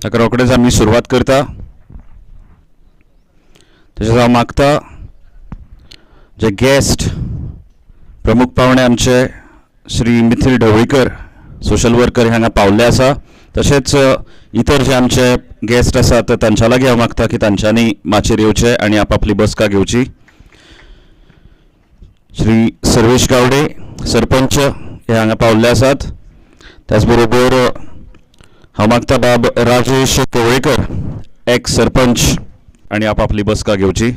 ताका रोखडेच आमी सुरवात करता. तशेंच हांव मागता जे गेस्ट प्रमुख पावणे आमचे श्री मिथिल ढवळीकर सोशल वर्कर हांगा पावल्ले आसा. तशेंच इतर जे आमचे गेस्ट आसात तांच्या लागीं हांव मागता की तांच्यांनी माचयेर येवचें आनी आपापली बसका घेवची. श्री सर्वेश गावडे सरपंच हे हांगा पावल्ले आसात. त्याच बरोबर हांव मागता बाब राजेश कवळेकर एक्स सरपंच आनी आपापली बसका घेवची.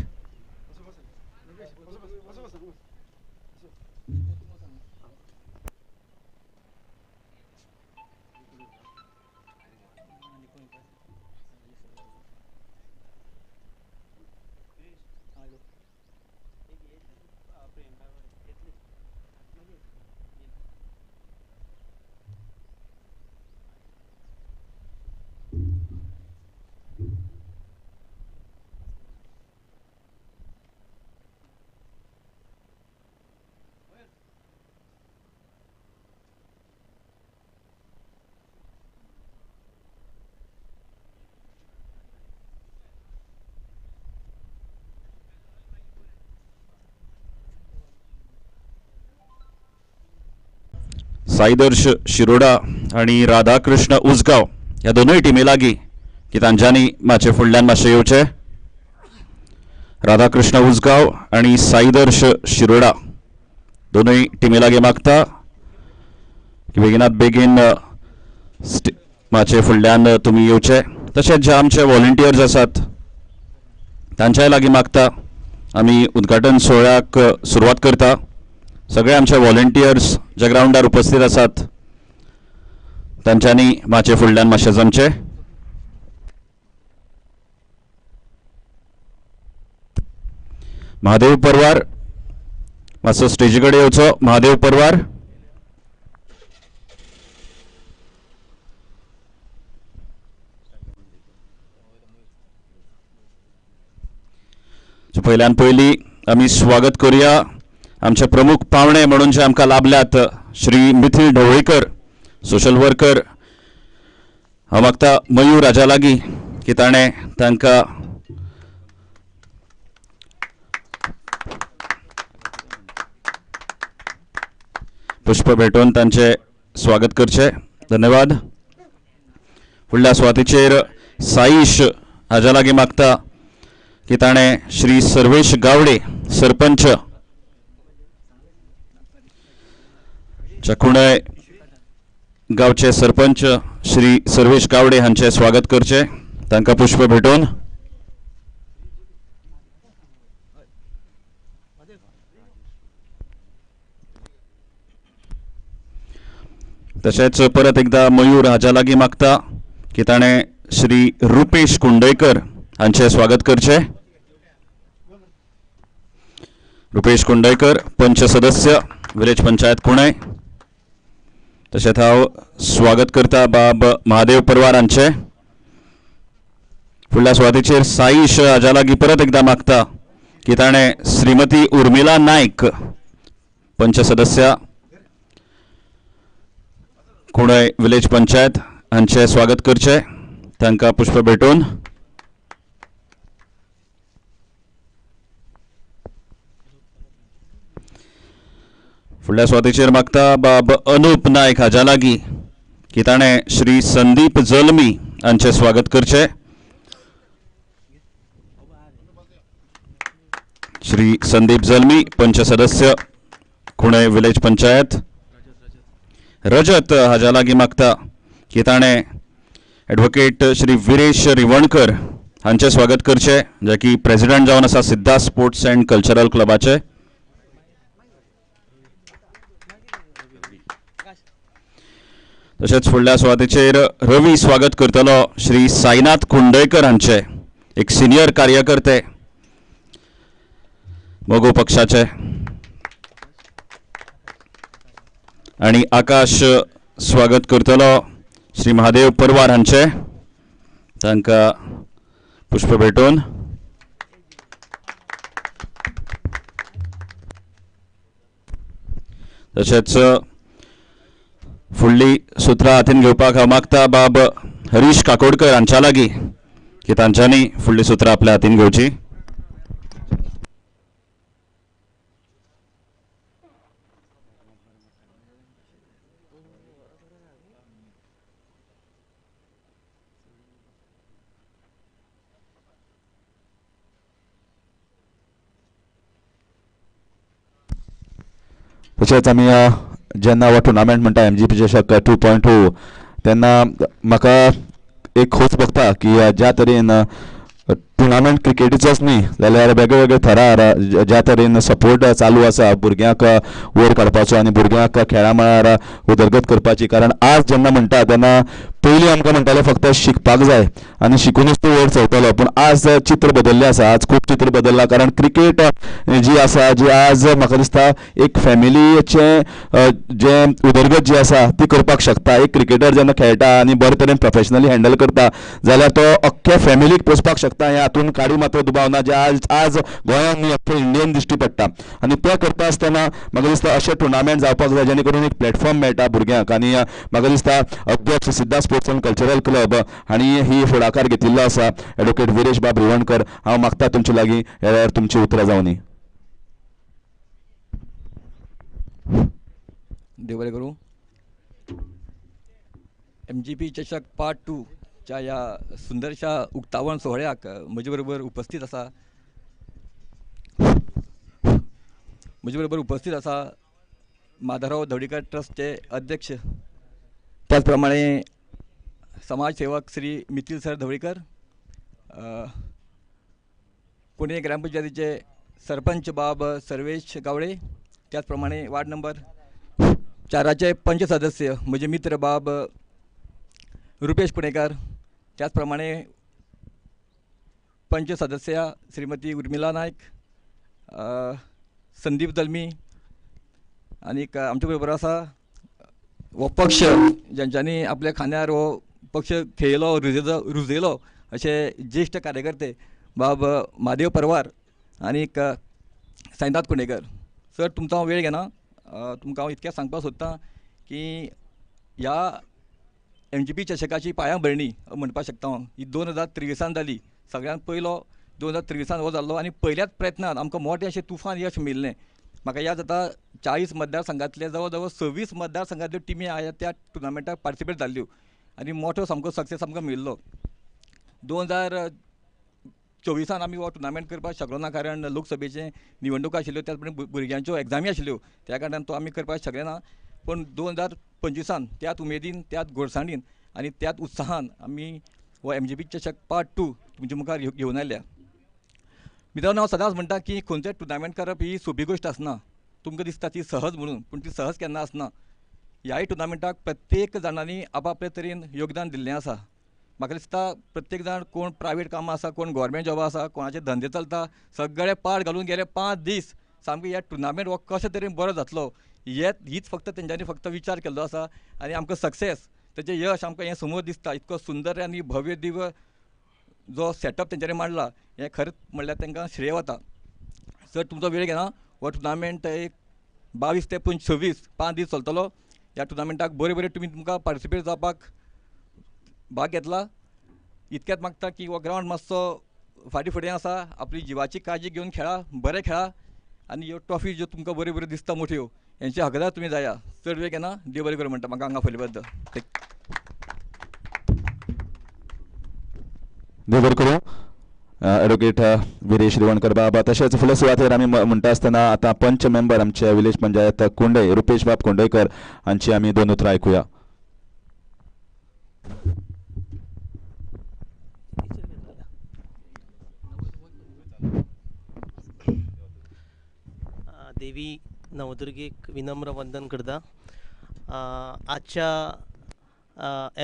साईदर्श शिरोडा आणि राधा कृष्ण उसगांव ह्या दोनूय टिमी लागीं की तांच्यांनी मातशें फुडल्यान मातशें येवचें. राधा कृष्ण उसगांव आणि साईदर्श शिरोडा दोनूय टिमी लागीं मागता की बेगिनात बेगीन मातशें फुडल्यान तुमी येवचें. तशेंच जे आमचे वॉलंटियर्स आसात तांच्याय लागीं मागता आमी उद्घाटन सोहळ्याक सुरवात करता. सगळे आमचे वॉलंटियर्स जे ग्राउंडार उपस्थित आसात तांच्यांनी मातशें फुडल्यान मातशें जमचें. महादेव परवार मातसो स्टेजी कडेन येवचो. महादेव परवार पयल्यान पयली आमी स्वागत करुया आमचे प्रमुख पावणे म्हणून जे आमकां लाभल्यात श्री मिथिल ढवळीकर सोशल वर्कर. हांव मागता मयूर हाच्या लागीं की ताणें तांकां पुष्प भेटोवन तांचे स्वागत करचें. धन्यवाद. फुडल्या सुवातेचेर साईश हाच्या लागीं मागता की ताणें श्री सर्वेश गावडे सरपंच चकुणय गांवचे सरपंच श्री सर्वेश गावडे हांचे स्वागत करचें तांकां पुष्प भेटोवन. तशेंच परत एकदा मयूर हाच्या लागीं मागता की ताणें श्री रुपेश कुंडयकर हांचे स्वागत करचें. रुपेश कुंडयकर पंच सदस्य विलेज पंचायत कुणय. तशेंच हांव स्वागत करता बाब महादेव परवार हांचे. फुडल्या सुवातेचेर साईश हाच्या लागीं परत एकदा मागता की ताणें श्रीमती उर्मिला नायक पंच सदस्य कुणय विलेज पंचायत हांचे स्वागत करचें तांकां पुष्प भेटोवन. फुडल्या सुवातेचेर मागता बाब अनूप नायक हाच्या लागीं की ताणें श्री संदीप जल्मी हांचे स्वागत करचें. श्री संदीप जल्मी पंच सदस्य कुणय विलेज पंचायत. रजत हाच्या लागीं मागता की ताणें एडवोकेट श्री विरेश रिवणकर हांचे स्वागत करचें जे की प्रेसिडेंट जावन आसा सिद्धा स्पोर्ट्स अँड कल्चरल क्लबाचे. तशेंच फुडल्या सुवातेचेर रवी स्वागत करतलो श्री साईनाथ कुंडयकर हांचे एक सिनियर कार्यकर्ते मोगो पक्षाचे. आणि आकाश स्वागत करतलो श्री महादेव परवार हांचे तांकां पुष्प भेटोवन. तशेंच फुडली सुत्रां हातीन घेवपाक हांव मागता बाब हरीश काकोडकर हांच्या लागीं की तांच्यांनी फुडलीं सुत्रां आपल्या हातीन घेवची. तशेंच आमी जेन्ना हो टुर्नामेंट म्हणटा MGP चषक 2.0 तेन्ना म्हाका एक खोस भोगता की ज्या तरेन टुर्नामेंट क्रिकेटीचोच न्ही जाल्यार वेगळे वेगळे थरार ज्या तरेन सपोर्ट चालू आसा भुरग्यांक वयर काडपाचो आनी भुरग्यांक खेळा मळार उदरगत करपाची. कारण आज जेन्ना म्हणटा तेन्ना पयलीं आमकां म्हणटाले फक्त शिकपाक जाय आनी शिकूनच तूं वयर सरतलो, पूण आज चित्र बदल्लें आसा. आज खूब चित्र बदल्लां कारण क्रिकेट जी आसा जी आज म्हाका दिसता एक फॅमिलीचें जे उदरगत जी आसा ती करपाक शकता. एक क्रिकेटर जेन्ना खेळटा आनी बरे तरेन प्रोफेशनली हँडल करता जाल्यार तो अख्ख्या फॅमिलीक पोसपाक शकता. हे हातून काडी मात्र दुबाव ना जे आज गोंयांत न्ही अख्खे इंडियेन दिश्टी पडटा. आनी तें करता आसतना म्हाका दिसता अशें टुर्नामेंट जावपाक जाय जेणे करून एक प्लॅटफॉर्म मेळटा भुरग्यांक. आनी म्हाका दिसता अध्यक्ष सिद्धा स्पोर्ट्स एंड कल्चरल क्लब हांणी ही फुडाकार घेतिल्लो आसा. एडवोकेट विरेश बाब रिवणकर, हांव मागता तुमचे लागीं ह्यार तुमची उतरां जावनी. देव बरें करूं. MGP चषक पार्ट 2 च्या ह्या सुंदरशा उक्तावण सोहळ्याक म्हजे बरोबर उपस्थित आसा माधवराव ढवळीकर ट्रस्टचे अध्यक्ष, त्याच प्रमाणे समाजसेवक श्री मिथिल सर ढवळीकर, पुणे ग्रामपंचायतीचे सरपंच बाब सर्वेश गावडे, त्याचप्रमाणे वार्ड नंबर 4चे पंच सदस्य म्हजे मित्र बाब रुपेश पुणेकर, त्याचप्रमाणे पंच सदस्य श्रीमती उर्मिला नायक, संदीप दलमी, आणि आमच्या बरोबर आसा हो पक्ष ज्यांच्यांनी आपल्या खांद्यार हो पक्ष खेळलो रुजयलो असे ज्येष्ठ कार्यकर्ते बाब महादेव परवार आणि साईनाथ कुंडेकर. सर तुमचा हांव वेळ घेना, तुमकां हांव इतकें सांगपाक सोदतां की ह्या MGP चषकाची पांयाभरणी म्हणपाक शकता हांव ही 2023 जाली. सगळ्यांत पयलो 2023 हो जाल्लो आनी पयल्याच प्रयत्नात आमकां मोठें अशें तुफान यश मेळिल्लें. म्हाका याद जाता 40 मतदारसंघांतले जवळ जवळ 26 मतदारसंघांतल्यो टिमी ह्या त्या टुर्नामेंटाक पार्टिसिपेट जाल्ल्यो आनी मोठो सामको सक्सेस आमकां मेळिल्लो. 2024 आमी हो टुर्नामेंट करपाक शकलो ना कारण लोकसभेचे निवडणुको आशिल्ल्यो, त्याच प्रमाणे भुरग्यांच्यो एग्जामी आशिल्ल्यो, त्या कारणान तो आमी करपाक शकले ना. पण 2025 त्याच उमेदीन, त्याच घोडसाणीन आनी त्याच उत्साहान आमी हो MGP चषक पार्ट 2 तुमचे मुखार घेवन आयल्या. मित्रांनो, हांव सदांच म्हणटा की खंयचें टुर्नामेंट करप ही सोपी गोश्ट आसना. तुमकां दिसता ती सहज म्हणून, पूण ती सहज केन्ना आसना. ह्याय टुर्नामेंटाक प्रत्येक जाणांनी आपआपल्या तरेन योगदान दिल्लें आसा. म्हाका दिसता प्रत्येक जाण कोण प्रायवेट कामां आसा, कोण गव्हर्मेंट जॉब आसा, कोणाचे धंदे चलता, सगळे पाड घालून गेले 5 दीस सामको ह्या टुर्नामेंट हो कशे तरेन बरो जातलो हीच फक्त तेंच्यांनी फक्त विचार केल्लो आसा. आनी आमकां सक्सेस तेजें यश आमकां हें समोर दिसता. इतको सुंदर आनी भव्य दिव्य जो सेटअप तेंच्यांनी मांडला हें खरेंच म्हणल्यार तांकां श्रेय वता. सर तुमचो वेळ घेना. हो टुर्नामेंट एक 22 ते 26 5 दीस चलतलो. ह्या टुर्नामेंटाक बरे तुमकां पार्टिसिपेट जावपाक भाग घेतला. इतकेंच मागता की हो ग्रावंड मातसो फाटीं फुडें आसा, आपली जिवाची काळजी घेवन खेळा, बरें खेळा आनी ह्यो ट्रॉफी ज्यो तुमकां बऱ्यो दिसता मोठ्यो हेंचे हकदार तुमी जाया. चड वेळ घेना. देव बरें करूं म्हणटा म्हाका हांगा फुले बद्दल. देव बरें करूं. एडवोकेट विरेश रिवणकर बाबा. तशेंच फुडल्या सुवातेर आमी म्हणटा आसतना आतां पंच मेंबर आमचे विलेज पंचायत कुंडय रुपेश बाब कुंडयकर हांची आमी 2 उतरां आयकुया. देवी नवदुर्गेक विनम्र वंदन करता. आजच्या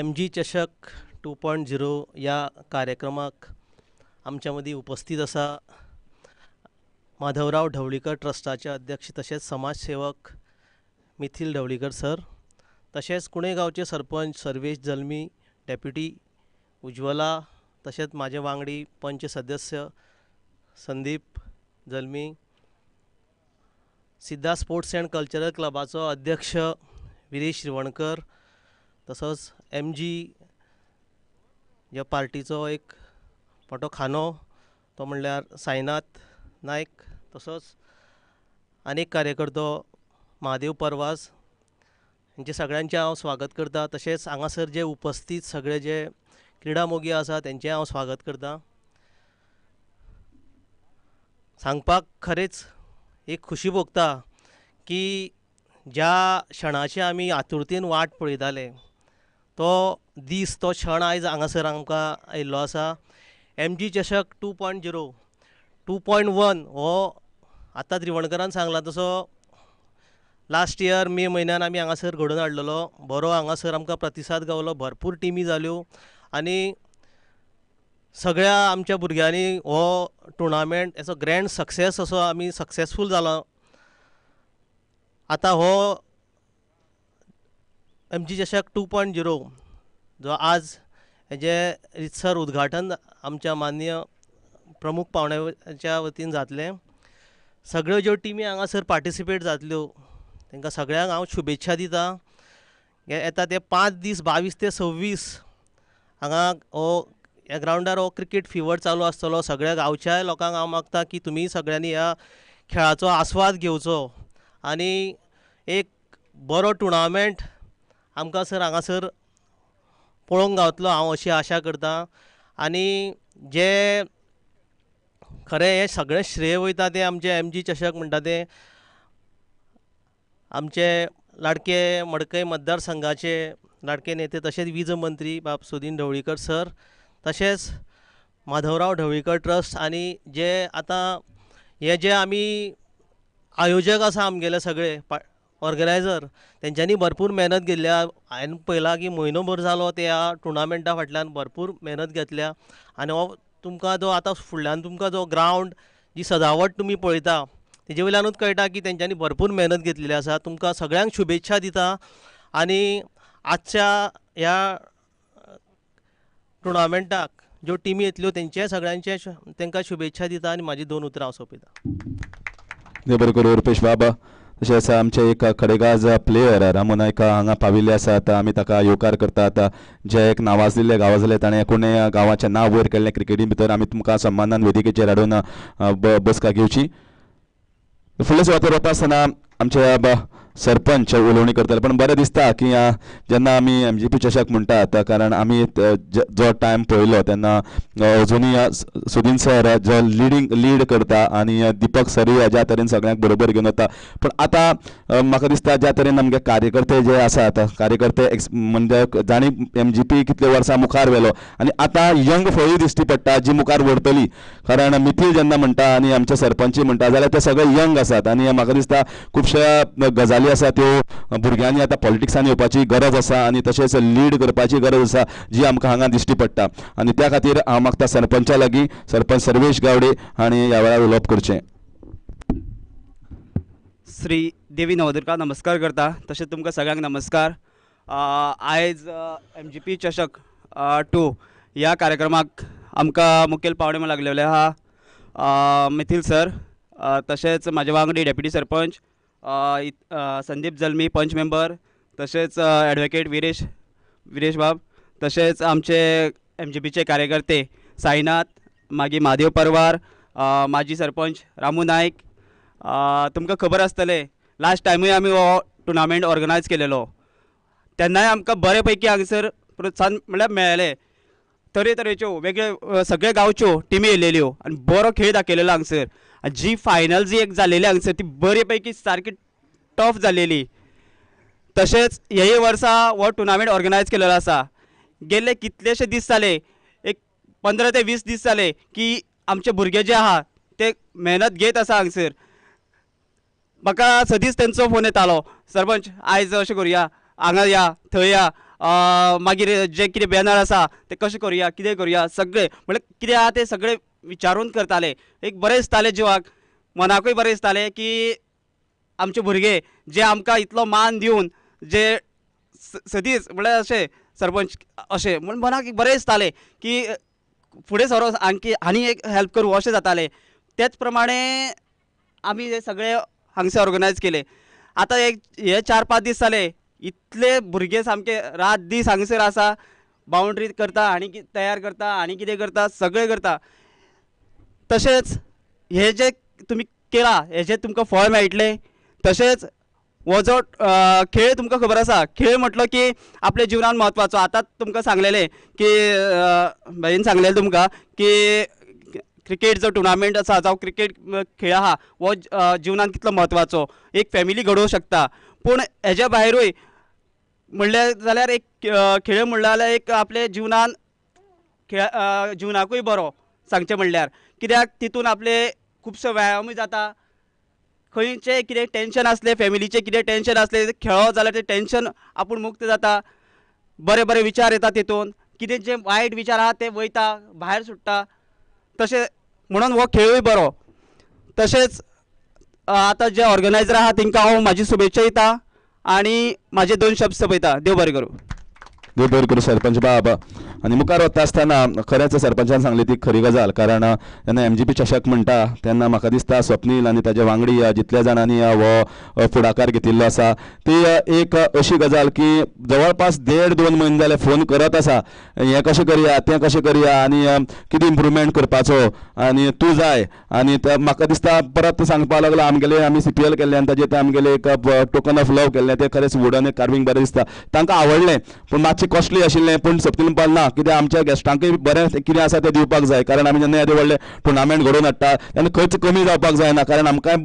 MG चषक 2.0 ह्या कार्यक्रमाक आमच्या मदीं उपस्थित आसा माधवराव ढवळीकर ट्रस्टाचे अध्यक्ष तशेंच समाजसेवक मिथिल ढवळीकर सर, तशेंच कुणे गांवचे सरपंच सर्वेश जल्मी, डेप्युटी उज्वला, तशेंच म्हाजे वांगडी पंच सदस्य संदीप जल्मी, सिद्धा स्पोर्ट्स एंड कल्चरल क्लबाचो अध्यक्ष विरेश रिवणकर, तसोच MG ज्या पार्टीचो एक मोठो खानो तो म्हणल्यार साईनाथ नायक, तसोच अनेक कार्यकर्तो महादेव परवास हांचे सगळ्यांचे हांव स्वागत करता. तशेंच हांगासर जे उपस्थित सगळे जे क्रीडा मोगी आसा तेंचें हांव स्वागत करता. सांगपाक खरेंच एक खुशी भोगता की ज्या क्षणाची आमी आतुरतेन वाट पळयताले तो दीस तो क्षण आयज हांगासर आमकां आयिल्लो आसा. MG चषक 2.0 2.1 हो आतां त्रिवणकरान सांगला तसो लास्ट इयर मे म्हयन्यान आमी हांगासर घडोवन हाडलेलो. बरो हांगासर आमकां प्रतिसाद गावलो, भरपूर टिमी जाल्यो आनी सगळ्या आमच्या भुरग्यांनी हो tournament as a grand success असो आमी सक्सेसफूल जालो. आतां हो MG चषक 2.0 जो आज हेजे रितसर उद्घाटन आमच्या माननीय प्रमुख पावण्याच्या वतीन जातलें. सगळ्यो ज्यो टिमी हांगासर पार्टिसिपेट जातल्यो तांकां सगळ्यांक हांव शुभेच्छा दिता. येता ते 5 दीस 22 ते 26 हांगा ह्या ग्रावंडार हो क्रिकेट फिवर चालू आसतलो. सगळ्या गांवच्या लोकांक हांव मागता की तुमी सगळ्यांनी ह्या खेळाचो आस्वाद घेवचो आनी एक बरो टुर्नामेंट आमकां हांगासर पळोवंक गावतलो हांव अशी आशा करता. आनी जे खरें हें सगळें श्रेय वयता तें आमचे MG चषक म्हणटा ते आमचे लाडके मडकय मतदारसंघाचे लाडके नेते तशेंच वीज मंत्री बाब सुदीन ढवळीकर सर, तशेंच माधवराव ढवळीकर ट्रस्ट आनी जे आतां हे जे आमी आयोजक आसा आमगेले सगळे ऑर्गनायझर तेंच्यांनी भरपूर मेहनत घेतल्या. हांवें पळयलां की म्हयनोभर जालो ते ह्या टुर्नामेंटा फाटल्यान भरपूर मेहनत घेतल्या आनी हो तुमकां जो आतां फुडल्यान तुमकां जो ग्रावंड जी सजावट तुमी पळयता तेजे वयल्यानूच कळटा की तेंच्यांनी भरपूर मेहनत घेतलेली आसा. तुमकां सगळ्यांक शुभेच्छा दिता आनी आजच्या ह्या टुर्नामेंटाक ज्यो टिमी येतल्यो तेंचे सगळ्यांचे तांकां शुभेच्छा दिता आनी म्हाजी 2 उतरां हांव सोंपयता. देव बरें करूं रुपेश बाबा. तशेंच आमचे एक खडेगाज प्लेयर रामू नायक हांगा पाविल्ले आसात. आमी ताका येवकार करतात. जे एक नावाजलेले गांवाजले ताणें कोणें गांवाचें नांव वयर केल्लें क्रिकेटी भितर आमी तुमकां सन्मानान वेदिकेचेर हाडून बसका घेवची. फुडले सुवातेर वता आसतना आमचे सरपंच उलोवणी करतले. पण बरें दिसता की जेन्ना आमी MGP चषक म्हणटात कारण आमी जो टायम पळयलो तेन्ना अजुनूय सुदीन सर जो लीड करता आनी दिपक सरूय ज्या तरेन सगळ्यांक बरोबर घेवन वता. पण आतां म्हाका दिसता ज्या तरेन आमगे कार्यकर्ते जे आसात कार्यकर्ते म्हणजे जाणी MGP कितले वर्सां मुखार व्हेलो आनी आतां यंग फळी दिश्टी पडटा जी मुखार व्हरतली. कारण मिथील जेन्ना म्हणटा आनी आमचे सरपंच म्हणटा जाल्यार ते सगळे यंग आसात आनी म्हाका दिसता खुबश्या गजाली आसा त्यो भुरग्यांनी आतां पॉलिटिक्सान येवपाची गरज आसा आनी तशेंच लीड करपाची गरज आसा जी आमकां हांगा दिश्टी पडटा. आनी त्या खातीर हांव मागता सरपंचा लागीं सरपंच सर्वेश गावडे हांणी ह्या वेळार उलोवप करचें. श्री देवी नवदुर्गा नमस्कार करता. तशेंच तुमकां सगळ्यांक नमस्कार. आयज MGP चषक 2 ह्या कार्यक्रमाक आमकां मुखेल पावणे म्हणून लागलेले आहा मिथील सर, तशेंच म्हाजे वांगडी डेप्युटी सरपंच संदीप जल्मी पंच मेंबर, तशेंच एडवोकेट विरेश बाब, तशेंच आमचे MGPचे कार्यकर्ते साईनाथ, मागीर महादेव परवार, माजी सरपंच रामू नायक. तुमकां खबर आसतलें लास्ट टायमूय आमी हो टुर्नामेंट ऑर्गनायज केलेलो तेन्नाय आमकां बरे पैकी हांगसर प्रोत्साहन म्हणल्यार मेळ्ळें. तरेतरेच्यो वेगळे सगळे गांवच्यो टिमी येयलेल्यो आनी बरो खेळ दाखयलेलो हांगसर. जी फायनल जी एक जालेली हांगसर ती बरे पैकी सारकी टफ जालेली. तशेंच हेय वर्सा हो टुर्नामेंट ऑर्गनायज केलेलो आसा. गेल्ले कितलेशे दीस जाले, एक 15 ते 20 दीस जाले की आमचे भुरगे जे आहा ते मेहनत घेत आसा हांगसर. म्हाका सदींच तेंचो फोन येतालो, सरपंच आयज अशें करुया, हांगा या थंय या, मागीर जे कितें बॅनर आसा ते कशें करुया, कितें करुया, सगळे म्हळ्यार कितें आहा ते सगळे विचारून करताले. एक बरें दिसतालें जिवाक, मनाकूय बरें दिसतालें की आमचे भुरगे जे आमकां इतलो मान दिवन जे सदींच म्हळ्यार अशें सरपंच अशें म्हण मनाक बरें दिसतालें की फुडें सरो आनी एक हेल्प करूं अशें जातालें. तेच प्रमाणे आमी हे सगळे हांगसर ऑर्गनायज केले. आतां हे 4-5 दीस जाले इतले भुरगे सामके रात दीस हांगसर आसा. बाउंड्री करता आनी तयार करता आनी कितें करता सगळें करता. तशेंच हे जे तुमी केला हेजे तुमकां फळ मेळटलें. तशेंच हो जो खेळ तुमकां खबर आसा खेळ म्हटलो की आपल्या जिवनान म्हत्वाचो. आतां तुमकां सांगलेलें की भाईन सांगलेलें तुमकां की क्रिकेट जो टुर्नामेंट आसा जावं क्रिकेट खेळ आहा हो जिवनान कितलो म्हत्वाचो. एक फॅमिली घडोवंक शकता. पूण हेज्या भायरूय म्हणलें जाल्यार एक खेळ म्हणलें जाल्यार एक आपले जिवनान जिवनाकूय बरो सांगचें म्हणल्यार. कित्याक तितून आपले खुबसो व्यायामूय जाता. खंयचें कितें टेंशन आसलें फॅमिलीचें कितें टेंशन आसलें खेळ्ळो जाल्यार तें टेंशन आपूण मुक्त जाता. बरे बरे विचार येता तितून. कितें जे वायट विचार आहा ते वयता भायर सुट्टा. तशें म्हणून हो खेळूय बरो. तशेंच आतां जे ऑर्गनायझर आहा तांकां हांव म्हाजी शुभेच्छा दिता आनी म्हाजे 2 शब्द सोंपयता. देव बरें करूं. देव बरें करूं सरपंच बाब. आनी मुखार वता आसतना खरेंच सरपंचान सांगली ती खरी गजाल. कारण जेन्ना MGP चषक म्हणटा तेन्ना म्हाका दिसता स्वप्नील आनी ताजे वांगडी जितल्या जाणांनी हो फुडाकार घेतिल्लो आसा ती एक अशी गजाल की जवळपास 1.5-2 म्हयने जाले फोन करत आसा हें कशें करया तें कशें करया आनी कितें इम्प्रुवमेंट करपाचो आनी तूं जाय. आनी म्हाका दिसता परत सांगपाक लागलो आमी CPL केल्लें आनी ताजेर आमगेलें एक टोकन ऑफ लव केल्लें तें खरेंच वुडन कार्विंग बरें दिसता. तांकां आवडलें पूण मातशें कॉस्टली आशिल्लें. पूण स्वप्नील म्हणपाक ना कित्याक आमच्या गेस्टांकय बरें कितें आसा तें दिवपाक जाय. कारण आमी जेन्ना येदे व्हडले टुर्नामेंट घडोवन हाडटा तेन्ना खर्च कमी जावपाक जायना. कारण आमकांय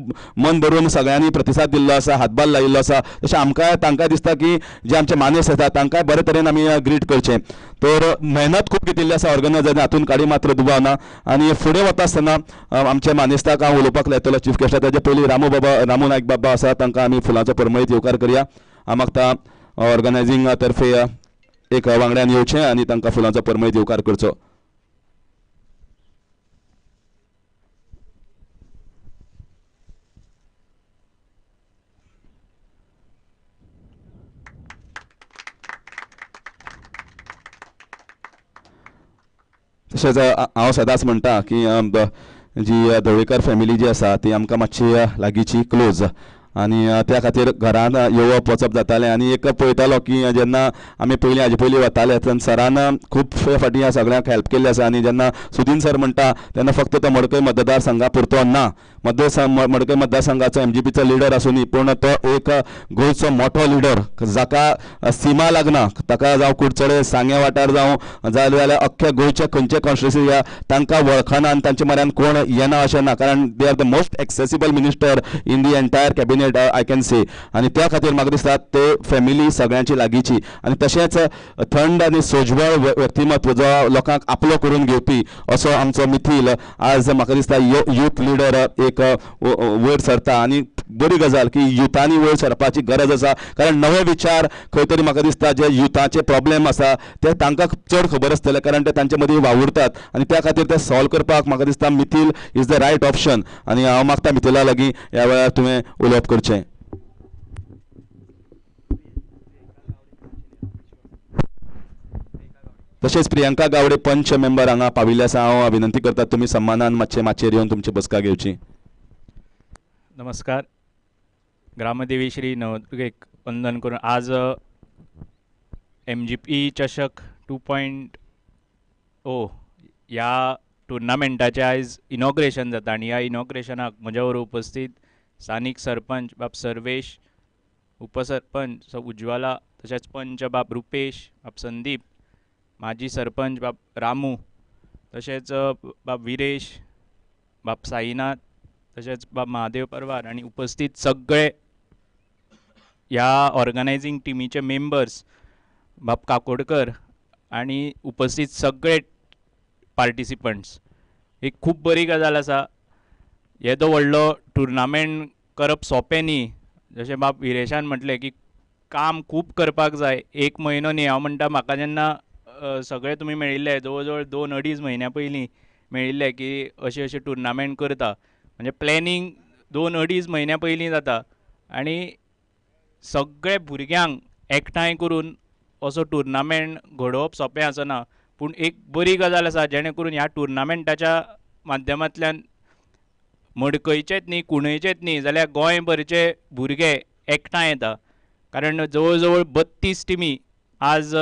मन भरून सगळ्यांनी प्रतिसाद दिल्लो आसा हातभार लायिल्लो आसा. तशें आमकांय तांकांय दिसता की जे आमचे मानेस येता तांकांय बरे तरेन आमी ग्रीट करचें. तर मेहनत खूब घेतिल्ली आसा ऑर्गनायझरांनी हातून काडी मात्र दुबाव ना. आनी फुडें वता आसतना आमच्या मानेस्ताक हांव उलोवपाक लायतलो चीफ गेस्ट ताचे पयलीं रामू नायक बाबा आसा तांकां आमी फुलांचो परमळीत येवकार करया. हांव मागता ऑर्गनायझींग तर्फे एक वांगड्यान येवचें आनी तांकां फुलांचो परमळीत येवकार करचो. तशेंच हांव सदांच म्हणटा की जी ढवळीकर फॅमिली जी आसा ती आमकां मातशी लागींची क्लोज आनी त्या खातीर घरान येवप वचप जातालें. आनी एक पळयतालो की जेन्ना आमी हाजे पयलीं वताले तेन्ना सरान खूब फावटी ह्या सगळ्यांक हेल्प केल्ली आसा. आनी जेन्ना सुदीन सर म्हणटा तेन्ना फक्त तो मडकय मतदार संघा पुरतो ना. मडकय मतदारसंघाचो MGPचो लिडर आसूनी पूण तो एक गोंयचो मोठो लिडर जाका सीमा लागना. ताका जावं कुडचडे सांगे वाठार जावं जाल्यार अख्ख्या गोंयच्या खंयचे कॉन्स्टिट्युन्सी तांकां वळखना आनी तांचे म्हऱ्यान कोण येना अशें ना. कारण they are the most accessible minister in the entire cabinet I can say. आनी त्या खातीर म्हाका दिसता ते फॅमिली सगळ्यांची लागींची. आनी तशेंच थंड आनी सोजवळ व्यक्तिमत्व जो लोकांक आपलो करून घेवपी असो आमचो मिथील आज म्हाका दिसता यूथ लिडर एक वयर सरता. आनी बरी गजाल की युथांनी वयर सरपाची गरज आसा. कारण नवे विचार खंय तरी म्हाका दिसता जे युथाचे प्रॉब्लेम आसा ते तांकां चड खबर आसतले कारण ते तांचे मदीं वावुरतात. आनी त्या खातीर ते सॉल्व करपाक म्हाका दिसता Mithil is the right option. आनी हांव मागता मिथिला लागीं ह्या वेळार तुवें उलोवप करचें. तशेंच प्रियंका गावडे पंच मेंबर हांगा पाविल्ले आसा. हांव विनंती करता तुमी सन्मानान माचयेर येवन तुमची बसका घेवची. नमस्कार. ग्रामदेवी श्री नवदुर्गेक वंदन करून आज MGP चषक 2.0 ह्या टुर्नामेंटाचें आयज इनॉग्रेशन जाता आनी ह्या इनॉग्रेशनाक म्हज्या बरोबर उपस्थित स्थानीक सरपंच बाब सर्वेश, उपसरपंच उज्ज्वला, तशेंच पंच बाब रुपेश, बाब संदीप, माजी सरपंच बाब रामू, तशेंच बाब विरेश, बाब साईनाथ, तशेंच बाब महादेव परवार आनी उपस्थित सगळे ह्या ऑर्गनायझींग टिमीचे मेंबर्स बाब काकोडकर आनी उपस्थित सगळे पार्टिसिपंट्स. एक खूब बरी गजाल आसा. येदो व्हडलो टुर्नामेंट करप सोंपें न्ही. जशें बाब विरेशान म्हटलें की काम खूब करपाक जाय. 1 म्हयनो न्ही. हांव म्हणटा म्हाका जेन्ना सगळे तुमी मेळिल्ले जवळ जवळ 2-2.5 म्हयन्या पयलीं मेळिल्ले की अशें टुर्नामेंट करता म्हणजे प्लॅनिंग 2-2.5 म्हयन्या पयलीं जाता आनी सगळे भुरग्यांक एकठांय करून असो टुर्नामेंट घडोवप सोंपें आसना. पूण एक बरी गजाल आसा जेणे करून ह्या टुर्नामेंटाच्या माध्यमांतल्यान मडकयचेच न्ही कुणयचेच न्ही जाल्यार गोंयभरचे भुरगे एकठांय येता. कारण जवळ जवळ 32 टिमी आज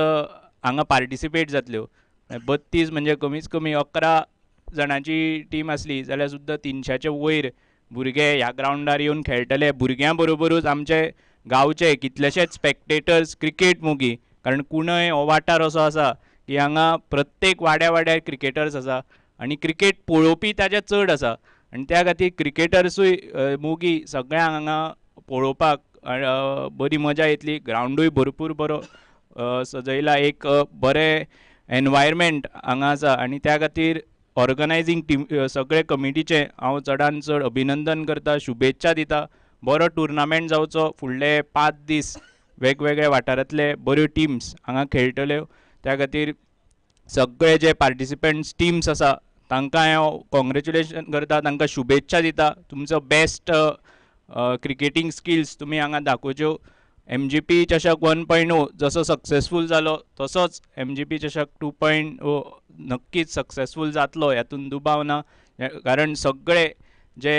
हांगा पार्टिसिपेट जातल्यो 32 म्हणजे कमीच कमी 11 जाणांची टीम आसली जाल्यार सुद्दां 300चे वयर भुरगे ह्या ग्रावंडार येवन खेळटले. भुरग्यां बरोबरूच आमचे गांवचे कितलेशेच स्पेक्टेटर्स क्रिकेट मोगी, कारण कुणय हो वाठार असो आसा की हांगा प्रत्येक वाड्या वाड्यार क्रिकेटर्स आसा आनी क्रिकेट पळोवपी ताजे चड आसा आनी त्या खातीर क्रिकेटर्सूय मोगी सगळ्यांक हांगा पळोवपाक बरी मजा येतली. ग्रावंडूय भरपूर बरो सजयला, एक बरें एनवायरमेंट हांगा आसा आनी त्या खातीर ऑर्गनायझींग टीम सगळे कमिटीचे हांव चडांत चड अभिनंदन करता, शुभेच्छा दिता. बरो टुर्नामेंट जावचो, फुडले 5 दीस वेगवेगळ्या वाठारांतले बऱ्यो टिम्स हांगा खेळटल्यो. त्या खातीर सगळे जे पार्टिसिपंट्स टिम्स आसा तांकां हांव कॉंग्रेच्युलेशन करता, तांकां शुभेच्छा दिता. तुमचो बेस्ट क्रिकेटींग स्किल्स तुमी हांगा दाखोवच्यो. MGP चषक 1.0 जसो सक्सेसफूल जालो तसोच MGP चषक 2.0 नक्कीच सक्सेसफूल जातलो, हातून दुबाव ना. कारण सगळे जे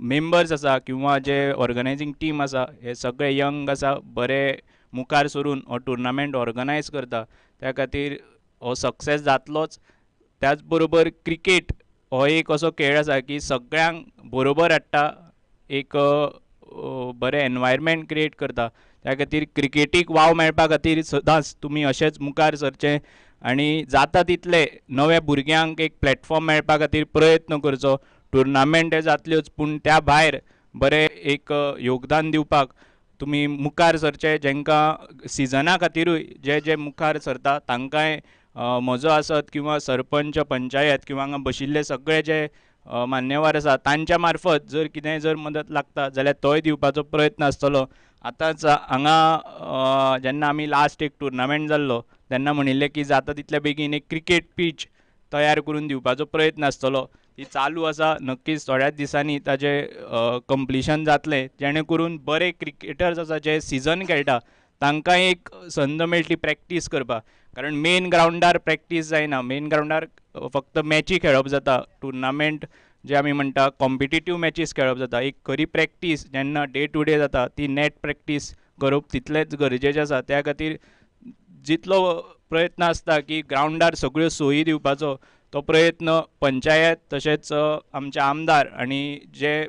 मेंबर्स आसा किंवा जे ऑर्गनायझींग टीम आसा हे सगळे यंग आसा, बरे मुखार सरून हो टुर्नामेंट ऑर्गनायज करता. त्या खातीर हो सक्सेस जातलोच. त्याच बरोबर क्रिकेट हो एक असो खेळ आसा की सगळ्यांक बरोबर हाडटा, एक बरें एनवायरमेंट क्रिएट करता. त्या खातीर क्रिकेटीक वाव मेळपा खातीर सदांच तुमी अशेंच मुखार सरचें आनी जाता तितले नव्या भुरग्यांक एक प्लॅटफॉर्म मेळपा खातीर प्रयत्न करचो. टुर्नामेंट हे जातल्योच पूण त्या भायर बरें एक योगदान दिवपाक तुमी मुखार सरचे. जेंकां सिजना खातीरूय जे जे मुखार सरता तांकांय म्हजो आसत किंवा सरपंच पंचायत किंवा हांगा बशिल्ले सगळे जे मान्यवर आसा तांच्या मार्फत जर कितेंय जर मदत लागता जाल्यार तोय दिवपाचो प्रयत्न आसतलो. आतांच हांगा जेन्ना आमी लास्ट एक टुर्नामेंट जाल्लो तेन्ना म्हणिल्लें की जाता तितले बेगीन एक क्रिकेट पीच तयार करून दिवपाचो प्रयत्न आसतलो. ती चालू आसा, नक्कीच थोड्याच दिसांनी ताजें कंप्लिशन जातलें, जेणे करून बरे क्रिकेटर्स आसा जे सिजन खेळटा तांकां एक संद मेळटली प्रॅक्टीस करपाक. कारण मेन ग्रावंडार प्रॅक्टीस जायना, मेन ग्रावंडार फक्त मॅची खेळप जाता. टुर्नामेंट जे आमी म्हणटा कॉम्पिटिटीव मॅचीस खेळप जाता. एक खरी प्रॅक्टीस जेन्ना डे टू डे जाता ती नेट प्रॅक्टीस करप तितलेंच गरजेचें आसा. त्या खातीर जितलो प्रयत्न आसता की ग्रावंडार सगळ्यो सोयी दिवपाचो तो प्रयत्न पंचायत तशेंच आमचे आमदार आनी जे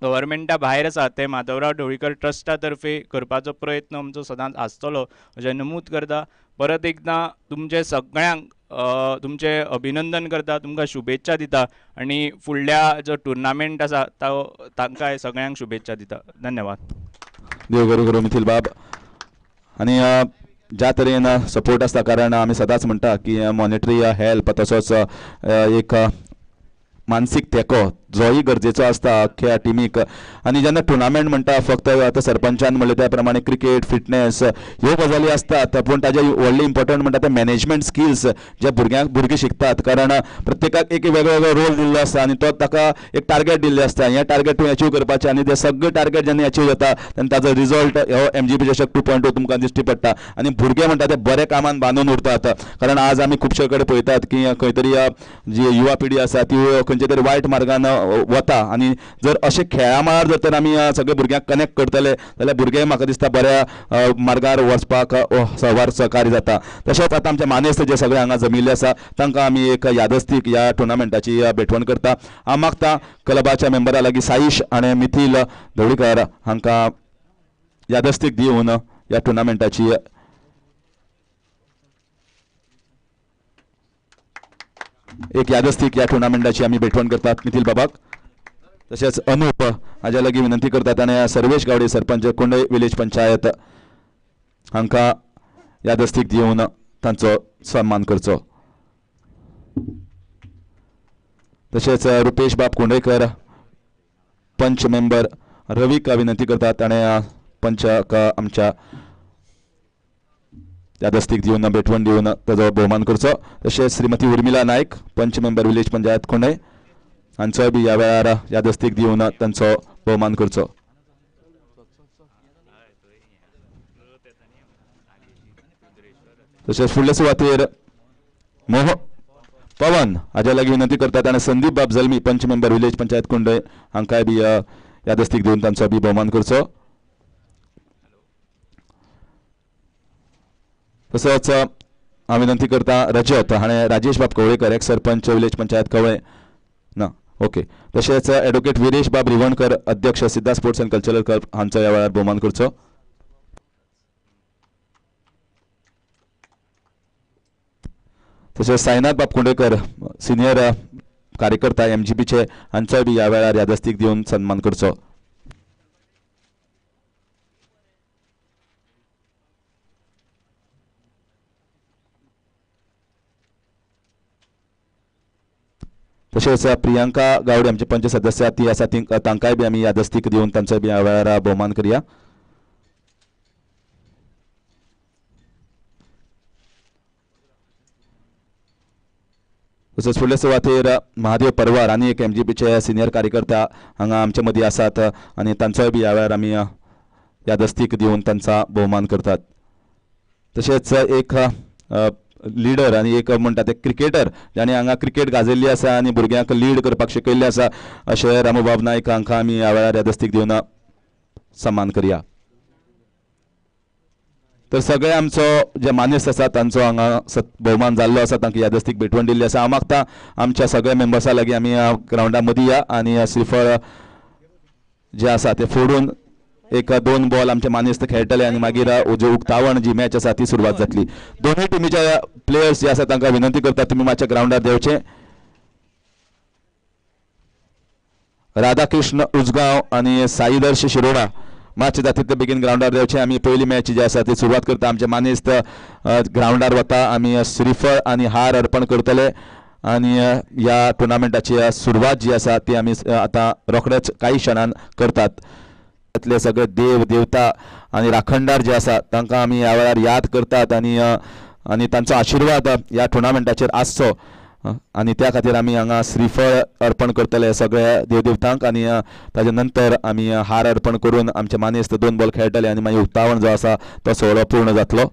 गव्हर्मेंटा भायर आसा ते माधवराव ढवळीकर ट्रस्टा तर्फे करपाचो प्रयत्न आमचो सदांच आसतलो अशें नमूद करता. परत एकदां तुमचे सगळ्यांक तुमचे अभिनंदन करता, तुमकां शुभेच्छा दिता आनी फुडल्या जो टुर्नामेंट आसा तो तांकांय सगळ्यांक शुभेच्छा दिता. धन्यवाद. देव बरें करूं मिथिल बाब. आनी ज्या तरेन सपोर्ट आसता, कारण आमी सदांच म्हणटा की मॉनिटरी हेल्प तसोच एक मानसीक तेको जोय गरजेचो आसता अख्ख्या टिमीक. आनी जेन्ना टुर्नामेंट म्हणटा फक्त आतां सरपंचान म्हणले त्या प्रमाणे क्रिकेट फिटनेस ह्यो गजाली आसतात, पूण ताजे व्हडले इम्पॉर्टंट म्हणटा ते मॅनेजमेंट स्किल्स जे भुरगे शिकतात. कारण प्रत्येकाक एक वेगळो वेगळो रोल दिल्लो आसता आनी तो ताका एक टार्गेट दिल्लें आसता. हें टार्गेट तूं अचीव करपाचें आनी ते सगळे टार्गेट जेन्ना अचीव जाता तेन्ना ताजो रिजल्ट हो MGP चषक 2.0 तुमकां दिश्टी पडटा. आनी भुरगे म्हणटा ते बरे कामान बांदून उरतात. कारण आज आमी खुबशे कडेन पळयतात की खंय तरी जी युवा पिढी आसा ती खंयच्या तरी वायट मार्गान वता. आनी जर अशे खेळा मळार जर तर आमी सगळे भुरग्यांक कनेक्ट करतले जाल्यार भुरगे म्हाका दिसता बऱ्या मार्गार वचपाक सहकार्य जाता. तशेंच आतां आमचे मानेस्त जे सगळे हांगा जमिल्ले आसा तांकां आमी एक यादस्तीक ह्या टुर्नामेंटाची भेटवण करता. हांव मागता क्लबाच्या मेंबरा लागीं साईश आनी मिथिल ढवळीकर हांकां यादस्तीक दिवन ह्या टुर्नामेंटाची एक यादस्तीक ह्या टुर्नामेंटाची आमी भेटवण करतात मिथिल बाबाक. तशेंच अनूप हाज्या लागीं विनंती करतात आनी सर्वेश गावडे सरपंच कुंडय विलेज पंचायत हांकां यादस्तीक दिवन तांचो सन्मान करचो. तशेंच रुपेश बाब कुंडयकर पंच मेंबर रवीक विनंती करतात आनी पंचाक आमच्या यादस्तीक दिवन भेटवण दिवन ताजो भोवमान करचो. तशेंच श्रीमती उर्मिला नायक पंच मेंबर विलेज पंचायत कुंडय हांचोय बी ह्या वेळार यादस्तीक दिवन तांचो भोवमान करचो. तशेंच फुडले सुवातेर पवन हाज्या लागीं विनंती करतात आनी संदीप बाब जल्मी पंच मेंबर विलेज पंचायत कुंडय हांकांय बी यादस्तीक दिवन तांचो बी भोवमान करचो. तसोच हांव विनंती करता रजत हाणें राजेश बाब कवळेकर एक्स सरपंच विलेज पंचायत कवळे ना ओके तशेंच एडवोकेट विरेश बाब रिवणकर अध्यक्ष सिद्धा स्पोर्ट्स एंड कल्चरल क्लब हांचो ह्या वेळार भोवमान करचो. तशेंच साईनाथ बाब कुंडेकर सिनियर कार्यकर्ता MGPचे हांचोय बी ह्या वेळार यादस्तीक दिवन सन्मान करचो. तशेंच प्रियांका गावडे आमचे पंच सदस्य ती आसा तांकांय बी आमी यादस्तीक दिवन तांचो बी ह्या वेळार भोवमान करया. तसोच फुडले सुवातेर महादेव परवार आनी एक MGPचे सिनियर कार्यकर्ता हांगा आमचे मदीं आसात आनी तांचोय बी ह्या वेळार आमी यादस्तीक दिवन तांचा भोवमान करतात. तशेंच एक लीडर आनी एक म्हणटा ते क्रिकेटर जाणें हांगा क्रिकेट गाजयल्ली आसा आनी भुरग्यांक लीड करपाक शिकयल्लें आसा अशें रामूबाब नायक हांकां आमी ह्या वेळार यादस्तीक दिवन सन्मान करया. तर सगळे आमचो जे मानेस्त आसा तांचो हांगा भोवमान जाल्लो आसा तांकां यादस्तीक भेटवण दिल्ली आसा. हांव मागता आमच्या सगळ्या मेंबर्सां लागीं आमी ग्रावंडा मदीं या आनी श्रीफळ जे आसा ते फोडून एक 2 बॉल आमचे मानेस्त खेळटले आनी मागीर जो उक्तावण जी मॅच आसा ती सुरवात जातली. दोनूय टिमीच्या प्लेयर्स जे आसा तांकां विनंती करता तुमी मातशे ग्रावंडार देंवचे. राधा कृष्ण उजगांव आनी साईदर्श शिरोडा मातशे जाता तितले बेगीन ग्रावंडार देंवचे. आमी पयली मॅच जी आसा ती सुरवात करता. आमचे मानेस्त ग्रावंडार वता आमी श्रीफळ आनी हार अर्पण करतले आनी ह्या टुर्नामेंटाची सुरवात जी आसा ती आमी आतां रोखडेच काही क्षणान करतात. सगळे देव देवता आनी राखणदार जे आसा तांकां आमी ह्या वेळार याद करतात आनी तांचो आशिर्वाद ह्या टुर्नामेंटाचेर आसचो आनी त्या खातीर आमी हांगा श्रीफळ अर्पण करतले सगळ्या देवदेवतांक आनी ताजे नंतर आमी हार अर्पण करून आमचे मानेस्त 2 बॉल खेळटले आनी मागीर उक्तावण जो आसा तो सोहळो पूर्ण जातलो.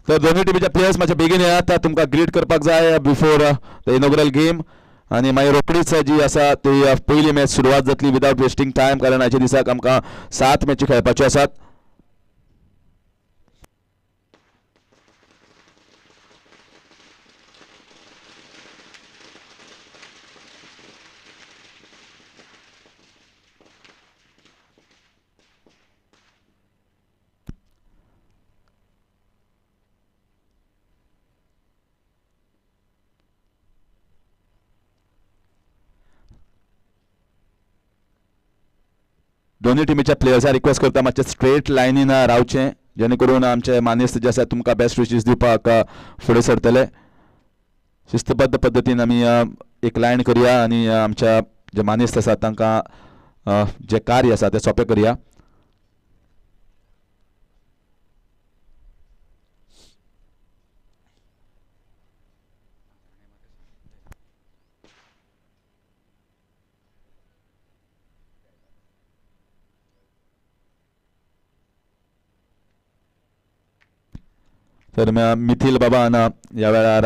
तर दोन्ही टिमीच्या प्लेयर्स मातशे बेगीन येयात. तुमकां ग्रीट करपाक जाय बिफोर द इनॉग्रल गेम आनी मागीर रोखडीच जी आसा ती पयली मॅच सुरवात जातली विदाउट वेस्टिंग टायम कारण आयच्या दिसाक आमकां 7 मॅची खेळपाच्यो आसात. दोन्ही टिमीच्या प्लेयर्सां रिक्वेस्ट करता मातशें स्ट्रेट लायनीन रावचें जेणे करून आमचे मानेस्त जे आसा तुमकां बेस्ट विशीस दिवपाक फुडें सरतले. शिस्तबद्ध पद्दतीन आमी एक लायन करया आनी आमच्या जे मानेस्त आसा तांकां जे कार्य आसा तें सोंपें करया. तर मिथिल बाबान ह्या वेळार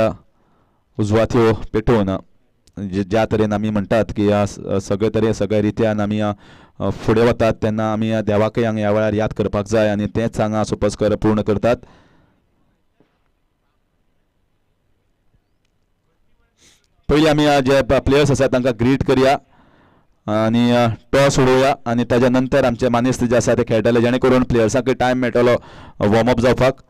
उजवात्यो पेटोवन ज्या तरेन आमी म्हणटात की सगळे तरेन सगळ्या रित्यान आमी फुडें वतात तेन्ना आमी देवाकय हांगा ह्या वेळार याद करपाक जाय आनी तेंच हांगा सोपस्कर पूर्ण करतात. पयलीं आमी जे प्लेयर्स आसा तांकां ग्रीट करया आनी टॉस उडोवया आनी ताज्या नंतर आमचे मानेस्त जे आसा ते खेळटले जेणे करून प्लेयर्सांक टायम मेळटलो वॉर्मअप जावपाक.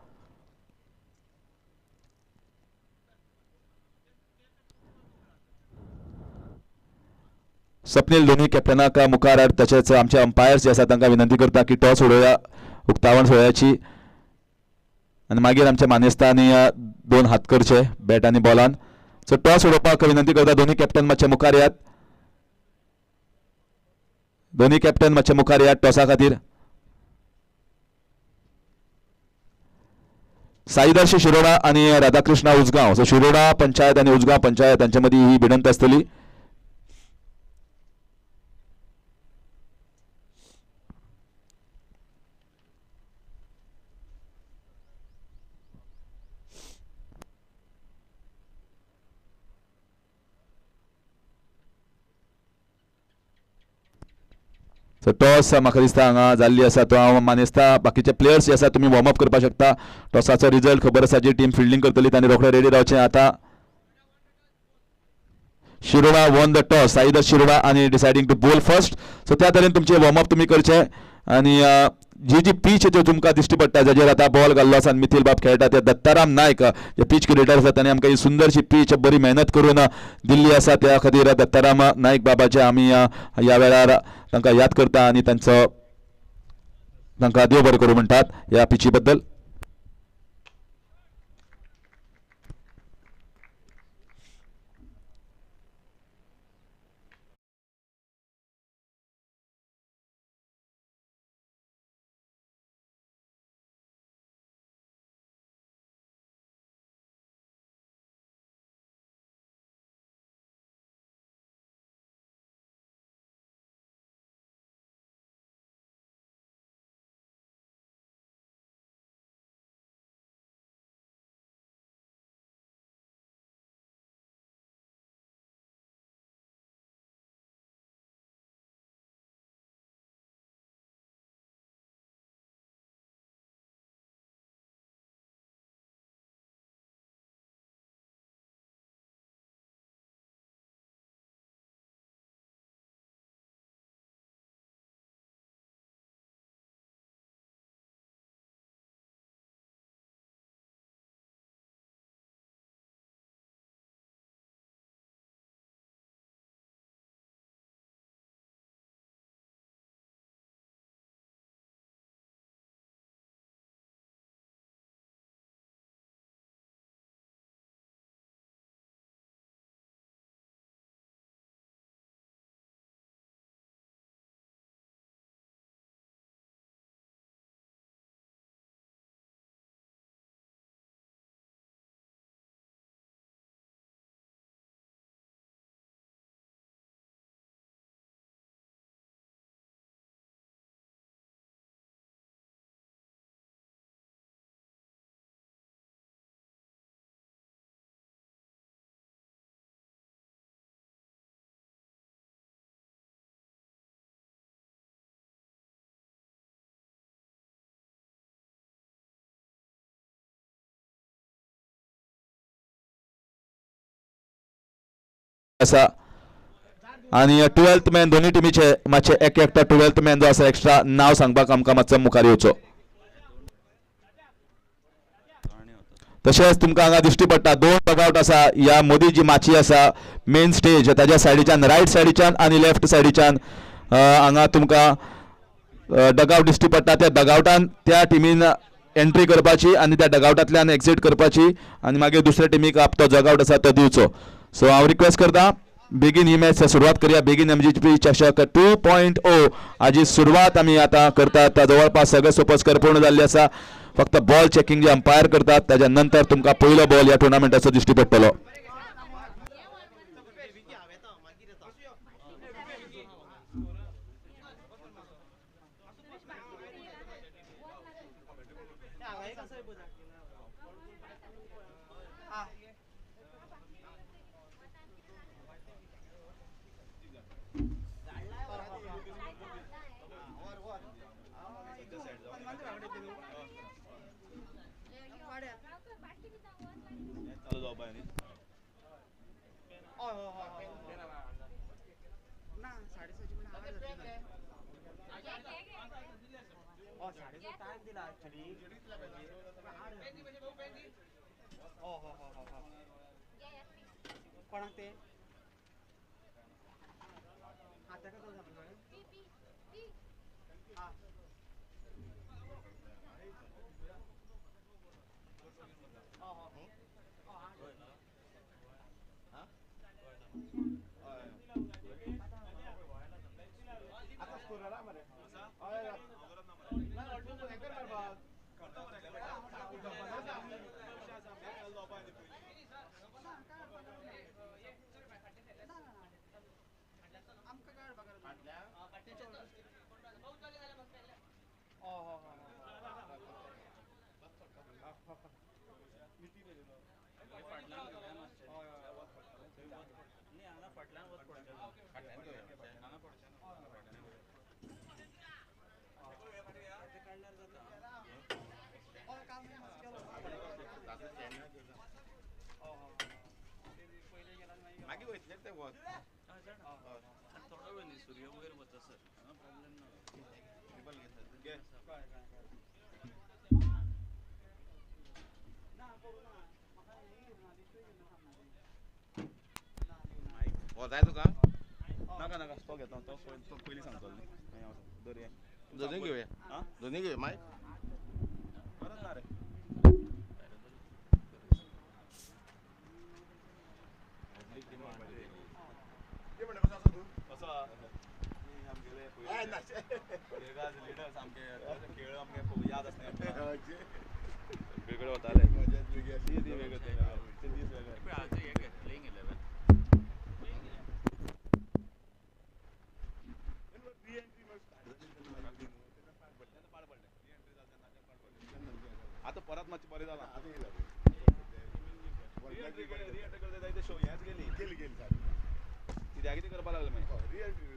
स्वप्नील दोन्ही कॅप्टनाक मुखार तशेंच आमचे अंपायर्स जे आसा तांकां विनंती करता की टॉस उडोवया उक्तावण सोहळ्याची आनी मागीर आमच्या मानेस्तांनी 2 हात करचे बॅट आनी बॉलान. सो टॉस उडोवपाक विनंती करता दोन्ही कॅप्टन मातशे मुखार येयात. दोन्ही कॅप्टन मातशे मुखार येयात टॉसा खातीर. साईदर्श शिरोडा आनी राधाकृष्णा उजगांव. सो शिरोडा पंचायत आनी उजगांव पंचायत हांचे मदीं ही भिडंत आसतली. सो टॉस म्हाका दिसता हांगा जाल्ली आसा तो हांव मानेस्ता बाकीचे प्लेयर्स जे आसा तुमी वॉर्म अप करपाक शकता. टॉसाचो रिजल्ट खबर आसा जी टीम फिल्डिंग करतली तांणी रोखडे रेडी रावचें. आता Shiroda won the toss, either Shiroda आणि डिसायडिंग टू बोल फर्स्ट. सो त्या तरेन तुमचे वॉर्मअप तुम्ही करचे. आणि जी पीच ज्यो तुमकां दिश्टी पडटा जाचेर आतां बॉल घाल्लो आसा आनी मिथिल बाब खेळटा ते दत्ताराम नायक जे पीच क्रिएटर आसा तांणी आमकां ही सुंदरशी पीच बरी मेहनत करून दिल्ली आसा. त्या खातीर दत्ताराम नायक बाबाचे आमी ह्या वेळार तांकां याद करता आनी तांकां देव बरें करूं म्हणटात ह्या पिची बद्दल. आसा आणि 12th मॅन दोन्ही टिमीचे मातशे एक एकटा 12th मॅन जो आसा एक्स्ट्रा नाव सांगपाक आमकां मातसो मुखार येवचो. तशेंच तुमकां हांगा दिश्टी पडटा 2 डगआउट आसा. ह्या मदीं जी माची आसा मेन स्टेज ताज्या सायडीच्यान रायट सायडीच्यान आनी लेफ्ट सायडीच्यान हांगा तुमकां डगआउट दिश्टी पडटा. त्या डगआउटान त्या टिमीन एंट्री करपाची आनी त्या डगआउटांतल्यान एक्झिट करपाची आनी मागीर दुसऱ्या टिमीक तो जगआउट आसा तो दिवचो. सो हांव रिक्वेस्ट करता बेगीन ही मॅच सुरवात करूया. बेगीन MGP चषक 2.0 हाजी सुरवात आमी आतां करतात. जवळपास सगळे सोपस्कर पूर्ण जाल्ले आसा. फक्त बॉल चेकिंग जे अंपायर करतात ताच्या नंतर तुमकां पयलो बॉल ह्या टुर्नामेंटाचो दिश्टी पडटलो. जाय तुका नाका नाका तो घेता तो पयलीं सांगतलो दोनी घेवया दोनी घेवया माय परत ना रे वेगळे वताले आता परत मातशी बरें जालां कित्याक कितें करपा लागलें मागीर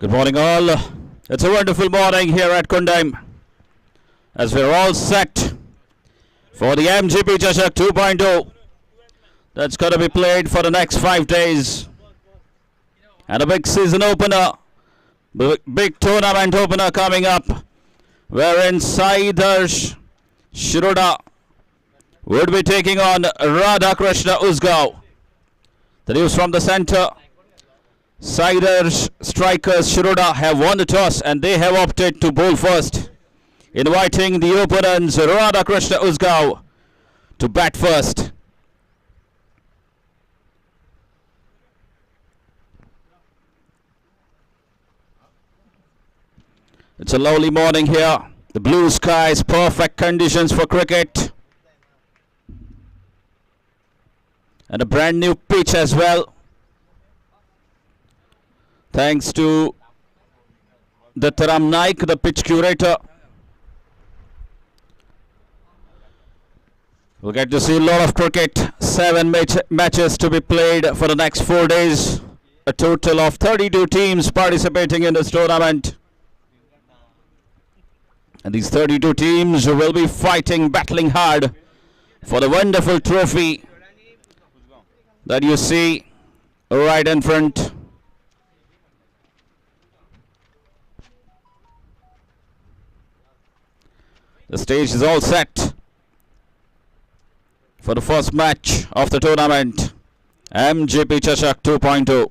Good morning, all. It's a wonderful morning here at Kundam as we're all set for the MGP Chashak 2.0 that's going to be played for the next 5 days. And a big season opener, big tournament opener coming up, wherein Shirur would be taking on Radha Krishna Uzgaon. The news from the centre. Strikers Shirur have won the toss and they have opted to bowl first, inviting the opponents Radha Krishna Uzgaon to bat first. It's a lovely morning here. The blue skies, perfect conditions for cricket. And a brand new pitch as well, thanks to the Taram Naik, the pitch curator. We'll get to see a lot of cricket. 7 matches to be played for the next 4 days. A total of 32 teams participating in this tournament. And these 32 teams will be fighting, battling hard for the wonderful trophy that you see right in front. The stage is all set for the first match of the tournament, MGP Chashak 2.0.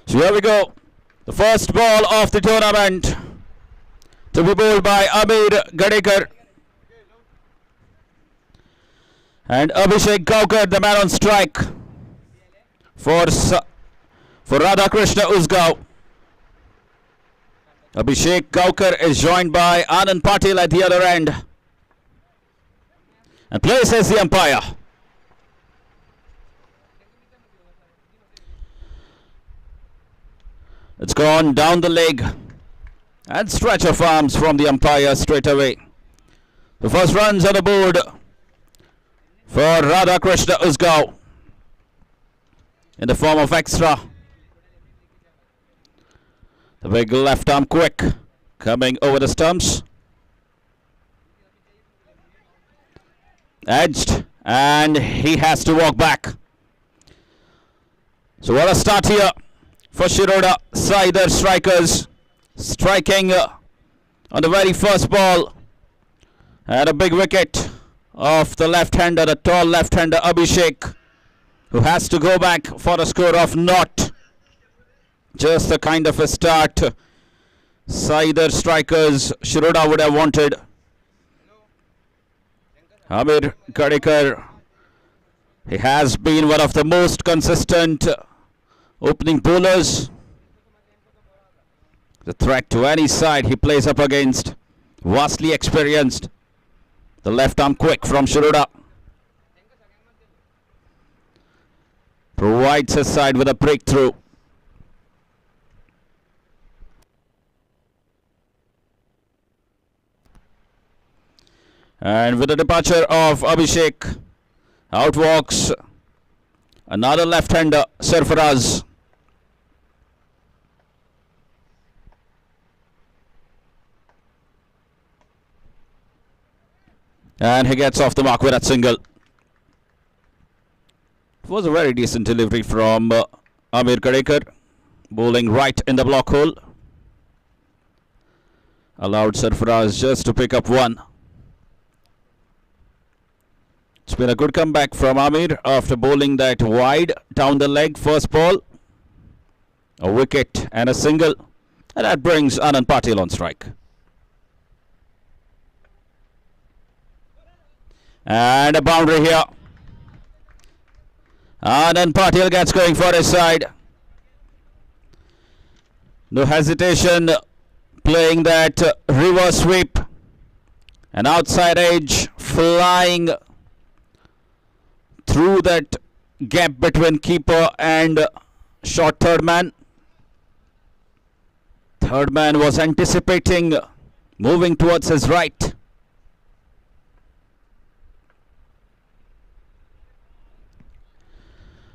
So here we go. The first ball of the tournament to be bowled by Amir Gadekar. And Abhishek Gaukar, the man on strike for Radha Krishna Uzgaon. Abhishek Gaukar is joined by Anand Patil at the other end. And plays as the umpire. It's gone down the leg. And stretch of arms from the umpire straight away. The first runs on the board for Radha Krishna Uzgaon in the form of extra. The big left arm quick coming over the stumps. Edged, and he has to walk back. So what a start here for Shirur Sider strikers, striking on the very first ball, and a big wicket of the left-hander, the tall left-hander Abhishek, who has to go back for a score of naught. Just the kind of a start Sider strikers Shirur would have wanted. Amir Gadekar, he has been one of the most consistent opening bowlers. The threat to any side he plays up against. Vastly experienced. The left arm quick from Shirur provides his side with a breakthrough. And with the departure of Abhishek, out walks another left-hander, Sarfaraz. And he gets off the mark with that single. It was a very decent delivery from Amir Gadekar, bowling right in the block hole. Allowed Sarfaraz just to pick up one. It's been a good comeback from Amir after bowling that wide down the leg first ball. A wicket and a single. And that brings Anand Patil on strike. And a boundary here. Anand Patil gets going for his side. No hesitation, playing that reverse sweep. An outside edge flying through that gap between keeper and short third man. Third man was anticipating, moving towards his right.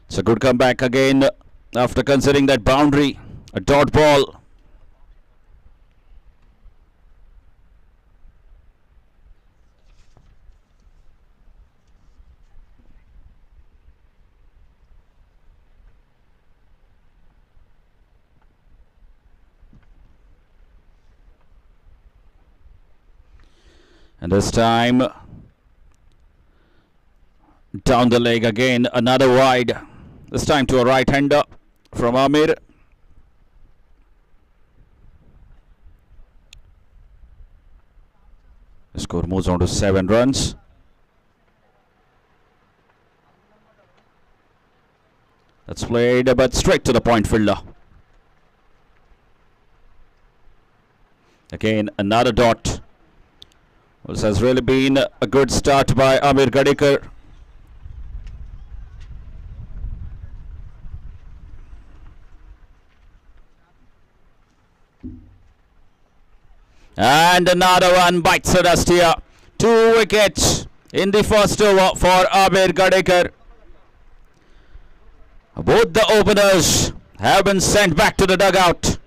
It's a good comeback again after considering that boundary, a dot ball. And this time, down the leg again, another wide. This time to a right-hander from Amir. The score moves on to 7 runs. That's played, but straight to the point fielder. Again, another dot. This has really been a good start by Amir Gadekar. And another one bites the dust here. 2 wickets in the first over for Amir Gadekar. Both the openers have been sent back to the dugout.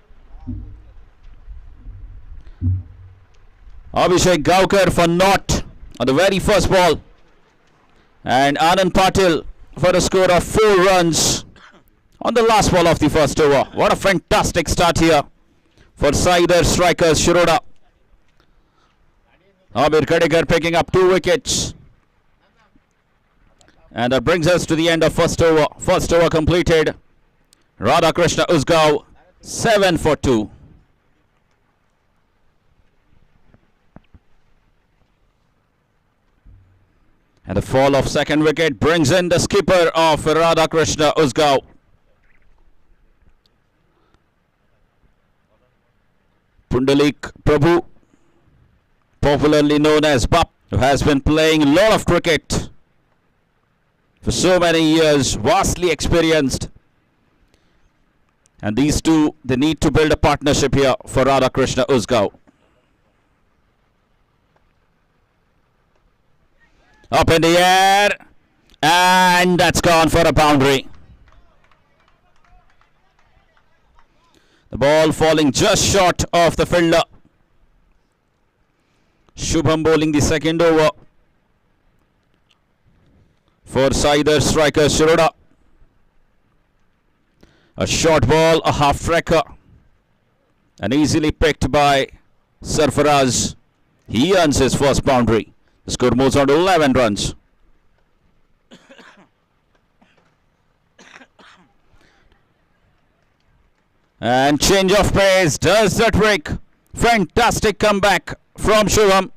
Abhishek Gaukar for naught on the very first ball. And Anand Patil for a score of 4 runs on the last ball of the first over. What a fantastic start here for Sider strikers Shirur. Amir Gadekar picking up 2 wickets. And that brings us to the end of first over. First over completed. Radha Krishna Uzgaon 7 for 2. And the fall of second wicket brings in the skipper of Radha Krishna Uzgaon. Pundalik Prabhu, popularly known as Bap, who has been playing a lot of cricket for so many years, vastly experienced. And these two, they need to build a partnership here for Radha Krishna Uzgaon. Up in the air, and that's gone for a boundary. The ball falling just short of the fielder. Shubham bowling the second over for Saider striker Shirur. A short ball, a half tracker, and easily picked by Sarfaraz. He earns his first boundary. The score moves on to 11 runs. And change of pace does the trick. Fantastic comeback from Shubham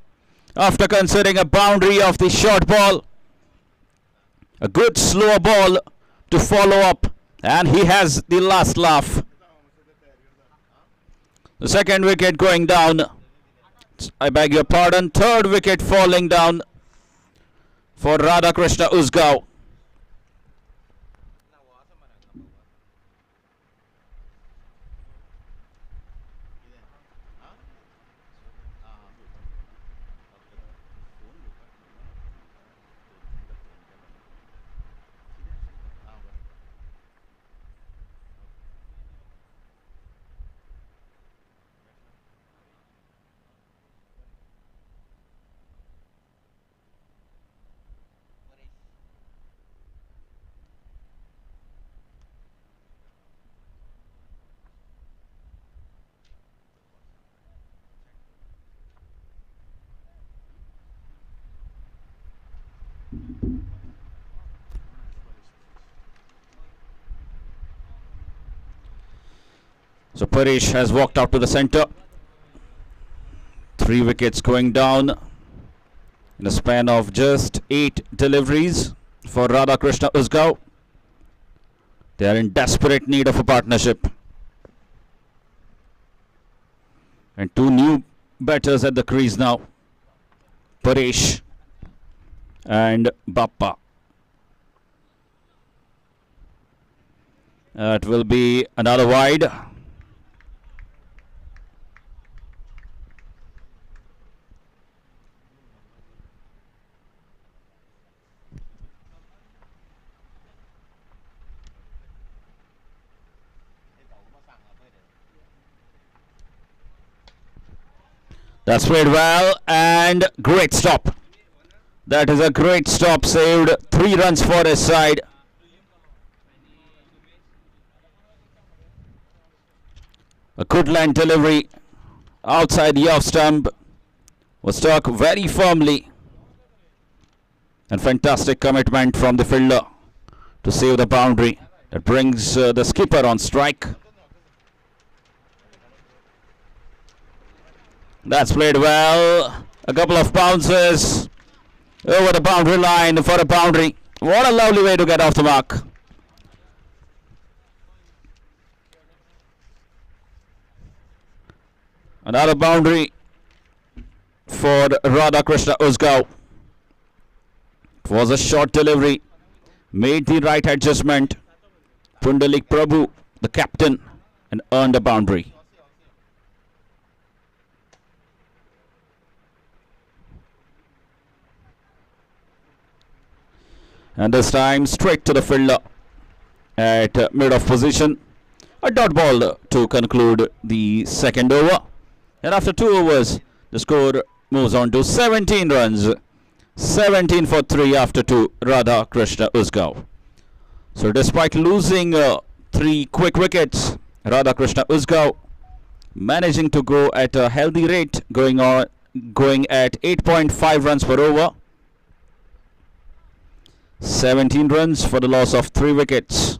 after considering a boundary of the short ball. A good slow ball to follow up, and he has the last laugh. The second wicket going down. I beg your pardon. Third wicket falling down for Radha Krishna Uzgaon. So Paresh has walked out to the centre. 3 wickets going down in a span of just 8 deliveries for Radha Krishna Uzgaon. They are in desperate need of a partnership. And 2 new batters at the crease now. Paresh and Bappa. It will be another wide. That's played well, and great stop. That is a great stop, saved 3 runs for his side. A good line delivery outside the off stump was struck very firmly, and fantastic commitment from the fielder to save the boundary. That brings the skipper on strike. That's played well. A couple of bounces over the boundary line for a boundary. What a lovely way to get off the mark. Another boundary for Radha Krishna Uzgaon. It was a short delivery. Made the right adjustment. Pundalik Prabhu, the captain, and earned a boundary. And this time straight to the fielder at mid-off position. A dot ball to conclude the second over. And after 2 overs, the score moves on to 17 runs. 17 for 3 after 2, Radha Krishna Uzgaon. So despite losing 3 quick wickets, Radha Krishna Uzgaon managing to go at a healthy rate, going at 8.5 runs per over. 17 runs for the loss of 3 wickets.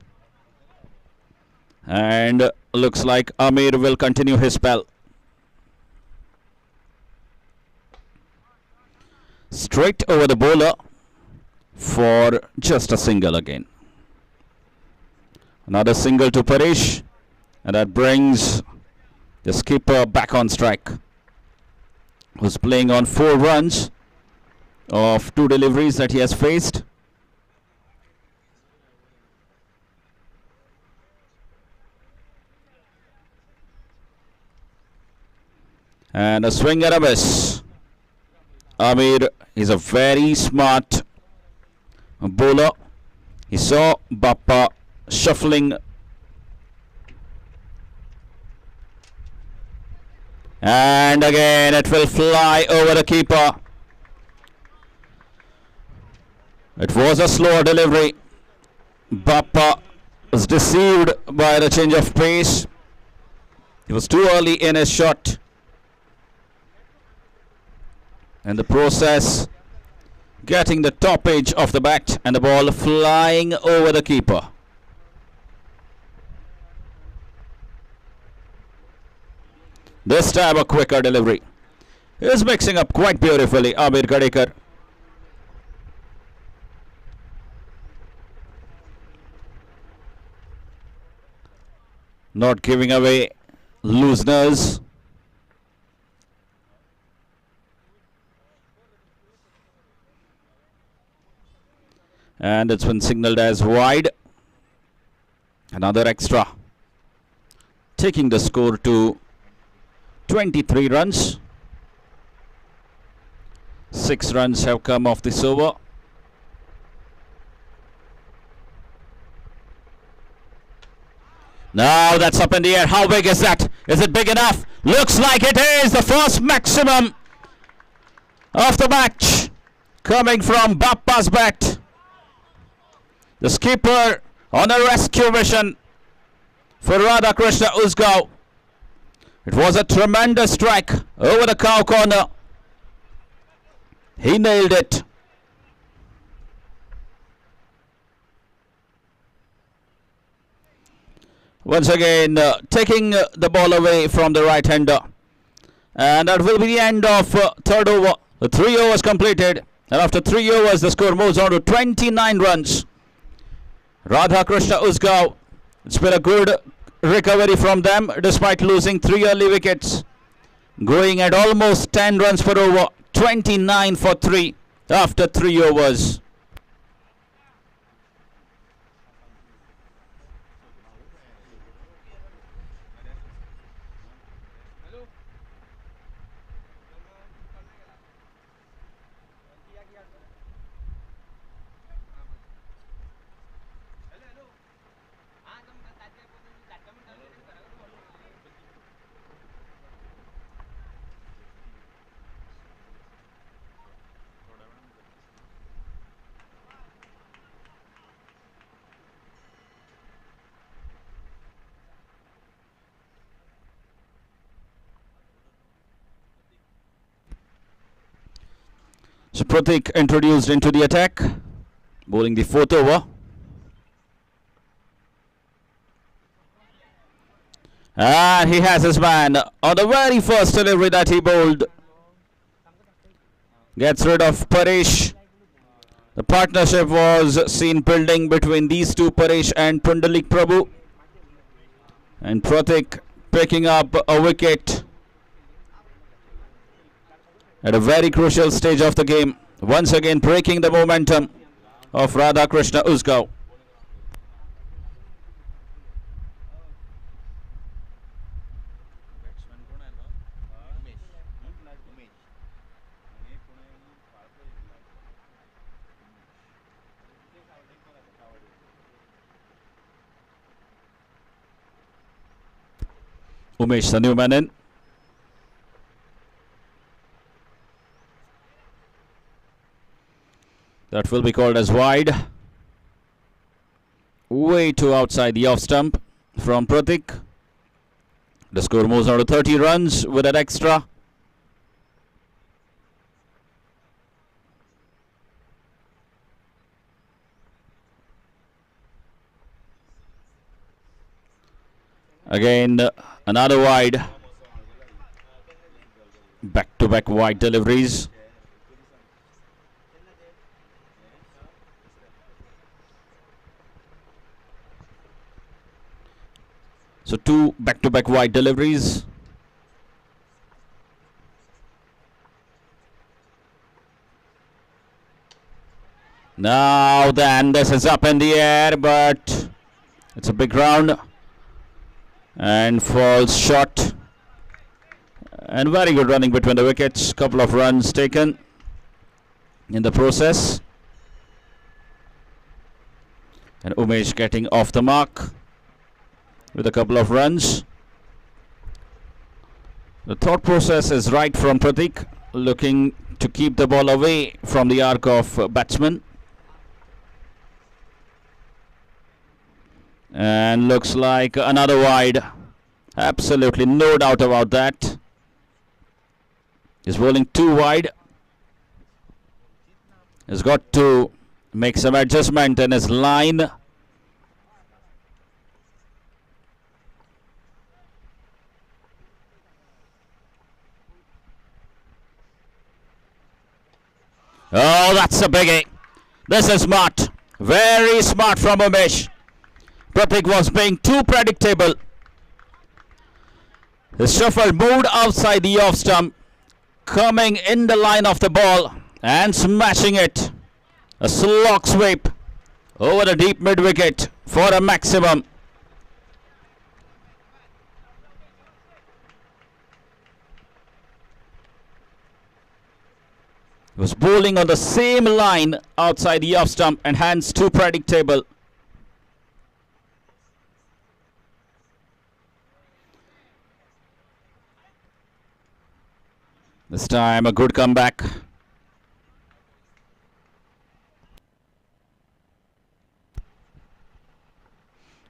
And looks like Amir will continue his spell. Straight over the bowler for just a single again. Another single to Paresh, and that brings the skipper back on strike, who's playing on 4 runs of 2 deliveries that he has faced. And a swing and a miss. Amir is a very smart bowler. He saw Bappa shuffling. And again it will fly over the keeper. It was a slower delivery. Bappa was deceived by the change of pace. He was too early in his shot. And the process, getting the top edge of the bat and the ball flying over the keeper. This time a quicker delivery. He is mixing up quite beautifully, Amir Gadekar. Not giving away looseners. And it's been signaled as wide. Another extra. Taking the score to 23 runs. 6 runs have come off this over. Now that's up in the air. How big is that? Is it big enough? Looks like it is. The first maximum of the match coming from Bappa's bat. The skipper on a rescue mission for Radha Krishna Uzgaon. It was a tremendous strike over the cow corner. He nailed it. Once again taking the ball away from the right hander. And that will be the end of third over. The 3 overs completed. And after 3 overs the score moves on to 29 runs. Radha Krishna Uzgaon. It's been a good recovery from them despite losing 3 early wickets. Going at almost 10 runs per over. 29 for 3 after 3 overs. So Pratik introduced into the attack, bowling the 4th over. And he has his man on the very first delivery that he bowled. Gets rid of Paresh. The partnership was seen building between these two, Paresh and Pundalik Prabhu. And Pratik picking up a wicket at a very crucial stage of the game. Once again breaking the momentum of Radha Krishna Uzgaon. Umesh, the new man in. That will be called as wide. Way too outside the off stump from Pratik. The score moves on to 30 runs with an extra. Again, another wide. Back-to-back wide deliveries. So 2 back-to-back wide deliveries. Now then, this is up in the air, but it's a big round and falls short. And very good running between the wickets. Couple of runs taken in the process. And Umesh getting off the mark with a couple of runs. The thought process is right from Pratik, looking to keep the ball away from the arc of batsmen. And looks like another wide. Absolutely no doubt about that. He's bowling too wide. He's got to make some adjustment in his line. Oh, that's a biggie. This is smart. Very smart from Umesh. Pratik was being too predictable. His shuffle moved outside the off stump, coming in the line of the ball and smashing it. A slog sweep over the deep mid wicket for a maximum. He was bowling on the same line outside the off stump and hence too predictable. This time a good comeback.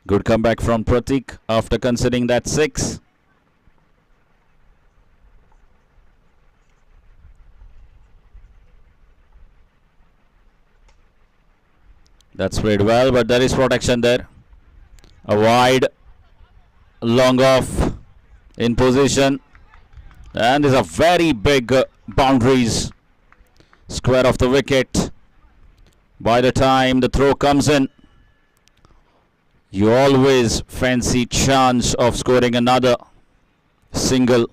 Good comeback from Pratik after conceding that 6. That's played well, but there is protection there. A wide, long off in position. And there's a very big boundaries. Square of the wicket. By the time the throw comes in, you always fancy chance of scoring another single.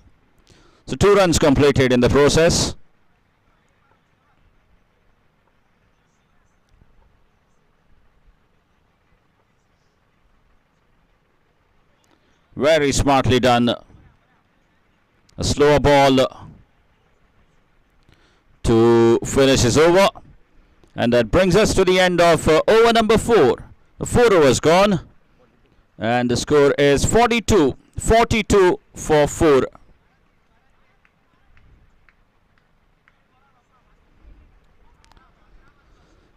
So 2 runs completed in the process. Very smartly done. A slower ball to finish his over. And that brings us to the end of over number 4. The 4 overs gone. And the score is 42 for 4.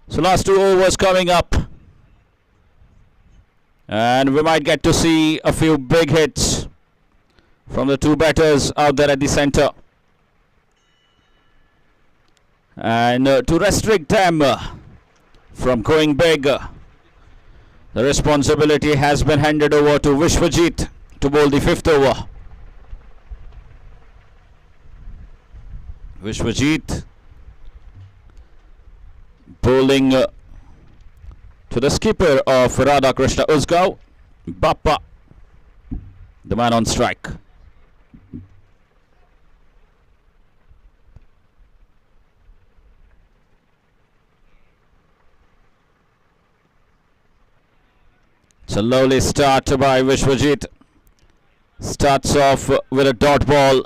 So last 2 overs coming up. And we might get to see a few big hits from the 2 batters out there at the centre. And to restrict them from going big, the responsibility has been handed over to Vishwajit to bowl the 5th over. Vishwajit bowling to the skipper of Radha Krishna Uzgaon, Bappa, the man on strike. It's a lovely start by Vishwajit. Starts off with a dot ball.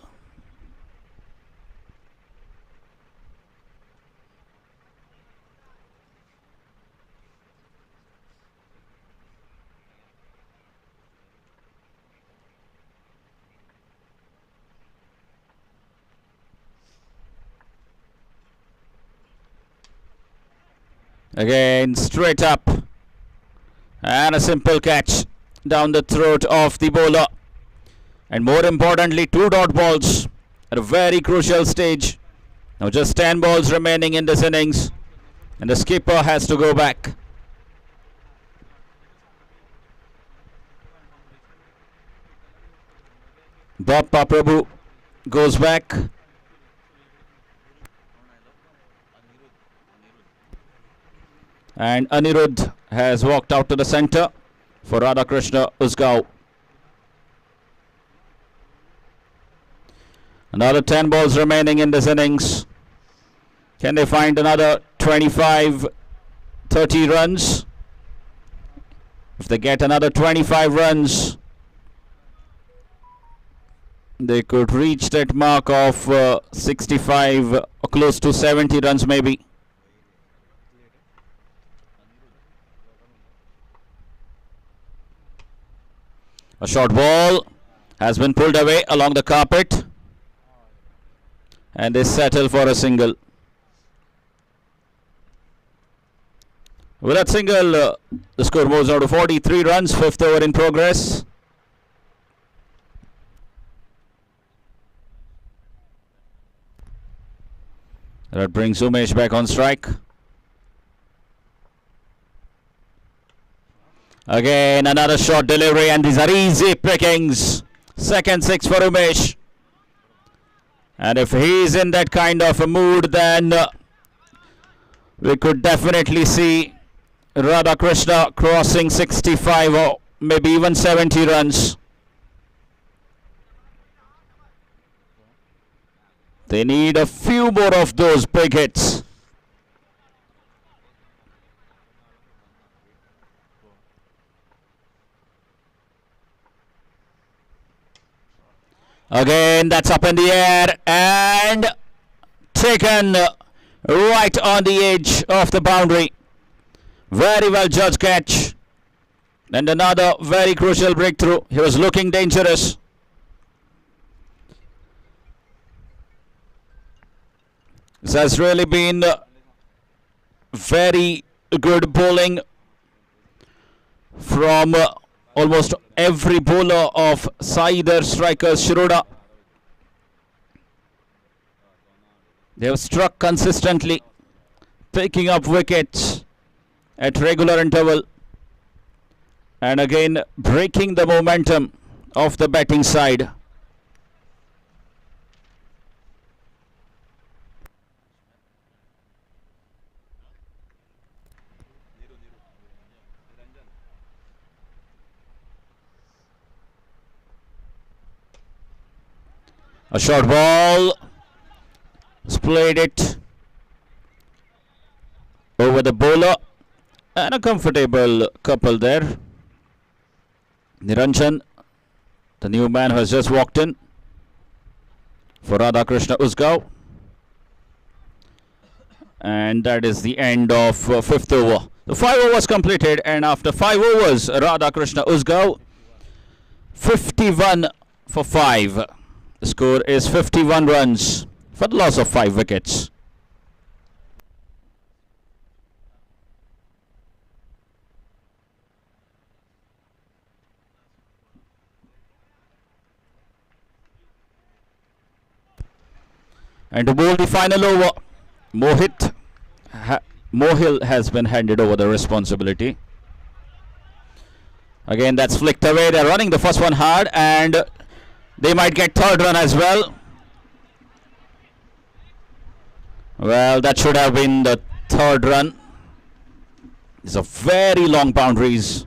Again, straight up. And a simple catch down the throat of the bowler. And more importantly, 2 dot balls at a very crucial stage. Now just 10 balls remaining in this innings. And the skipper has to go back. Bappa Prabhu goes back. And Anirudh has walked out to the centre for Radha Krishna Uzgaon. Another 10 balls remaining in this innings. Can they find another 25, 30 runs? If they get another 25 runs, they could reach that mark of 65 or close to 70 runs maybe. A short ball has been pulled away along the carpet, and they settle for a single. With that single, the score moves on to 43 runs, fifth over in progress. That brings Umesh back on strike. Again, another short delivery, and these are easy pickings. Second six for Umesh. And if he's in that kind of a mood, then we could definitely see Radha Krishna crossing 65 or maybe even 70 runs. They need a few more of those big hits. Again, that's up in the air and taken right on the edge of the boundary. Very well judged catch. And another very crucial breakthrough. He was looking dangerous. This has really been very good bowling from almost every bowler of Saider strikers Shirur. They have struck consistently, picking up wickets at regular interval, and again breaking the momentum of the batting side. A short ball, splayed it over the bowler, and a comfortable couple there. Niranjan, the new man, has just walked in for Radha Krishna Uzgaon. And that is the end of fifth over. The 5 overs completed, and after 5 overs, Radha Krishna Uzgaon 51 for 5. The score is 51 runs for the loss of 5 wickets. And to bowl the final over, Mohil has been handed over the responsibility. Again, that's flicked away. They're running the first one hard, and they might get third run as well. Well, that should have been the third run. These are very long boundaries.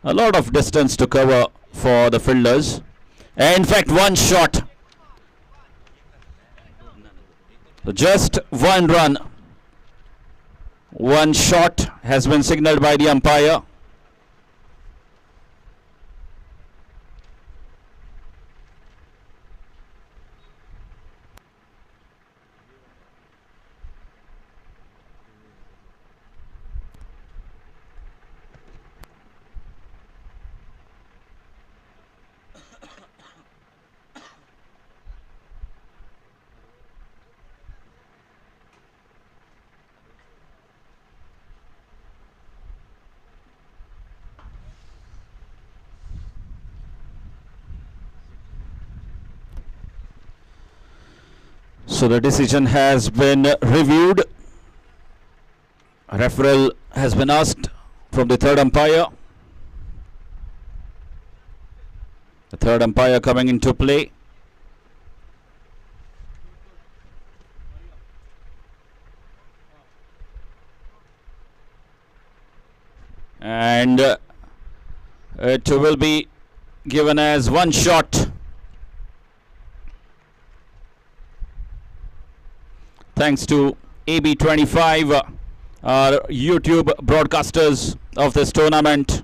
A lot of distance to cover for the fielders. In fact, one shot. So just one run. One shot has been signaled by the umpire. So the decision has been reviewed. A referral has been asked from the third umpire. The third umpire coming into play. And it will be given as one shot. Thanks to AB25, our YouTube broadcasters of this tournament.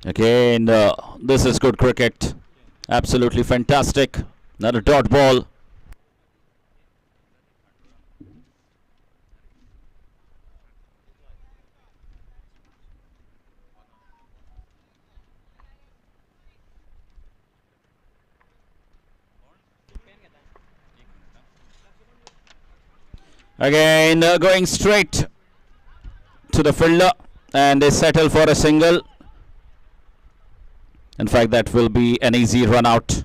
Again, this is good cricket. Absolutely fantastic. Not a dot ball. Again, going straight to the fielder, and they settle for a single. In fact, that will be an easy run out.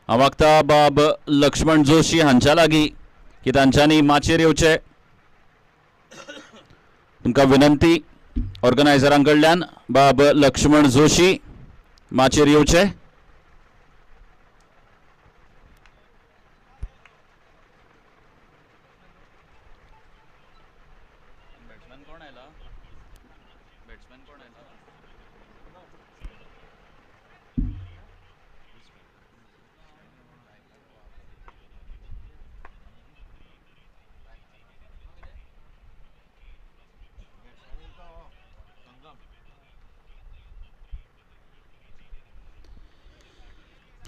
हांव बाब लक्ष्मण जोशी हांच्या लागीं की तांच्यांनी माचयेर येवचें. तुमकां विनंती ऑर्गनायझरां कडल्यान बाब लक्ष्मण जोशी माचयेर येवचें.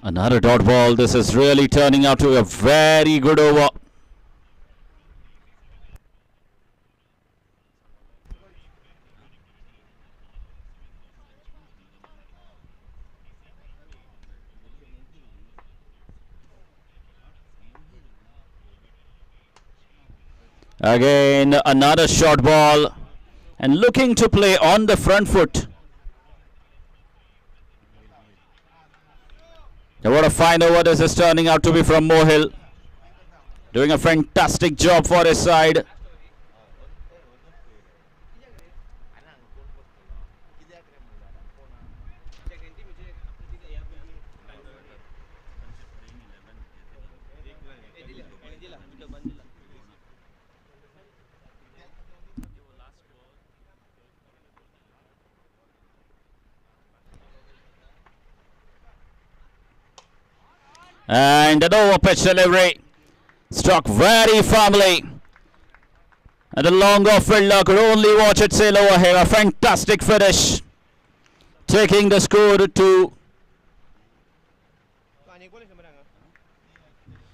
Another dot ball. This is really turning out to a very good over. Again, another short ball, and looking to play on the front foot. And what a fine over this is turning out to be from Mohil. Doing a fantastic job for his side. And an over pitch delivery. Struck very firmly. And the long off fielder could only watch it sail over here. A fantastic finish. Taking the score to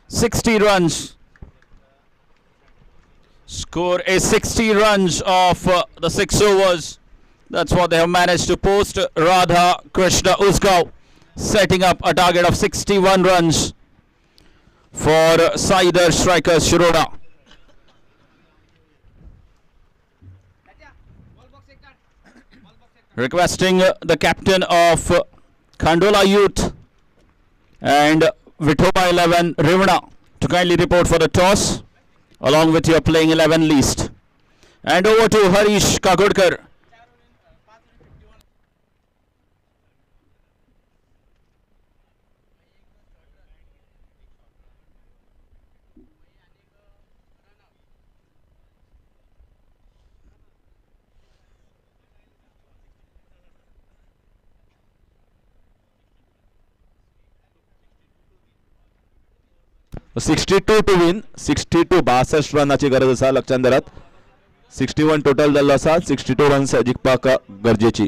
60 runs. Score is 60 runs of the 6 overs. That's what they have managed to post. Radha Krishna Uzgaon setting up a target of 61 runs for Sider strikers Shirur. Requesting the captain of Kandola Youth and Vithoba 11 Rivna to kindly report for the toss along with your playing 11 list. And over to Harish Kakodkar. So 62 to win, 62 62 रनाची गरज आसा. लक्षांत दरात 61 total जाल्लो आसा. 62 runs जिखपाक गरजेची.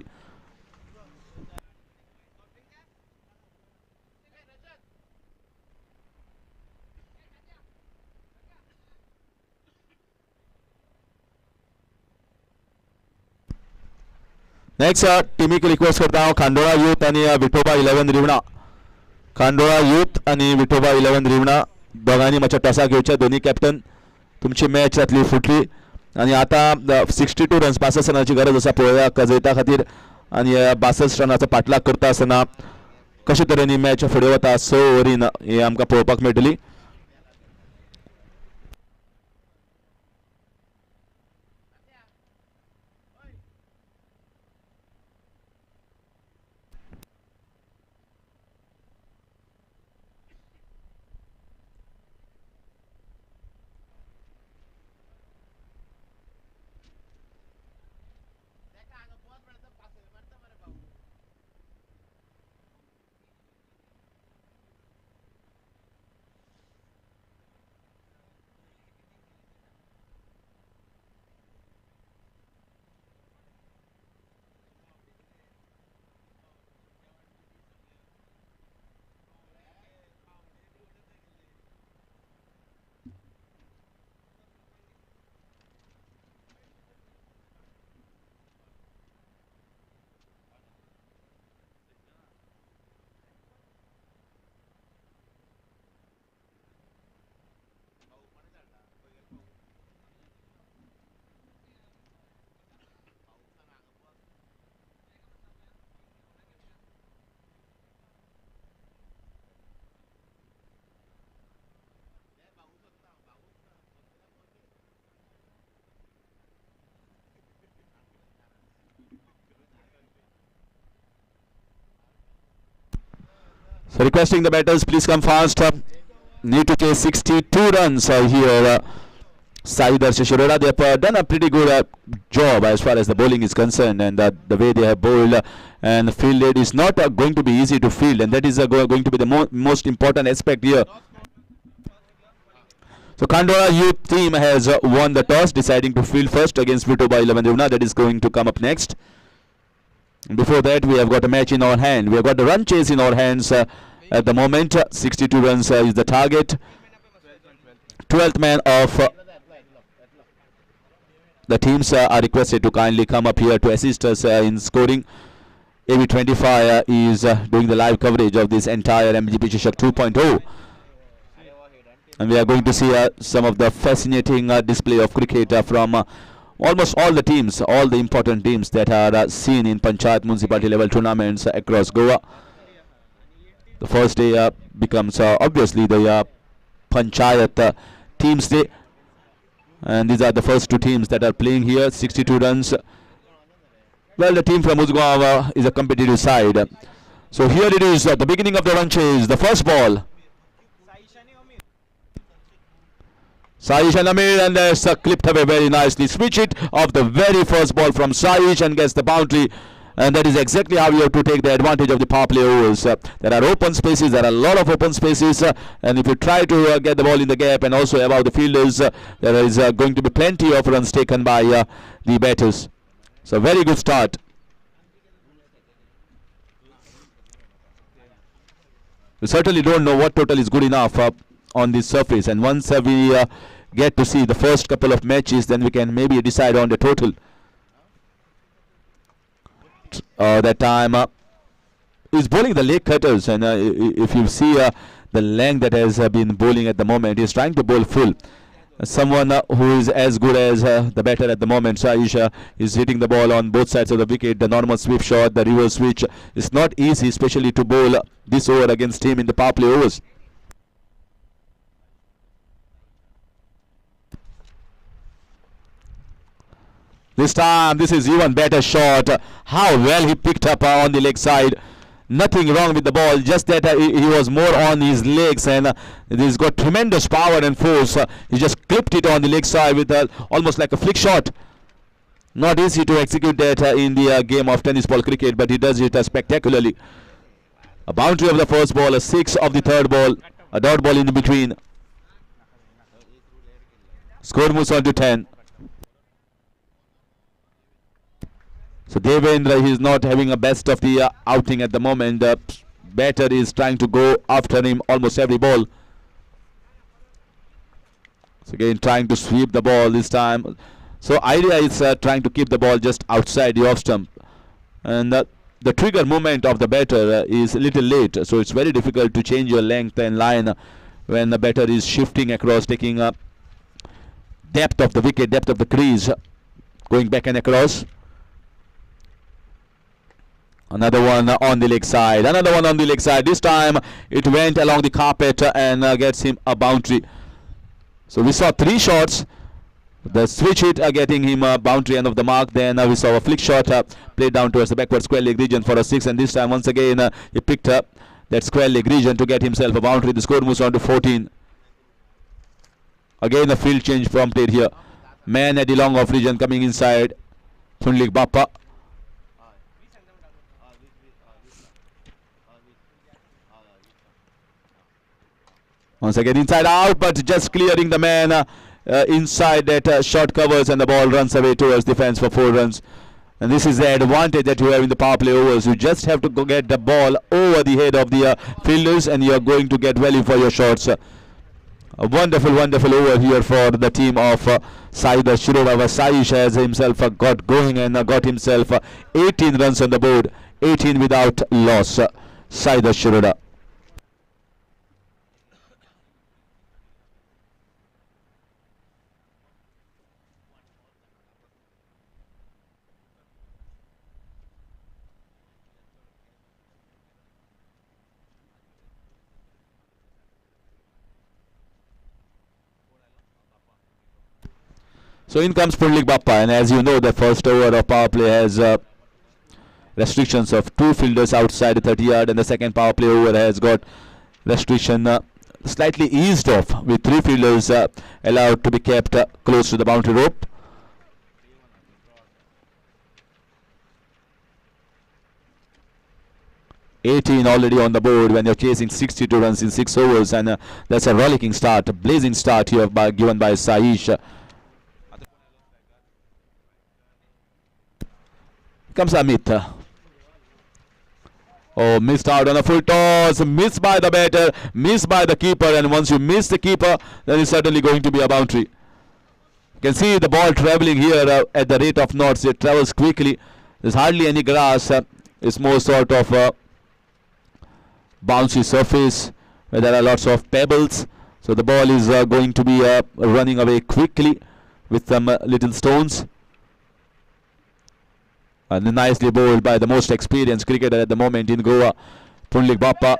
Next टिमीक request करता हांव खांडोळा यूथ आणि विठोबा 11 रिवणा. खांडोळा यूथ आणि विठोबा 11 रिवणा दोगांनी मातशें टॉसाक येवचे. दोनी कॅप्टन तुमची मॅच जातली फुटली आणि आता 62 रन्स 65 रनाची गरज आसा पळोवया जैता खातीर. आणि 62 रनाचो पाठलाग करता आसतना कशे तरेन ही मॅच फुडें वता 6 ओव्हरीन हे आमकां पळोवपाक मेळटली. So requesting the batters, please come fast. Need to chase 62 runs here. Saidar Shirur, they have done a pretty good job as far as the bowling is concerned, and the way they have bowled and fielded is not going to be easy to field, and that is going to be the most important aspect here. So Kandola youth team has won the toss, deciding to field first against Vitoba 11 Runa. That is going to come up next. Before that, we have got a match in our hand. We have got the run chase in our hands at the moment. 62 runs is the target. 12th man of the teams are requested to kindly come up here to assist us in scoring. AV25 is doing the live coverage of this entire MGP Chashak 2.0. And we are going to see some of the fascinating display of cricket from almost all the teams, all the important teams that are seen in Panchayat Municipality level tournaments across Goa. The first day becomes obviously the Panchayat Teams Day. And these are the first two teams that are playing here. 62 runs. Well, the team from Uzgaon is a competitive side. So here it is at the beginning of the run chase. The first ball. Saish and Amir, and there's clipped away very nicely. Switch it off the very first ball from Saish and gets the boundary. And that is exactly how you have to take the advantage of the power play overs. There are open spaces, there are a lot of open spaces, and if you try to get the ball in the gap and also above the fielders, there is going to be plenty of runs taken by the batters. So very good start. We certainly don't know what total is good enough on this surface, and once we get to see the first couple of matches, then we can maybe decide on the total. That time is bowling the leg cutters, and if you see the length that has been bowling at the moment, he is trying to bowl full. Someone who is as good as the batter at the moment, Shisha, is hitting the ball on both sides of the wicket. The normal sweep shot, the reverse switch is not easy, especially to bowl this over against him in the power play overs. This time, this is even better shot. How well he picked up on the leg side. Nothing wrong with the ball, just that he was more on his legs, and he's got tremendous power and force. He just clipped it on the leg side with almost like a flick shot. Not easy to execute that in the game of tennis ball cricket, but he does it spectacularly. A boundary of the first ball, a 6 of the third ball, a dot ball in between. Score moves on to 10. So Devendra, he is not having a best of the outing at the moment. The batter is trying to go after him almost every ball. So again trying to sweep the ball this time. So idea is trying to keep the ball just outside the off stump. And the trigger movement of the batter is a little late. So it's very difficult to change your length and line when the batter is shifting across, taking depth of the wicket, depth of the crease, going back and across. Another one on the leg side. Another one on the leg side. This time it went along the carpet and gets him a boundary. So we saw 3 shots. The switch hit getting him a boundary end of the mark. Then we saw a flick shot played down towards the backward square leg region for a 6. And this time once again he picked up that square leg region to get himself a boundary. The score moves on to 14. Again a field change prompted here. Man at the long off region coming inside. Thunlik Bappa. Once again inside out, but just clearing the man inside that short covers, and the ball runs away towards the fence for 4 runs. And this is the advantage that you have in the power play overs. You just have to go get the ball over the head of the fielders, and you are going to get value for your shots. A wonderful, wonderful over here for the team of Saida Shirur. Saish has himself got going and got himself 18 runs on the board, 18 without loss. Saida Shirur. So in comes Thunlik Bappa, and as you know, the first over of power play has restrictions of 2 fielders outside the 30-yard, and the second power play over has got restriction slightly eased off, with 3 fielders allowed to be kept close to the boundary rope. (18) already on the board when you're chasing 62 runs in 6 overs, and that's a rollicking start, a blazing start here given by Saish. Comes Amit. Oh, missed out on a full toss, missed by the batter, missed by the keeper, and once you miss the keeper, then it's certainly going to be a boundary. You can see the ball traveling here at the rate of knots. It travels quickly. There's hardly any grass. It's more sort of bouncy surface where there are lots of pebbles. So the ball is going to be running away quickly with some little stones. And nicely bowled by the most experienced cricketer at the moment in Goa, Punlik Bappa.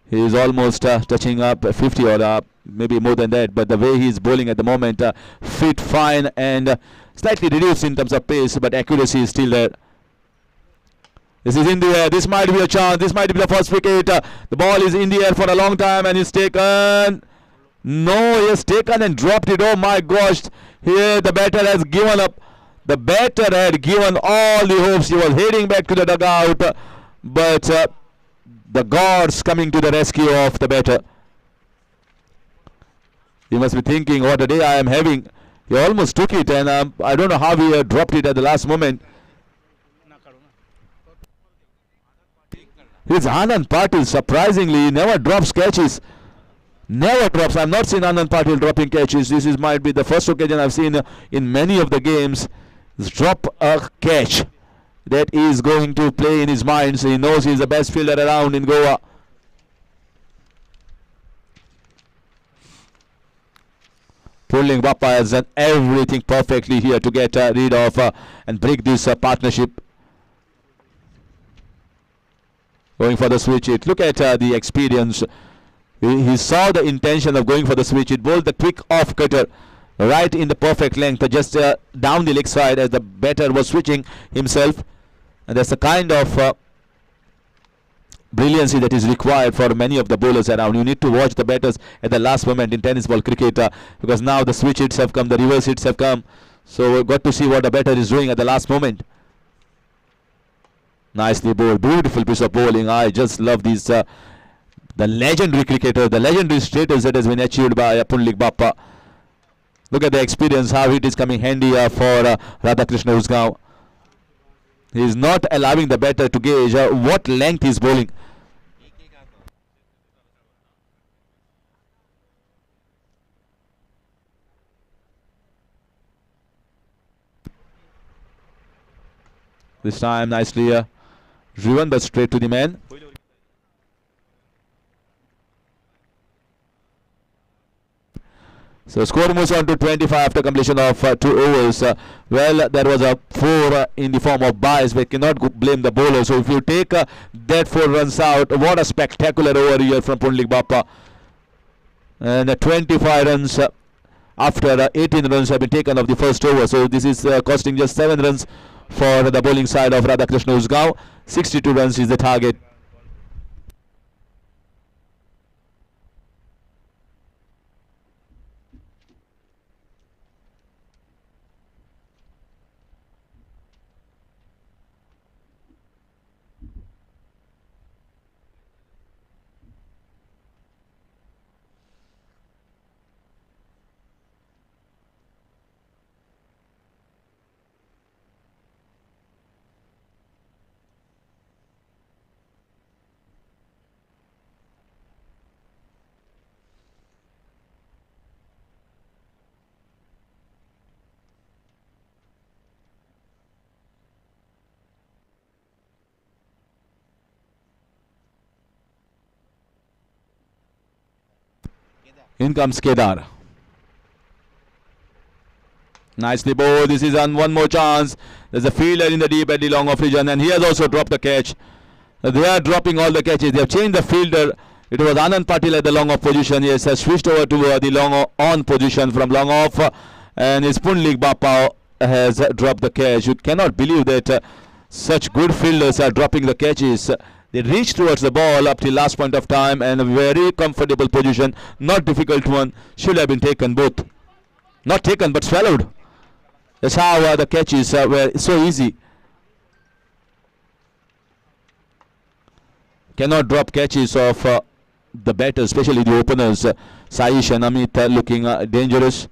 He is almost touching up 50 or maybe more than that, but the way he is bowling at the moment, fit, fine, and slightly reduced in terms of pace, but accuracy is still there. This is in the air. This might be a chance. This might be the first wicket. The ball is in the air for a long time, and it's taken. No, he has taken and dropped it. Oh my gosh. Here the batter has given up. The batter had given all the hopes. He was heading back to the dugout, but the gods coming to the rescue of the batter. He must be thinking, what a day I am having. He almost took it, and I don't know how he dropped it at the last moment. His Anand Patil, surprisingly, never drops catches. Never drops. I've not seen Anand Patil dropping catches. This might be the first occasion I've seen in many of the games. Drop a catch that is going to play in his mind, so he knows he's the best fielder around in Goa. Punlik Bappa has done everything perfectly here to get rid of and break this partnership. Going for the switch hit. Look at the experience. He saw the intention of going for the switch hit. Bowled the quick off cutter right in the perfect length, just down the leg side as the batter was switching himself. And that's the kind of brilliancy that is required for many of the bowlers around. You need to watch the batters at the last moment in tennis ball cricket, because now the switch hits have come, the reverse hits have come. So we've got to see what the batter is doing at the last moment. Nicely bowled, beautiful piece of bowling. I just love these, the legendary cricketer, the legendary status that has been achieved by Punlik Bappa. Look at the experience, how it is coming handy for Radha Krishna Usgaon. He is not allowing the batter to gauge what length he is bowling. This time nicely driven but straight to the man. So score moves on to 25 after completion of 2 overs. Well, there was a 4 in the form of bias. We cannot blame the bowler. So if you take that 4 runs out, what a spectacular over here from Punlik Bappa. And 25 runs after 18 runs have been taken of the first over. So this is costing just 7 runs for the bowling side of Radha Krishna Usgaon. 62 runs is the target. In comes Kedar. Nicely bowled. This is on one more chance. There's a fielder in the deep at the long off region, and he has also dropped the catch. They are dropping all the catches. They have changed the fielder. It was Anand Patil at the long off position. He has switched over to the long on position from long off, and his Punlik Bappa has dropped the catch. You cannot believe that Such good fielders are dropping the catches. They reach towards the ball up till last point of time, and a very comfortable position, not difficult one, should have been taken both. Not taken but swallowed. That's how the catches were so easy. Cannot drop catches of the batters, especially the openers. Saish and Amit looking dangerous.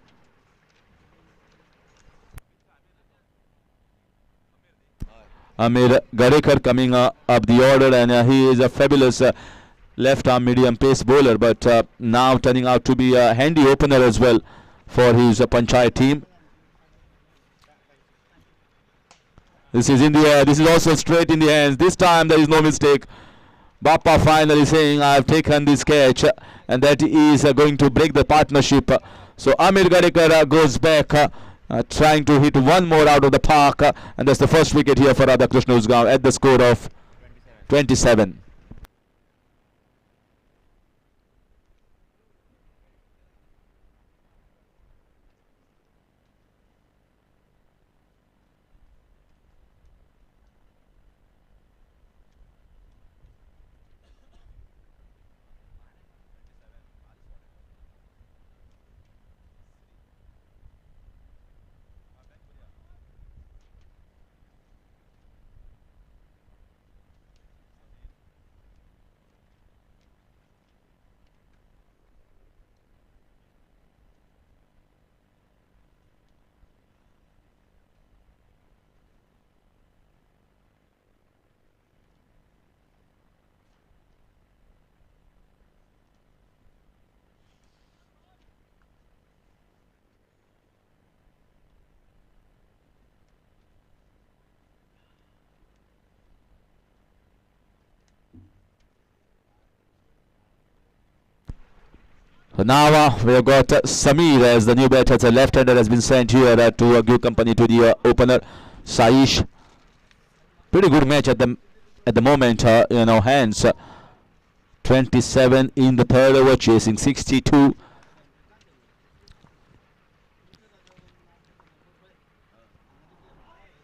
Amir Garekar coming up the order, and he is a fabulous left arm medium pace bowler, but now turning out to be a handy opener as well for his Panchayat team. This is in the air. This is also straight in the hands. This time there is no mistake. Bappa finally saying, I have taken this catch, and that is going to break the partnership. So Amir Garekar goes back, trying to hit one more out of the park, and that's the first wicket here for Radha Krishna Uzgaon at the score of 27. So now we have got Samir as the new batter. A left-hander has been sent here to give company to the opener Saish. Pretty good match at the moment in our hands. 27 in the third over, chasing 62.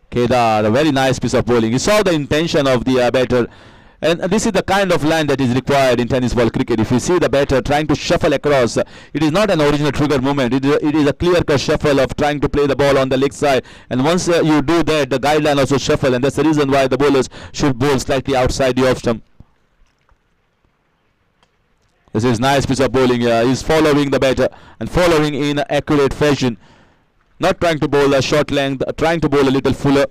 Kedar, a very nice piece of bowling. You saw the intention of the batter. And this is the kind of line that is required in tennis ball cricket. If you see the batter trying to shuffle across, it is not an original trigger movement. It is a clear-cut shuffle of trying to play the ball on the leg side. And once you do that, the guideline also shuffle. And that's the reason why the bowlers should bowl slightly outside the off stump. This is nice piece of bowling here. He's following the batter and following in accurate fashion. Not trying to bowl a short length, trying to bowl a little fuller.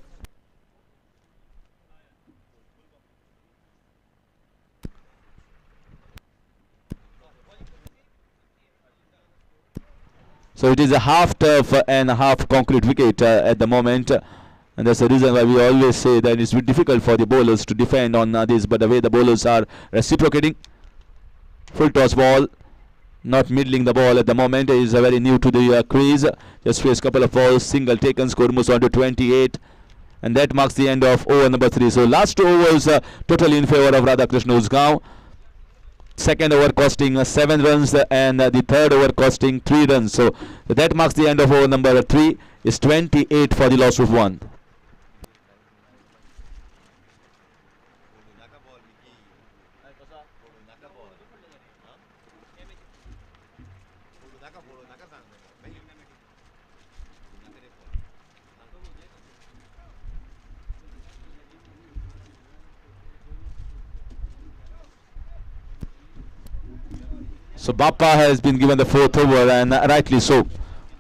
So it is a half turf and a half concrete wicket at the moment. And that's the reason why we always say that it's difficult for the bowlers to defend on this. But the way the bowlers are reciprocating. Full toss ball. Not middling the ball at the moment. Is very new to the crease. Just faced a couple of balls. Single taken. Score moves on to 28. And that marks the end of over number 3. So last 2 overs totally in favor of Radha Krishna Uzgaon. Second over costing 7 runs and the third over costing 3 runs. So that marks the end of over number 3. Is 28 for the loss of 1. So Bappa has been given the 4th over, and rightly so.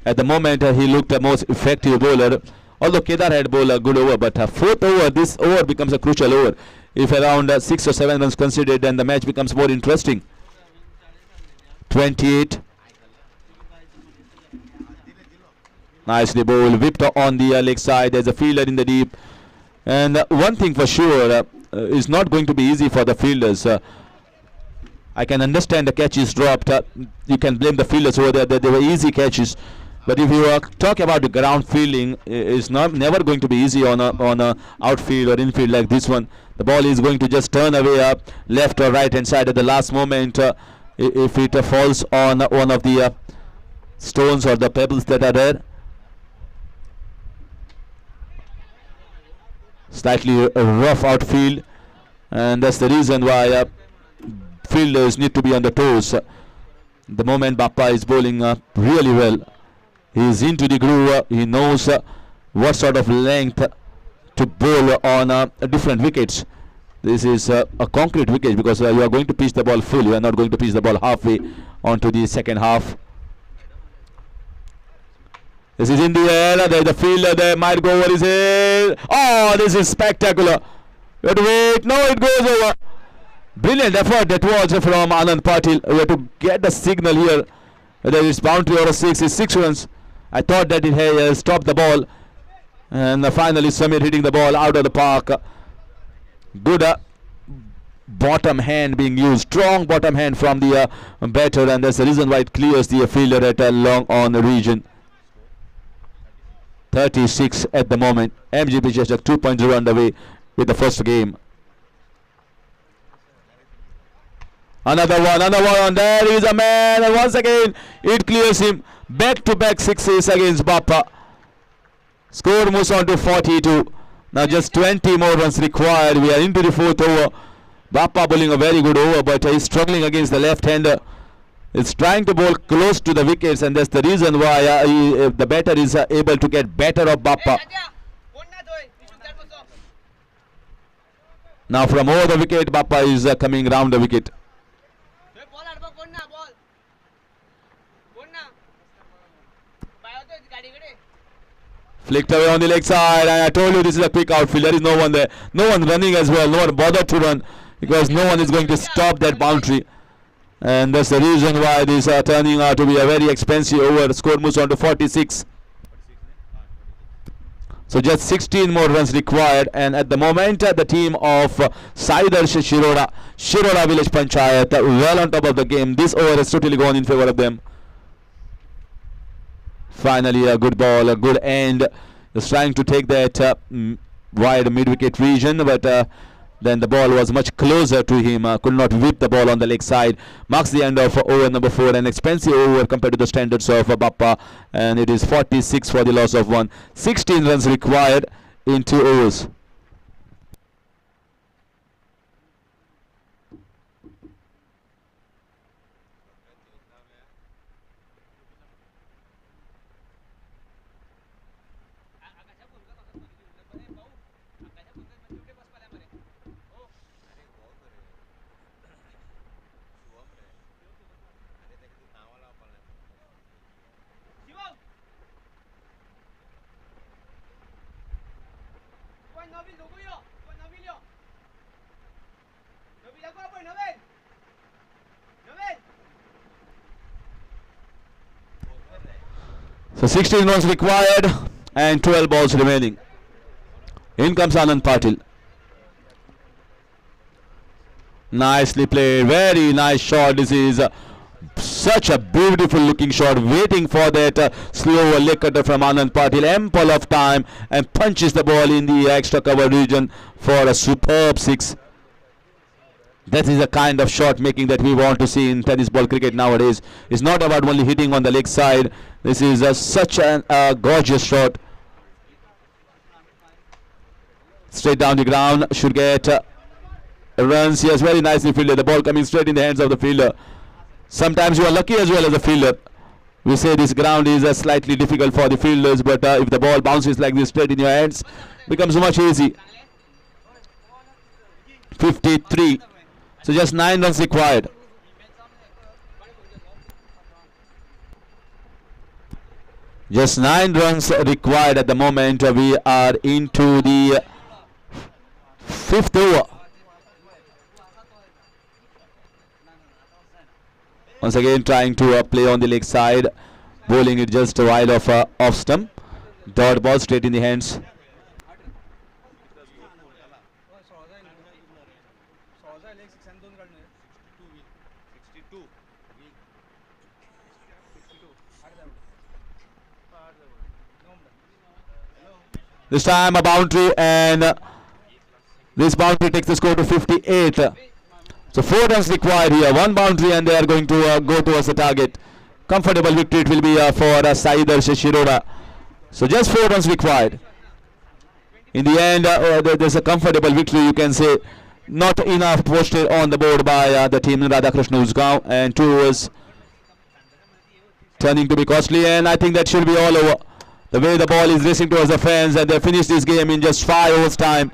At the moment he looked the most effective bowler. Although Kedar had bowled a good over, but 4th over, this over becomes a crucial over. If around 6 or 7 runs considered, then the match becomes more interesting. 28. Nicely bowled, whipped on the leg side. There's a fielder in the deep. And one thing for sure is not going to be easy for the fielders. I can understand the catches dropped. You can blame the fielders over there that they were easy catches. But if you talk about the ground fielding, it's never going to be easy on a outfield or infield like this one. The ball is going to just turn away up left or right hand side at the last moment. If it falls on one of the stones or the pebbles that are there. Slightly rough outfield, and that's the reason why fielders need to be on the toes. The moment Bappa is bowling really well. He is into the groove. He knows what sort of length to bowl on different wickets. This is a concrete wicket because you are going to pitch the ball full. You are not going to pitch the ball halfway onto the second half. This is in the air. There is the fielder there. Might go over his head. Oh, this is spectacular. You have to wait. No, it goes over. Brilliant effort that was from Anand Patil. We have to get the signal here. Whether it's boundary or a six. It's 6 runs. I thought that it had stopped the ball. And finally Samir hitting the ball out of the park. Good bottom hand being used. Strong bottom hand from the batter. And that's the reason why it clears the fielder at a long on the region. 36 at the moment. MGP Chashak 2.0 underway with the first game. Another one. There is a man, and once again it clears him. Back-to-back sixes against Bappa. Score moves on to 42. Now just 20 more runs required. We are into the 4th over. Bappa bowling a very good over, but he's struggling against the left-hander. It's trying to bowl close to the wickets, and that's the reason why the batter is able to get better of Bappa. Now from over the wicket, Bappa is coming round the wicket. Flicked away on the leg side, and I told you this is a quick outfield. There is no one there. No one running as well. No one bothered to run because no one is going to stop that boundary. And that's the reason why this is turning out to be a very expensive over. The score moves on to 46. So just 16 more runs required. And at the moment, the team of Saidarsh Shirur Village Panchayat, well on top of the game. This over has totally gone in favor of them. Finally, a good ball, a good end. Just trying to take that wide mid-wicket region, but then the ball was much closer to him. Could not whip the ball on the leg side. Marks the end of over number 4. An expensive over compared to the standards of Bappa. And it is 46 for the loss of 1. 16 runs required in 2 overs. So 16 runs required and 12 balls remaining. In comes Anand Patil. Nicely played, very nice shot. This is such a beautiful looking shot, waiting for that slow leg cutter from Anand Patil. Ample of time, and punches the ball in the extra cover region for a superb 6. That is the kind of shot making that we want to see in tennis ball cricket nowadays. It's not about only hitting on the leg side. This is such a gorgeous shot. Straight down the ground, should get runs. Yes, very nicely fielded. The ball coming straight in the hands of the fielder. Sometimes you are lucky as well as a fielder. We say this ground is slightly difficult for the fielders, but if the ball bounces like this straight in your hands, becomes much easy. 53. So just 9 runs required. Just 9 runs required at the moment. We are into the 5th over. Once again trying to play on the leg side. Bowling it just wide of off stump. Dot ball straight in the hands. This time a boundary, and this boundary takes the score to 58. So 4 runs required here, 1 boundary, and they are going to go towards the target. Comfortable victory it will be for Saidarsh Shirur. So just 4 runs required. in the end, there's a comfortable victory, you can say. Not enough posted on the board by the team Radha Krishna Uzgaon, and 2 overs turning to be costly, and I think that should be all over. The way the ball is racing towards the fence, and they finished this game in just 5 overs time,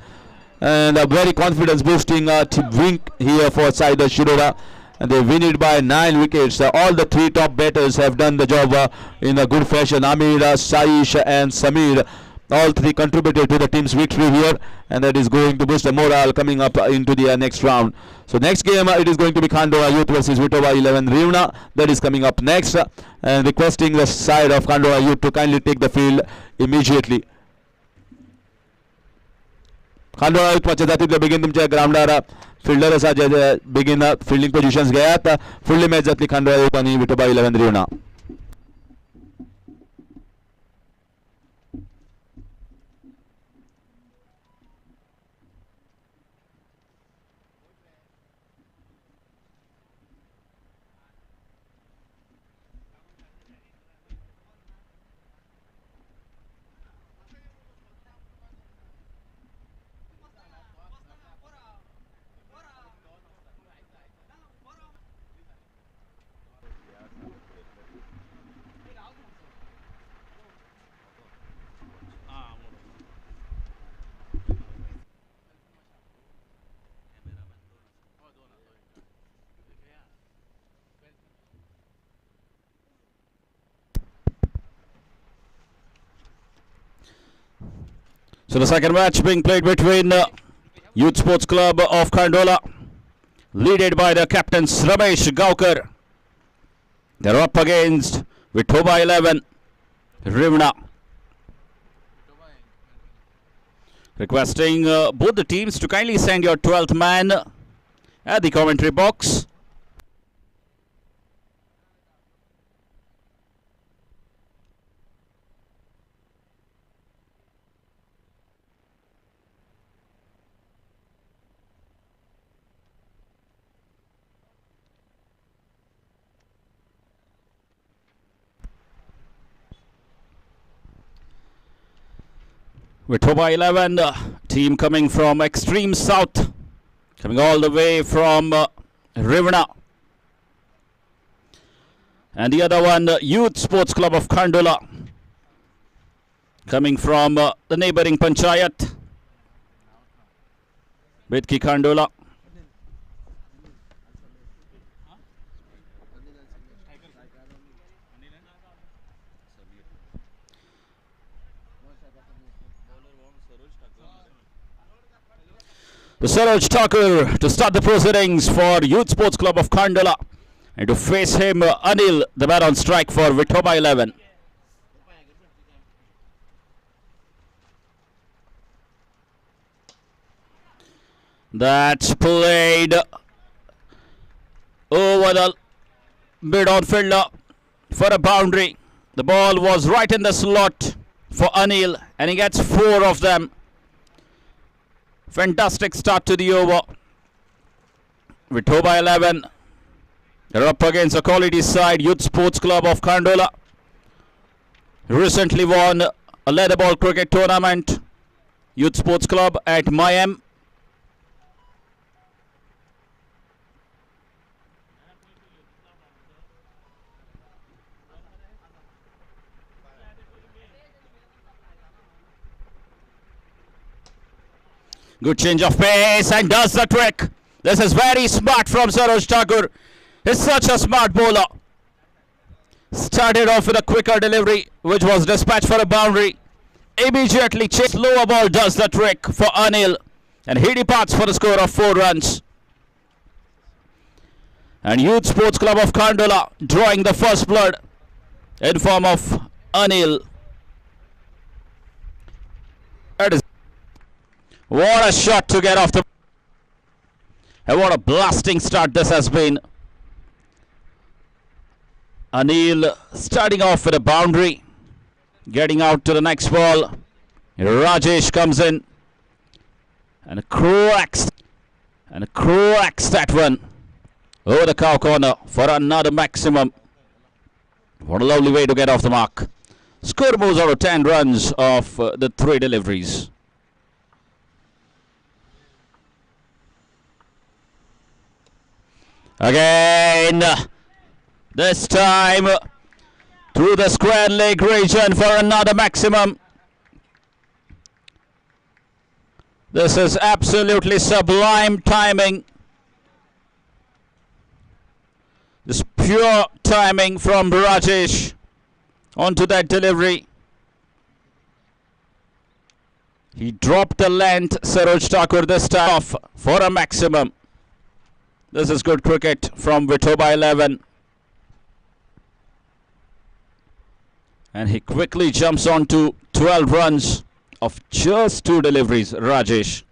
and a very confidence boosting win here for side of Shirur, and they win it by 9 wickets. All the 3 top batters have done the job in a good fashion. Amir, Saish and Samir, all 3 contributed to the team's victory here, and that is going to boost the morale coming up into the next round. So next game it is going to be Kandola Youth versus Voba 11 Rivna. That is coming up next, and requesting the side of Kandola Youth to kindly take the field immediately. Kandola Youth Panchayat begin तुमच्या ग्राउंडार fielder आसा जे begin fielding positions घेयात. फुडली match जातली Kandola Youth आणि Voba 11 Rivna. So the second match being played between Youth Sports Club of Kandola, led by the captains Ramesh Gaukar. They're up against Voba 11 Rivna. Requesting both the teams to kindly send your 12th man at the commentary box. Voba 11, team coming from extreme south, coming all the way from Rivna. And the other one, Youth Sports Club of Kandola, coming from the neighboring Panchayat, Bitki Kandola. The Saroj Thakur to start the proceedings for Youth Sports Club of Kandola, and to face him Anil, the man on strike for Voba 11. That's played over the mid-on fielder for a boundary. The ball was right in the slot for Anil, and he gets 4 of them. Fantastic start to the over. Voba 11, they're up against a quality side, Youth Sports Club of Kandola. Recently won a leather ball cricket tournament, Youth Sports Club at Mayam. Good change of pace and does the trick. This is very smart from Saroj Thakur. He's such a smart bowler. Started off with a quicker delivery, which was dispatched for a boundary. Immediately chased lower ball, does the trick for Anil, and he departs for the score of 4 runs. And Youth Sports Club of Kandola drawing the first blood in form of Anil. That is what a shot to get off the... And what a blasting start this has been. Anil starting off with a boundary, getting out to the next ball. Rajesh comes in and cracks that one over the cow corner for another maximum. What a lovely way to get off the mark. Score moves out of 10 runs of the 3 deliveries. Again, this time through the square leg region for another maximum. This is absolutely sublime timing. This pure timing from Rajesh onto that delivery. He dropped the length, Saroj Thakur this time off for a maximum. This is good cricket from Vitoba 11. And he quickly jumps on to 12 runs of just 2 deliveries, Rajesh.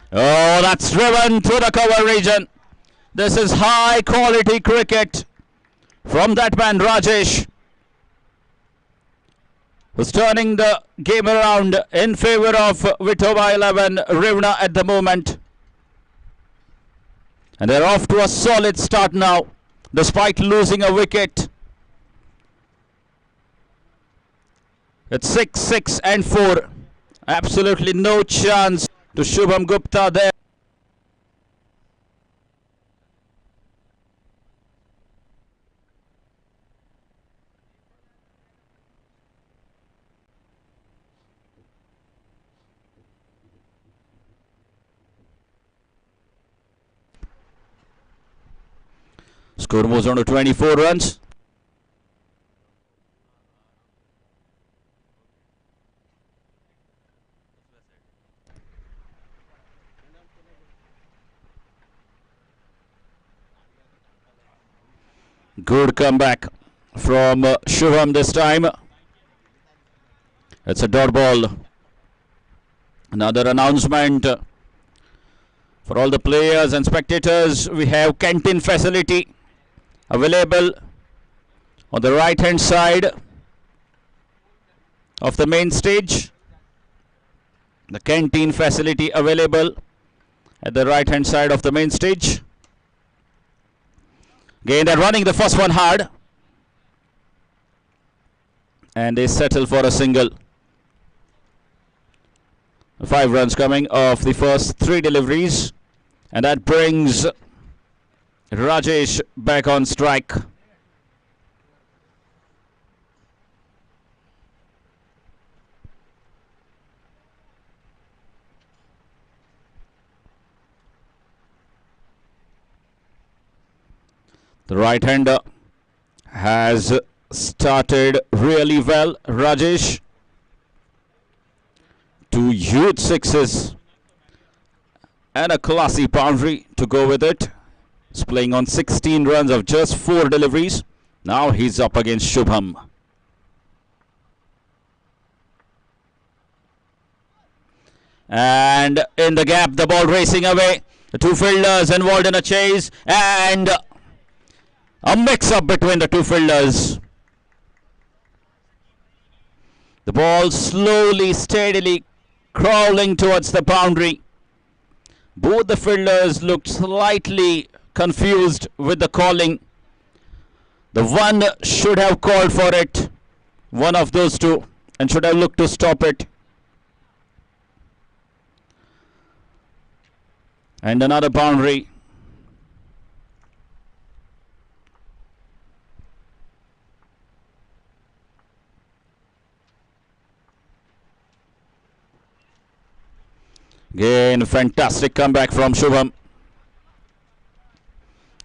Oh, that's driven through the cover region. This is high quality cricket from that man Rajesh, who's turning the game around in favor of Vitoba 11 Rivna at the moment. And they're off to a solid start now, despite losing a wicket. It's 6, 6 and 4. Absolutely no chance to Shubham Gupta there. Score moves on to 24 runs. Good comeback from Shubham this time. It's a dot ball. Another announcement for all the players and spectators. We have canteen facility available on the right hand side of the main stage. The canteen facility available at the right hand side of the main stage. Again, they're running the first one hard, and they settle for a single. 5 runs coming off the first 3 deliveries, and that brings Rajesh back on strike. The right-hander has started really well, Rajesh. 2 huge sixes and a classy boundary to go with it. He's playing on 16 runs of just 4 deliveries. Now he's up against Shubham. And in the gap, the ball racing away. The 2 fielders involved in a chase, and a mix-up between the 2 fielders. The ball slowly, steadily crawling towards the boundary. Both the fielders looked slightly confused with the calling. The one should have called for it, one of those 2, and should have looked to stop it. And another boundary. Again, fantastic comeback from Shubham.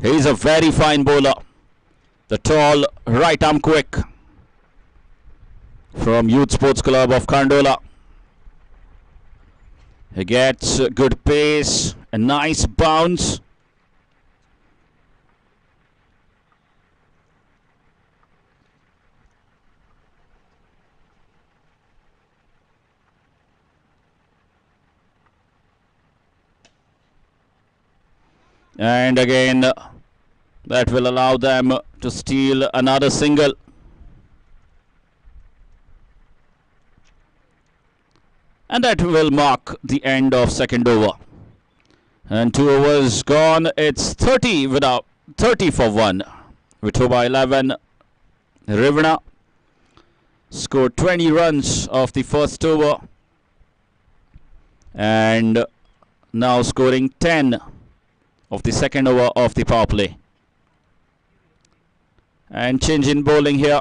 He's a very fine bowler. The tall right arm quick from Youth Sports Club of Kandola. He gets good pace, a nice bounce. And again, that will allow them to steal another single. And that will mark the end of second over. And 2 overs gone. It's 30 without 30 for 1. Vithoba 11. Rivana scored 20 runs off the first over. And now scoring 10 of the second over of the power play. And change in bowling here.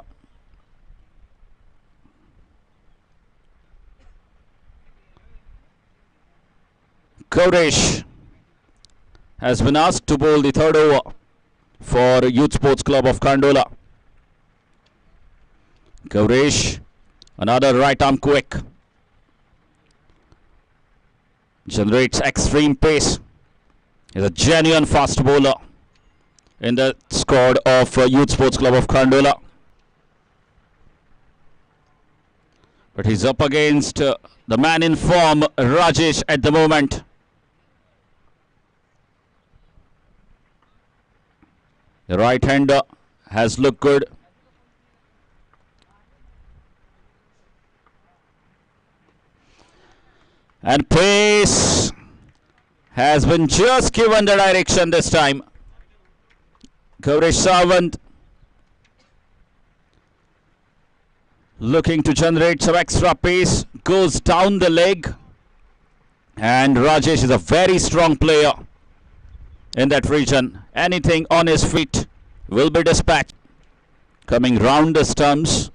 Gauresh has been asked to bowl the third over for Youth Sports Club of Kandola. Gauresh, another right arm quick. Generates extreme pace. Is a genuine fast bowler in the squad of Youth Sports Club of Kandola. But he's up against the man in form, Rajesh, at the moment. The right-hander has looked good. And pace has been just given the direction this time. Gauresh Sawant looking to generate some extra pace, goes down the leg, and Rajesh is a very strong player in that region. Anything on his feet will be dispatched. Coming round the stumps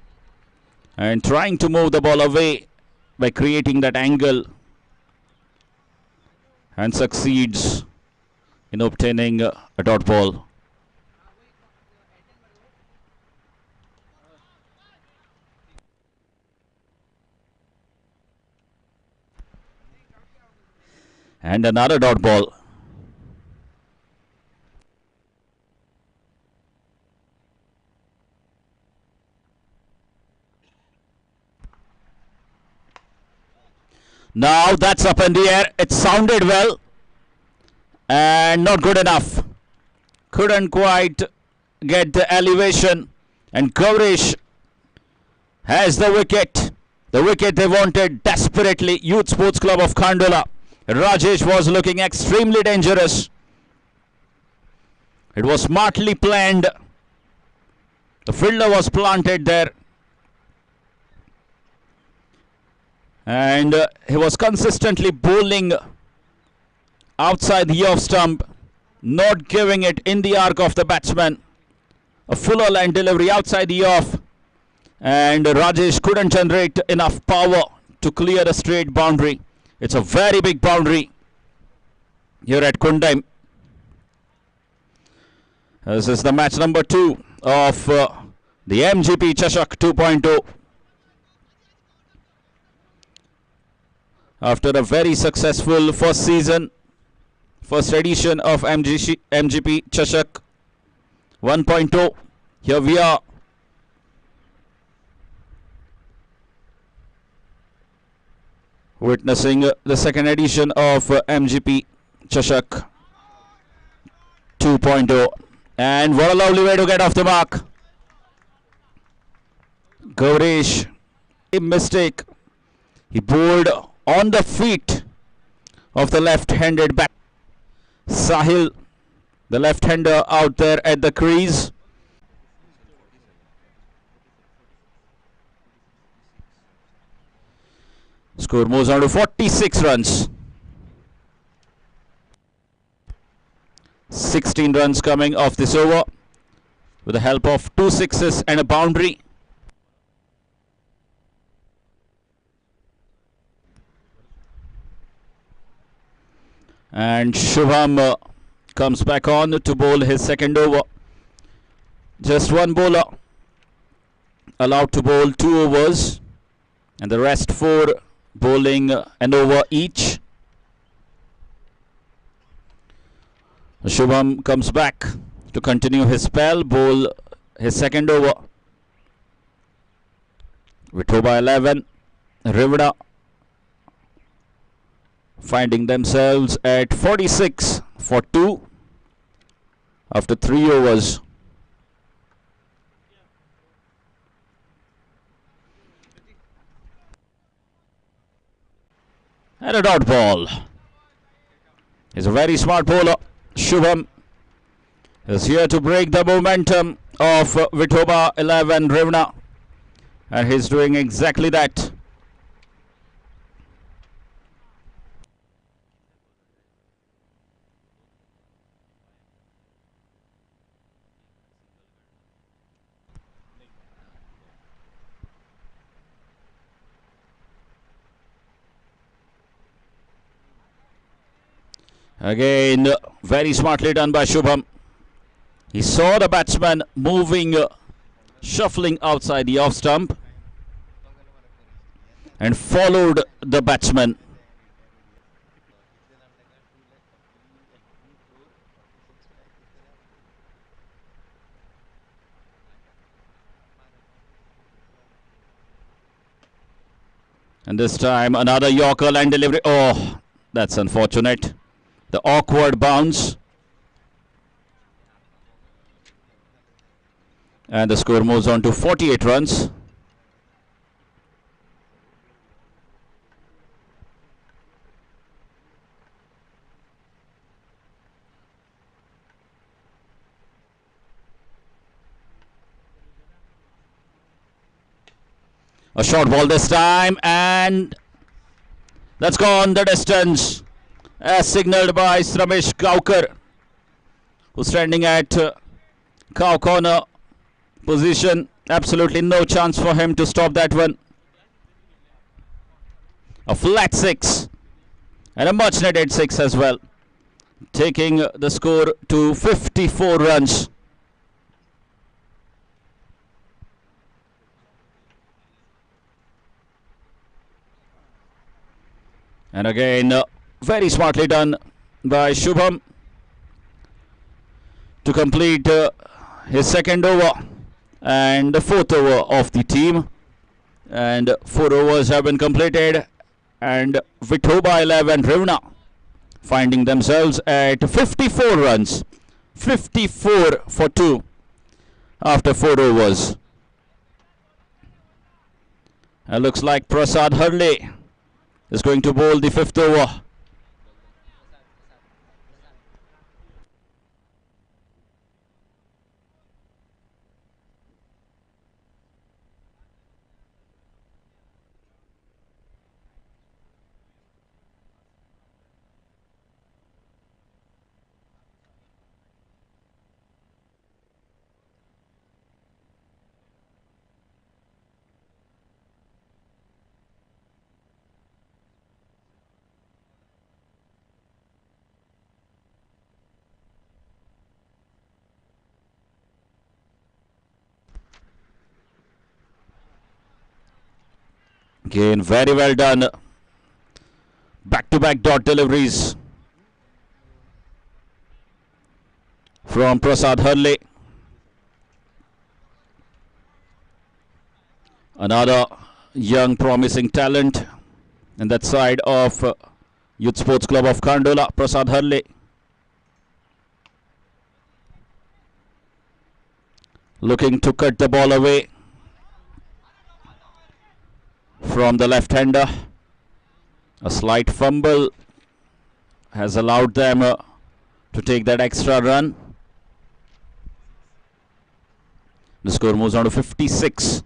and trying to move the ball away by creating that angle, and succeeds in obtaining a dot ball. And another dot ball. Now that's up in the air. It sounded well and not good enough. Couldn't quite get the elevation, and Gauresh has the wicket. The wicket they wanted desperately. Youth Sports Club of Kandola. Rajesh was looking extremely dangerous. It was smartly planned. The fielder was planted there. And he was consistently bowling outside the off stump, not giving it in the arc of the batsman. A fuller line delivery outside the off, and Rajesh couldn't generate enough power to clear a straight boundary. It's a very big boundary here at Kundam. This is the match number 2 of the MGP Chashak 2.0. After a very successful first season, first edition of MGP Chashak 1.0, here we are. Witnessing the second edition of MGP Chashak 2.0. And what a lovely way to get off the mark. Gauresh, a mistake. He bowled on the feet of the left-handed back. Sahil, the left-hander, out there at the crease. Score moves on to 46 runs. 16 runs coming off this over with the help of 2 sixes and a boundary. And Shubham comes back on to bowl his second over. Just one bowler allowed to bowl 2 overs, and the rest 4 bowling an over each. Shubham comes back to continue his spell, bowl his second over. Vithoba 11, Rivana finding themselves at 46 for 2 after 3 overs. And a dot ball. He's a very smart bowler. Shubham is here to break the momentum of Vithoba 11 Rivna, and he's doing exactly that. Again, very smartly done by Shubham. He saw the batsman moving, shuffling outside the off stump, and followed the batsman. And this time another Yorker line delivery. Oh, that's unfortunate. The awkward bounce. And the score moves on to 48 runs. A short ball this time, and that's gone the distance, as signalled by Ramesh Gaukar, who's standing at cow corner position. Absolutely no chance for him to stop that one. A flat 6, and a much needed 6 as well, taking the score to 54 runs. And again, very smartly done by Shubham to complete his second over and the fourth over of the team. And 4 overs have been completed, and Vithoba 11 Rivna finding themselves at 54 runs. 54 for 2 after 4 overs. It looks like Prasad Hurley is going to bowl the 5th over. Again, very well done. Back-to-back dot deliveries from Prasad Hurley. Another young promising talent in that side of Youth Sports Club of Kandola, Prasad Hurley. Looking to cut the ball away from the left-hander. A slight fumble has allowed them to take that extra run. The score moves on to 56.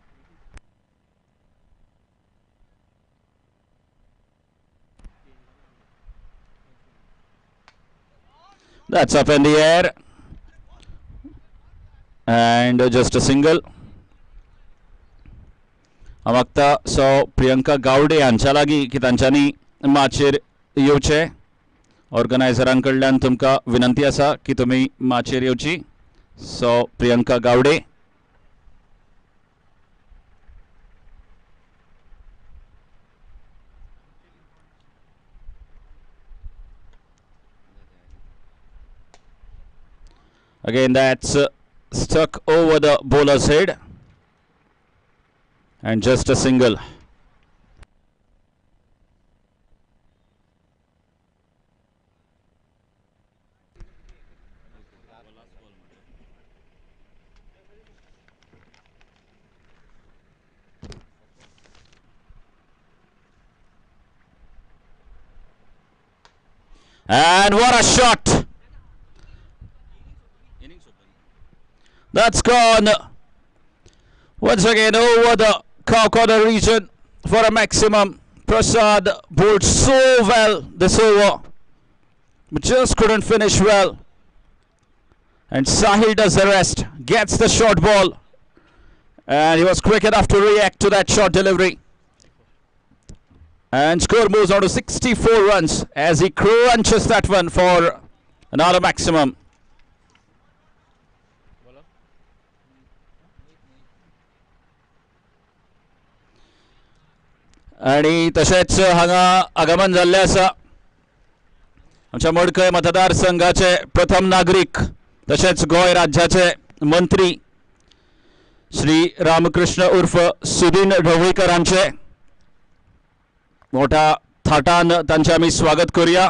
That's up in the air, and just a single. मागता सो प्रियंका गावडे हांच्या लागीं की तांच्यांनी माचेर येवचें. ऑर्गनायझरां कडल्यान तुमकां विनंती आसा की तुमी माचेर येवची. सो Priyanka Gawde. Again, that's stuck over the bowler's head. And just a single. And what a shot! That's gone once again over the Kakoda region for a maximum. Prasad bowled so well this over, but just couldn't finish well. And Sahil does the rest, gets the short ball, and he was quick enough to react to that short delivery. And score moves on to 64 runs as he crunches that one for another maximum. आणि तशेंच हांगा आगमन जाल्ले आसा आमच्या मडकय मतदारसंघाचे प्रथम नागरिक तशेंच गोंय राज्याचे मंत्री श्री रामकृष्ण उर्फ सुदीन ढवळीकरांचे मोठ्या थाटान तांचे आमी स्वागत करूया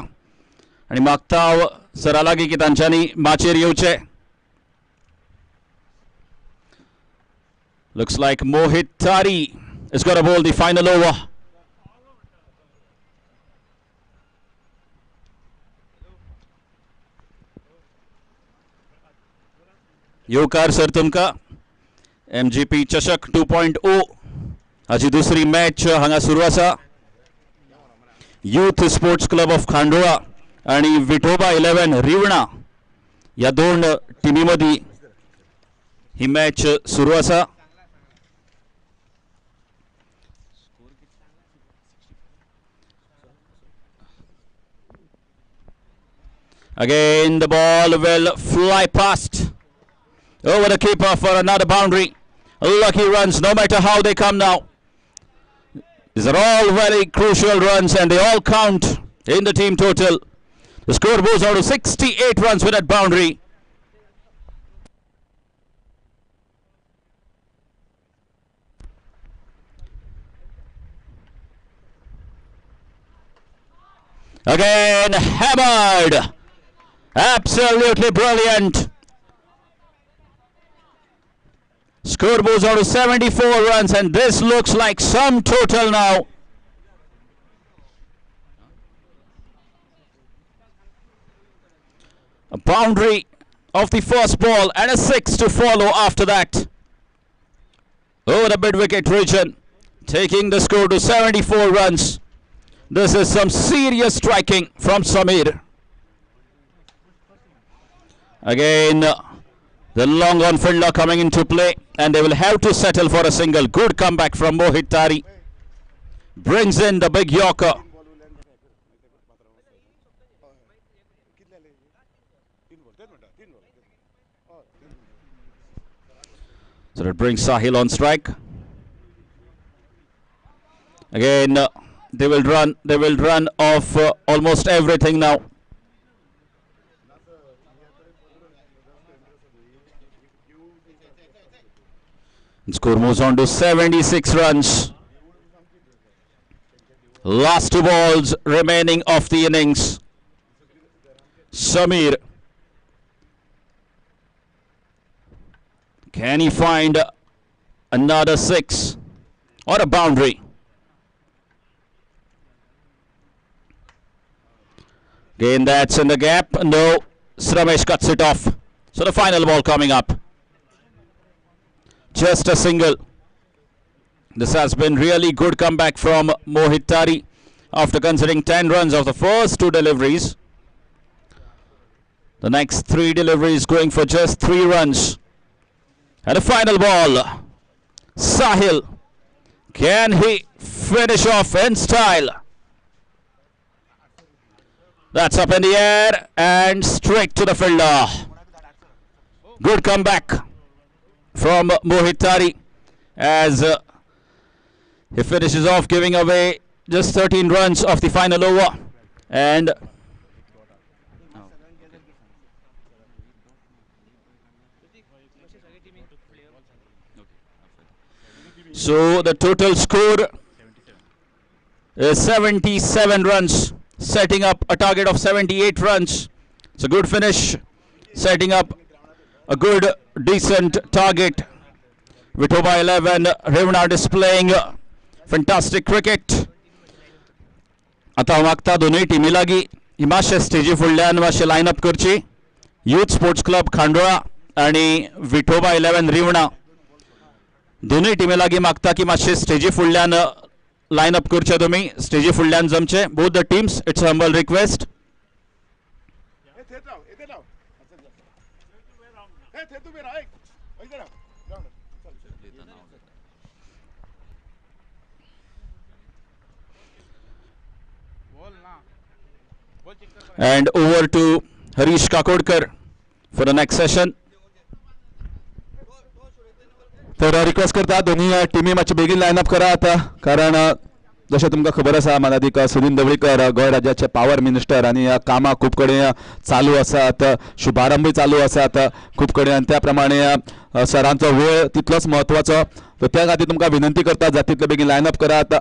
आणि मागता हांव सरा लागीं की तांच्यांनी माचयेर येवचें. Looks like Mohit Tari is going to bowl the final over. येवकार सर तुमकां MGP चषक 2.0 हाची दुसरी मॅच हांगा सुरू आसा. Youth sports club of Khandola आणि विठोबा 11 रिवणा ह्या दोन टिमी मदीं ही मॅच सुरू आसा. Again the ball will fly past over the keeper for another boundary. Lucky runs no matter how they come now. These are all very crucial runs and they all count in the team total. The score goes out to 68 runs with that boundary. Again hammered. Absolutely brilliant. Score moves on to 74 runs and this looks like some total now. A boundary of the first ball and a 6 to follow after that. Over the mid-wicket region, taking the score to 74 runs. This is some serious striking from Samir. Again, the long on fielder coming into play and they will have to settle for a single. Good comeback from Mohit Tari. Brings in the big Yorker. So that brings Sahil on strike. Again, they will run off almost everything now. Score moves on to 76 runs. Last two balls remaining of the innings. Samir. Can he find another 6 or a boundary? Again, that's in the gap. No, Sramesh cuts it off. So the final ball coming up. Just a single. This has been really good comeback from Mohit Tari after considering 10 runs of the first two deliveries. The next 3 deliveries going for just 3 runs. And the final ball. Sahil. Can he finish off in style? That's up in the air and straight to the fielder. Good comeback from Mohit Tari as he finishes off giving away just 13 runs of the final over. And so the total score is 77 runs, setting up a target of 78 runs. It's a good finish, setting up a good, decent target. Vithoba 11, Revna displaying fantastic cricket. आता मागता दोनोय टीमी लागीं ही मातशे स्टेजी फुडल्यान मातशे lion up करची. Youth sports club Khandola आणि विठोबा 11 रिवणा दोनूय टिमी लागीं मागता की मातशे स्टेजी फुडल्यान लायन अप करचे. तुमी स्टेजी फुडल्यान जमचे. Both the teams. It's humble request. And over to Harish Kakodkar for the next session. तर रिक्वेस्ट करता दोन्ही टिमी मातशे बेगीन लायनअप करा आता, कारण जशें तुमकां खबर आसा मानादीक सुनील ढवळीकर गोंय राज्याचे पावर मिनिस्टर आनी कामां खूब कडेन चालू आसात, शुभारंभूय चालू आसात खूब कडेन, आनी त्या प्रमाणे सरांचो वेळ तितलोच म्हत्वाचो. तर त्या खातीर तुमकां विनंती करता जाता तितले बेगीन लायनअप करात.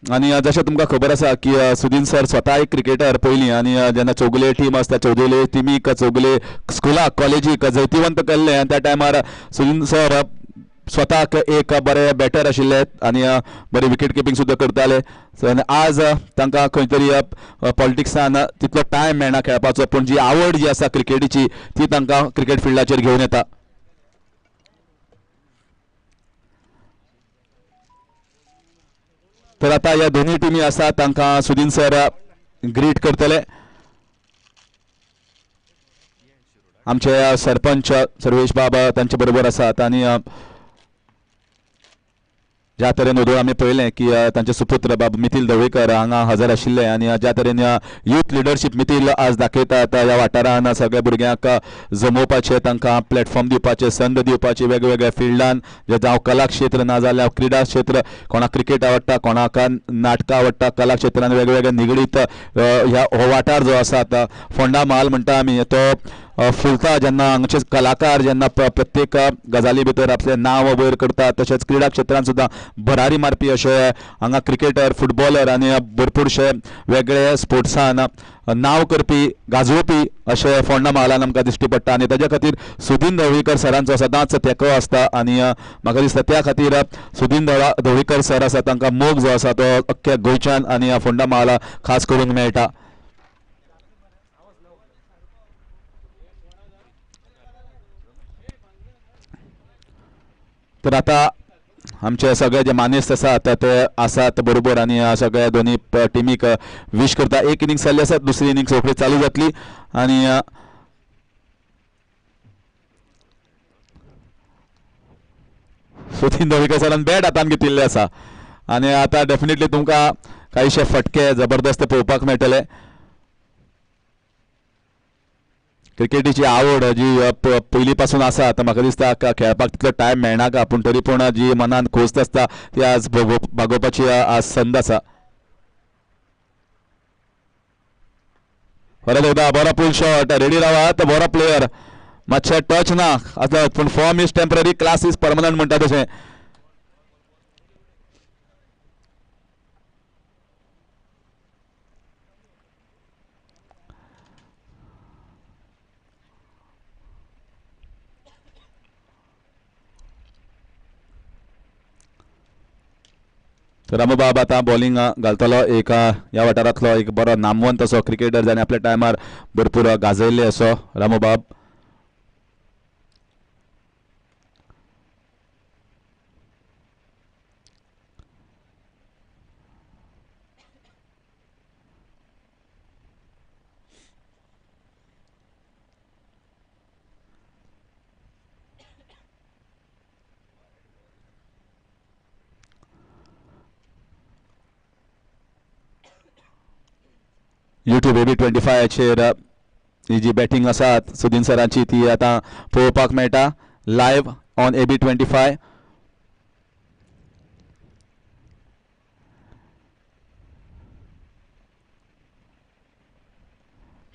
आनी जशें तुमकां खबर आसा की सुदीन सर स्वता एक क्रिकेटर पयलीं, आनी जेन्ना चौगुले टीम आसता चौगुले टिमीक चौगुले स्कुलाक कॉलेजीक जैतिवंत केल्लें, आनी त्या टायमार सुदीन सर स्वताक एक बरे बॅटर आशिल्ले आनी बरे विकेट किपींग सुद्दां करताले. आज तांकां खंय तरी पॉलिटिक्सान तितलो टायम मेळना खेळपाचो, पूण जी आवड जी आसा क्रिकेटीची ती तांकां क्रिकेट फिल्डाचेर घेवन येता. तर आता ह्या दोन्ही टिमी आसा तांकां सुदीन सर ग्रीट करतले. आमचे सरपंच सर्वेश बाबा तांचे बरोबर आसात, आनी ज्या तरेन उदोळ आमी पळयलें की तांचे सुपुत्र बाब मिथिल ढवळीकर हांगा हजर आशिल्ले, आनी ज्या तरेन यूथ लिडरशीप मिथिल आज दाखयतात ह्या वाठारान सगळ्या भुरग्यांक जमोवपाचे, तांकां प्लॅटफॉर्म दिवपाचे, संद दिवपाचे वेगवेगळ्या फिल्डान, जे जावं कला क्षेत्र ना जाल्यार क्रिडा क्षेत्र, कोणाक क्रिकेट आवडटा, कोणाक नाटकां आवडटा, कला क्षेत्रान वेगवेगळ्या निगडीत ह्या हो वाठार जो आसा फोंडा महाल म्हणटा आमी तो फुलता जेन्ना हांगचे कलाकार जेन्ना प्रत्येक गजाली भितर आपलें नांव वयर करतात. तशेंच क्रिडा क्षेत्रान सुद्दां भरारी मारपी अशे हांगा क्रिकेटर, फुटबॉलर आनी भरपूरशे वेगळे स्पोर्ट्सान नांव करपी, गाजोवपी अशे फोंडा महालान आमकां दिश्टी पडटा. आनी ताच्या खातीर सुदीन ढवळीकर सरांचो सदांच तेंको आसता, आनी म्हाका दिसता त्या खातीर सुदीन ढवळीकर सर आसा तांकां मोग जो आसा तो अख्ख्या गोंयच्यान आनी फोंडा महाला खास करून मेळटा. तर आता आमचे सगळे जे मानेस्त आसात ते आसात बरोबर, आनी सगळ्या दोन्ही टिमीक विश करता. एक इनिंग्स जाल्ली आसा, दुसरी इनिंग्स रोखडी चालू जातली, आनी सुदीन ढवळीकर सरान बॅट हातान घेतिल्ले आसा, आनी आतां डेफिनेटली तुमकां कांयशे फटके जबरदस्त पळोवपाक मेळटले. क्रिकेटीची आवड जी पयली पासून आसा, तर म्हाका दिसता खेळपाक तितलो टायम मेळना का, पूण तरी पूण जी मनान खोस्त आसता ती आज भागोवपाची आज संद आसा. परत एकदा बरो पूल शॉट, रेडी रावात, बरो प्लेयर, मातशे टच ना आतां, पूण form is temporary, class is permanent म्हणटा तशें. रामबाब आतां बॉलिंग घालतलो. एक ह्या वाठारांतलो एक बरो नामवंत असो क्रिकेटर जाणें आपल्या टायमार भरपूर गाजयल्ले असो रामबाब. यूट्यूब AB25 ही जी बॅटिंग आसा सुदीन सरांची ती आतां पळोवपाक मेळटा लायव्ह ऑन AB25.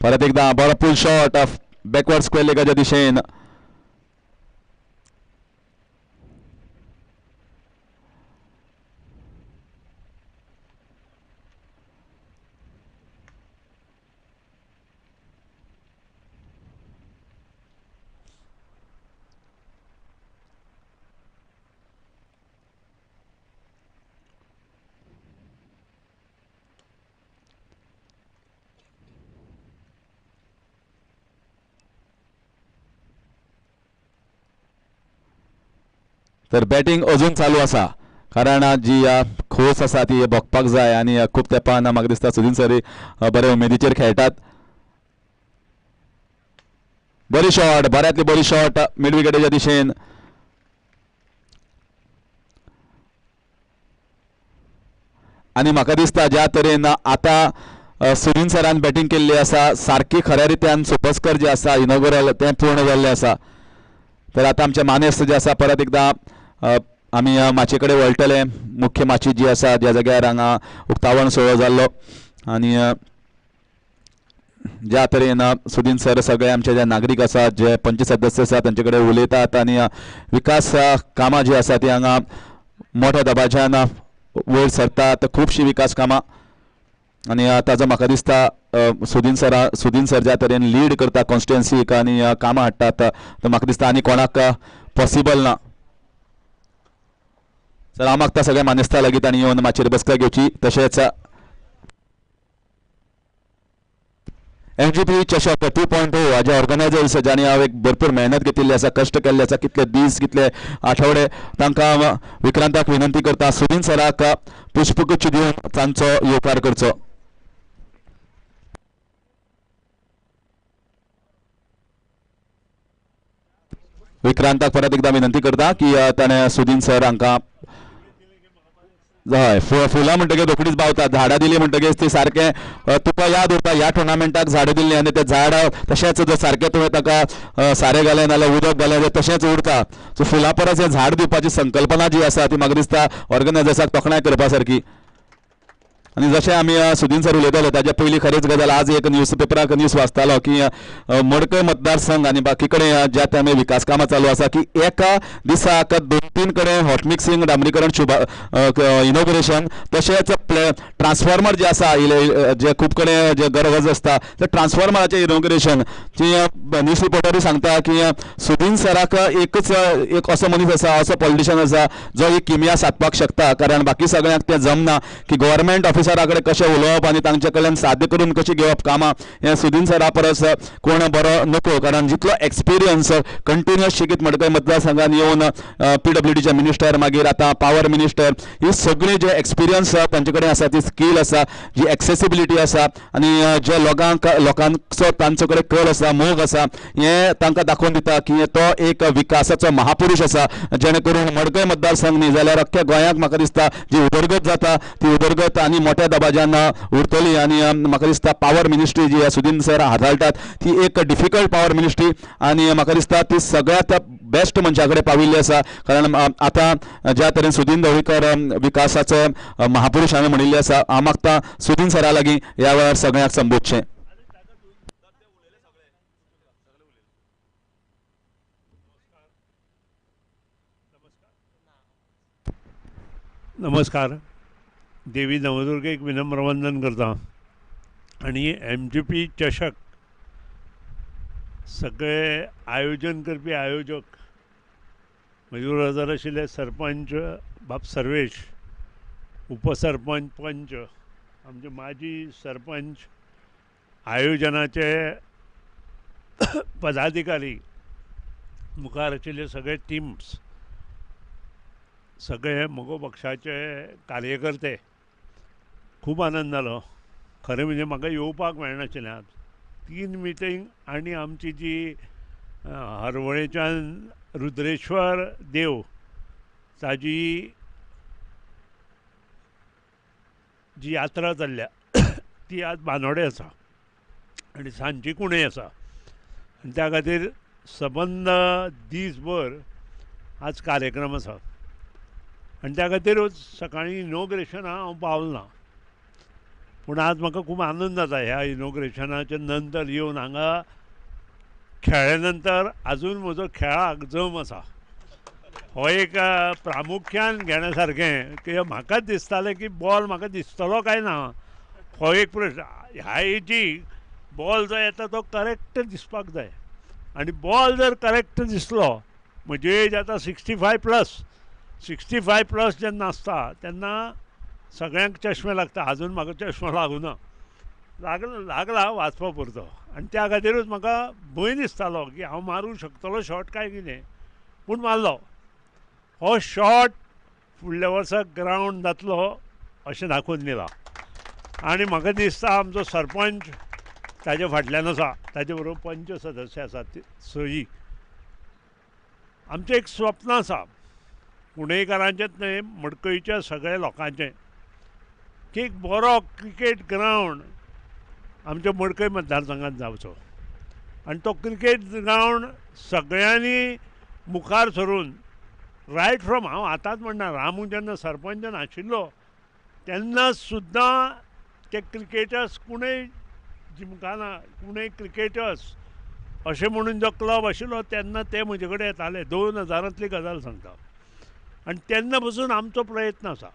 परत एकदा बरो पुल शॉट बॅकवर्ड स्क्वेअर लेगाच्या दिशेन. तर बॅटिंग अजून चालू आसा कारण जी खोस आसा ती भोगपाक जाय आनी खूब तेंपान म्हाका दिसता सुदीन सर बरे उमेदीचेर खेळटात. बरी शॉट, बऱ्यांतली बरी शॉट मिड विकेटीच्या दिशेन. आनी म्हाका दिसता ज्या तरेन आतां सुनील सरान बॅटिंग केल्ली आसा सारकी खऱ्या रित्यान सुपस्कर जे आसा इनॉग्रल तें पूर्ण जाल्लें आसा. तर आतां आमचे मानेस्त जे आसा परत एकदां आमी माचे कडेन वळटले. मुख्य माची जी आसा ज्या जाग्यार हांगा उक्तावण सुवाळो जाल्लो आनी ज्या तरेन सुदीन सर सगळे आमचे जे नागरीक आसात जे पंच सदस्य आसात तांचे कडेन उलयतात आनी विकास कामां जी आसा ती हांगा मोठ्या दबाज्यान वयर सरतात. खुबशीं विकास कामां आनी ताजो म्हाका दिसता सुदीन सर ज्या तरेन लीड करता कॉन्स्टिट्युएन्सीक आनी कामां हाडटात तर म्हाका दिसता आनी कोणाक पॉसिबल ना. सर हांव मागता सगळ्या मानेस्ता लागीं तांणी येवन माचयेर बसका घेवची. तशेंच MGP चषक 2.0 हाजे ऑर्गनायझर्स जांणी हांव एक भरपूर मेहनत घेतिल्ली आसा, कश्ट केल्ले आसा, कितले दीस कितले आठवडे, तांकां विक्रांताक विनंती करता सुदीन सराक पुष्पगुच्छ दिवन तांचो येवकार करचो. विक्रांताक परत एकदा विनंती करता की ताणें सुदीन सर हांकां हय फुलां म्हणटकीर रोखडीच भावता. झाडां दिली म्हणटकीर ती सारकें तुका याद उरता ह्या टुर्नामेंटाक झाडां दिल्ली आनी तें झाड तशेंच जर सारकें तुवें ताका सारें घालें नाल्यार उदक घालें जाल्यार तशेंच उरता. सो फुलां परस हें झाड दिवपाची संकल्पना जी आसा ती म्हाका दिसता ऑर्गनायझर्साक तोखणाय करपा सारकी. आनी जशें आमी सुदीन सर उलयताले ताचे पयलीं खरेंच गजाल आज एक न्यूज पेपराक न्यूज वाचतालो की मडकय मतदारसंघ आनी बाकी कडेन ज्या टायमार विकास कामां चालू आसा की एका दिसाक 2-3 कडेन हॉट मिक्सिंग डांबरीकरण इनॉग्रेशन तशेंच ट्रान्सफॉर्मर जे आसा जे खूब कडेन जे गरज आसता ते ट्रान्सफॉर्मराचें इनॉग्रेशन. ती न्यूज रिपोर्टरूय सांगता की सुदीन सराक एक असो मनीस आसा, असो पॉलिटिशियन आसा जो ही किमिया सादपाक शकता. कारण बाकी सगळ्यांक तें जमना की गव्हर्मेंट ऑफिसरा कडेन कशें उलोवप आनी तांचे कडल्यान साध्य करून कशी घेवप कामां. हें सुदीन सरा परस कोण बरो नको. कारण जितलो एक्सपिरियन्स कंटिन्युअस शिकीत मडकय मतदारसंघान येवन PWDचे मिनिस्टर मागीर आतां पावर मिनिस्टर ही सगळी जे एक्सपिरियन्स तांचे कडेन आसा ती स्कील आसा जी एक्सेसिबिलिटी आसा आनी जे लोकांचो तांचे कडेन कल आसा मोग आसा हें तांकां दाखोवन दिता की तो एक विकासाचो महापुरुश आसा. जेणे करून मडकय मतदारसंघ न्ही जाल्यार अख्ख्या गोंयांक म्हाका दिसता जी उदरगत जाता ती उदरगत आनी मोठ्या दबाज्यान उरतली. आनी म्हाका दिसता पावर मिनिस्ट्री जी सुदीन सर हाताळटात ती एक डिफिकल्ट पावर मिनिस्ट्री आनी म्हाका दिसता ती सगळ्यांत बेस्ट मनशा कडेन पाविल्ली आसा. कारण आतां ज्या तरेन सुदीन ढवळीकर विकासाचो महापुरुश हांवें म्हणिल्ले आसा हांव मागता सुदीन सरा लागीं ह्या वेळार सगळ्यांक संबोधचें. नमस्कार. देवी नवदुर्गेक विनम्र वंदन करता. आणि MGP चषक सगळे आयोजन करपी आयोजक मयूर हजर आशिल्ले सरपंच बाब सर्वेश, उपसरपंच पंच, आमचे माजी सरपंच, आयोजनाचे पदाधिकारी, मुखार आशिल्ले सगळे टिम्स, सगळे मगो पक्षाचे कार्यकर्ते, खूब आनंद जालो. खरें म्हणजे म्हाका येवपाक मेळनाशिल्लें आज 3 मिटींग आनी आमची जी हरवळेच्यान रुद्रेश्वर देव ताजी जी यात्रा जाल्ल्या ती आज बानोडे आसा आनी सांजची कुणय आसा आनी त्या खातीर सबंद दीसभर आज कार्यक्रम आसा आनी त्या खातीर सकाळीं इनॉग्रेशना हांव पावलो ना. पूण आज म्हाका खूब आनंद जाता ह्या इनॉग्रेशनाच्या नंतर येवन हांगा खेळ्ळे नंतर आजून म्हजो खेळाक जम आसा. हो एक प्रामुख्यान घेण्या सारकें की म्हाकाच दिसतालें की बॉल म्हाका दिसतलो काय ना. हो एक प्रश्न. ह्या एजीक बॉल जो येता तो करेक्ट दिसपाक जाय आनी बॉल जर करेक्ट दिसलो म्हजी एज आतां 65+ जेन्ना आसता तेन्ना सगळ्यांक चश्मे लागता. आजून म्हाका चश्मा लागूना. लागला वाचपा पुरतो आनी त्या खातीरूच म्हाका भंय दिसतालो की हांव मारूंक शकतलो शॉट काय कितें. पूण मारलो हो शॉट फुडल्या वर्सा ग्रावंड जातलो अशें दाखोवन दिलां आनी म्हाका दिसता आमचो सरपंच ताजे फाटल्यान आसा ताजे बरोबर पंच सदस्य आसात सही आमचें एक स्वप्न आसा कुणेकारांचेंच न्हय मडकयच्या सगळ्या लोकांचें की एक बरो क्रिकेट ग्रावंड आमच्या मडकय मतदारसंघात जावचो आनी तो क्रिकेट ग्रावंड सगळ्यांनी मुखार सरून रायट फ्रॉम हांव आतांच म्हणना रामू जेन्ना सरपंच नाशिल्लो तेन्ना सुद्दां ते क्रिकेटर्स कुणय जिमखाना कुणय क्रिकेटर्स अशें म्हणून जो क्लब आशिल्लो तेन्ना ते म्हजे कडेन येताले 2000तली गजाल सांगता आनी तेन्ना पसून आमचो प्रयत्न आसा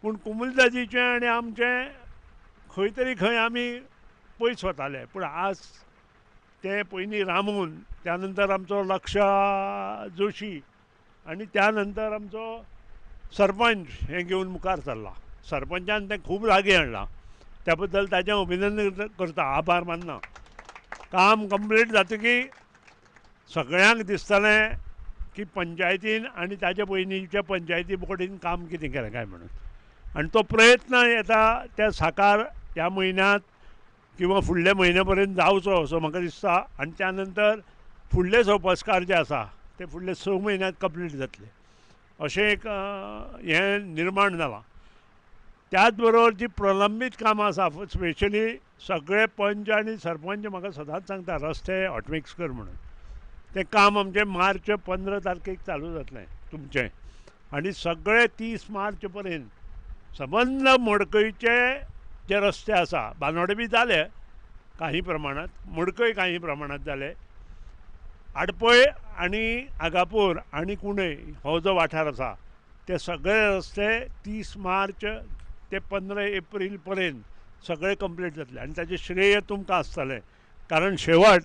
पूण कुमुलदाजीचें आनी आमचें खंय तरी खंय आमी पयस वताले पूण आज ते पयलीं रामून त्या नंतर आमचो लक्ष जोशी आनी त्या नंतर आमचो सरपंच हें घेवन मुखार सरला सरपंचान तें खूब लागीं हाडलां त्या बद्दल ताचें अभिनंदन करता आभार मानना काम कंप्लीट जातकी सगळ्यांक दिसतलें की पंचायतीन आनी ताचे पयलींच्या पंचायती बोर्डीन काम कितें केलें काय म्हणून आनी तो प्रयत्न येता त्या साकार ह्या म्हयन्यांत किंवा फुडल्या म्हयन्या पर्यंत जावचो असो म्हाका दिसता आनी त्या नंतर फुडले सोपस्कार जे आसा ते फुडले 6 म्हयन्यांत कंप्लीट जातले अशें एक हें निर्माण जालां त्याच बरोबर जी प्रलंबीत कामां आसा स्पेशली सगळे पंच आनी सरपंच म्हाका सदांच सांगता रस्ते हॉटमिक्स कर म्हणून तें काम आमचें मार्च 15 तारखेक चालू जातलें तुमचें आनी सगळे 30 मार्च पर्यंत सबंद मडकयचे जे रस्ते आसा बांदोडे बी जाले काही प्रमाणात मडकय काही प्रमाणात जाले आडपय आनी आगापूर आनी कुणय हो जो वाठार आसा ते सगळे रस्ते 30 मार्च ते 15 एप्रील पर्यंत सगळे कंप्लीट जातले आनी ताचें श्रेय तुमकां आसतलें कारण शेवट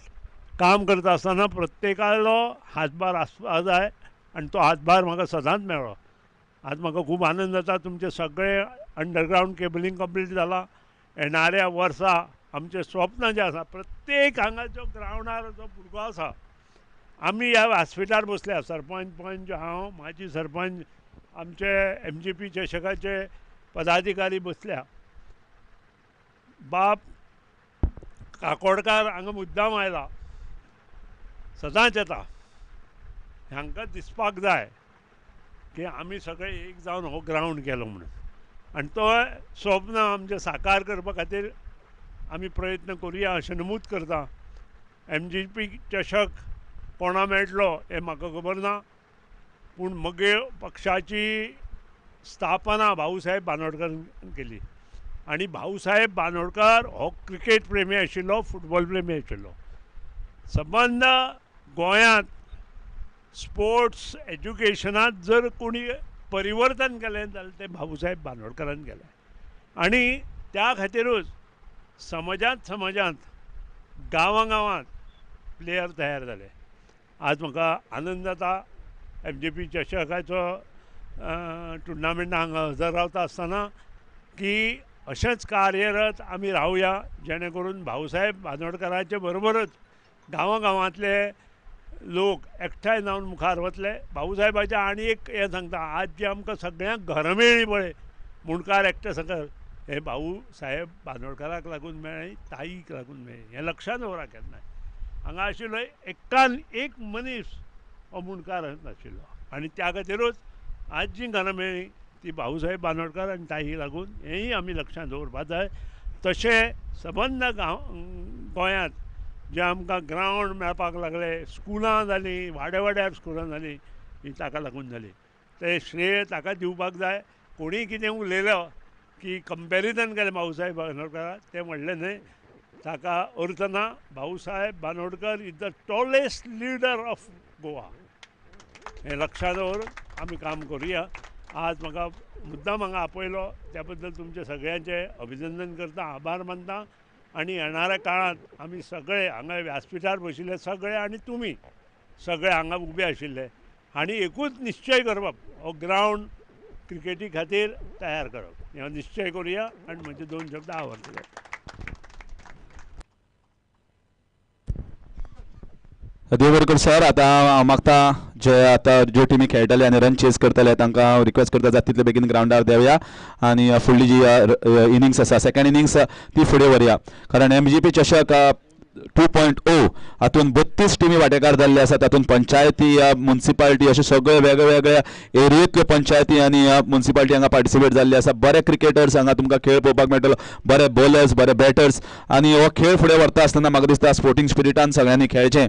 काम करता आसतना प्रत्येकालो हातभार आसपाक जाय आनी तो हातभार म्हाका सदांच मेळ्ळो आज म्हाका खूब आनंद जाता तुमचे सगळे अंडरग्रावंड केबलिंग कंप्लीट जालां येणाऱ्या वर्सा आमचें स्वप्न जें आसा प्रत्येक हांगा जो ग्रावंडार जो भुरगो आसा आमी ह्या व्यासपीठार बसल्या सरपंच पंच हांव माजी सरपंच आमचे MGP चषकाचे पदाधिकारी बसल्या बाप काकोडकार हांगा मुद्दाम आयला सदांच येता हांकां दिसपाक जाय की आमी सगळे एक जावन हो ग्रावंड केलो म्हणून आनी तो स्वप्न आमचें साकार करपा खातीर आमी प्रयत्न करुया अशें नमूद करता MGP चषक कोणा मेळटलो हें म्हाका खबर ना पूण म्हगे पक्षाची स्थापना भाऊसाहेब बांदोडकरान केली आनी भाऊसाहेब बांदोडकर हो क्रिकेट प्रेमी आशिल्लो फुटबॉल प्रेमी आशिल्लो सबंद गोंयांत स्पोर्ट्स एज्युकेशनांत जर कोणी परिवर्तन केलें जाल्यार तें भाऊसाहेब बांदोडकरान केलें आनी त्या खातीरूच समाजांत गांवांत प्लेयर तयार जाले आज म्हाका आनंद जाता MGP चषकाचो टुर्नामेंटाक हांगा हजर रावता आसतना की अशेंच कार्यरत आमी रावया जेणे करून भाऊसाहेब बांदोडकराचे बरोबरच गांवांतले लोक एकठांय जावन मुखार वतले भाऊसाहेबाचें आनी एक हें सांगता आज जे आमकां सगळ्यांक घरां मेळ्ळीं पळय मुणकार एकटे सकयल हे भाऊ साहेब बांदोडकराक लागून मेळ्ळी ताईक लागून मेळ्ळी हें लक्षांत दवरा केन्नाय हांगा आशिल्लो एकान एक मनीस हो मुणकार नाशिल्लो आनी त्या खातीरूच आज जी घरां मेळ्ळी ती भाऊसाहेब बांदोडकर आनी ताईक लागून हेंय आमी लक्षांत दवरपा जाय तशें सबंद गोंयांत जे आमकां ग्रावंड मेळपाक लागले स्कुलां जालीं वाड्यार स्कुलां जालीं ही ताका लागून जाली तें श्रेय ताका दिवपाक जाय कोणीय कितें उलयलो की कंपेरिजन केलें भाऊसाहेब बांदोडकराक तें म्हणलें न्हय ताका अर्थ ना Bhausaheb Bandodkar is the tallest leader of Goa हें लक्षांत दवरून आमी काम करुया आज म्हाका मुद्दाम हांगा आपयलो त्या बद्दल तुमचे सगळ्यांचे अभिनंदन करता आभार मानता आनी येणाऱ्या काळांत आमी सगळे हांगा व्यासपीठार बशिल्ले सगळे आनी तुमी सगळे हांगा उबे आशिल्ले आनी एकूच निश्चय करप हो ग्रावंड क्रिकेटी खातीर तयार करप हे निश्चय करुया आनी म्हजे 2 शब्द आवडटले देव बरें करूं सर. आतां हांव मागता जे आतां ज्यो टिमी खेळटले आनी रन चेस करतले तांकां हांव रिक्वेस्ट करता जाता तितले बेगीन ग्रावंडार देवया आनी फुडली जी इनिंग्स आसा सेकंड इनिंग्स ती फुडें व्हरया. कारण MGP चषक 2.0 हातून 32 टिमी वांटेकार जाल्ले आसा. तातूंत पंचायती म्युनिसिपालिटी अशे सगळे वेगळे वेगळ्या एरियेंतल्यो पंचायती आनी म्युनिसिपालिटी हांगा पार्टिसिपेट जाल्ले आसा. बरे क्रिकेटर्स हांगा तुमकां खेळ पळोवपाक मेळटलो. बरे बॉलर्स बरे बॅटर्स आनी हो खेळ फुडें व्हरता आसतना म्हाका दिसता स्पोर्टिंग स्पिरिटान सगळ्यांनी खेळचें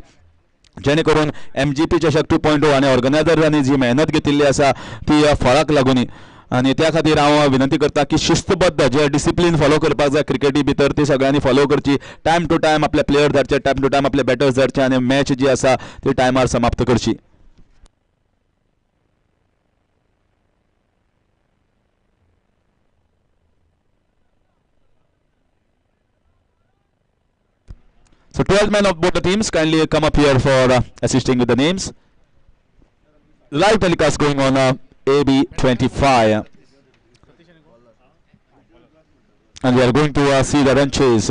जेणे करून MGP चषक 2.0 आनी ऑर्गनायझरांनी जी मेहनत घेतिल्ली आसा ती फळाक लागून आनी त्या खातीर हांव विनंती करता की शिस्तबद्ध जे डिसिप्लीन फॉलो करपाक जाय क्रिकेटी भितर ती सगळ्यांनी फॉलो करची. टायम टू टायम आपले प्लेयर धाडचे, टायम टू टायम आपले बॅटर्स धाडचे आनी मॅच जी आसा ती टायमार समाप्त करची. So 12 men of both the teams kindly come up here for assisting with the names. Live telecast going on AB25. And we are going to see the run chase.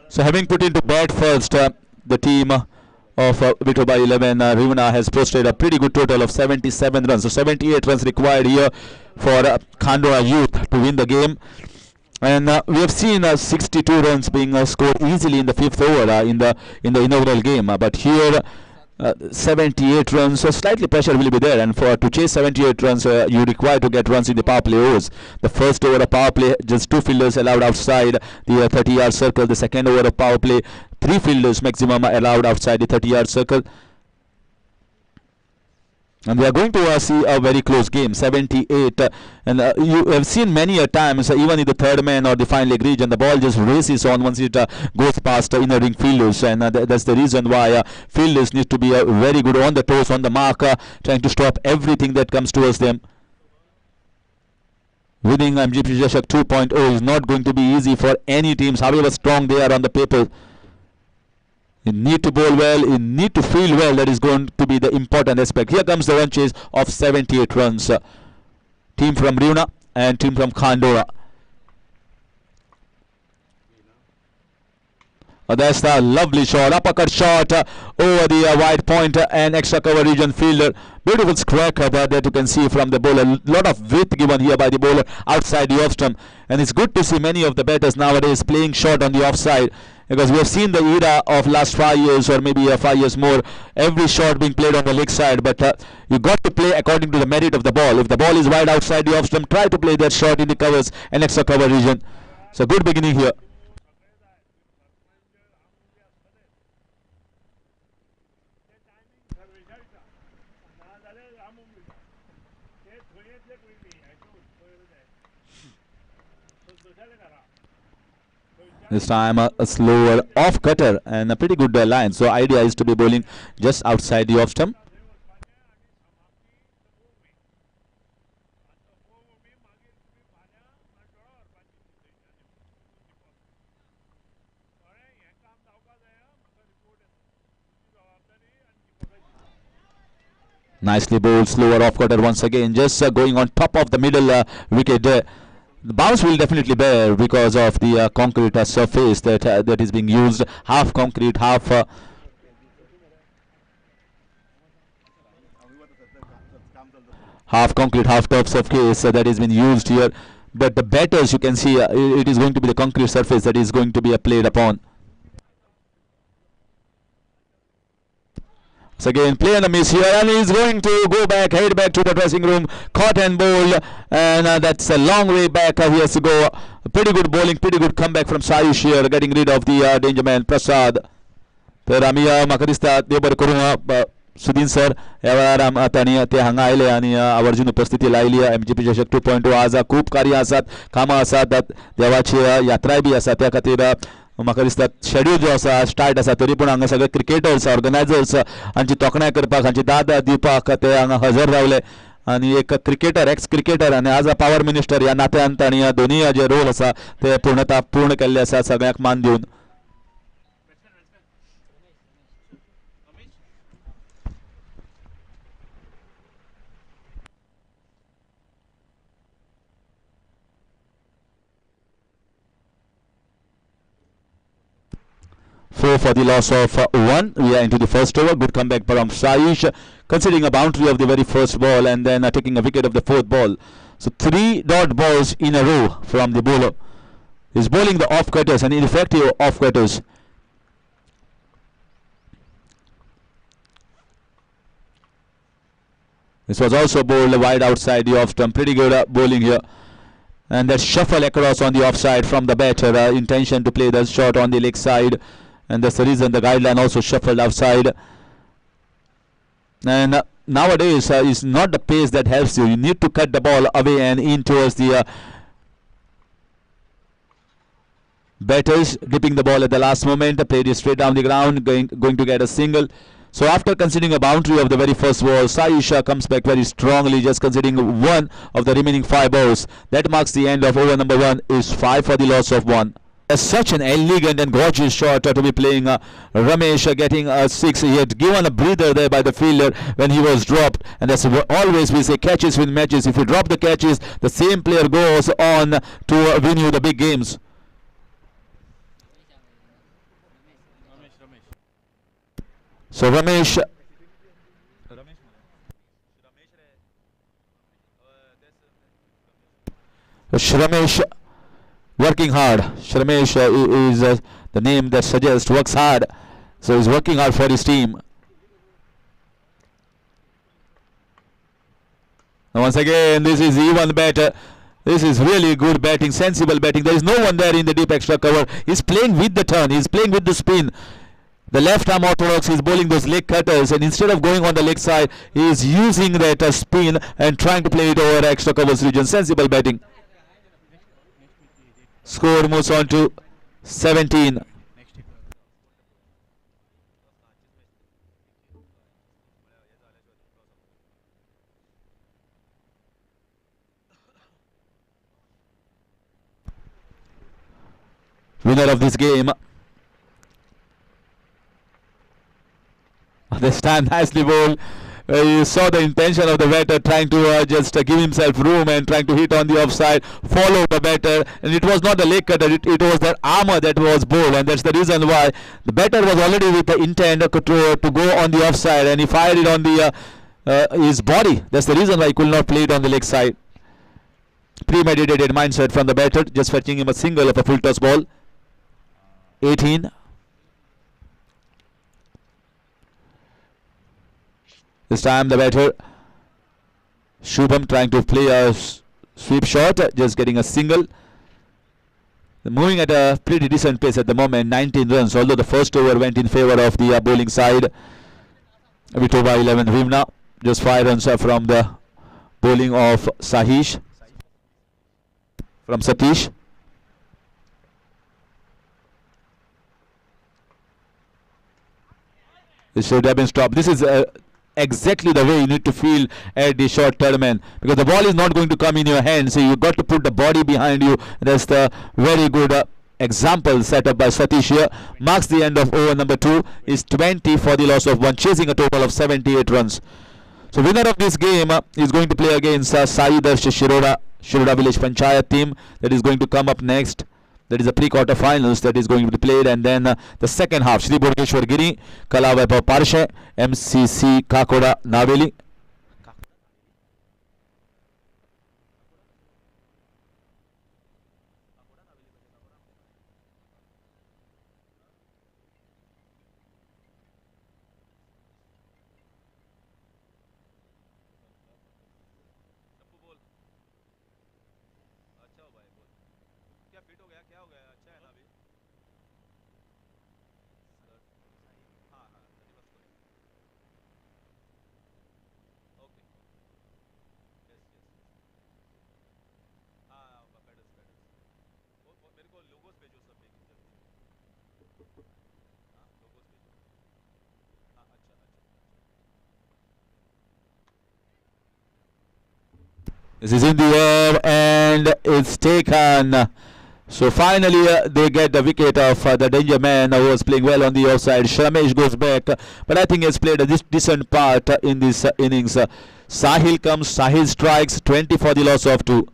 So having put into bat first, the team of Vitoba 11 Rivana has posted a pretty good total of 77 runs. So 78 runs required here for Kandola Youth to win the game. And we have seen 62 runs being scored easily in the fifth over in the inaugural game. But here 78 runs, so slightly pressure will be there. And to chase 78 runs, you require to get runs in the power play overs. The first over of power play, just 2 fielders allowed outside the 30-yard circle. The second over of power play, 3 fielders maximum allowed outside the 30-yard circle. And we are going to see a very close game, 78. And you have seen many a times, even in the third man or the final leg region, the ball just races on once it goes past inner ring fielders. And that's the reason why fielders need to be very good on the toes, on the mark, trying to stop everything that comes towards them. Winning MGP Chashak 2.0 is not going to be easy for any teams, however strong they are on the paper. You need to bowl well, you need to field well. That is going to be the important aspect. Here comes the run chase of 78 runs. Team from Rivana and team from Kandola. That's the lovely shot, uppercut shot over the wide point and extra cover region fielder. Beautiful crack that you can see from the bowler. A lot of width given here by the bowler outside the off stump. And it's good to see many of the batters nowadays playing short on the offside. Because we have seen the era of last 5 years or maybe 5 years more, every shot being played on the leg side. But you got to play according to the merit of the ball. If the ball is wide outside the off stump, try to play that shot in the covers and extra cover region. So good beginning here. This time a slower off cutter and a pretty good line. So idea is to be bowling just outside the off stump. Nicely bowled, slower off cutter once again, just going on top of the middle wicket there. The bounce will definitely bear because of the concrete surface that is being used, half concrete, half half concrete, half turf surface that is being used here. But the batters, you can see it is going to be the concrete surface that is going to be played upon. So again, play on the miss here, and he's going to go back, head back to the dressing room, caught and bowled, and that's a long way back. He has to go. Pretty good bowling, pretty good comeback from Sayush here, getting rid of the danger man Prasad. तर आम्ही म्हाका दिसता देव बरें करूं Sudin sir ह्या वेळार तांणी ते हांगा आयले आनी आवर्जून उपस्थिती लायली. MGP चषक 2.0 आज खूब कार्यां आसात, कामां आसात, देवाची यात्राय बी आसा. त्या खातीर म्हाका दिसता शेड्यूल जो आसा स्टार्ट आसा, तरी पूण हांगा सगळे क्रिकेटर्स ऑर्गनायझर्स हांची तोखणाय करपाक, हांची दाद दिवपाक ते हांगा हजर रावले. आनी एक क्रिकेटर, एक्स क्रिकेटर आनी आज पावर मिनिस्टर ह्या नात्यान तांणी दोनूय जे रोल आसा ते पूर्ण केल्ले आसा, सगळ्यांक मान दिवन. 4 for the loss of 1. We are into the first over. Good comeback from Saish, considering a boundary of the very first ball and then taking a wicket of the fourth ball. So 3 dot balls in a row from the bowler. He's bowling the off-cutters and ineffective off-cutters. This was also bowled wide outside the off stump. Pretty good bowling here. And that shuffle across on the offside from the batter. Intention to play the shot on the leg side. And that's the reason the guideline also shuffled outside. And nowadays is not the pace that helps you. You need to cut the ball away and in towards the batters. Dipping the ball at the last moment. Played it straight down the ground. Going to get a single. So after conceding a boundary of the very first ball, Shisha comes back very strongly, just conceding 1 of the remaining 5 balls. That marks the end of over number 1. Is 5 for the loss of 1. Such an elegant and gorgeous shot to be playing. Ramesh getting a 6. He had given a breather there by the fielder when he was dropped. And that's always we say catches win matches. If you drop the catches, the same player goes on to win you the big games. So Ramesh working hard. Shramesh is the name that suggests works hard. So he's working hard for his team. And once again, this is even better. This is really good batting, sensible batting. There is no one there in the deep extra cover. He's playing with the turn. He's playing with the spin. The left arm orthodox is bowling those leg cutters, and instead of going on the leg side, he is using that spin and trying to play it over extra covers region. Sensible batting. Score moves on to 17. Winner of this game. This time nicely bowled. You saw the intention of the batter trying to just give himself room and trying to hit on the offside, follow the batter, and it was not the leg cutter, it was the armour that was bowled, and that's the reason why the batter was already with the intent to go on the offside, and he fired it on the his body. That's the reason why he could not play it on the leg side. Premeditated mindset from the batter, just fetching him a single of a full toss ball. 18. This time the batter Shubham trying to play a sweep shot, just getting a single. Moving at a pretty decent pace at the moment, 19 runs, although the first over went in favour of the bowling side. With over 11 Vimna, just 5 runs from the bowling of Sahish from Satish. This should have been stopped. This is exactly the way you need to feel at the short tournament, because the ball is not going to come in your hand, so you've got to put the body behind you. That's the very good example set up by Satish here. Marks the end of over number 2. Is 20 for the loss of 1, chasing a total of 78 runs. So winner of this game is going to play against Shirur Village Panchayat team that is going to come up next. That is the pre-quarterfinals that is going to be played, and then the second half, Shri Burgeshwar Giri, Kala Vaibhav Parshe, MCC Kakoda Naveli. This is in the air and it's taken. So finally they get the wicket of the danger man who was playing well on the outside. Shramesh goes back, but I think he has played a decent part in this innings. Sahil comes, Sahil strikes, 20 for the loss of 2.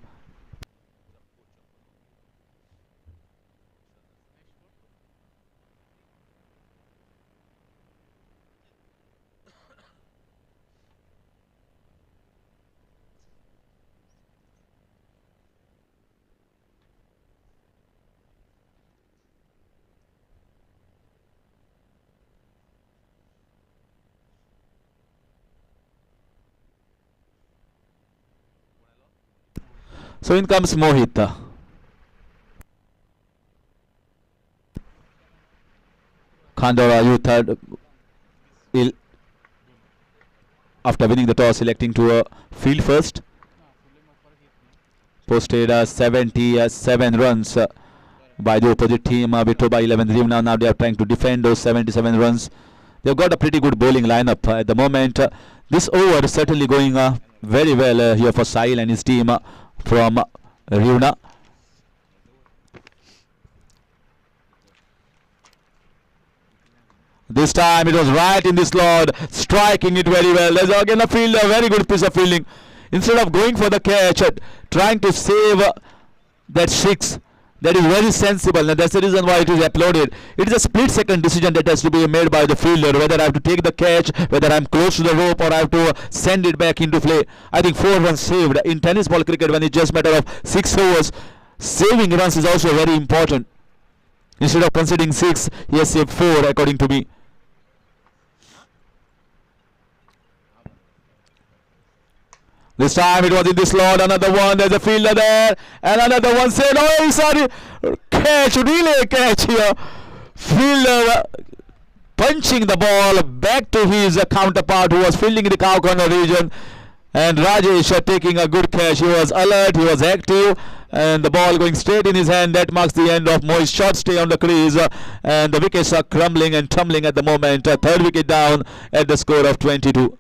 So in comes Mohit. Kandola youth after winning the toss, electing to field first. Posted 77 runs by the opposite team with Voba 11 Rivna. Now they are trying to defend those 77 runs. They've got a pretty good bowling lineup at the moment. This over is certainly going very well here for Sahil and his team from Rivna. This time it was right in the slot, striking it very well. There's again a fielder, very good piece of fielding. Instead of going for the catch, trying to save that six, that is very sensible, and that's the reason why it is applauded. It is a split-second decision that has to be made by the fielder, whether I have to take the catch, whether I'm close to the rope, or I have to send it back into play. I think 4 runs saved. In tennis ball cricket, when it's just a matter of 6 overs, saving runs is also very important. Instead of conceding 6, he has saved 4, according to me. This time it was in the slot, another one, there's a fielder there, and another one said, oh, sorry, catch, relay catch here. Fielder punching the ball back to his counterpart who was fielding in the cow corner region, and Rajesh taking a good catch. He was alert, he was active, and the ball going straight in his hand. That marks the end of Moi's short stay on the crease, and the wickets are crumbling and tumbling at the moment. Third wicket down at the score of 22.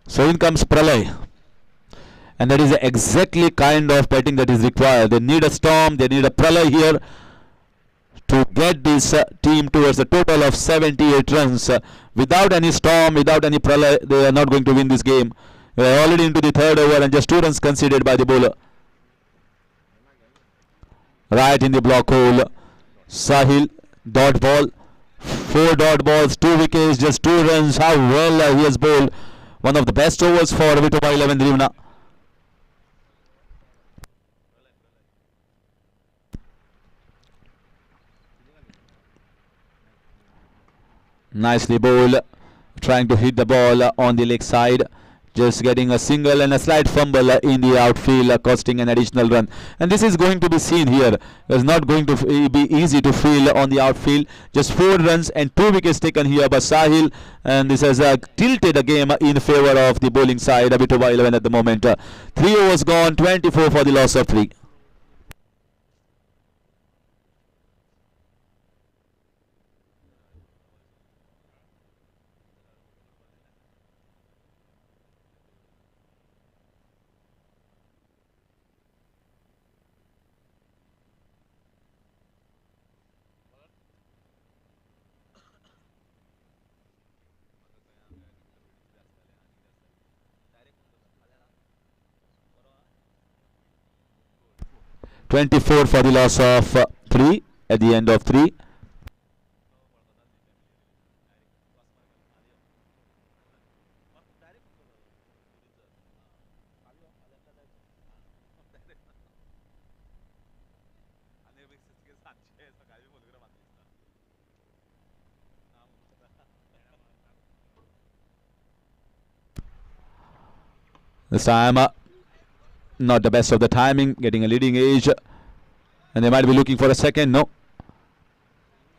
So in comes Pralay, and that is exactly kind of batting that is required. They need a storm, they need a Pralay here to get this team towards a total of 78 runs. Without any storm, without any Pralay, they are not going to win this game. They are already into the third over and just 2 runs conceded by the bowler. Right in the block hole, Sahil, dot ball, 4 dot balls, 2 wickets, just 2 runs. How well he has bowled. One of the best overs for Voba 11 Rivna. Nicely bowled, trying to hit the ball on the leg side. Just getting a single and a slight fumble in the outfield, costing an additional run. And this is going to be seen here. It's not going to be easy to field on the outfield. Just 4 runs and 2 wickets taken here by Sahil. And this has tilted the game in favor of the bowling side. A bit over 11 at the moment. 3 overs gone, 24 for the loss of 3. (24) for the loss of 3 at the end of 3. This time not the best of the timing, getting a leading edge, and they might be looking for a second. No,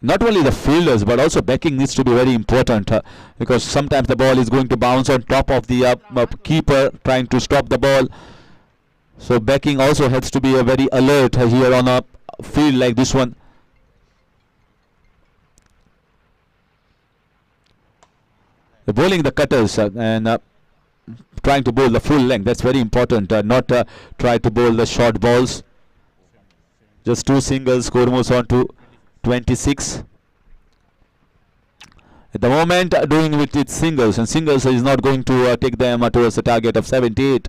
not only the fielders but also backing needs to be very important, because sometimes the ball is going to bounce on top of the keeper trying to stop the ball. So backing also has to be very alert here on a field like this one. They're bowling the cutters and trying to bowl the full length. That's very important. Not try to bowl the short balls. Just 2 singles. Score moves on to 26. At the moment, doing with its singles, and singles is not going to take them towards the target of 78.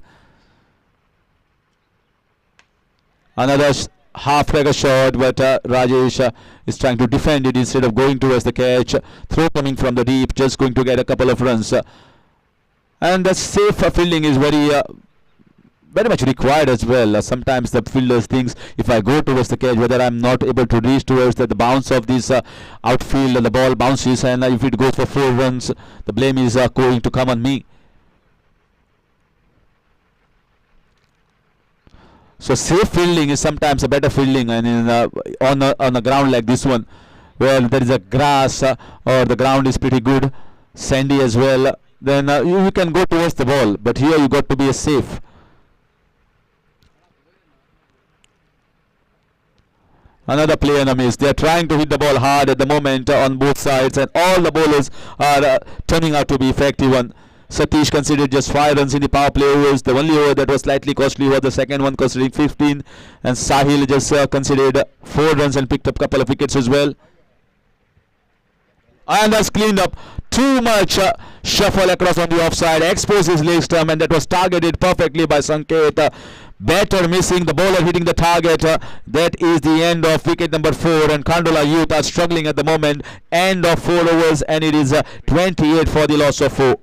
Another half like a shot, but Rajesh is trying to defend it instead of going towards the catch. Throw coming from the deep, just going to get a couple of runs. And the safe fielding is very much required as well. Sometimes the fielders thinks if I go towards the catch, whether I'm not able to reach towards the bounce of this outfield, the ball bounces, and if it goes for 4 runs, the blame is going to come on me. So safe fielding is sometimes a better fielding, and on a ground like this one, where there is a grass or the ground is pretty good, sandy as well, then you can go towards the ball. But here you got to be safe. Another play on a miss. They are trying to hit the ball hard at the moment on both sides, and all the bowlers are turning out to be effective one. Satish considered just 5 runs in the power play overs. The only over that was slightly costly was the second one, considering 15. And Sahil just considered 4 runs and picked up a couple of wickets as well. And that's cleaned up. Too much shuffle across on the offside. Exposed his leg stump, and that was targeted perfectly by Sanket. Batter missing, the bowler hitting the target. That is the end of wicket number 4, and Kandola youth are struggling at the moment. End of 4 overs, and it is 28 for the loss of 4.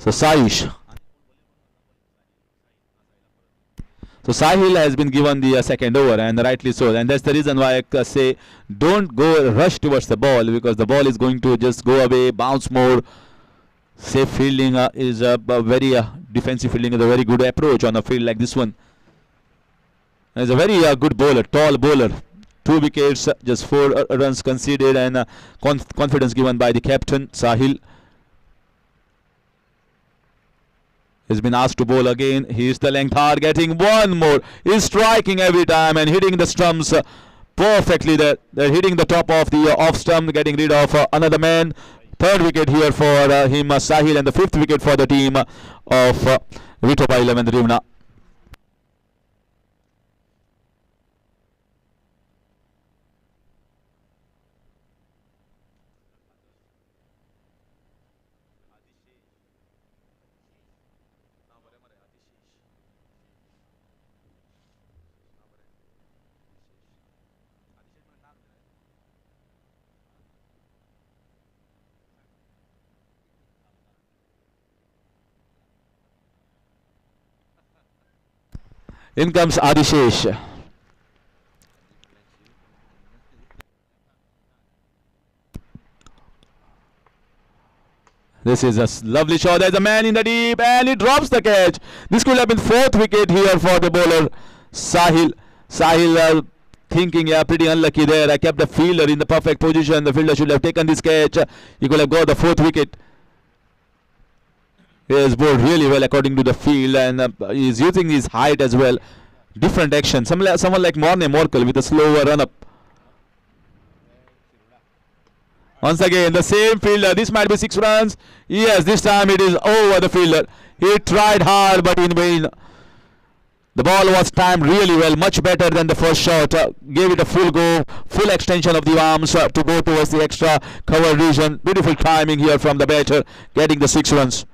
So Sahil has been given the second over, and rightly so, and that's the reason why I say don't go rush towards the ball, because the ball is going to just go away, bounce more. Safe fielding is a very defensive fielding is a very good approach on a field like this one. He's a very good bowler, tall bowler. 2 wickets, just 4 runs conceded, and confidence given by the captain Sahil. Has been asked to bowl again. He's the length hard, getting one more. He's striking every time and hitting the stumps perfectly. They're hitting the top of the off stump, getting rid of another man. 3rd wicket here for him, Sahil, and the 5th wicket for the team of Vitoba 11 Rivna. In comes Adishesh. This is a lovely shot. There's a man in the deep, and he drops the catch. This could have been 4th wicket here for the bowler Sahil. Sahil thinking, yeah, pretty unlucky there. I kept the fielder in the perfect position. The fielder should have taken this catch. He could have got the 4th wicket. He has bowled really well according to the field, and he's using his height as well. Different action. Someone like Morne Morkel with a slower run up. Once again, the same fielder. This might be 6 runs. Yes, this time it is over the fielder. He tried hard, but in vain. The ball was timed really well, much better than the first shot. Gave it a full go, full extension of the arms to go towards the extra cover region. Beautiful timing here from the batter, getting the 6 runs.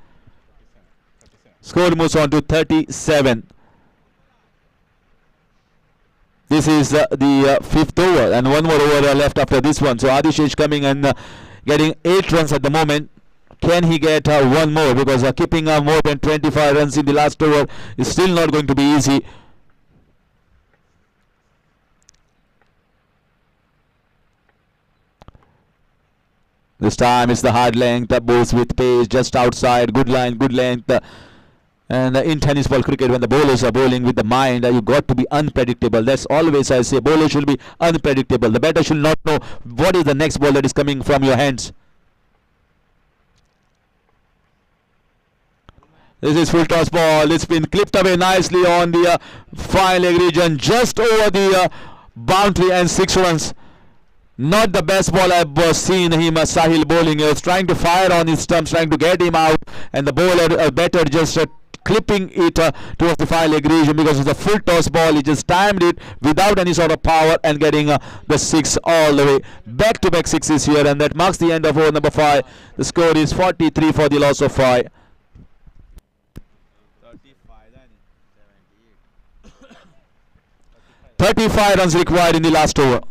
Score moves on to 37. This is the 5th over, and 1 more over left after this one. So Adishesh coming and getting 8 runs at the moment. Can he get 1 more? Because keeping more than 25 runs in the last over is still not going to be easy. This time it's the hard length, bowls with pace, just outside, good line, good length. And in tennis ball cricket, when the bowlers are bowling with the mind, you got to be unpredictable. That's always I say, bowler should be unpredictable. The batter should not know what is the next ball that is coming from your hands. This is full toss ball. It's been clipped away nicely on the fine leg region, just over the boundary, and 6 runs. Not the best ball I've seen him Sahil bowling. He was trying to fire on his stumps, trying to get him out, and the bowler better just clipping it towards the fine leg region, because it's a full toss ball. He just timed it without any sort of power and getting the 6 all the way. Back-to-back sixes here, and that marks the end of over number 5. The score is 43 for the loss of 5. 35 runs required in the last over.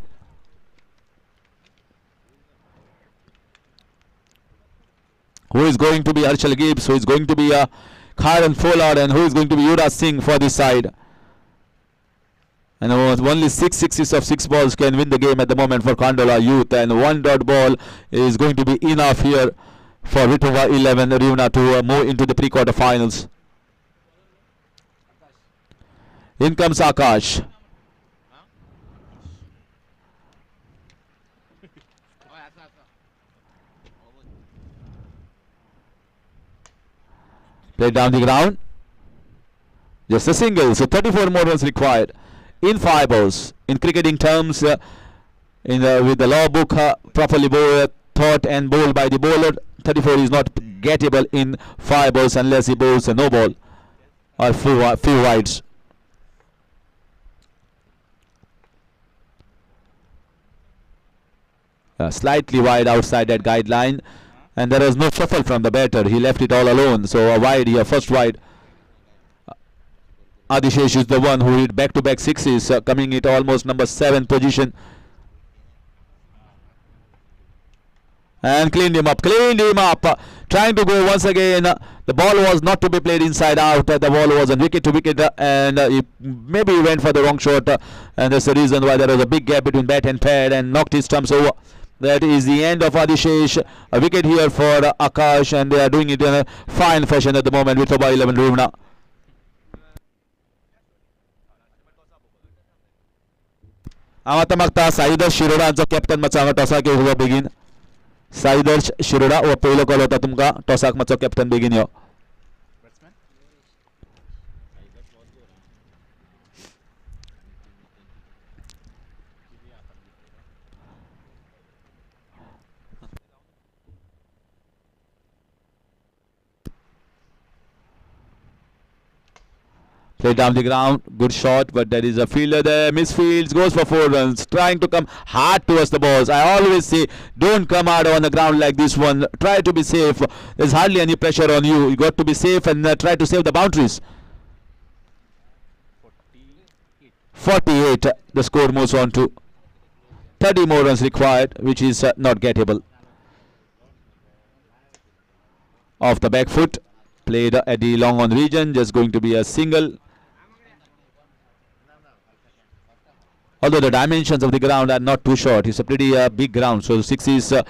Who is going to be Archal Gibbs? Who is going to be Kharan Follard? And who is going to be Yuvraj Singh for this side? And only 6 sixes of 6 balls can win the game at the moment for Kandola Youth. And 1 dot ball is going to be enough here for Vitova 11 Rivna to move into the pre-quarter finals. In comes Akash. Played down the ground. Just a single. So 34 more runs required in 5 balls. In cricketing terms, with the law book properly thought and bowled by the bowler, 34 is not gettable in 5 balls unless he bowls a no ball or few wides. Slightly wide outside that guideline. And there was no shuffle from the batter. He left it all alone. So a wide here, first wide. Adishesh is the one who hit back-to-back sixes, coming at almost number 7 position. And cleaned him up. Trying to go once again. The ball was not to be played inside out. The ball was on wicket to wicket, and he maybe went for the wrong shot. And that's the reason why there was a big gap between bat and pad, and knocked his stumps over. That is the end of Adishesh. A wicket here for Akash, and they are doing it in a fine fashion at the moment with Voba 11 Rivna. आता मागता साईदर्श शिरोडा हांचो captain मातसो हांगा टॉसाक येवचो बेगीन. साईदर्श शिरोडा हो पयलो call होता तुमकां. टॉसाक मातसो कॅप्टन बेगीन यो. Play down the ground, good shot, but there is a fielder there, misfields, goes for 4 runs, trying to come hard towards the balls. I always say, don't come hard on the ground like this one. Try to be safe. There's hardly any pressure on you. You got to be safe and try to save the boundaries. 48. The score moves on to 30 more runs required, which is not gettable. Off the back foot, played at the long on region, just going to be a single. Although the dimensions of the ground are not too short, it's a pretty big ground, so 6s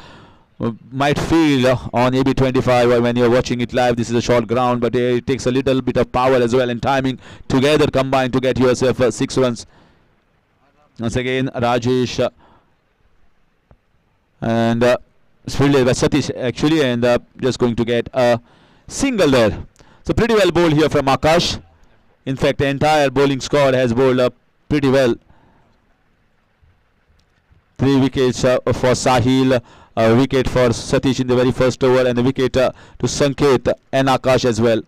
might feel on AB25 when you're watching it live. This is a short ground, but it takes a little bit of power as well and timing together combined to get yourself 6 runs. Once again, Rajesh and fielded by Satish actually, and just going to get a single there. So pretty well bowled here from Akash. In fact, the entire bowling squad has bowled up pretty well. 3 wickets for Sahil, a wicket for Satish in the very first over, and a wicket to Sanket and Akash as well.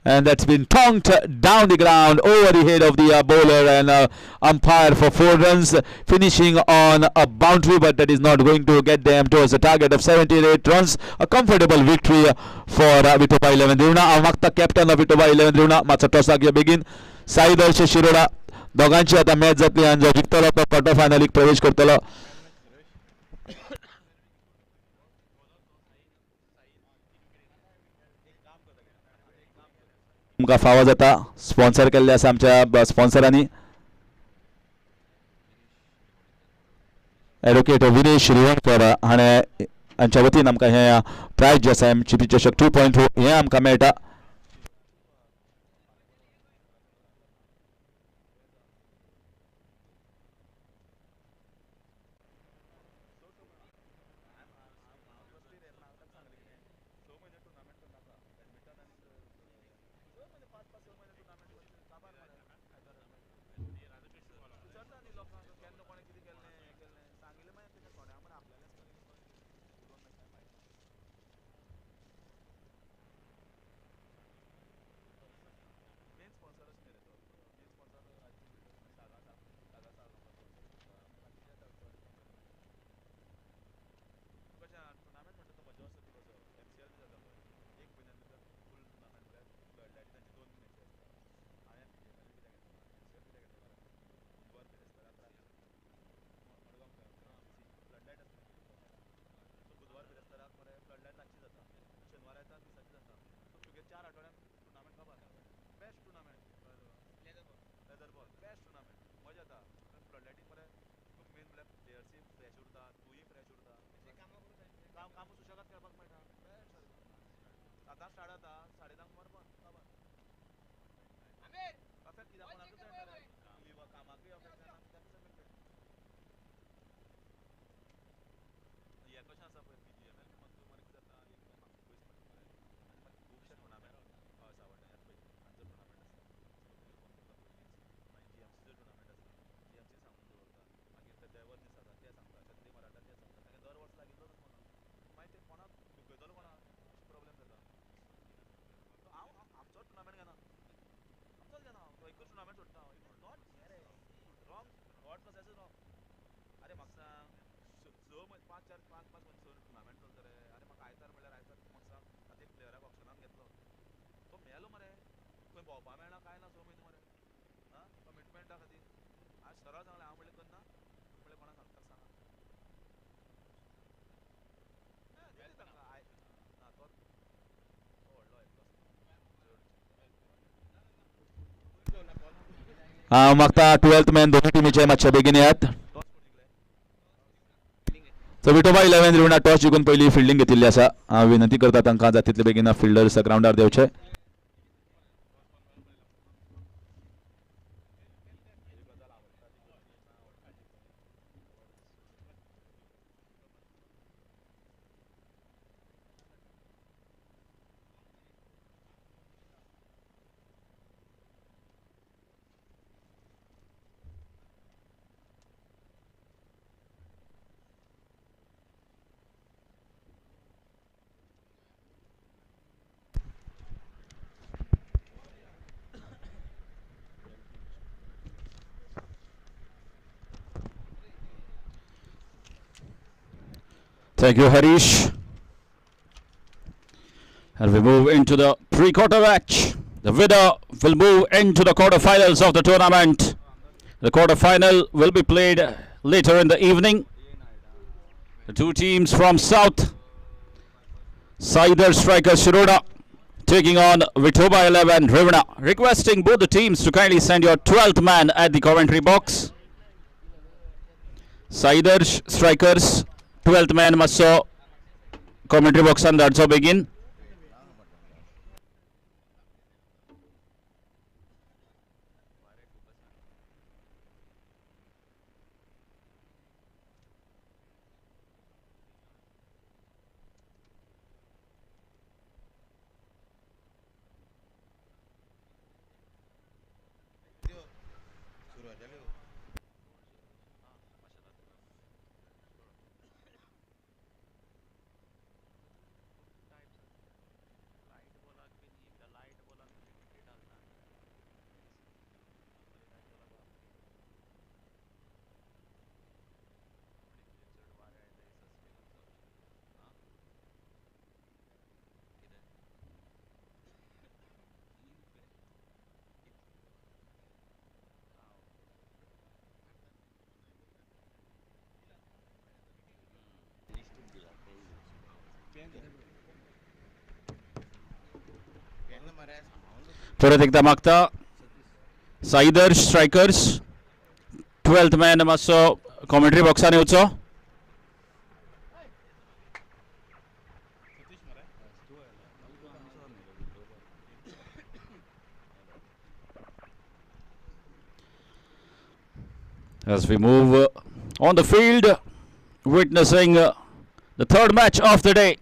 And that's been tonked down the ground over the head of the bowler, and umpire for 4 runs, finishing on a boundary, but that is not going to get them towards a target of 78 runs. A comfortable victory for Vitova 11 Rivna. Amakta captain of Vitova 11 Rivna, मातसो टॉसाक यो बेगीन. साईदर्श शिरोडा दोगांची आता match जातली, आनी जो जिखतलो तो quarter फायनलीक प्रवेश करतलो. तुमकां फावो जाता स्पॉन्सर केल्ले आसा आमच्या स्पॉन्सरांनी. एडवोकेट विनेश श्रीवणकर हाणें हांच्या वतीन आमकां हें प्रायज जें आसा MCP चषक 2.0 हें आमकां मेळटा. हांव मागता 12th मॅन दोन्ही टिमीचे मातशे बेगीन येयात. सो विठोबा 11 रिवणा टॉस जिखून पयली फिल्डिंग घेतिल्ली आसा. हांव विनंती करता तांकां जाता तितले बेगीन fielders ग्राउंडार देंवचे. Thank you, Harish. And we move into the pre-quarter match. The winner will move into the quarterfinals of the tournament. The quarterfinal will be played later in the evening. The two teams from South, Saidar striker Shirur taking on Vithoba 11 Rivana. Requesting both the teams to kindly send your 12th man at the commentary box. Saidar strikers 12th man masso commentary box and that's how begin. परत एकदा मागता साईदर strikers 12th man मातसो commentary बॉक्सान येवचो. As we move on the field, witnessing the third match of the day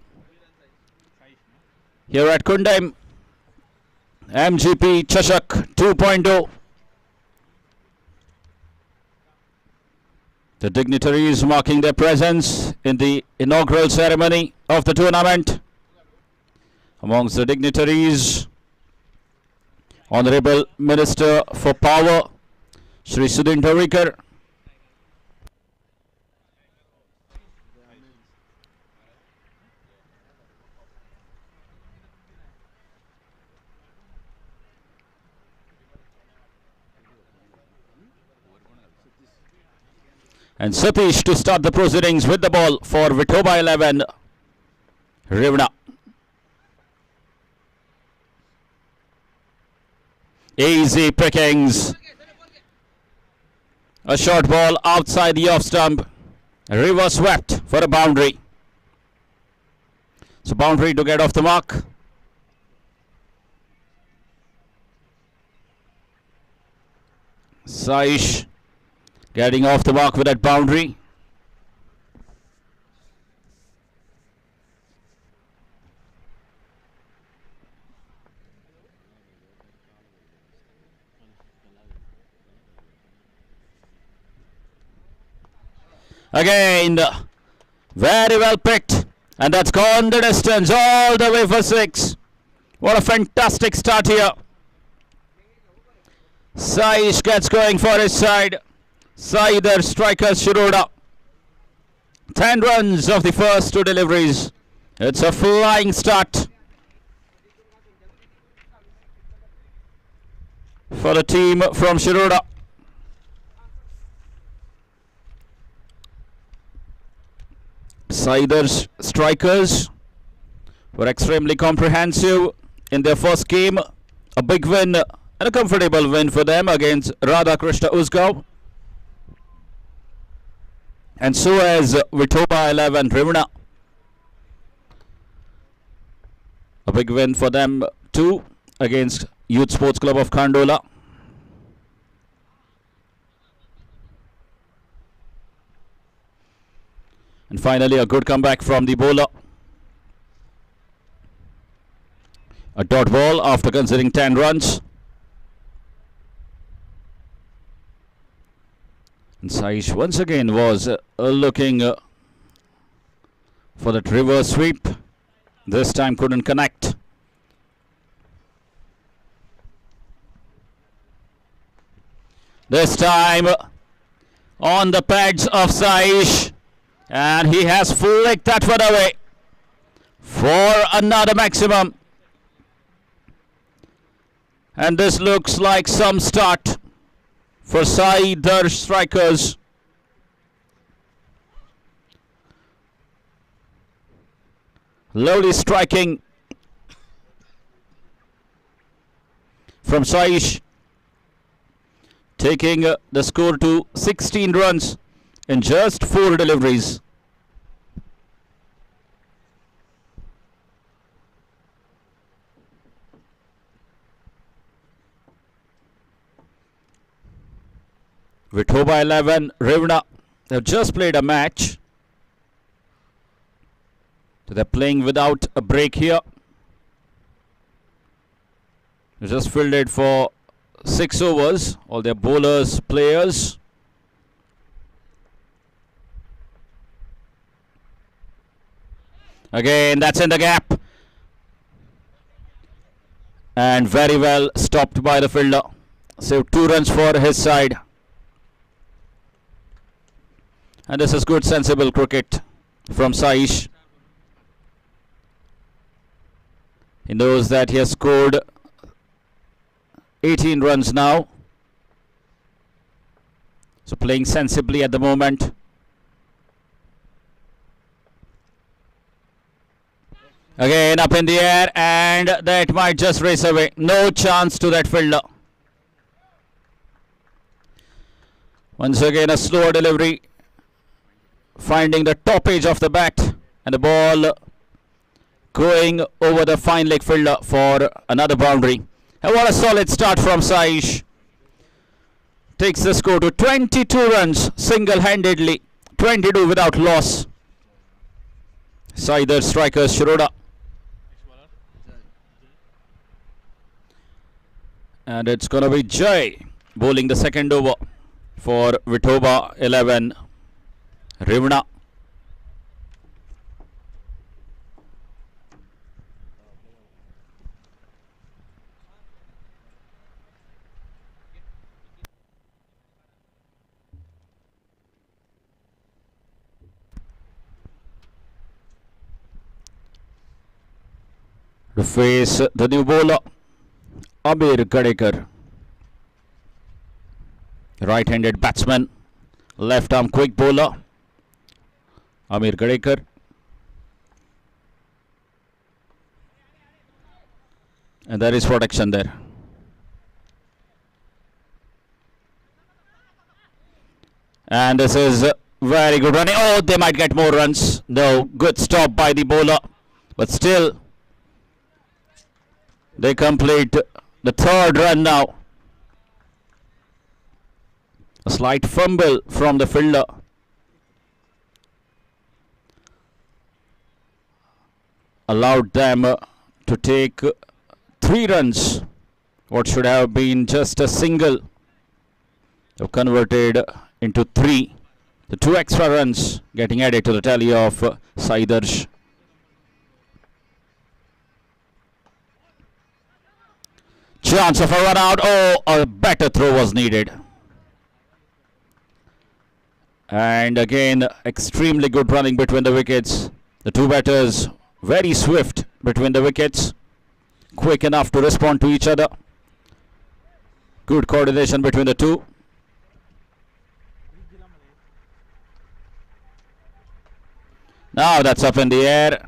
here at Kundam, MGP Chashak 2.0. The dignitaries marking their presence in the inaugural ceremony of the tournament. Amongst the dignitaries, Honorable Minister for Power, Shri Sudhin Dharikar. And Satish to start the proceedings with the ball for Vithoba 11 Rivana. Easy pickings. A short ball outside the off stump. A reverse swept for a boundary. So boundary to get off the mark. Saish getting off the mark with that boundary. Again, very well picked, and that's gone the distance all the way for 6. What a fantastic start here. Saish gets going for his side. Saider strikers Shirur. 10 runs of the first 2 deliveries. It's a flying start for the team from Shirur. Saider's strikers were extremely comprehensive in their first game. A big win and a comfortable win for them against Radha Krishna Uzgaon. And so has Voba 11 Rivna. A big win for them too against Youth Sports Club of Kandola. And finally, a good comeback from the bowler. A dot ball after considering 10 runs. And Saish once again was looking for that reverse sweep. This time couldn't connect. This time on the pads of Saish. And he has flicked that one away for another maximum. And this looks like some start for Saider strikers. Lovely striking from Saish, taking the score to 16 runs in just 4 deliveries. Voba 11 Rivna have just played a match. So they're playing without a break here. They just fielded for 6 overs, all their bowlers, players. Again, that's in the gap. And very well stopped by the fielder. So 2 runs for his side. And this is good, sensible cricket from Saish. He knows that he has scored 18 runs now. So playing sensibly at the moment. Again up in the air, and that might just race away. No chance to that fielder. Once again a slower delivery, finding the top edge of the bat, and the ball going over the fine leg fielder for another boundary. And what a solid start from Saish. Takes the score to 22 runs single-handedly, 22 without loss. Saider strikers Shirur. And it's going to be Jay bowling the second over for Voba 11 Rivna. To face the new bowler, Amir Gadekar, right-handed batsman, left-arm quick bowler, Amir Gadekar. And there is protection there. And this is Very good running. Oh, they might get more runs. No, good stop by the bowler. But still, they complete the third run now. A slight fumble from the fielder. Allowed them to take 3 runs. What should have been just a single. So converted into 3. The 2 extra runs getting added to the tally of Saidarsh. Chance of a run out. Oh, a better throw was needed. And again, extremely good running between the wickets. The 2 batters very swift between the wickets. Quick enough to respond to each other. Good coordination between the 2. Now that's up in the air.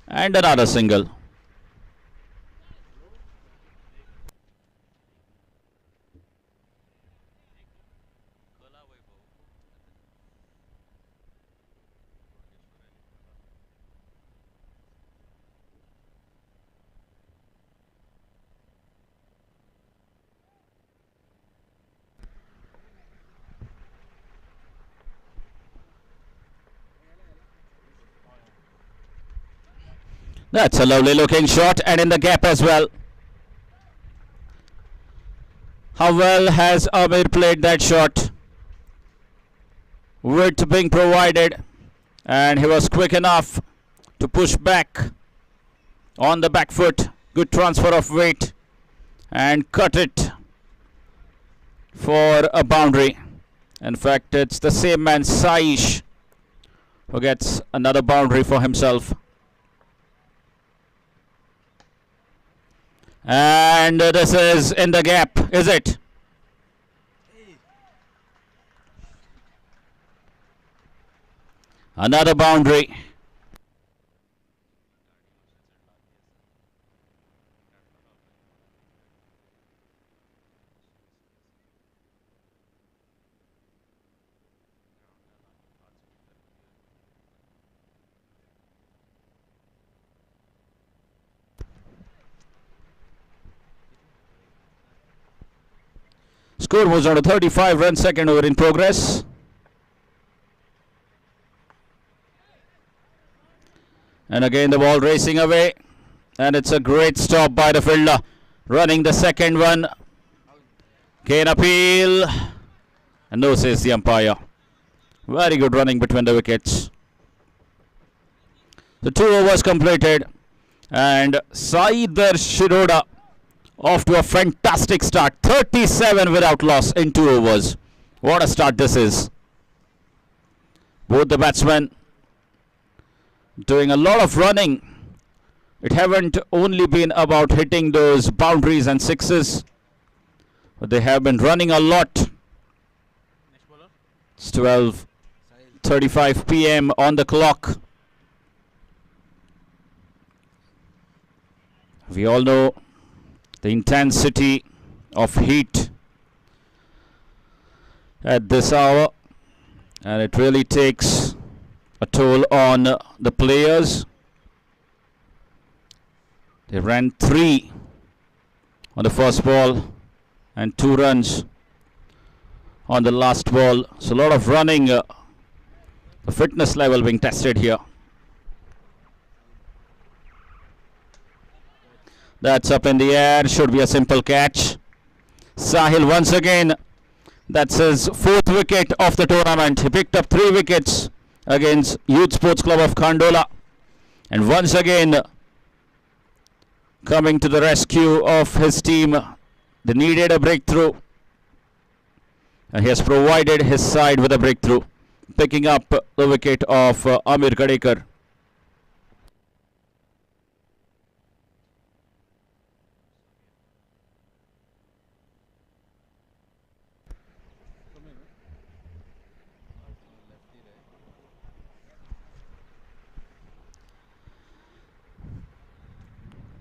And another single. That's a lovely looking shot, and in the gap as well. How well has Amir played that shot? Width being provided, and he was quick enough to push back on the back foot. Good transfer of weight and cut it for a boundary. In fact, it's the same man, Saish, who gets another boundary for himself. And this is in the gap, is it? Another boundary. Score was on a 35 run second over in progress. And again the ball racing away. And it's a great stop by the fielder. Running the second one. Gain appeal. And no, says the umpire. Very good running between the wickets. The 2 overs completed. And Saidar Shiroda off to a fantastic start. 37 without loss in 2 overs. What a start this is. Both the batsmen doing a lot of running. It haven't only been about hitting those boundaries and sixes, but they have been running a lot. It's 12:35 p.m. on the clock. We all know the intensity of heat at this hour, and it really takes a toll on the players. They ran 3 on the first ball and 2 runs on the last ball. So a lot of running, the fitness level being tested here. That's up in the air, should be a simple catch. Sahil once again, that's his 4th wicket of the tournament. He picked up 3 wickets against Youth Sports Club of Kandola. And once again, coming to the rescue of his team. They needed a breakthrough, and he has provided his side with a breakthrough, picking up the wicket of Amir Kadekar.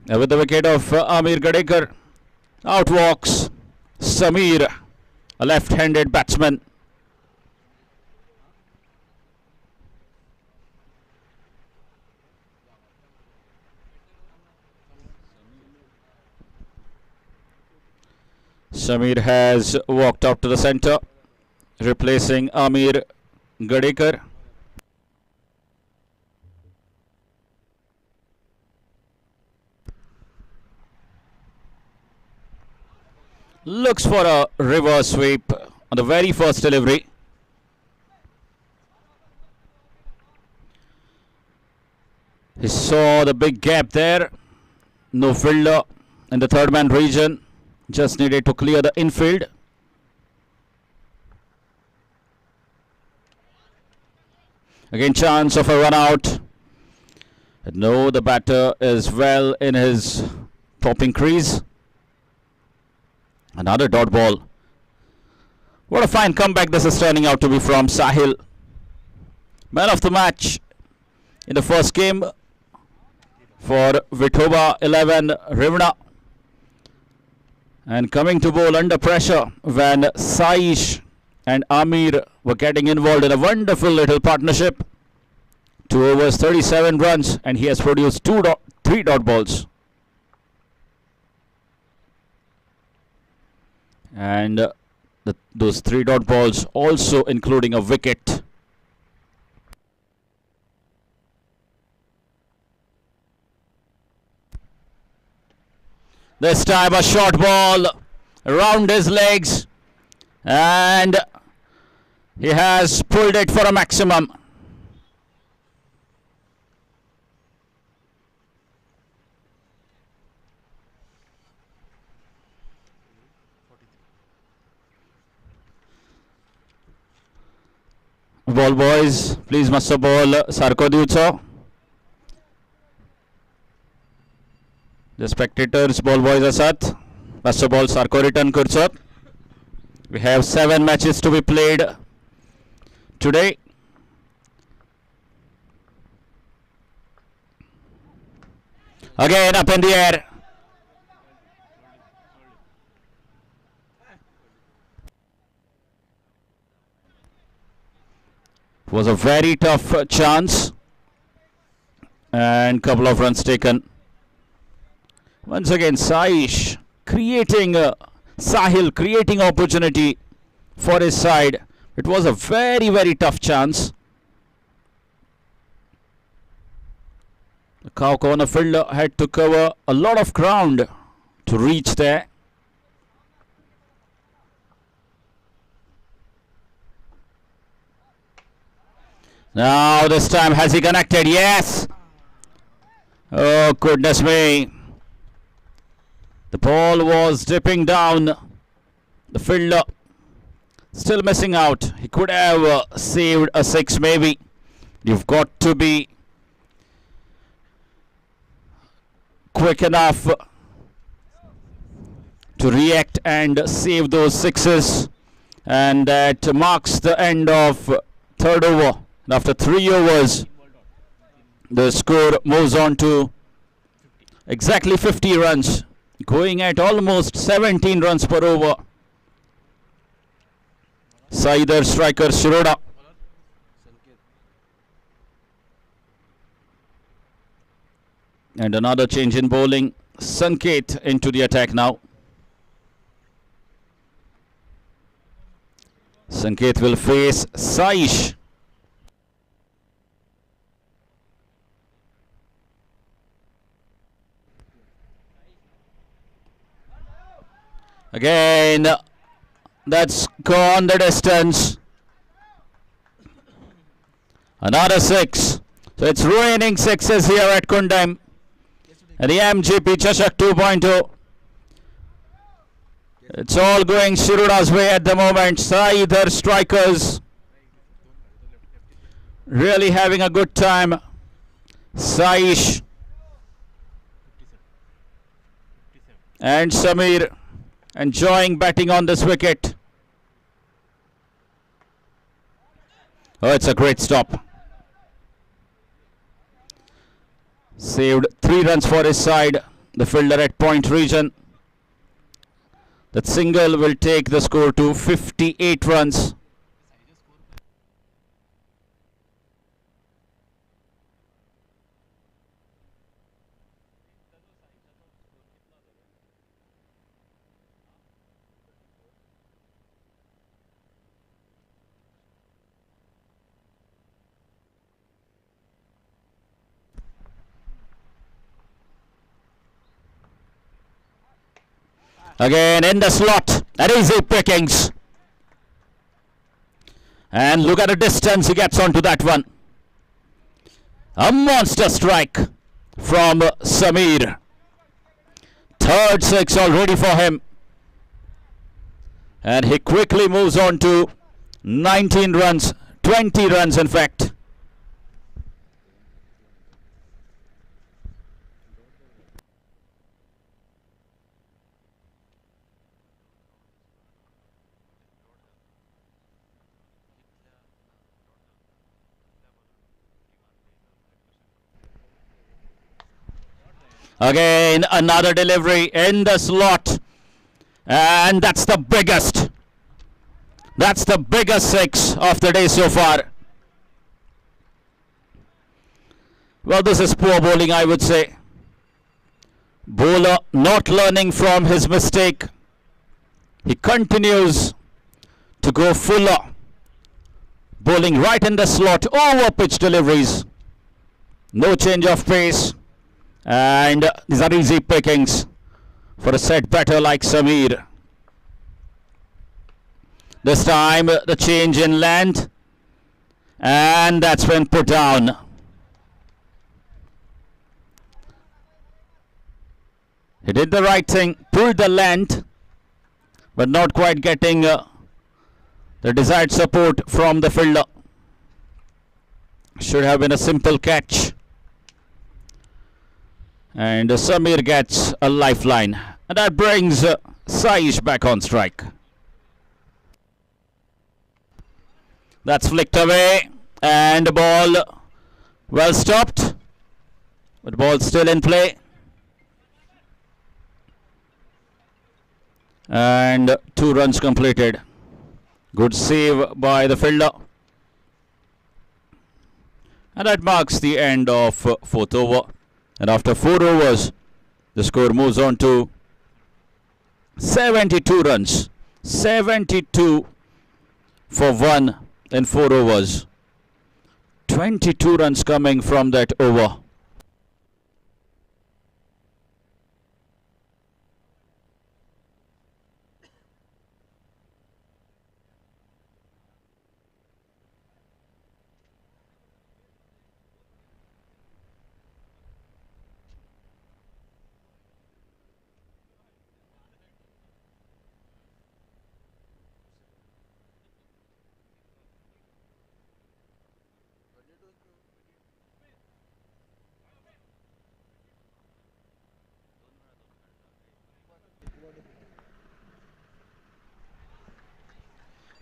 With the wicket of Amir Kadekar, out walks Samir, a left-handed batsman. Samir has walked out to the center, replacing Amir Gadekar. Looks for a reverse sweep on the very first delivery. He saw the big gap there. No fielder in the third man region. Just needed to clear the infield. Again, chance of a run out. No, the batter is well in his topping crease. Another dot ball. What a fine comeback this is turning out to be from Sahil. Man of the match in the first game for Vithoba 11 Rivna. And coming to bowl under pressure when Saish and Amir were getting involved in a wonderful little partnership. 2 overs, 37 runs, and he has produced 3 dot balls. And those 3 dot balls also including a wicket. This time a short ball around his legs, and he has pulled it for a maximum. Ball boys, please master ball sarko diucho. The spectators ball boys asat master ball sarko return kurchot. We have 7 matches to be played today. Again up in the air. Was a very tough chance and couple of runs taken. Once again Saish creating Sahil creating opportunity for his side. It was a very tough chance. The cow corner fielder had to cover a lot of ground to reach there. Now this time has he connected? Yes. Oh goodness me. The ball was dipping down. The fielder still missing out. He could have saved a 6 maybe. You've got to be quick enough to react and save those 6s. And that marks the end of third over. And after 3 overs, the score moves on to exactly 50 runs, going at almost 17 runs per over. Saider striker Shirur. And another change in bowling. Sanket into the attack now. Sanket will face Saish. Again, that's gone the distance. Another 6. So it's raining 6s here at Kundam. And the MGP Chashak 2.0. It's all going Shirura's way at the moment. Saider strikers really having a good time. Saish and Samir enjoying batting on this wicket. Oh, it's a great stop. Saved 3 runs for his side. The fielder at point region. That single will take the score to 58 runs. Again in the slot. That easy pickings. And look at the distance he gets onto that one. A monster strike from Samir. Third six already for him. And he quickly moves on to 19 runs, 20 runs in fact. Again, another delivery in the slot. And that's the biggest. That's the biggest six of the day so far. Well, this is poor bowling, I would say. Bowler not learning from his mistake. He continues to go fuller. Bowling right in the slot, over pitch deliveries. No change of pace. And these are easy pickings for a set batter like Samir. This time the change in length, and that's been put down. He did the right thing, pulled the length, but not quite getting the desired support from the fielder. Should have been a simple catch. And Samir gets a lifeline. And that brings Saish back on strike. That's flicked away. And the ball well stopped. But ball still in play. And 2 runs completed. Good save by the fielder. And that marks the end of 4th over. And after 4 overs, the score moves on to 72 runs. 72 for 1 in 4 overs. 22 runs coming from that over.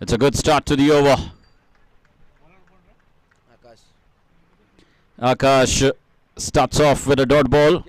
It's a good start to the over. Akash starts off with a dot ball.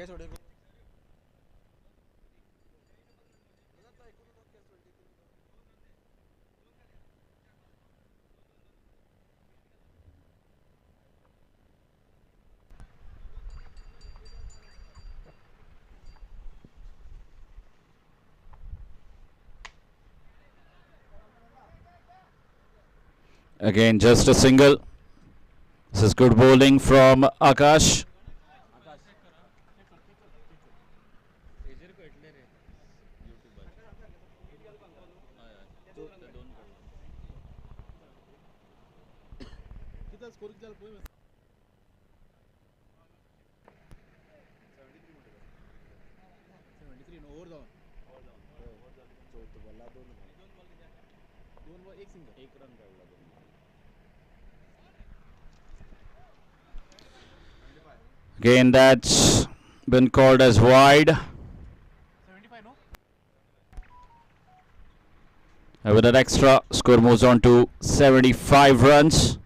Again, just a single. This is good bowling from Akash. Again, that's been called as wide. And with an extra, score moves on to 75 runs.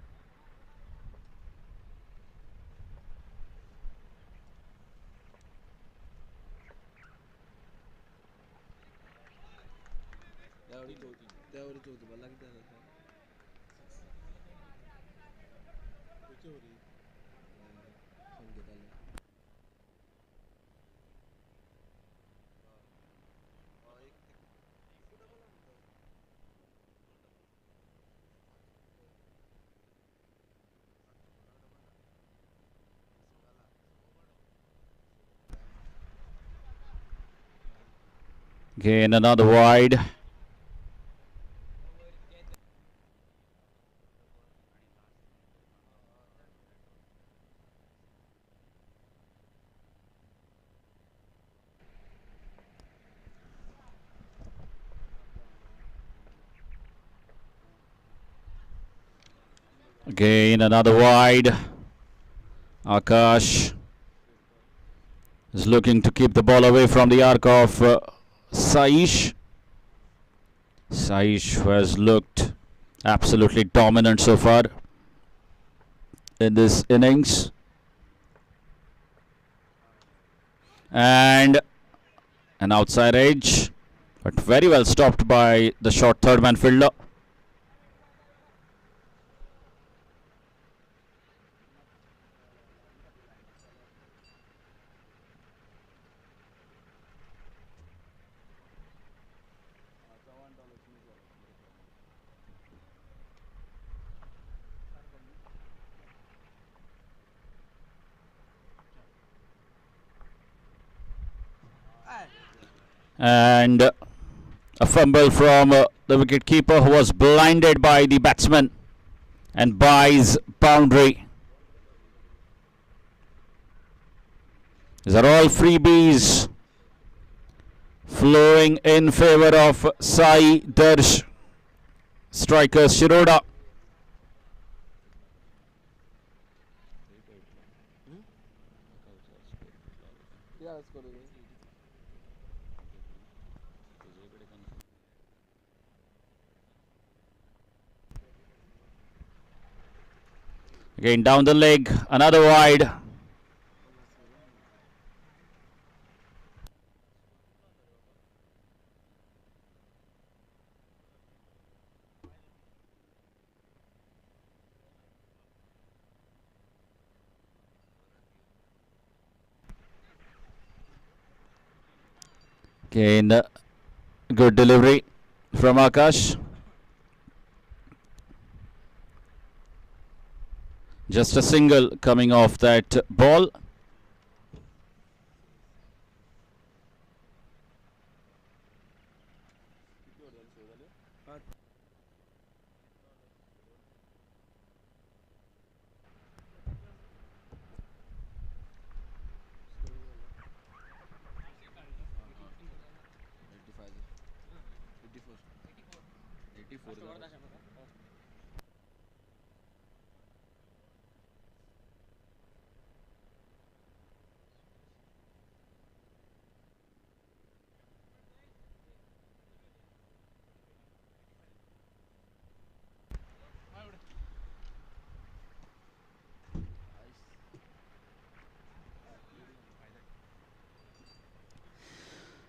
Again, another wide. Again, another wide. Arkas is looking to keep the ball away from the arc of Saish. Saish, who has looked absolutely dominant so far in this innings. And an outside edge, but very well stopped by the short third man fielder. And a fumble from the wicketkeeper, who was blinded by the batsman and buys boundary. These are all freebies flowing in favor of Sai Darsh, striker Shirur. Again down the leg, another wide. Again, good delivery from Akash. Just a single coming off that ball.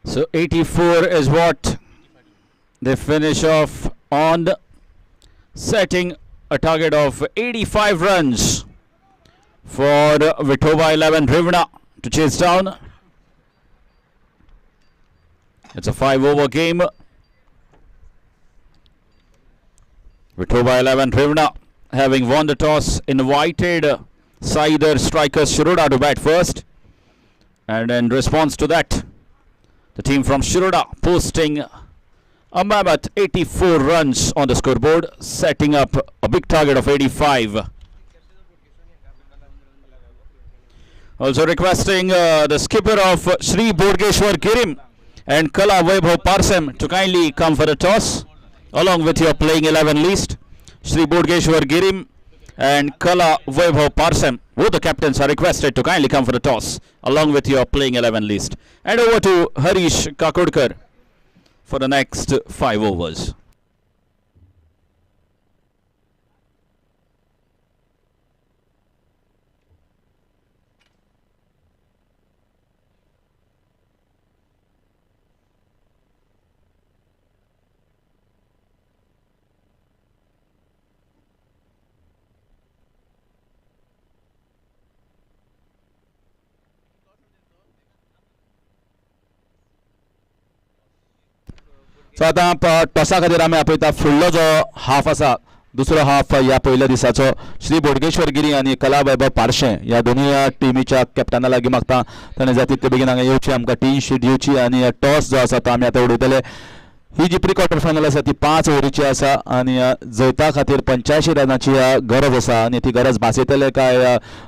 So 84 is what they finish off on, setting a target of 85 runs for Vithoba 11 Rivna to chase down. It's a 5-over game. Vithoba 11 Rivna, having won the toss, invited Saider striker Shirur to bat first, and in response to that, the team from Shirur posting a mammoth 84 runs on the scoreboard, setting up a big target of 85. Also requesting the skipper of Sri Bodgeshwar Girim and Kala Vaibhav Parsem to kindly come for the toss along with your playing 11 list. Sri Bodgeshwar Girim and Kala Vaibhav Parsem, both the captains are requested to kindly come for the toss along with your playing 11 list. And over to Harish Kakodkar for the next 5 overs. सो आतां टॉसा खातीर आमी आपयता फुडलो जो half आसा दुसरो half या पहिल्या दिसाचो श्री बोडगेश्वर गिरी आणि कला वैभव पारशे या दोन्ही टीमीच्या कॅप्टना लागीं मागता ताणें जाता तितले बेगीन हांगा येवचें, आमकां टीम शीट दिवची आणि टॉस जो आसा तो आमी आतां उडयतले. ही जी प्री क्वार्टर फायनल आसा ती 5 ओव्हरीची आसा आणि जैता खातीर 85 रनाची गरज आसा आणि ती गरज भासयतले काय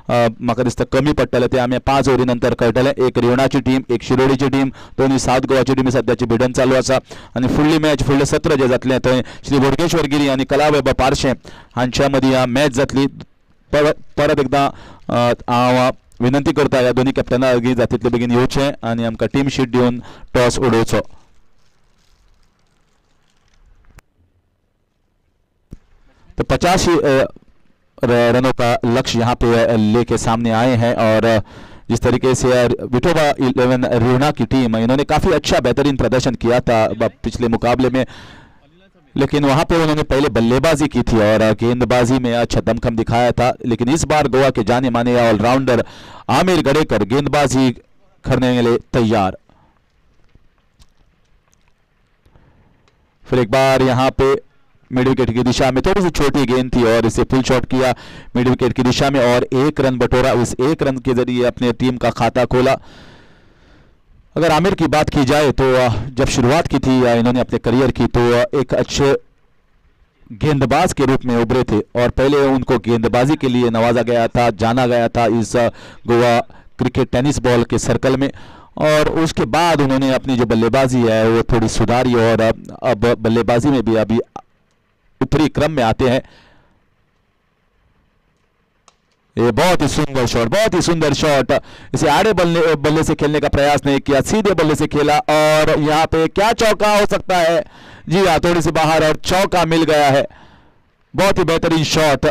म्हाका दिसता कमी पडटले ते आमी 5 ओव्हरी नंतर कळटले. एक रिवणाची टीम, एक शिरोडीची टीम, दोन्ही सावथ गोवाची टीमी सद्याची भिडण चालू आसा आणि फुडली मॅच फुडले सत्र जे जातले थंय श्री बोडगेश्वर गिरी आणि कला वैभव पारशे हांच्या मदीं मॅच जातली. परत एकदां हांव विनंती करता ह्या दोन्ही कॅप्टना लागीं जाता तितले बेगीन येवचें आणि आमकां टीम शीट दिवन टॉस उडोवचो. तो 85 रनों का लक्ष्य यहाँ पे लेके सामने आए हैं और जिस तरीके से विठोबा 11 रिवना की टीम इन्होंने काफ़ी अच्छा बेहतरीन प्रदर्शन किया था पिछले मुकाबले में, लेकिन वहाँ पे उन्होंने पहले बल्लेबाजी की थी और गेंदबाजी में अच्छा दमखम दिखाया था. लेकिन इस बार गोवा के जाने माने ऑलराउंडर आमिर गड़ेकर गेंदबाजी करने के लिए तैयार. फिर एक बार यहाँ पे मिड विकेट की दिशा में थोड़ी सी छोटी गेंद थी और इसे फुल शॉट किया मिड विकेट की दिशा में और 1 रन बटोरा. उस 1 रन के जरिए अपने टीम का खाता खोला. अगर आमिर की बात की जाए तो जब शुरुआत की थी इन्होंने अपने करियर की तो एक अच्छे गेंदबाज के रूप में उभरे थे और पहले उनको गेंदबाजी के लिए नवाजा गया था, जाना गया था इस गोवा क्रिकेट टेनिस बॉल के सर्कल में. और उसके बाद उन्होंने अपनी जो बल्लेबाजी है वो थोड़ी सुधारी और अब बल्लेबाजी में भी अभी ऊपरी क्रम में आते हैं. ये बहुत ही सुंदर शॉट, बहुत ही सुंदर शॉट. इसे आड़े बल्ले से खेलने का प्रयास नहीं किया, सीधे बल्ले से खेला और यहाँ पे क्या चौका हो सकता है. जी हाँ, थोड़ी सी बाहर और चौका मिल गया है. बहुत ही बेहतरीन शॉट,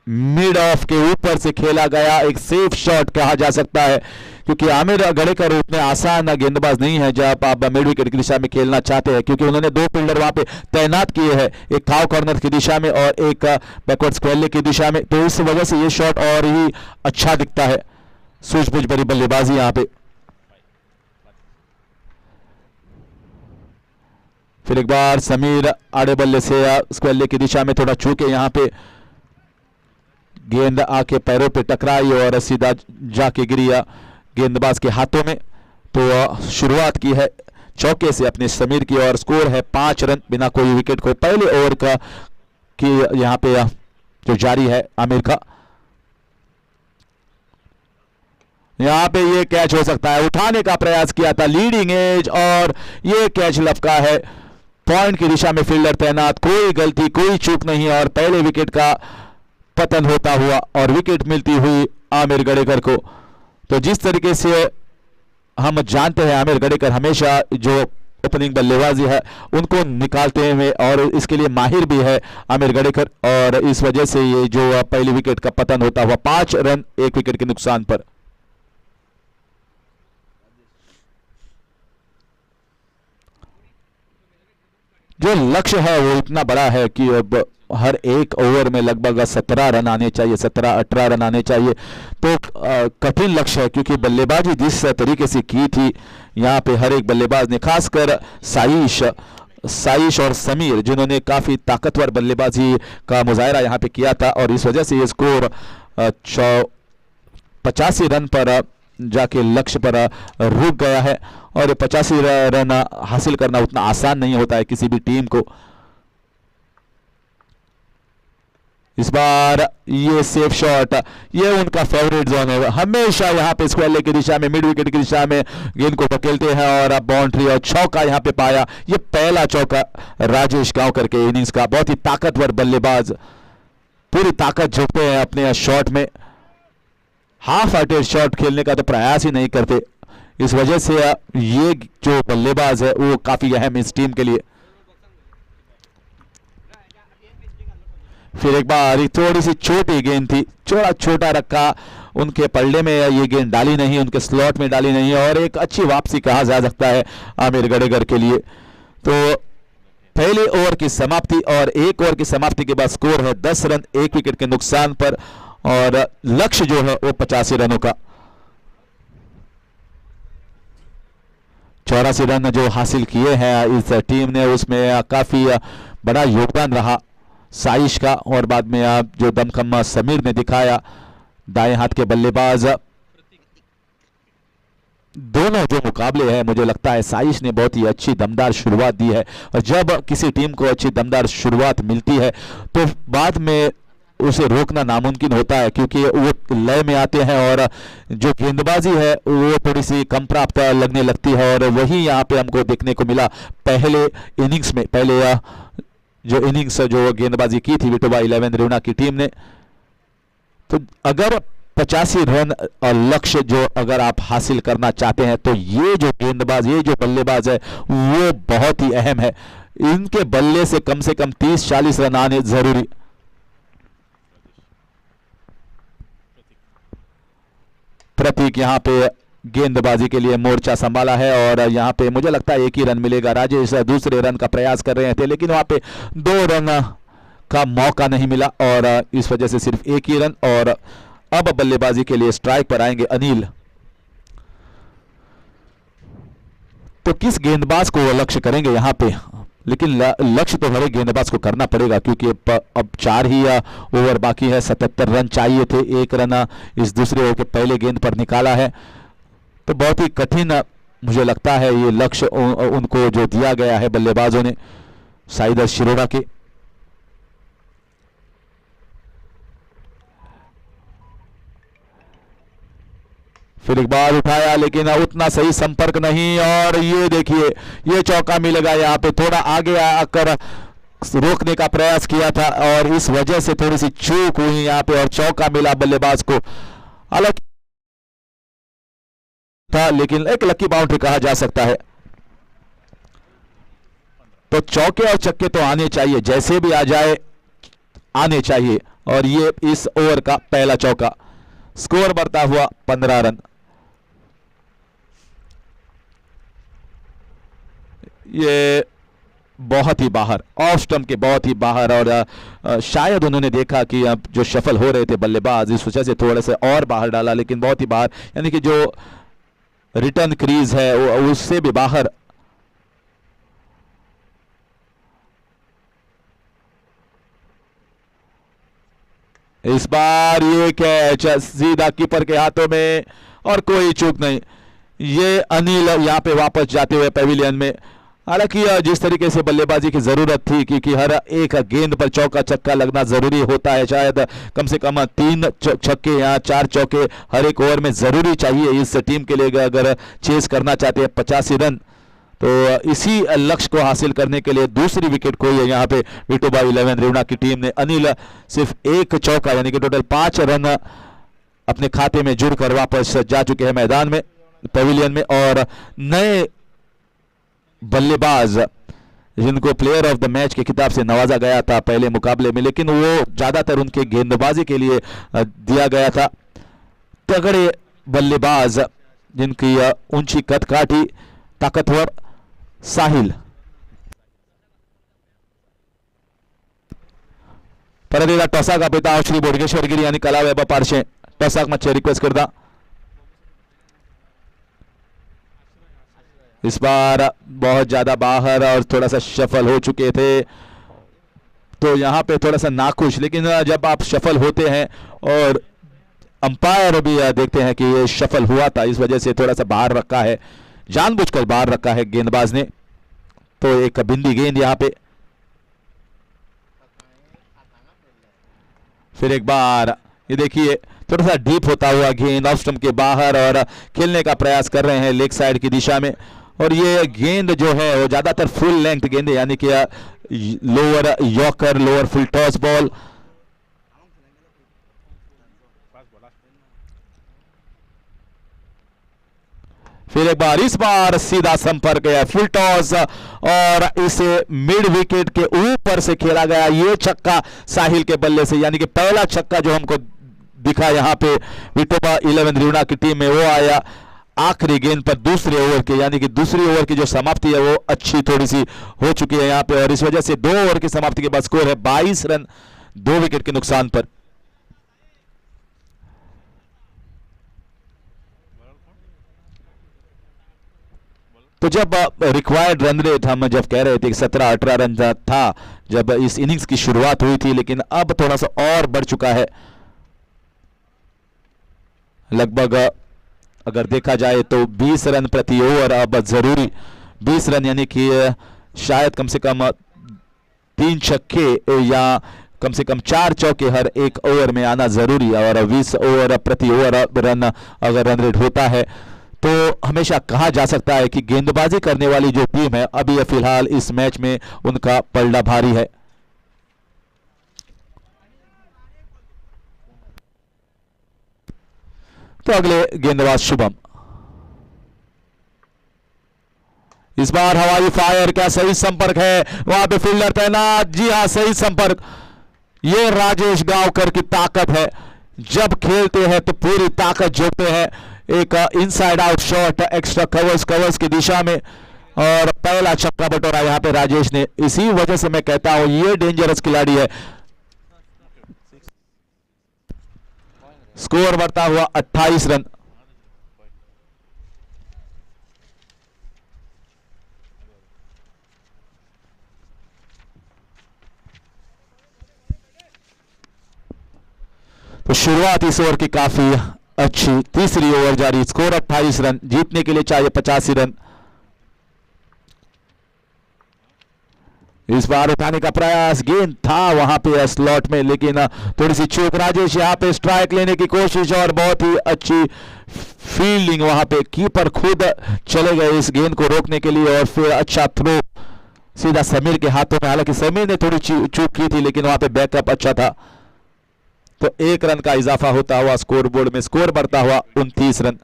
मिड ऑफ के ऊपर से खेला गया, एक सेफ शॉट कहा जा सकता है क्योंकि आमिर गड़ेकर उतने आसान गेंदबाज नहीं है जब आप मिड विकेट की दिशा में खेलना चाहते हैं, क्योंकि उन्होंने 2 फील्डर वहां पे तैनात किए हैं, एक खाव कॉर्नर की दिशा में और एक बैकवर्ड स्क्वेयर की दिशा में. तो इस वजह से ये शॉट और ही अच्छा दिखता है. सूझबूझ भरी बल्लेबाजी यहाँ पे. फिर एक बार समीर आड़े बल्ले से स्क्वेयर की दिशा में थोड़ा चूके, यहाँ पे गेंद आके पैरों पे टकराई और सीधा जाके गिरी गेंदबाज के हाथों में. तो शुरुआत की है चौके से अपने समीर की और स्कोर है 5 रन बिना कोई विकेट को. पहले ओवर का कि यहाँ पे जो जारी है आमिर का. यहाँ पे ये कैच हो सकता है, उठाने का प्रयास किया था लीडिंग एज और ये कैच लपका है. पॉइंट की दिशा में फील्डर तैनात, कोई गलती कोई चूक नहीं और पहले विकेट का पतन होता हुआ और विकेट मिलती हुई आमिर गड़ेकर को. तो जिस तरीके से हम जानते हैं आमिर गड़ेकर हमेशा जो ओपनिंग बल्लेबाजी है उनको निकालते हुए और इसके लिए माहिर भी है आमिर गड़ेकर और इस वजह से ये जो पहली विकेट का पतन होता हुआ 5 रन 1 विकेट के नुकसान पर. जो लक्ष्य है वो इतना बड़ा है कि अब हर एक ओवर में लगभग 17 रन आने चाहिए, 17-18 रन आने चाहिए. तो कठिन लक्ष्य है क्योंकि बल्लेबाजी जिस तरीके से की थी यहाँ पे हर एक बल्लेबाज ने, खासकर साइश और समीर जिन्होंने काफ़ी ताकतवर बल्लेबाजी का मुजाहरा यहाँ पे किया था और इस वजह से ये स्कोर 85 रन पर जाके लक्ष्य पर रुक गया है. और 85 रन हासिल करना उतना आसान नहीं होता है किसी भी टीम को. इस बार ये सेफ शॉट, ये उनका फेवरेट जोन है, हमेशा यहाँ पे स्क्वायर की दिशा में मिड विकेट की दिशा में गेंद को धकेलते हैं और अब बाउंड्री और चौका यहाँ पे पाया. ये पहला चौका राजेश गांवकर के इनिंग्स का. बहुत ही ताकतवर बल्लेबाज, पूरी ताकत झोंकते हैं अपने शॉट में, हाफ हार्टेड शॉट खेलने का तो प्रयास ही नहीं करते. इस वजह से ये जो बल्लेबाज है वो काफी अहम इस टीम के लिए. फिर एक बार थोड़ी सी छोटी गेंद थी, छोटा रखा, उनके पल्ले में ये गेंद डाली नहीं, उनके स्लॉट में डाली नहीं और एक अच्छी वापसी कहा जा सकता है आमिर गड़ेकर के लिए. तो पहले ओवर की समाप्ति और एक ओवर की समाप्ति के बाद स्कोर है 10 रन 1 विकेट के नुकसान पर और लक्ष्य जो है वो 85 रनों का. 84 रन जो हासिल किए हैं इस टीम ने, उसमें काफी बड़ा योगदान रहा साइश का, और बाद में जो दमखम समीर ने दिखाया दाएं हाथ के बल्लेबाज। दोनों जो मुकाबले हैं मुझे लगता है साइश ने बहुत ही अच्छी दमदार शुरुआत दी है, और जब किसी टीम को अच्छी दमदार शुरुआत मिलती है तो बाद में उसे रोकना नामुमकिन होता है, क्योंकि वो लय में आते हैं और जो गेंदबाजी है वो थोड़ी सी कम प्राप्त लगने लगती है। और वही यहाँ पे हमको देखने को मिला पहले इनिंग्स में। पहले जो इनिंग्स जो गेंदबाजी की थी विठोबा 11 रेवना की टीम ने, तो अगर 85 रन और लक्ष्य जो अगर आप हासिल करना चाहते हैं तो ये जो गेंदबाज, ये जो बल्लेबाज है वो बहुत ही अहम है। इनके बल्ले से कम 30-40 रन आने जरूरी। प्रतीक यहाँ पे गेंदबाजी के लिए मोर्चा संभाला है, और यहाँ पे मुझे लगता है एक ही रन मिलेगा। राजेश दूसरे रन का प्रयास कर रहे थे, लेकिन वहां पे 2 रन का मौका नहीं मिला, और इस वजह से सिर्फ एक ही रन। और अब बल्लेबाजी के लिए स्ट्राइक पर आएंगे अनिल। तो किस गेंदबाज को वो लक्ष्य करेंगे यहाँ पे, लेकिन लक्ष्य तो हर एक गेंदबाज को करना पड़ेगा, क्योंकि अब 4 ही ओवर बाकी है। 77 रन चाहिए थे, 1 रन इस दूसरे ओवर के पहले गेंद पर निकाला है। तो बहुत ही कठिन मुझे लगता है ये लक्ष्य उनको जो दिया गया है बल्लेबाजों ने, साइदर शिरोरा के। फिर एक बार उठाया, लेकिन उतना सही संपर्क नहीं, और ये देखिए ये चौका मिलेगा। यहाँ पे थोड़ा आगे आकर रोकने का प्रयास किया था, और इस वजह से थोड़ी सी चूक हुई यहाँ पे, और चौका मिला बल्लेबाज को। अलग था, लेकिन एक लकी बाउंड्री कहा जा सकता है। तो चौके और छक्के तो आने चाहिए, जैसे भी आ जाए आने चाहिए, और ये इस ओवर का पहला चौका। स्कोर बढ़ता हुआ 15 रन। ये बहुत ही बाहर, ऑफ स्टंप के बहुत ही बाहर, और शायद उन्होंने देखा कि अब जो शफल हो रहे थे बल्लेबाज, इस वजह से थोड़ा सा और बाहर डाला, लेकिन बहुत ही बाहर, यानी कि जो रिटर्न क्रीज है उससे भी बाहर। इस बार ये कैच सीधा कीपर के हाथों में, और कोई चूक नहीं। ये अनिल यहाँ पे वापस जाते हुए पवेलियन में। हालांकि जिस तरीके से बल्लेबाजी की जरूरत थी, क्योंकि हर एक गेंद पर चौका छक्का लगना जरूरी होता है, शायद कम से कम 3 छक्के या 4 चौके हर एक ओवर में जरूरी चाहिए इस टीम के लिए, अगर चेस करना चाहते हैं 85 रन। तो इसी लक्ष्य को हासिल करने के लिए दूसरी विकेट खोई है यहाँ पे विठोबा 11 रेवना की टीम ने। अनिल सिर्फ 1 चौका, यानी कि टोटल 5 रन अपने खाते में जुड़कर वापस जा चुके हैं मैदान में, पवेलियन में। और नए बल्लेबाज जिनको प्लेयर ऑफ द मैच के खिताब से नवाजा गया था पहले मुकाबले में, लेकिन वो ज्यादातर उनके गेंदबाजी के लिए दिया गया था। तगड़े बल्लेबाज जिनकी ऊंची कद काठी, ताकतवर साहिल। परत एकदा टॉसाक आपयता श्री बोडगेश्वर गिरी आणि कला वैभव पारशे। टॉसाक मातशें रिक्वेस्ट करता। इस बार बहुत ज्यादा बाहर और थोड़ा सा शफल हो चुके थे, तो यहाँ पे थोड़ा सा नाखुश। लेकिन जब आप शफल होते हैं और अंपायर भी देखते हैं कि ये शफल हुआ था, इस वजह से थोड़ा सा बाहर रखा है, जानबूझकर बाहर रखा है गेंदबाज ने। तो एक बिंदी गेंद यहाँ पे। फिर एक बार ये देखिए थोड़ा सा डीप होता हुआ गेंद ऑफ स्टंप के बाहर, और खेलने का प्रयास कर रहे हैं लेग साइड की दिशा में। और ये गेंद जो है वो ज्यादातर फुल लेंथ गेंद है, यानी कि lower yorker, lower full toss ball. फिर एक बार, इस बार सीधा संपर्क है, फुल टॉस, और इसे मिड विकेट के ऊपर से खेला गया ये छक्का साहिल के बल्ले से, यानी कि पहला छक्का जो हमको दिखा यहाँ पे विठोबा 11 रेवना की टीम में, वो आया आखिरी गेंद पर दूसरे ओवर के, यानी कि दूसरी ओवर की जो समाप्ति है वो अच्छी थोड़ी सी हो चुकी है यहाँ पे। और इस वजह से 2 ओवर की समाप्ति के बाद स्कोर है 22 रन 2 विकेट के नुकसान पर। तो जब रिक्वायर्ड रन रेट हम जब कह रहे थे कि 17-18 रन था जब इस इनिंग्स की शुरुआत हुई थी, लेकिन अब थोड़ा सा और बढ़ चुका है। लगभग अगर देखा जाए तो 20 रन प्रति ओवर अब जरूरी, 20 रन यानी कि शायद कम से कम 3 छक्के या कम से कम 4 चौके हर एक ओवर में आना जरूरी है। और 20 ओवर प्रति ओवर रन अगर रन रेट होता है तो हमेशा कहा जा सकता है कि गेंदबाजी करने वाली जो टीम है अभी फिलहाल इस मैच में उनका पलड़ा भारी है। तो अगले गेंदबाज शुभम, इस बार हवाई फायर, क्या सही संपर्क है, वहां पे फील्डर तैनात, जी हां सही संपर्क। ये राजेश गांवकर की ताकत है, जब खेलते हैं तो पूरी ताकत जोड़ते हैं। एक inside out shot extra covers की दिशा में और पहला छक्का बटोरा यहां पे राजेश ने। इसी वजह से मैं कहता हूं ये डेंजरस खिलाड़ी है। स्कोर बढ़ता हुआ 28 रन। तो शुरुआत इस ओवर की काफी अच्छी, तीसरी ओवर जारी, स्कोर 28 रन, जीतने के लिए चाहिए 85 रन। इस बार उठाने का प्रयास, गेंद था वहां पे स्लॉट में लेकिन थोड़ी सी चूक। राजेश यहां पे स्ट्राइक लेने की कोशिश और बहुत ही अच्छी फील्डिंग, वहां पे कीपर खुद चले गए इस गेंद को रोकने के लिए और फिर अच्छा थ्रो सीधा समीर के हाथों में। हालांकि समीर ने थोड़ी चूक की थी लेकिन वहां पे बैकअप अच्छा था। तो 1 रन का इजाफा होता हुआ स्कोर बोर्ड में, स्कोर बढ़ता हुआ 29 रन।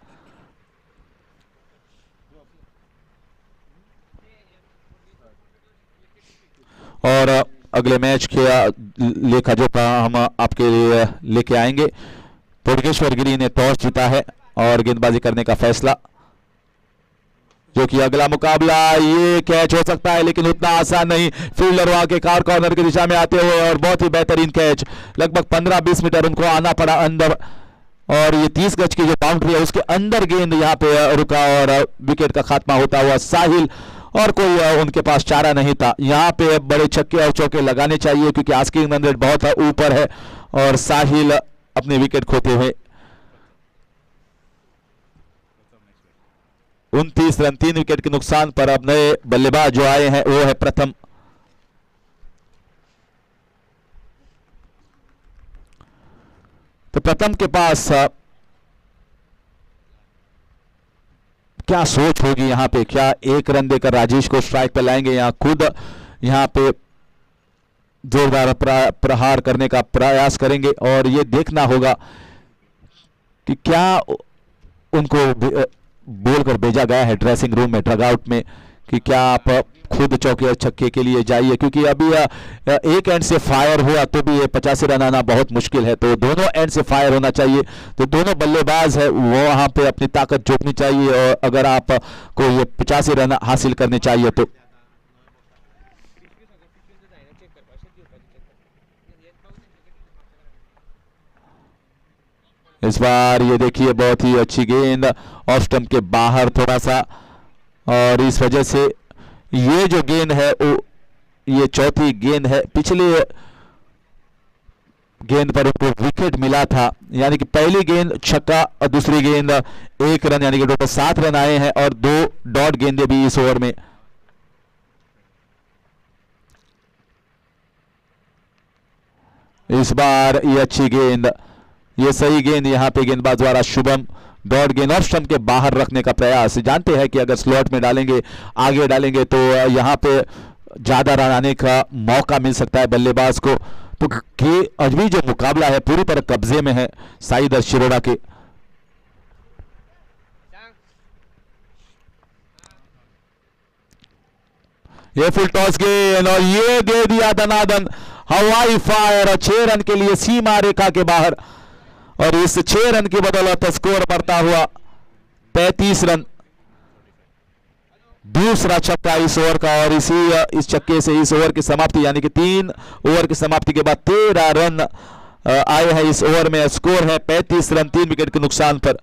और अगले मैच के लेखा जोखा हम आपके लिए लेके आएंगे। पुडगेश्वर गिरी ने टॉस जीता है और गेंदबाजी करने का फैसला, जो कि अगला मुकाबला, ये कैच हो सकता है लेकिन उतना आसान नहीं। फील्डर वहां के कॉर्नर की दिशा में आते हुए और बहुत ही बेहतरीन कैच, लगभग 15-20 मीटर उनको आना पड़ा अंदर और ये 30 गज की जो बाउंड्री है उसके अंदर गेंद यहाँ पे रुका और विकेट का खात्मा होता हुआ साहिल, और कोई उनके पास चारा नहीं था। यहाँ पे बड़े छक्के और चौके लगाने चाहिए क्योंकि आस्किंग रन रेट बहुत ऊपर है और साहिल अपने विकेट खोते हुए 29 रन, 3 विकेट के नुकसान पर अब नए बल्लेबाज जो आए हैं वो है प्रथम। तो प्रथम के पास क्या सोच होगी यहां पे, क्या 1 रन देकर राजेश को स्ट्राइक पे लाएंगे या खुद यहां पे जोरदार प्रहार करने का प्रयास करेंगे। और ये देखना होगा कि क्या उनको बोलकर भेजा गया है ड्रेसिंग रूम में, डगआउट में, कि क्या आप खुद चौके और छक्के के लिए जाइए, क्योंकि अभी एक एंड से फायर हुआ तो भी ये 85 रन आना बहुत मुश्किल है। तो दोनों एंड से फायर होना चाहिए, तो दोनों बल्लेबाज है वो वहां पे अपनी ताकत झोंकनी चाहिए और अगर आप को ये 85 रन हासिल करने चाहिए तो। इस बार ये देखिए बहुत ही अच्छी गेंद ऑफ स्टंप के बाहर थोड़ा सा, और इस वजह से ये जो गेंद है वो ये चौथी गेंद है। पिछले गेंद पर उनको विकेट मिला था, यानी कि पहली गेंद छक्का और दूसरी गेंद 1 रन, यानी कि टोटल 7 रन आए हैं और 2 डॉट गेंदें भी इस ओवर में। इस बार ये अच्छी गेंद, ये सही गेंद यहाँ पे गेंदबाज द्वारा शुभम, डॉट गेंद ऑफ स्टंप के बाहर रखने का प्रयास। जानते हैं कि अगर स्लॉट में डालेंगे, आगे डालेंगे तो यहाँ पे ज्यादा रन आने का मौका मिल सकता है बल्लेबाज को। तो अभी जो मुकाबला है पूरी तरह कब्जे में है साइदर शिरोड़ा के। ये फुल टॉस गेंद और ये दे दिया दनादन हवाई फायर और 6 रन के लिए सीमा रेखा के बाहर, और इस 6 रन की बदौलत स्कोर बढ़ता हुआ 35 रन। दूसरा छक्का इस ओवर का और इस छक्के से इस ओवर की समाप्ति, यानी कि 3 ओवर की समाप्ति के बाद 13 रन आए हैं इस ओवर में। स्कोर है 35 रन 3 विकेट के नुकसान पर।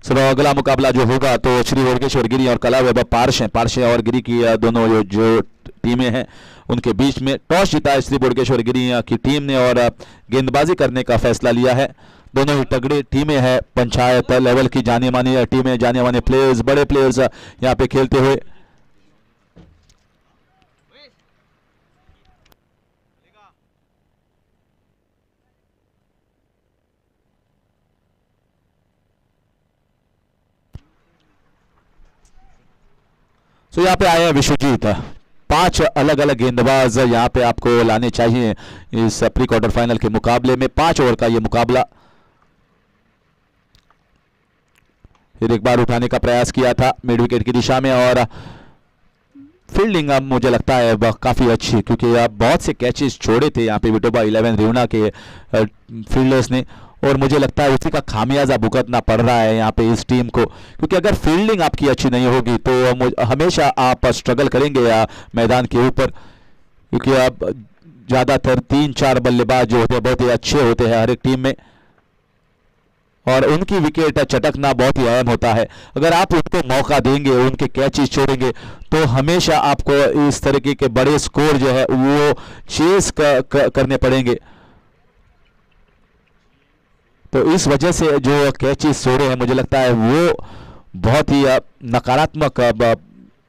सर अगला मुकाबला जो होगा तो श्री ओरकेश्वर गिरी और कला वैभव पारसे और गिरी की दोनों जो टीमें हैं उनके बीच में टॉस जीता है श्री बोडकेश्वर गिरी की टीम ने और गेंदबाजी करने का फैसला लिया है। दोनों ही तगड़ी टीमें हैं, पंचायत लेवल की जानी मानी टीमें, जाने माने प्लेयर्स, बड़े प्लेयर्स यहाँ पे खेलते हुए। तो यहाँ पे आए हैं विश्वजीत। 5 अलग अलग गेंदबाज यहाँ पे आपको लाने चाहिए इस प्री क्वार्टर फाइनल के मुकाबले में। 5 ओवर का ये मुकाबला। फिर एक बार उठाने का प्रयास किया था मिड विकेट की दिशा में और फील्डिंग अब मुझे लगता है काफी अच्छी, क्योंकि अब बहुत से कैचेस छोड़े थे यहाँ पे विटोबा 11 रेवना के फील्डर्स ने और मुझे लगता है उसी का खामियाजा भुगतना पड़ रहा है यहाँ पे इस टीम को, क्योंकि अगर फील्डिंग आपकी अच्छी नहीं होगी तो हमेशा आप स्ट्रगल करेंगे मैदान के ऊपर, क्योंकि अब ज़्यादातर 3-4 बल्लेबाज जो होते हैं बहुत ही अच्छे होते हैं हर एक टीम में और उनकी विकेट चटकना बहुत ही अहम होता है। अगर आप उनको मौका देंगे, उनके कैचेस छोड़ेंगे तो हमेशा आपको इस तरीके के बड़े स्कोर जो है वो चेस करने पड़ेंगे। तो इस वजह से जो कैचेस छोड़े हैं मुझे लगता है वो बहुत ही नकारात्मक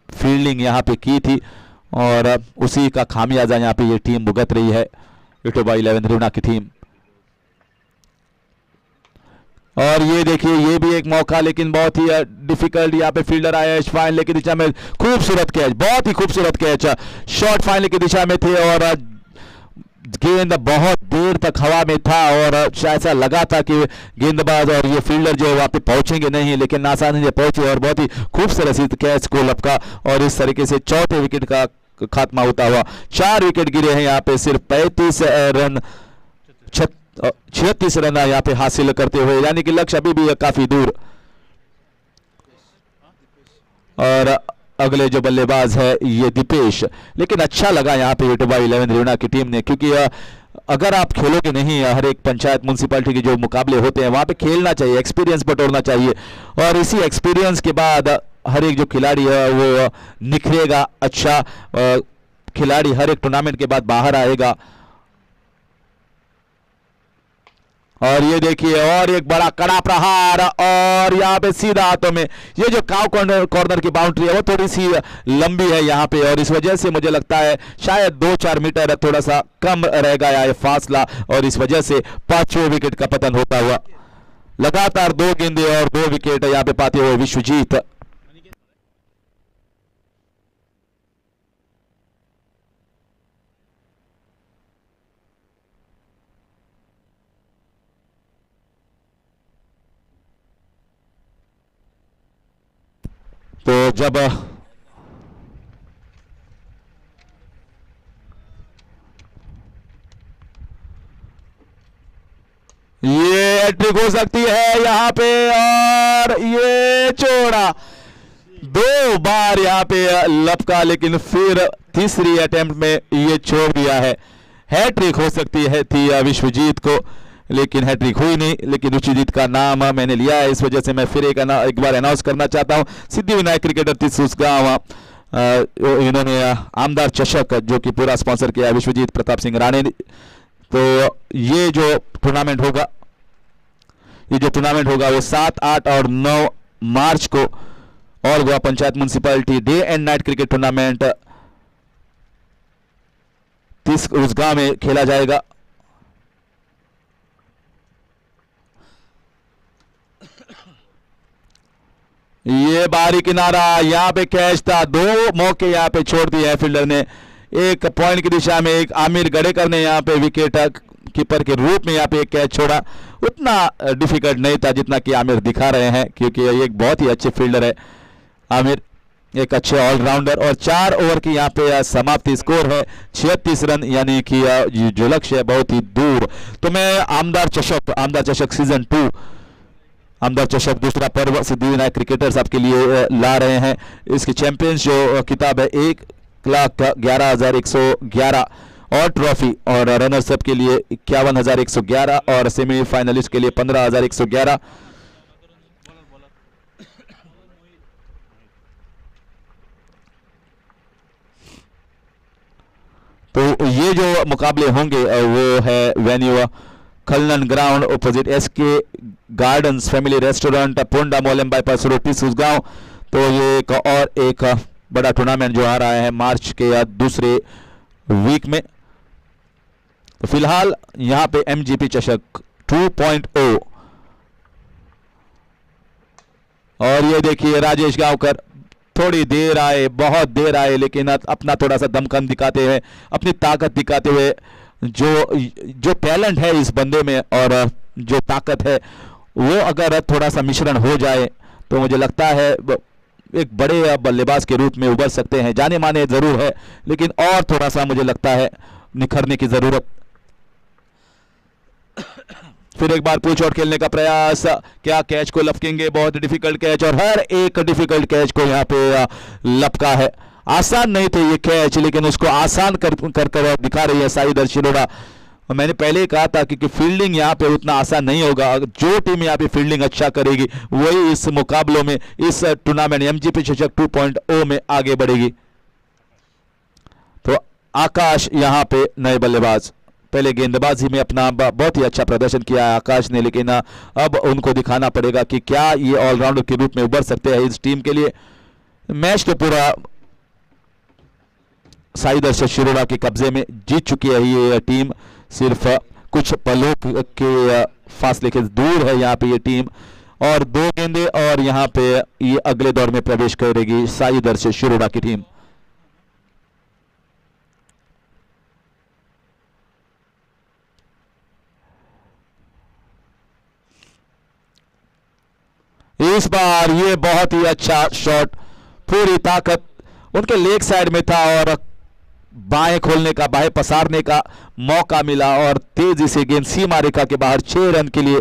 फील्डिंग यहाँ पे की थी और उसी का खामियाजा यहाँ पे ये टीम भुगत रही है, विटोबा 11 रेवना की टीम। और ये देखिए ये भी एक मौका, लेकिन बहुत ही डिफिकल्ट यहाँ पे फील्डर आया फाइनल की दिशा में। खूबसूरत कैच, बहुत ही खूबसूरत कैच, शॉट फाइनल की दिशा में थे और गेंद बहुत देर तक हवा में था और शायद ऐसा लगा था कि गेंदबाज और ये फील्डर जो है वहाँ पे पहुंचेंगे नहीं, लेकिन आसानी से पहुंचे और बहुत ही खूबसूरत सी कैच को लपका और इस तरीके से चौथे विकेट का खात्मा होता हुआ। 4 विकेट गिरे हैं यहाँ पे, सिर्फ 36 रन 36 रन यहाँ पे हासिल करते हुए, यानी कि लक्ष्य अभी भी काफी दूर। और अगले जो बल्लेबाज है ये दीपेश, लेकिन अच्छा लगा यहाँ पे विटोबा 11 रेवना की टीम ने, क्योंकि अगर आप खेलोगे नहीं, हर एक पंचायत म्यूनसिपैलिटी के जो मुकाबले होते हैं वहाँ पे खेलना चाहिए, एक्सपीरियंस बटोरना चाहिए और इसी एक्सपीरियंस के बाद हर एक जो खिलाड़ी है वो निखरेगा। अच्छा खिलाड़ी हर एक टूर्नामेंट के बाद बाहर आएगा। और ये देखिए और एक बड़ा कड़ा प्रहार और यहाँ पे सीधा हाथों में। ये जो काव कॉर्नर की बाउंड्री है वो थोड़ी सी लंबी है यहाँ पे और इस वजह से मुझे लगता है शायद 2-4 मीटर थोड़ा सा कम रहेगा ये फासला और इस वजह से 5वें विकेट का पतन होता हुआ। लगातार 2 गेंदे और 2 विकेट यहाँ पे पाते हुए विश्वजीत। तो जब ये हैट्रिक हो सकती है यहाँ पे और ये छोड़ा 2 बार यहाँ पे लपका, लेकिन फिर तीसरी अटेम्प्ट में ये छोड़ दिया है। हैट्रिक हो सकती है थी विश्वजीत को, लेकिन हैट्रिक हुई नहीं। लेकिन विश्वजीत का नाम मैंने लिया है, इस वजह से मैं फिर एक बार अनाउंस करना चाहता हूं। सिद्धि विनायक क्रिकेटर तिसुसगांव इन्होंने आमदार चषक जो कि पूरा स्पॉन्सर किया है विश्वजीत प्रताप सिंह राणे ने। तो ये जो टूर्नामेंट होगा वो 7, 8 और 9 मार्च को और Goa panchayat municipality day and night cricket tournament Tisusgaon में खेला जाएगा। ये बाहरी किनारा, यहाँ पे कैच था, 2 मौके यहाँ पे छोड़ दिए हैं फील्डर ने। एक पॉइंट की दिशा में एक आमिर गड़ेकर ने यहाँ पे विकेट कीपर के रूप में यहाँ पे एक कैच छोड़ा। उतना डिफिकल्ट नहीं था जितना कि आमिर दिखा रहे हैं, क्योंकि ये एक बहुत ही अच्छे फील्डर है आमिर, एक अच्छे ऑलराउंडर। और 4 ओवर की यहाँ पे समाप्ति, स्कोर है 36 रन, यानी कि जो लक्ष्य है बहुत ही दूर। तो मैं आमदार चषक सीजन 2 आमदार चषक दूसरा पर्व सिद्धि विनायक क्रिकेटर्स आपके लिए ला रहे हैं। इसकी चैंपियंस जो किताब है 1,11,111 और ट्रॉफी, और रनर्स अप के लिए 51,111 और सेमीफाइनलिस्ट के लिए 15,111। ये जो मुकाबले होंगे वो है venue Khalnan ground opposite SK gardens family restaurant Ponda Mollem bypass road Pisusgaon. तो ये एक बड़ा टूर्नामेंट जो आ रहा है मार्च के दूसरे वीक में। तो फिलहाल यहां पे एमजीपी चषक 2.0 और ये देखिए राजेश गांवकर थोड़ी देर आए, बहुत देर आए, लेकिन अपना थोड़ा सा दमखम दिखाते हुए, अपनी ताकत दिखाते हुए, जो टैलेंट है इस बंदे में और जो ताकत है वो अगर थोड़ा सा मिश्रण हो जाए तो मुझे लगता है एक बड़े बल्लेबाज के रूप में उभर सकते हैं। जाने माने जरूर है, लेकिन और थोड़ा सा मुझे लगता है निखरने की जरूरत। फिर एक बार पुल शॉट खेलने का प्रयास, क्या कैच को लपकेंगे? बहुत डिफिकल्ट कैच और हर एक डिफिकल्ट कैच को यहाँ पे लपका है। आसान नहीं थे ये कैच, लेकिन उसको आसान कर दिखा रही है साई शिरोड़ा। मैंने पहले ही कहा था कि फील्डिंग यहाँ पे उतना आसान नहीं होगा। जो टीम यहाँ पे फील्डिंग अच्छा करेगी वही इस मुकाबलों में, इस टूर्नामेंट एमजीपी चषक 2.0 में आगे बढ़ेगी। तो आकाश यहाँ पे नए बल्लेबाज, पहले गेंदबाजी में अपना बहुत ही अच्छा प्रदर्शन किया है आकाश ने, लेकिन अब उनको दिखाना पड़ेगा कि क्या ये ऑलराउंडर के रूप में उभर सकते हैं इस टीम के लिए। मैच तो पूरा साई शिरोड़ा के कब्जे में जीत चुकी है ये टीम, सिर्फ कुछ पलों के फासले के दूर है यहाँ पे ये टीम, और 2 गेंदे और यहाँ पे ये अगले दौर में प्रवेश करेगी साई शिरोड़ा की टीम। इस बार ये बहुत ही अच्छा शॉट, पूरी ताकत उनके लेग साइड में था और बाएं खोलने का, बाएं पसारने का मौका मिला और तेजी से गेंद सीमा रेखा के बाहर 6 रन के लिए।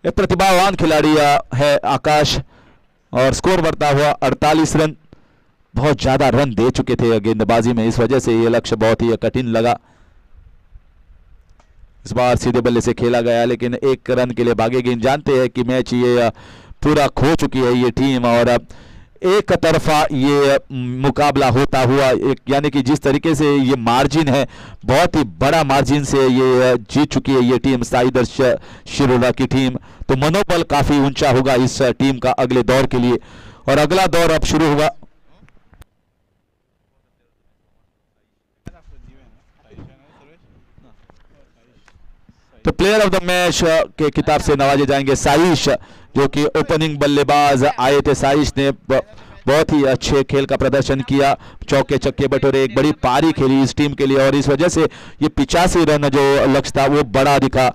एक प्रतिभावान खिलाड़ी है आकाश और स्कोर बढ़ता हुआ 48 रन। बहुत ज्यादा रन दे चुके थे गेंदबाजी में, इस वजह से ये लक्ष्य बहुत ही कठिन लगा। इस बार सीधे बल्ले से खेला गया, लेकिन 1 रन के लिए भागे गेंद। जानते हैं कि मैच ये पूरा खो चुकी है ये टीम और एक तरफा ये मुकाबला होता हुआ, एक यानी कि जिस तरीके से ये मार्जिन है, बहुत ही बड़ा मार्जिन से ये जीत चुकी है ये टीम साई शिरोड़ा की टीम। तो मनोबल काफी ऊंचा होगा इस टीम का अगले दौर के लिए, और अगला दौर अब शुरू होगा। तो प्लेयर ऑफ द मैच के खिताब से नवाजे जाएंगे साइश, जो कि ओपनिंग बल्लेबाज आए थे। साइश ने बहुत ही अच्छे खेल का प्रदर्शन किया, चौके छक्के बटोरे, एक बड़ी पारी खेली इस टीम के लिए और इस वजह से ये 85 रन जो लक्ष्य था वो बड़ा दिखा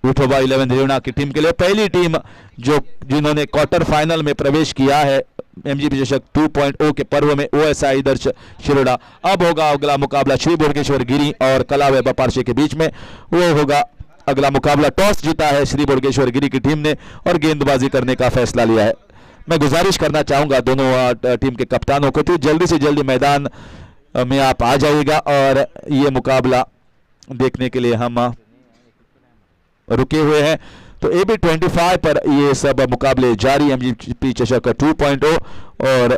विठोबा 11 हरियाणा की टीम के लिए। पहली टीम जिन्होंने क्वार्टर फाइनल में प्रवेश किया है एमजीपी चषक 2.0 के पर्व में, वो है साई शिरोड़ा। अब होगा अगला मुकाबला श्री बोरगेश्वर गिरी और कलावे बपारशे के बीच में, वो होगा अगला मुकाबला। टॉस जीता है श्री बोरगेश्वर गिरी की टीम ने और गेंदबाजी करने का फैसला लिया है। मैं गुजारिश करना चाहूंगा दोनों टीम के कप्तानों को कि जल्दी से जल्दी मैदान में आप आ जाइएगा और ये मुकाबला देखने के लिए हम रुके हुए हैं। तो AB 25 पर ये सब मुकाबले जारी, एमजीपी चषक 2.0। और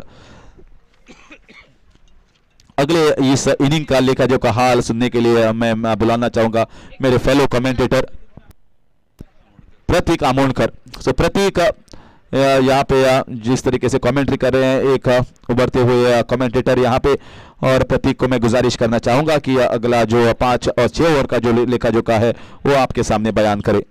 अगले इस इनिंग का लेखा जो का हाल सुनने के लिए मैं बुलाना चाहूंगा मेरे फेलो कमेंटेटर प्रतीक आमोणकर। सो प्रतीक यहाँ पे जिस तरीके से कमेंट्री कर रहे हैं, एक उभरते हुए कमेंटेटर यहाँ पे, और प्रतीक को मैं गुजारिश करना चाहूंगा कि अगला जो 5 और 6 ओवर का जो लेखा जोखा है वो आपके सामने बयान करे।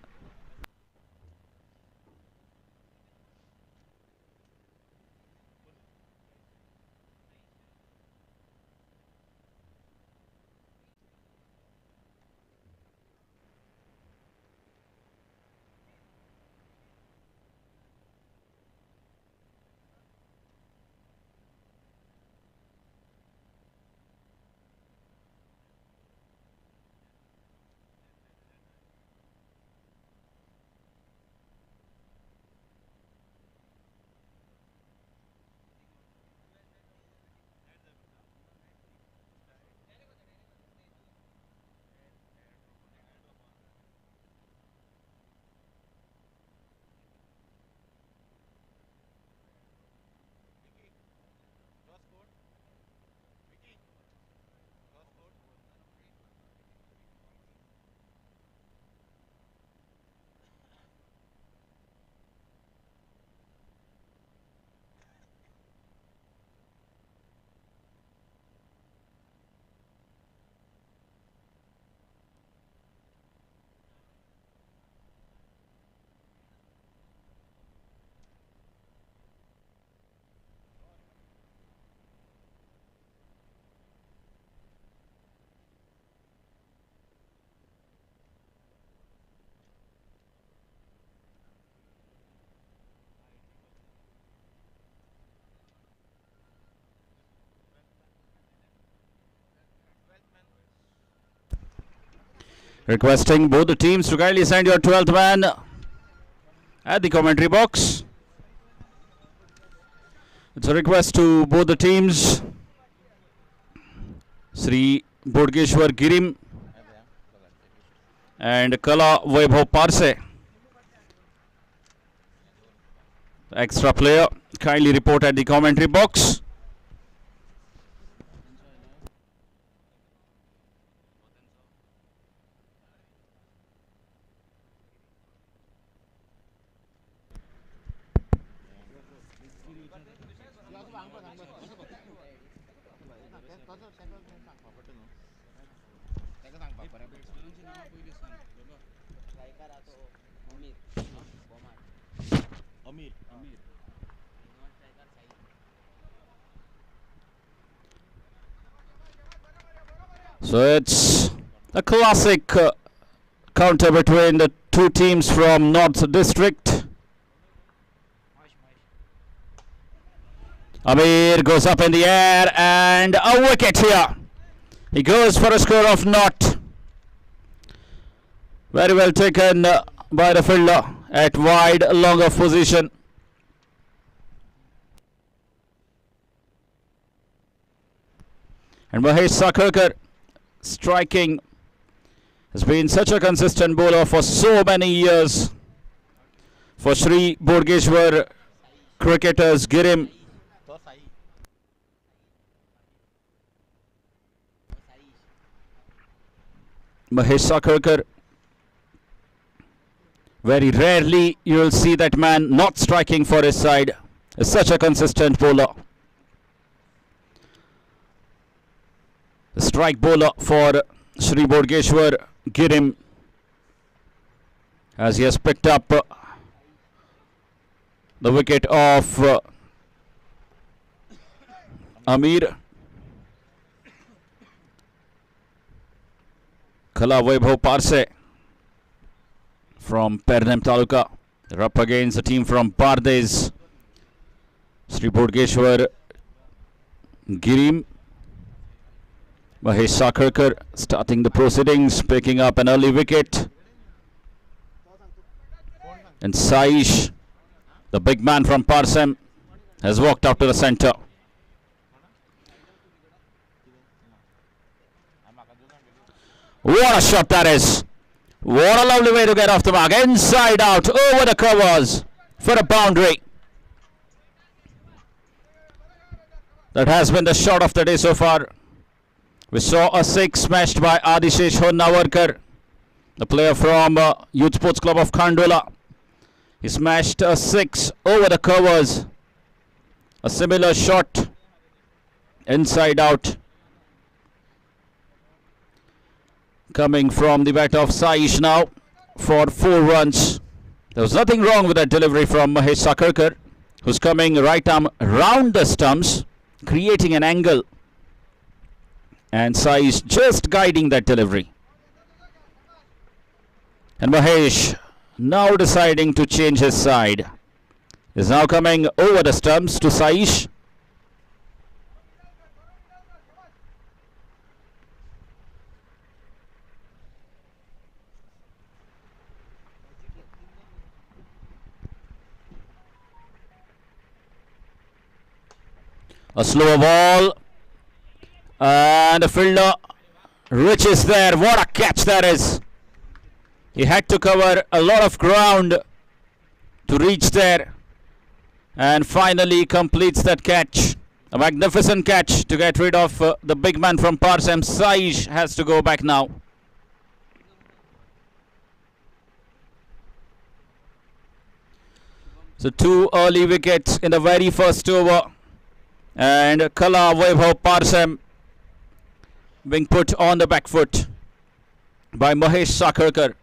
Requesting both the teams to kindly send your 12th man at the commentary box. It's a request to both the teams. Sri Bodgeshwar Girim and Kala Vaibhav Parse. Extra player, kindly report at the commentary box. So it's a classic counter between the two teams from North District. Amir goes up in the air and a wicket here. He goes for a score of naught. Very well taken by the fielder at wide long of position. And Mahesh Sakarkar striking, has been such a consistent bowler for so many years for Sri Bodgeshwar cricketers. Girim Mahesh Sakarkar, very rarely you will see that man not striking for his side. Is such a consistent bowler. The strike bowler for Sri Bodgeshwar Girim, as he has picked up the wicket of Amir. Kala Vaibhav Parse from Pernem Taluka. They're up against the team from Pardes. Sri Bodgeshwar Girim. Mahesh Sakarkar starting the proceedings, picking up an early wicket. And Saish, the big man from Parsem, has walked out to the centre. What a shot that is. What a lovely way to get off the mark. Inside out, over the covers for a boundary. That has been the shot of the day so far. We saw a 6 smashed by Adishesh Honnavarkar, the player from Youth Sports Club of Kandola. He smashed a 6 over the covers. A similar shot inside out coming from the bat of Saish now for 4 runs. There was nothing wrong with that delivery from Mahesh Sakarkar, who's coming right arm round the stumps, creating an angle. And Saish just guiding that delivery. And Mahesh now deciding to change his side. Is now coming over the stumps to Saish. A slower ball. And the fielder reaches there. What a catch that is. He had to cover a lot of ground to reach there. And finally completes that catch. A magnificent catch to get rid of the big man from Parsem. Saish has to go back now. So 2 early wickets in the very first over. And Kala Vaibhav Parsem being put on the back foot by Mahesh Sakarkar.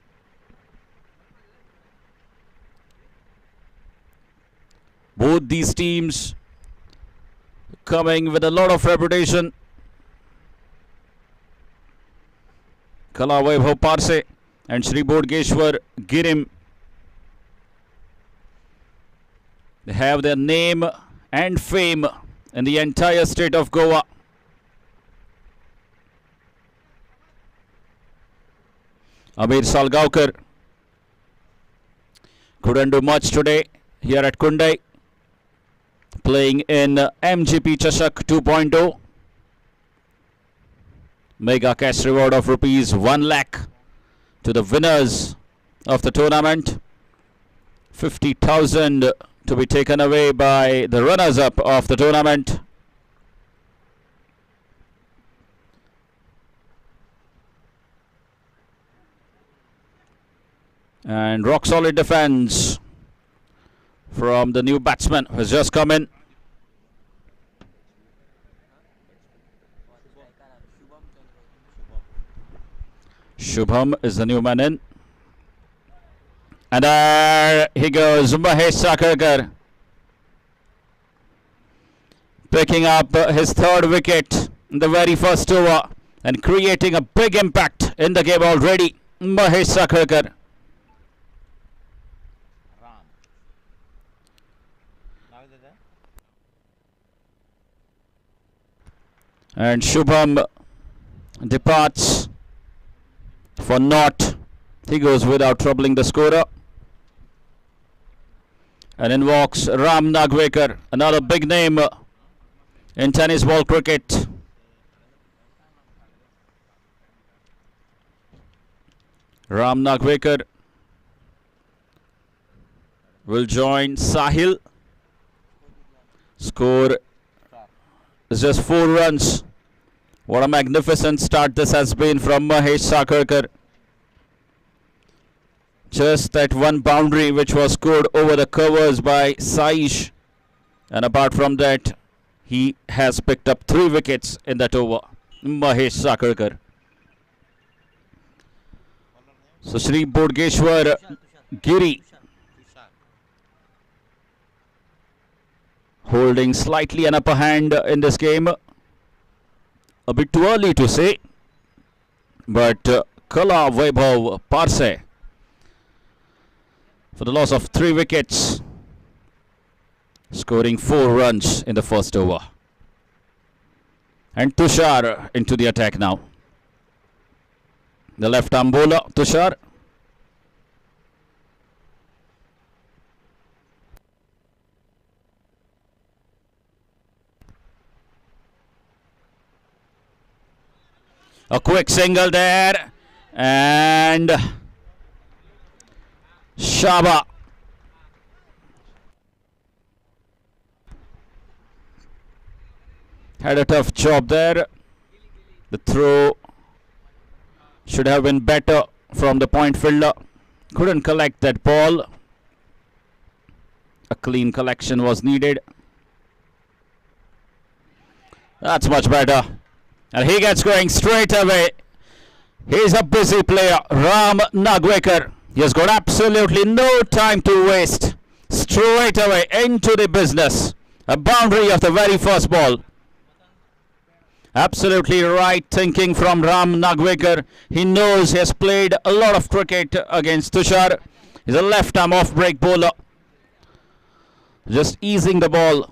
Both these teams coming with a lot of reputation. Kala Vaibhav Parse and Sri Bodgeshwar Girim. They have their name and fame in the entire state of Goa. Amir Salgaonkar couldn't do much today here at Kundai, playing in MGP Chashak 2.0. Mega cash reward of rupees 1 lakh to the winners of the tournament. 50,000 to be taken away by the runners-up of the tournament. And rock solid defense from the new batsman who has just come in. Shubham is the new man in. And there he goes, Mahesh Sakarkar, picking up his third wicket in the very first over and creating a big impact in the game already. Mahesh Sakarkar. And Shubham departs for naught. He goes without troubling the scorer. And in walks Ram Nagwekar, another big name in tennis ball cricket. Ram Nagwekar will join Sahil. Score is just 4 runs. What a magnificent start this has been from Mahesh Sakarkar. Just that one boundary which was scored over the covers by Saish. And apart from that, he has picked up 3 wickets in that over. Mahesh Sakarkar. So Shri Bodgeshwar Giri holding slightly an upper hand in this game. A bit too early to say, but Kala Vaibhav Parse for the loss of 3 wickets, scoring 4 runs in the first over. And Tushar into the attack now. The left arm bowler, Tushar. A quick single there, and Shaba had a tough job there. The throw should have been better from the point fielder. Couldn't collect that ball. A clean collection was needed. That's much better. And he gets going straight away. He's a busy player, Ram Nagwekar. He has got absolutely no time to waste. Straight away into the business. A boundary of the very first ball. Absolutely right thinking from Ram Nagwekar. He knows he has played a lot of cricket against Tushar. He's a left arm off break bowler. Just easing the ball.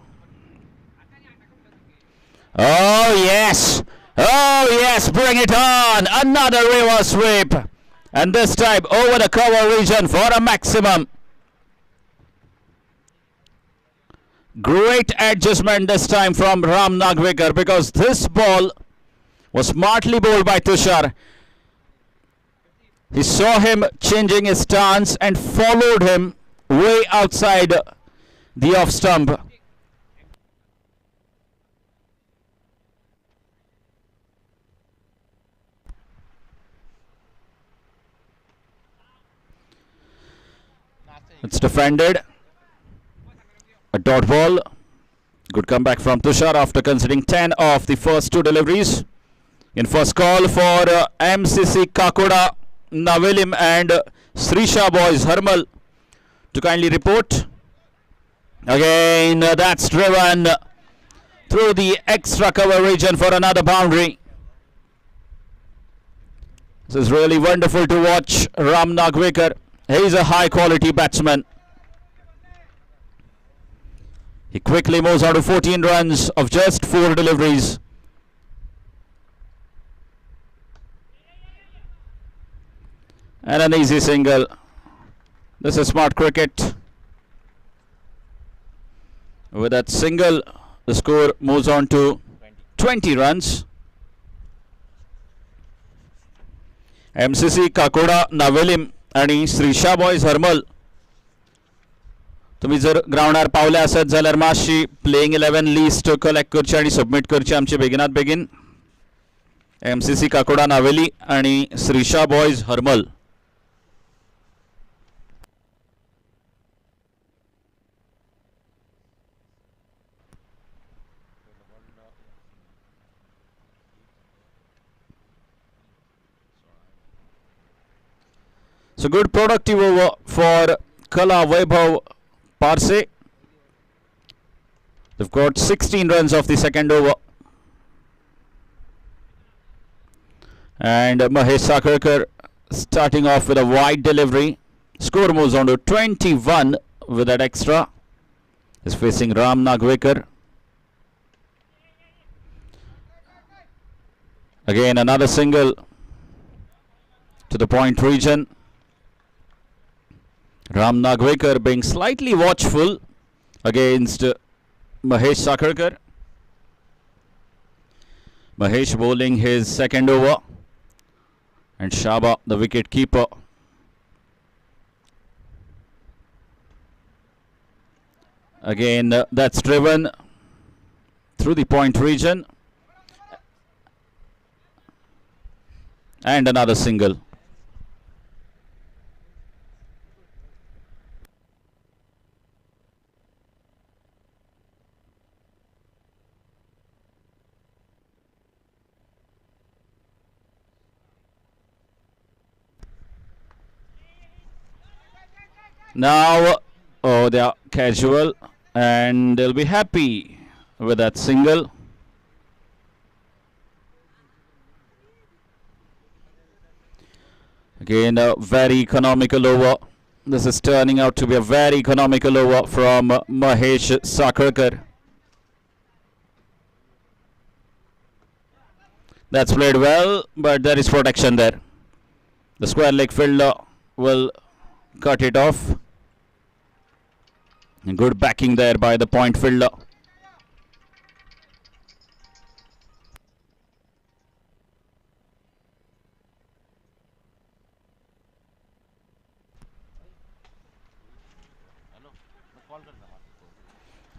Oh yes. Oh yes, bring it on. Another reverse sweep. And this time over the cover region for a maximum. Great adjustment this time from Ram Nagwekar, because this ball was smartly bowled by Tushar. He saw him changing his stance and followed him way outside the off stump. It's defended. A dot ball. Good comeback from Tushar after conceding 10 of the first 2 deliveries. In first call for MCC Kakoda, Navelim and Srisha boys Harmal to kindly report. Again, that's driven through the extra cover region for another boundary. This is really wonderful to watch Ram Nagwekar. He's a high quality batsman. He quickly moves out to 14 runs of just 4 deliveries. And an easy single. This is smart cricket. With that single, the score moves on to 20 runs. MCC Kakoda Navelim आणि Shrisha boys Harmal तुम्ही जर ग्राउंडार पावले आसत जाल्यार मातशी playing 11 list collect करची आणि submit करची आमची बेगिनात बेगीन. MCC काकोडा नावेली आणि Shrisha boys Harmal. So good productive over for Kala Vaibhav Parse. They've got 16 runs off the second over. And Mahesh Sakarkar starting off with a wide delivery. Score moves on to 21 with that extra. Is facing Ram Nagwekar. Again another single to the point region. Ram Nagwekar being slightly watchful against Mahesh Sakarkar. Mahesh bowling his second over. And Shaba, the wicket keeper. Again, that's driven through the point region. And another single. Now, oh, they are casual and they'll be happy with that single. Again, a very economical over. This is turning out to be a very economical over from Mahesh Sakarkar. That's played well, but there is protection there. The square leg fielder will cut it off. And good backing there by the point fielder.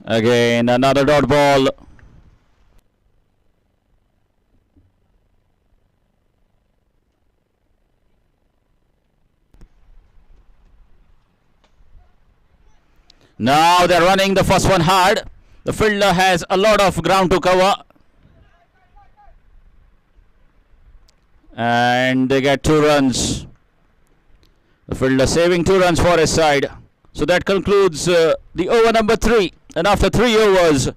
Again another dot ball. Now they're running the first one hard. The fielder has a lot of ground to cover. And they get 2 runs. The fielder saving 2 runs for his side. So that concludes the over number 3. And after 3 overs,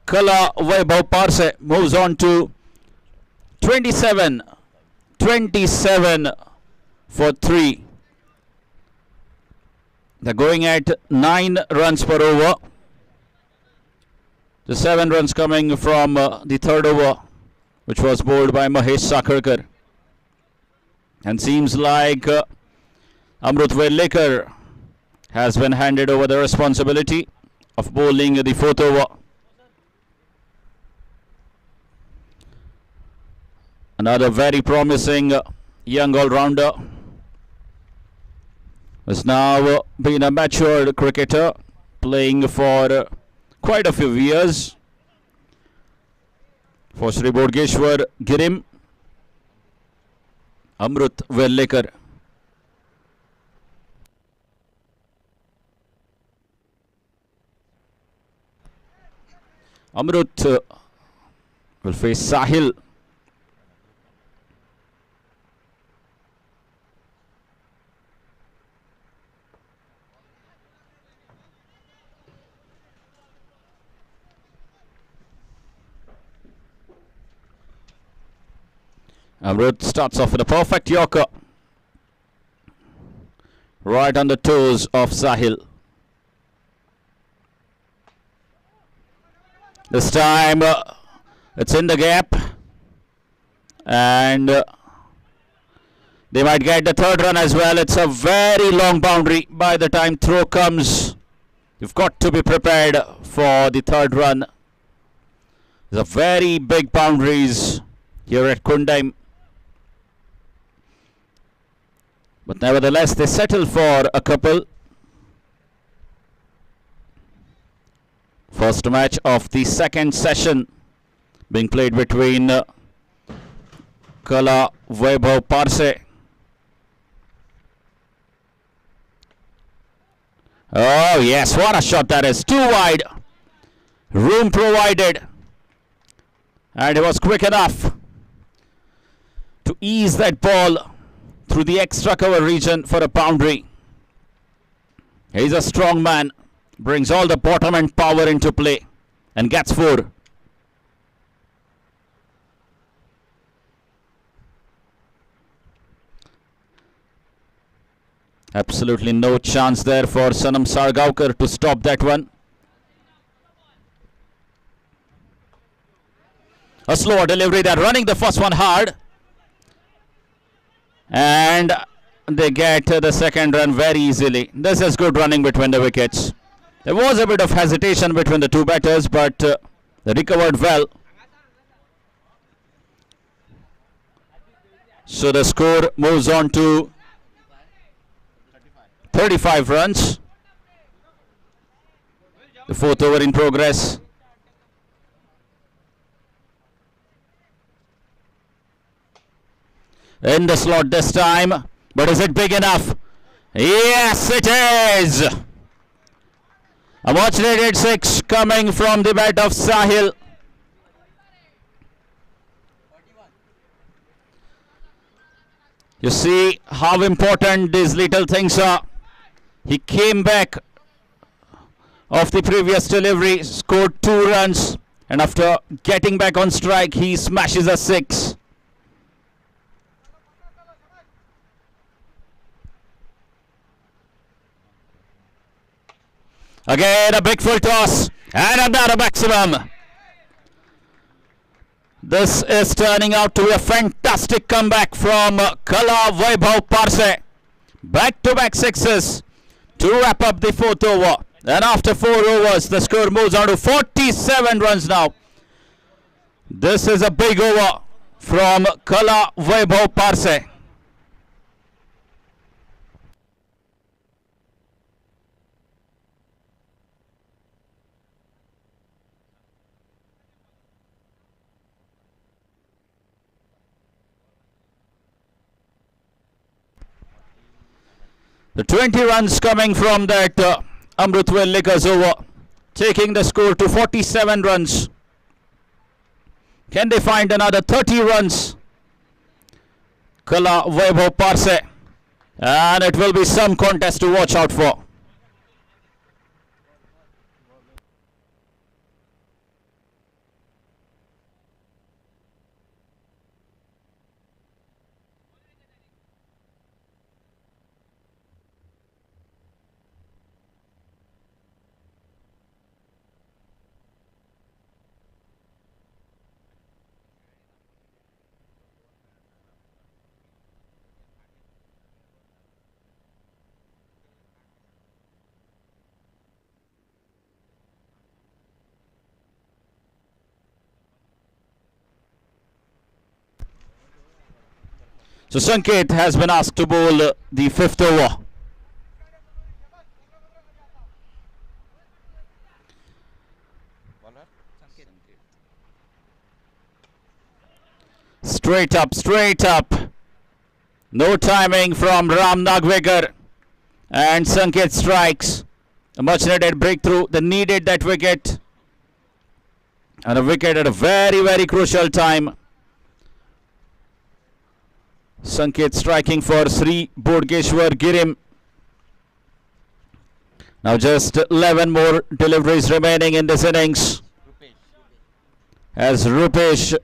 Kala Vaibhav Parse moves on to 27 for 3. They're going at 9 runs per over. The 7 runs coming from the third over, which was bowled by Mahesh Sakarkar. And seems like Amrut Velekar has been handed over the responsibility of bowling the 4th over. Another very promising young all-rounder. Has now been a matured cricketer, playing for quite a few years for Sri Bodgeshwar Girim, Amrut Velekar. Amrut will face Sahil. Amrut starts off with a perfect yorker. Right on the toes of Sahil. This time it's in the gap. And They might get the third run as well. It's a very long boundary. By the time throw comes, you've got to be prepared for the third run. There's a very big boundaries here at Kundam. But nevertheless, they settle for a couple. First match of the second session being played between Kala Vaibhav Parse. Oh yes, what a shot that is. Too wide. Room provided. And he was quick enough to ease that ball through the extra cover region for a boundary. He's a strong man. Brings all the bottom end power into play and gets 4. Absolutely no chance there for Sanam Sargaonkar to stop that one. A slower delivery. They're running the first one hard. And they get the second run very easily. This is good running between the wickets. There was a bit of hesitation between the two batters, but they recovered well. So the score moves on to 35 runs. The fourth over in progress. In the slot this time, but is it big enough? Yes, it is. A much needed 6 coming from the bat of Sahil. You see how important these little things are. He came back of the previous delivery, scored 2 runs, and after getting back on strike, he smashes a 6. Again, a big full toss, and another maximum. This is turning out to be a fantastic comeback from Kala Vaibhav Parse. Back-to-back 6s to wrap up the fourth over. And after 4 overs, the score moves on to 47 runs now. This is a big over from Kala Vaibhav Parse. The 20 runs coming from that Amrutwell Liquors over, taking the score to 47 runs. Can they find another 30 runs? Kala Vaibhav Parse. And it will be some contest to watch out for. So Sanket has been asked to bowl the 5th over. Straight up, straight up. No timing from Ram Nagvekar. And Sanket strikes. A much needed breakthrough. They needed that wicket. And a wicket at a very, very crucial time. Sanket striking for Sri Bodgeshwar Girim. Now just 11 more deliveries remaining in this innings. As Rupesh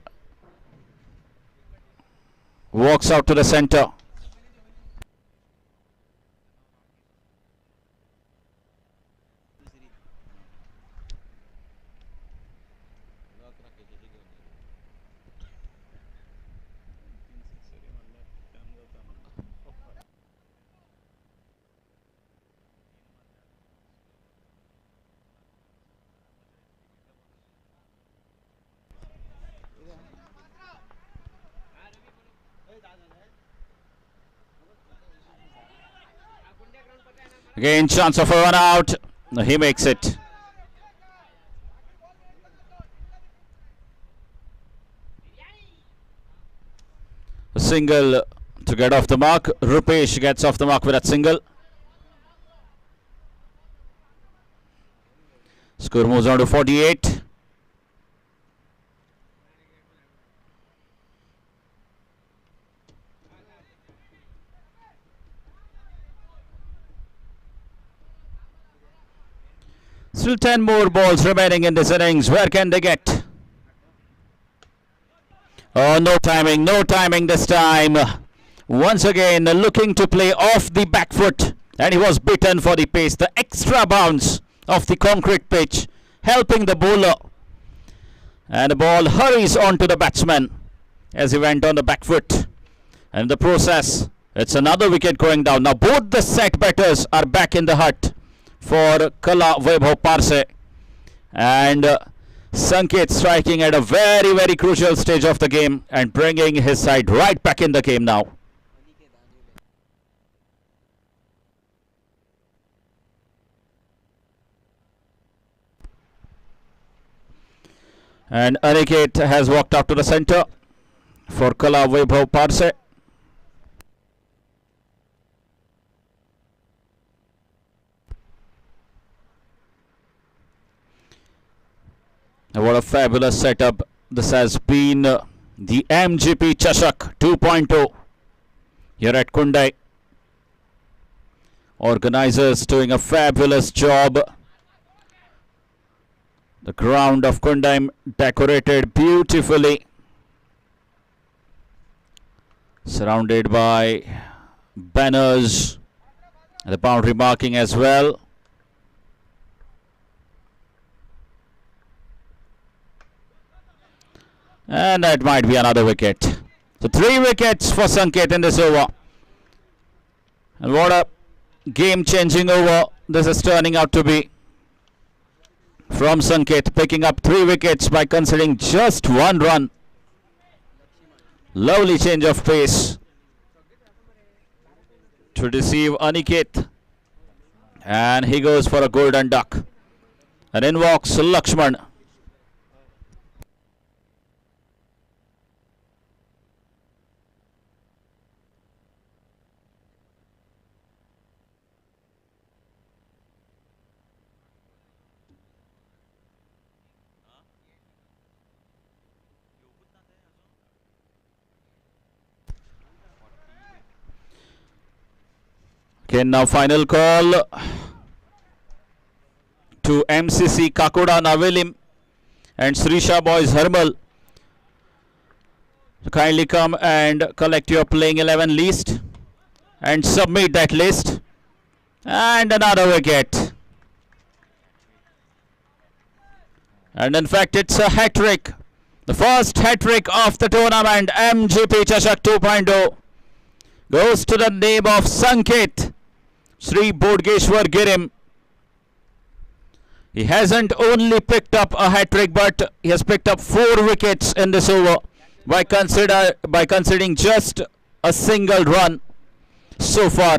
walks out to the centre. Again, chance of a run out. He makes it. A single to get off the mark. Rupesh gets off the mark with that single. Score moves on to 48. Still 10 more balls remaining in this innings. Where can they get? Oh, no timing this time. Once again, looking to play off the back foot. And he was beaten for the pace. The extra bounce of the concrete pitch, helping the bowler. And the ball hurries onto the batsman as he went on the back foot. And in the process, it's another wicket going down. Now both the set batters are back in the hut for Kala Vaibhav Parse. And Sanket striking at a very, very crucial stage of the game and bringing his side right back in the game now. And Aniket has walked up to the centre for Kala Vaibhav Parse. What a fabulous setup this has been. The MGP Chashak 2.0 here at Kundai. Organizers doing a fabulous job. The ground of Kundai decorated beautifully, surrounded by banners, the boundary marking as well. And that might be another wicket. So 3 wickets for Sanket in this over. And what a game-changing over this is turning out to be. From Sanket, picking up 3 wickets by conceding just 1 run. Lovely change of pace to deceive Aniket. And he goes for a golden duck. And in walks Lakshman. Okay, now final call to MCC Kakoda Navelim and Srisha Boys Hermal. So kindly come and collect your playing 11 list and submit that list. And another wicket. And in fact, it's a hat-trick. The first hat-trick of the tournament. MGP Chashak 2.0 goes to the name of Sanket Sri Bodgeshwar Girim. He hasn't only picked up a hat-trick, but he has picked up 4 wickets in this over by considering just a single run so far.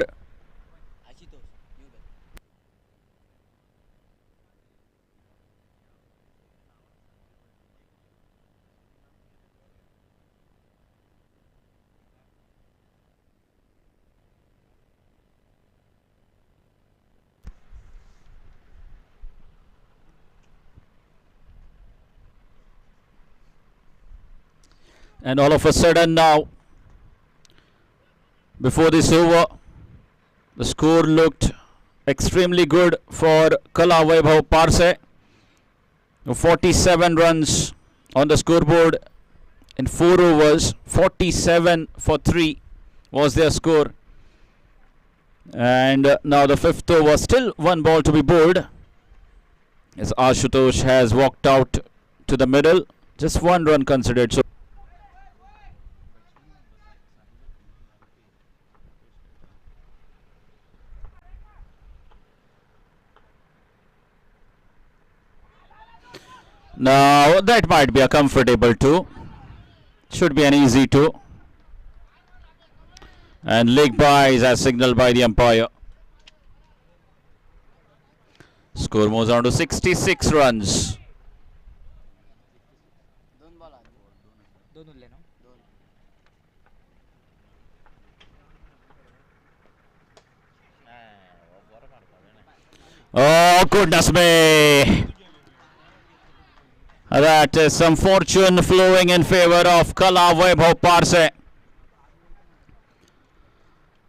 And all of a sudden now, before this over, the score looked extremely good for Kala Vaibhav Parse. 47 runs on the scoreboard in 4 overs. 47 for 3 was their score. And now the 5th over, still 1 ball to be bowled, as Ashutosh has walked out to the middle. Just 1 run considered. So now that might be a comfortable 2. Should be an easy two. And leg buys as signaled by the umpire. Score moves on to 66 runs. Oh, goodness me. That is some fortune flowing in favor of Kala Vaibhav Parse.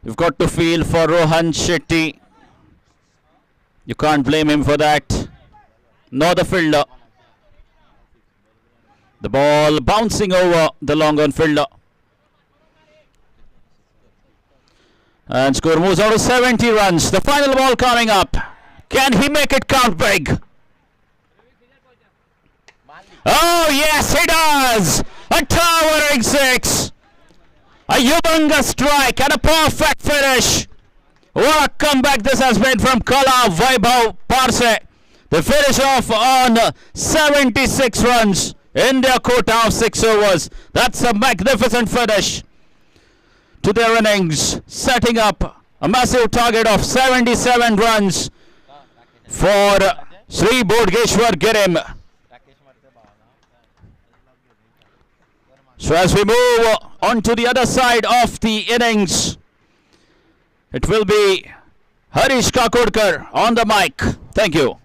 You've got to feel for Rohan Shetty. You can't blame him for that. Nor the fielder. The ball bouncing over the long on fielder. And score moves on to 70 runs. The final ball coming up. Can he make it count big? Oh yes, he does! A towering six! A humongous strike and a perfect finish! What a comeback this has been from Kala Vaibhav Parse. They finish off on 76 runs in their quota of 6 overs. That's a magnificent finish to their innings, setting up a massive target of 77 runs for Sri Bodgeshwar Girim. So as we move on to the other side of the innings, it will be Harish Kakodkar on the mic. Thank you.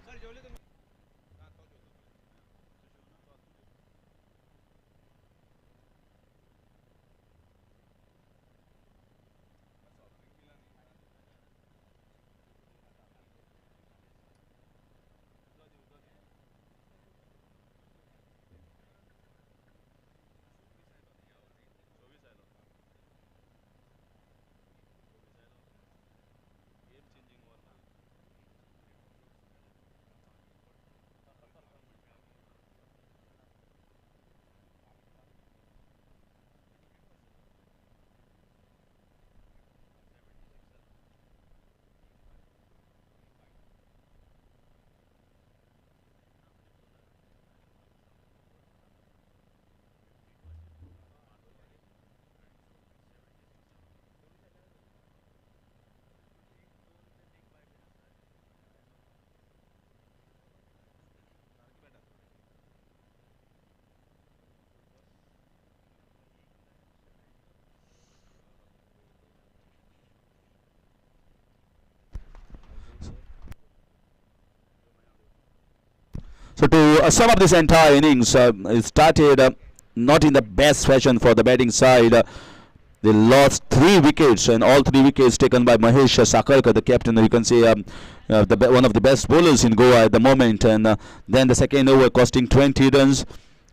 So to sum up this entire innings, it started not in the best fashion for the batting side. They lost 3 wickets, and all 3 wickets taken by Mahesh Sakarkar, the captain. You can say one of the best bowlers in Goa at the moment. And then the second over costing 20 runs.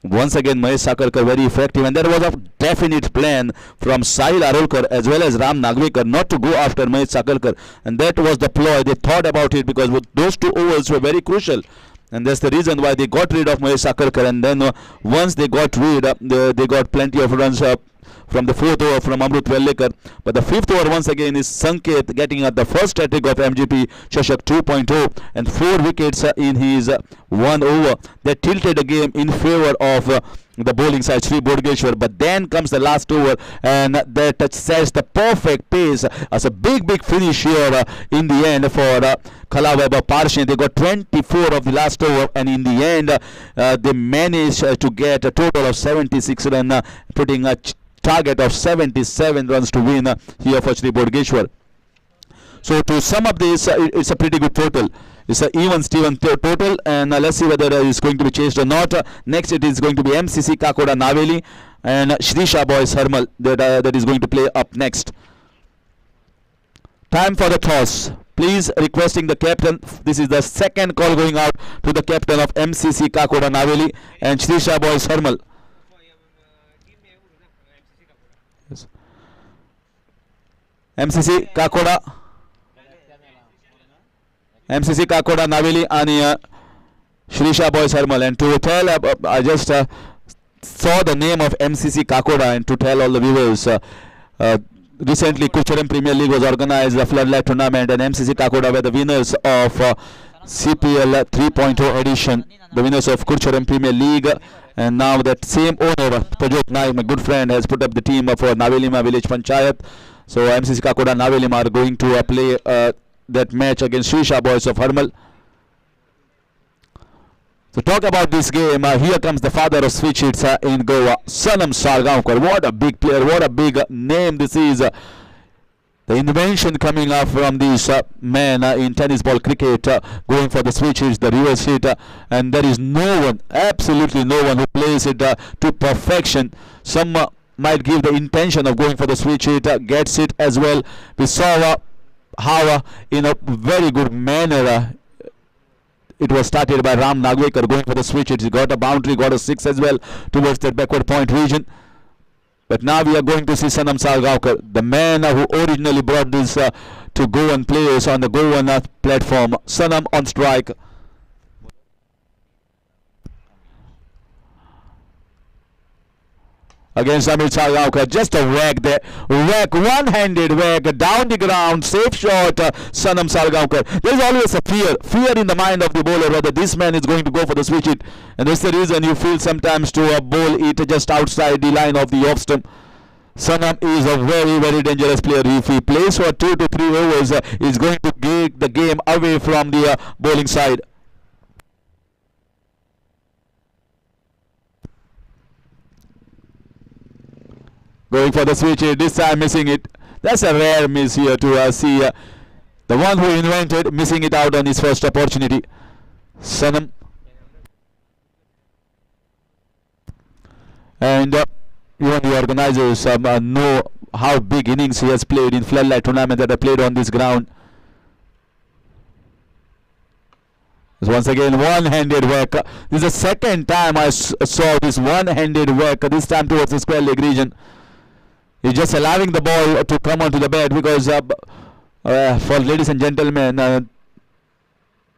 Once again, Mahesh Sakarkar very effective, and there was a definite plan from Sahil Arolkar as well as Ram Nagvekar not to go after Mahesh Sakarkar, and that was the ploy. They thought about it because those 2 overs were very crucial. And that's the reason why they got rid of Mahesh Sakarkar. And then once they got rid, they got plenty of runs from the 4th over from Amrut Vellekar. But the 5th over once again is Sanket getting at the first hat-trick of MGP Chashak 2.0 and 4 wickets in his 1 over. That tilted the game in favor of the bowling side, Sri Bodgeshwar. But then comes the last over, and that sets the perfect pace as a big finish here in the end for Kala Vaibhav Parse. They got 24 of the last over, and in the end they managed to get a total of 76 runs, putting a target of 77 runs to win here for Sri Bodgeshwar. So to sum up this, it's a pretty good total. It's an even Steven total, and let's see whether it's going to be changed or not. Next it is going to be MCC Kakoda Naveli and Shisha Boys Hermal that is going to play up next. Time for the toss. Please requesting the captain. This is the second call going out to the captain of MCC Kakoda Naveli and Shisha Boys Hermal. Yes. MCC Kakoda Naveli and Shisha Boys Hermal. And to tell, I just saw the name of MCC Kakoda, and to tell all the viewers, recently Kucharam Premier League was organized, a floodlight tournament, and MCC Kakoda were the winners of CPL 3.0 edition, the winners of Kucharam Premier League, And now that same owner, Prajot Naik, my good friend, has put up the team for Navelima Village Panchayat. So MCC Kakoda Navelima are going to play that match against Shisha boys of Harmal. So talk about this game. Here comes the father of switch hits in Goa, Sanam Salgaonkar. What a big player, what a big name this is. The invention coming up from this man in tennis ball cricket, going for the switch hits, the reverse hit, and there is no one, absolutely no one, who plays it to perfection. Some might give the intention of going for the switch hit, gets it as well. We saw how in a very good manner it was started by Ram Nagwekar going for the switch hit. He got a boundary, got a 6 as well towards that backward point region. But now we are going to see Sanam Salgaonkar, the man who originally brought this to Goan players on the Goan platform. Sanam on strike. Against Samir Salgaonkar, just a whack there. Whack, one-handed whack, down the ground, safe shot, Sanam Salgaonkar. There is always a fear in the mind of the bowler whether this man is going to go for the switch hit. And that's the reason you feel sometimes to bowl it just outside the line of the off stump. Sanam is a very, very dangerous player. If he plays for 2 to 3 overs, he's going to get the game away from the bowling side. Going for the switch hit, this time missing it. That's a rare miss here to see the one who invented missing it out on his first opportunity. Sanam. And even the organizers know how big innings he has played in floodlight tournament that are played on this ground. Once again, one-handed whack. This is the second time I saw this one-handed whack, this time towards the square leg region. He's just allowing the ball to come onto the bat because for ladies and gentlemen,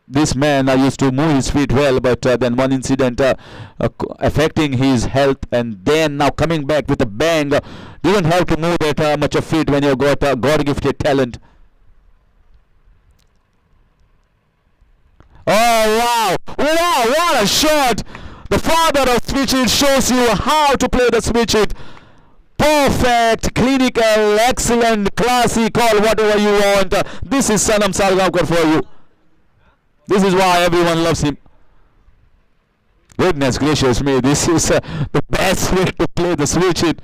this man used to move his feet well, but then one incident affecting his health, and then now coming back with a bang. You don't have to move that much of feet when you've got God-gifted talent. Oh wow, wow, what a shot! The father of switch hit shows you how to play the switch hit. Perfect, clinical, excellent, classy, call whatever you want. This is Sanam Salgaonkar for you. This is why everyone loves him. Goodness gracious me, this is the best way to play the switch hit.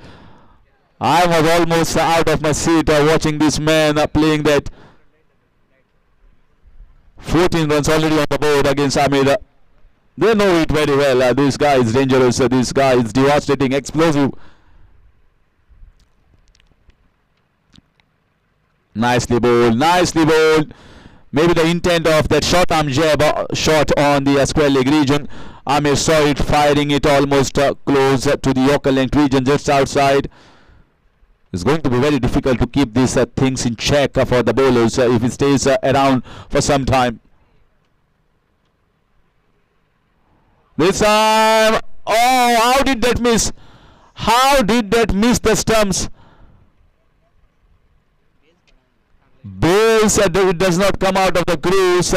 I was almost out of my seat watching this man playing that. 14 runs already on the board against Amida. They know it very well. This guy is dangerous. This guy is devastating, explosive. Nicely bowled, nicely bowled. Maybe the intent of that short arm jab shot on the square leg region. Amir saw it, firing it almost close to the Yorker length region, just outside. It's going to be very difficult to keep these things in check for the bowlers if it stays around for some time. This time, oh, how did that miss? How did that miss the stumps? Base, it does not come out of the crease.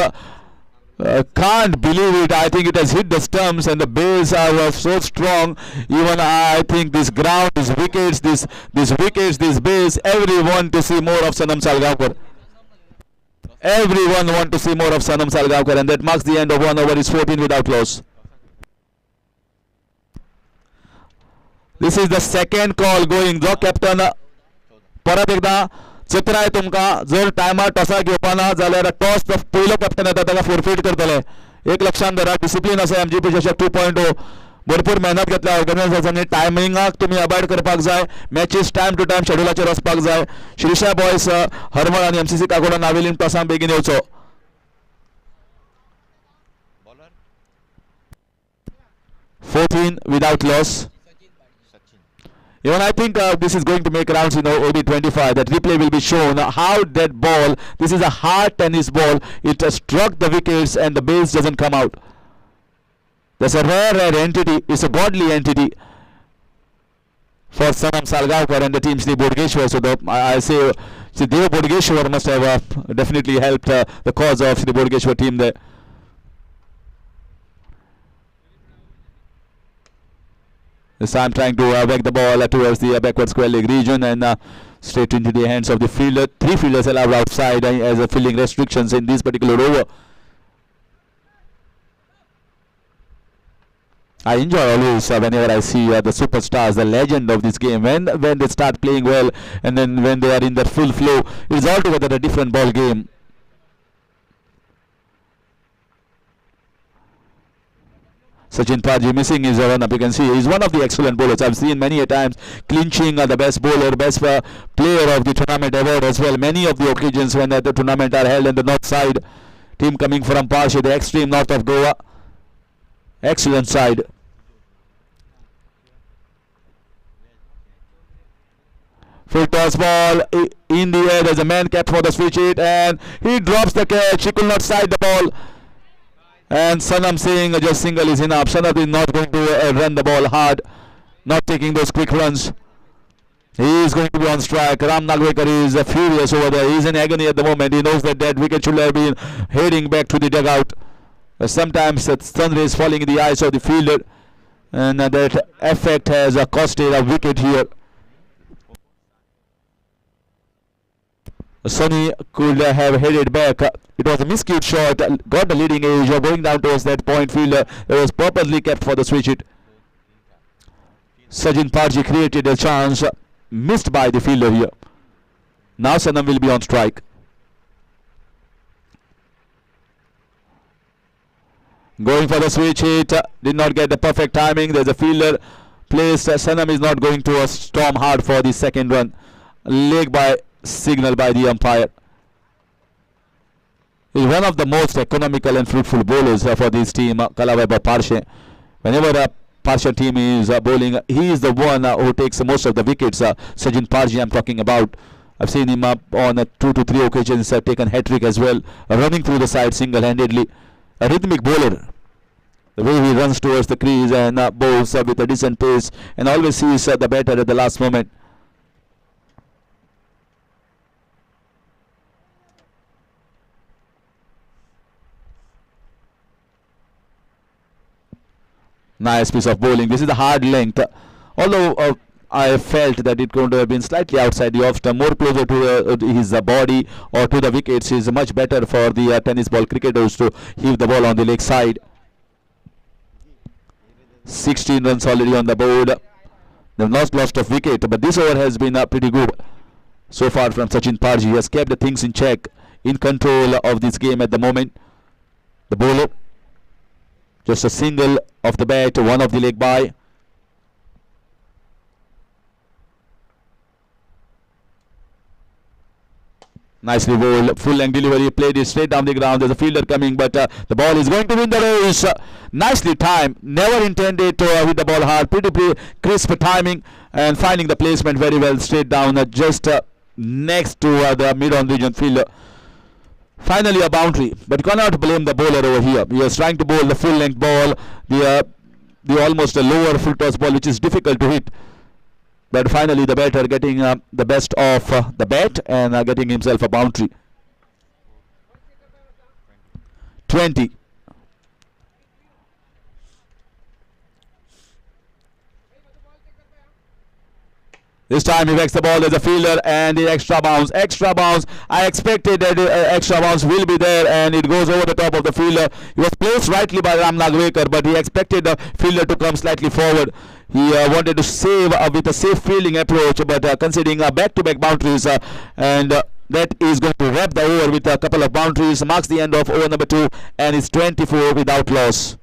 Can't believe it. I think it has hit the stumps, and the base was so strong. Even I think this ground, these wickets, this wickets, this base, everyone to see more of Sanam Salgaonkar. Everyone want to see more of Sanam Salgaonkar, and that marks the end of 1 over. Is 14 without loss. This is the second call going. जो captain परत एकदा चित्र आहे तुमका जर टायमार टॉसा घेवपाना जाल्यार toss पयलो कॅप्टन येता ताका फोरफीट करतले. एक लक्षात धरा, डिसिप्लिन आसा एमजीपी चषक 2.0. भरपूर मेहनत घेतल्या ऑर्गनायझर्सांनी. टायमिंगाक तुम्ही अवॉइड करपाक जाय. मॅचेस टायम टू टायम शेड्युलाचेर वचपाक जाय. शिरीषा बॉयज हरमळ आणि एमसीसी काकोडा नावेलीन टॉसान बेगीन येवचो. 14 without loss. Even I think this is going to make rounds in OD25. That replay will be shown how that ball, this is a hard tennis ball, it struck the wickets and the base doesn't come out. That's a rare entity. It's a godly entity for Sanam Salgaonkar and the team Shri Bodgeshwar. So I say Shri Dev Bodgeshwar must have definitely helped the cause of Shri Bodgeshwar team there. This time trying to back the ball towards the backward square leg region and straight into the hands of the fielder. 3 fielders allowed outside as a fielding restrictions in this particular over. I enjoy always whenever I see the superstars, the legend of this game, when they start playing well and then when they are in their full flow, it's altogether a different ball game. Sachin Parji missing his run-up. You can see he's one of the excellent bowlers. I've seen many a times clinching the best bowler, best player of the tournament award as well. Many of the occasions when the tournament are held in the north side. Team coming from Parshi, the extreme north of Goa. Excellent side. Full toss ball in the air. There's a man kept for the switch hit and he drops the catch. He could not side the ball. And Sanam saying just single is enough. Sanam is not going to run the ball hard. Not taking those quick runs. He is going to be on strike. Ram Nagwekar is furious over there. He is in agony at the moment. He knows that that wicket should have been heading back to the dugout. Sometimes the sun rays falling in the eyes of the fielder. And that effect has costed a wicket here. Sonny could have headed back. It was a miscued shot. Got the leading edge. Going down towards that point fielder. It was purposely kept for the switch hit. Sachin Parji created a chance. Missed by the fielder here. Now Sanam will be on strike. Going for the switch hit. Did not get the perfect timing. There's a fielder placed. Sanam is not going to storm hard for the second run. Leg by signal by the umpire. He's one of the most economical and fruitful bowlers for this team, Kalawaiba Parshe. Whenever a Parshe team is bowling, he is the one who takes most of the wickets. Sachin Parji I'm talking about. I've seen him on 2 to 3 occasions taken hat-trick as well, running through the side single-handedly. A rhythmic bowler. The way he runs towards the crease and bowls with a decent pace and always sees the batter at the last moment. Nice piece of bowling. This is a hard length. Although I felt that it could have been slightly outside the off stump, more closer to his body or to the wickets is much better for the tennis ball cricketers to heave the ball on the leg side. 16 runs already on the board. They've not lost a wicket, but this over has been pretty good so far from Sachin Parji. He has kept the things in check, in control of this game at the moment. The bowler. Just a single off the bat, one of the leg by. Nicely bowled, full length delivery, played it straight down the ground. There's a fielder coming, but the ball is going to win the race. Nicely timed, never intended to hit the ball hard. Pretty crisp timing and finding the placement very well, straight down, just next to the mid-on region fielder. Finally a boundary, but you cannot blame the bowler over here. He was trying to bowl the full length ball, the almost a lower full toss ball, which is difficult to hit. But finally the batter getting the best of the bat and getting himself a boundary. 20. This time he backs the ball as a fielder and the extra bounce. Extra bounce. I expected that extra bounce will be there and it goes over the top of the fielder. He was placed rightly by Ram Nagwekar, but he expected the fielder to come slightly forward. He wanted to save with a safe fielding approach, but considering back-to-back boundaries and that is going to wrap the over with a couple of boundaries. Marks the end of over number 2 and it's 24 without loss.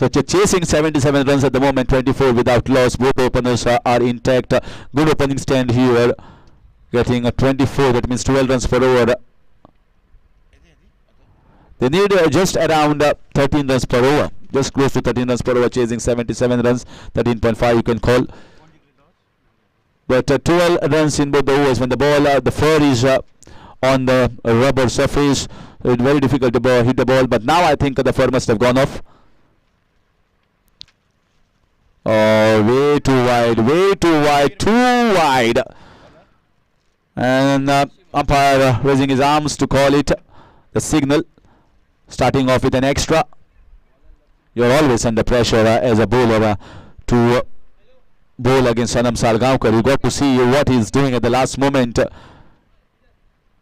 So chasing 77 runs at the moment, 24 without loss. Both openers are intact. Good opening stand here, getting a 24. That means 12 runs per over. They need just around 13 runs per over, just close to 13 runs per over, chasing 77 runs, 13.5 you can call. But 12 runs in both the overs when the ball, the fur is on the rubber surface. It's very difficult to hit the ball, but now I think the fur must have gone off. Oh, way too wide, too wide. And umpire raising his arms to call it the signal. Starting off with an extra. You're always under pressure as a bowler to bowl against Sanam Salgaonkar. You got to see what he's doing at the last moment.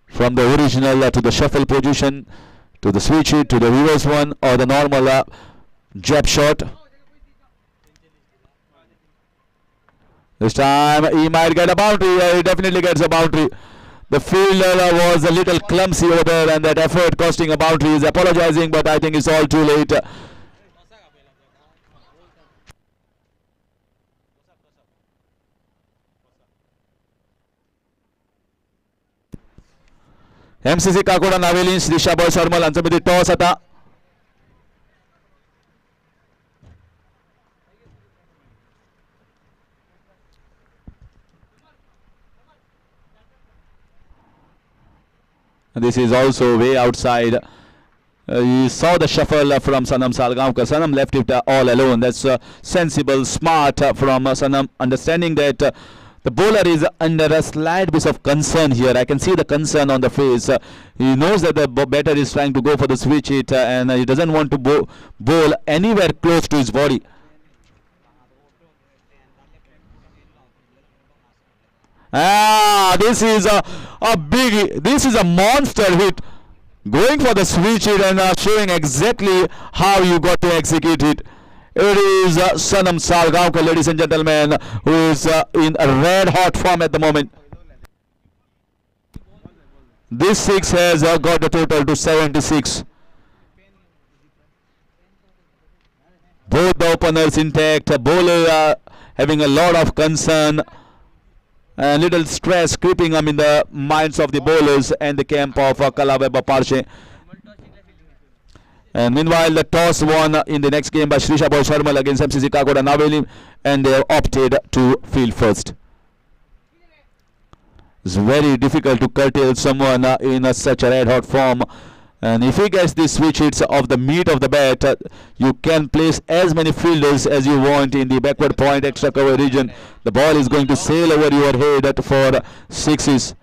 From the original to the shuffle position, to the switch hit, to the reverse one, or the normal jab shot. This time he might get a boundary. He definitely gets a boundary. The fielder was a little clumsy over there, and that effort costing a boundary. He's apologizing, but I think it's all too late. MCC Kakoda Navelin Shisha Boy Sharmal Ansamidi toss ata. This is also way outside. You saw the shuffle from Sanam Salgaonkar. Sanam left it all alone. That's sensible, smart from Sanam, understanding that the bowler is under a slight bit of concern here. I can see the concern on the face. He knows that the batter is trying to go for the switch hit, and he doesn't want to bowl anywhere close to his body. This is a big, this is a monster hit. Going for the switch hit and showing exactly how you got to execute it. It is Sanam Salgaonkar, ladies and gentlemen, who is in a red hot form at the moment. This 6 has got the total to 76. Both the openers intact, bowler having a lot of concern. A little stress creeping in the minds of the bowlers and the camp of Kalaweba Parshe. And meanwhile, the toss won in the next game by Srisha Boy Sharmal against MCC Kakoda Naveli, and they have opted to field first. It's very difficult to curtail someone in such a red hot form. And if he gets the switch hits of the meat of the bat, you can place as many fielders as you want in the backward point extra cover region. The ball is going to sail over your head for sixes.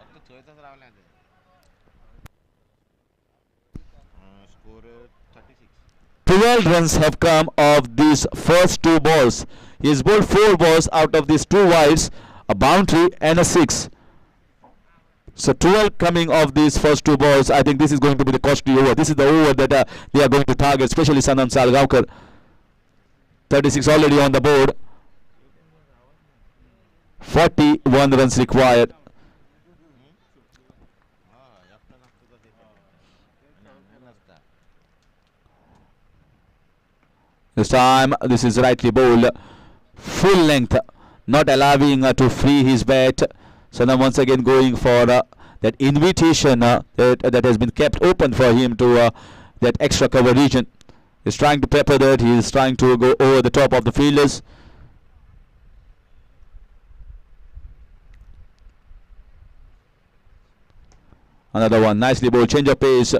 12 runs have come of these first 2 balls. He has bowled 4 balls out of these 2 wides, a boundary and a 6. So 12 coming of these first 2 balls. I think this is going to be the costly over. This is the over that they are going to target, especially Sanam Salgaonkar. 36 already on the board. 41 runs required. This time, this is rightly bowled. Full length, not allowing to free his bat. Sanam once again going for that invitation that has been kept open for him to that extra cover region. He's trying to pepper that. He is trying to go over the top of the fielders. Another one, nicely bowled, change of pace.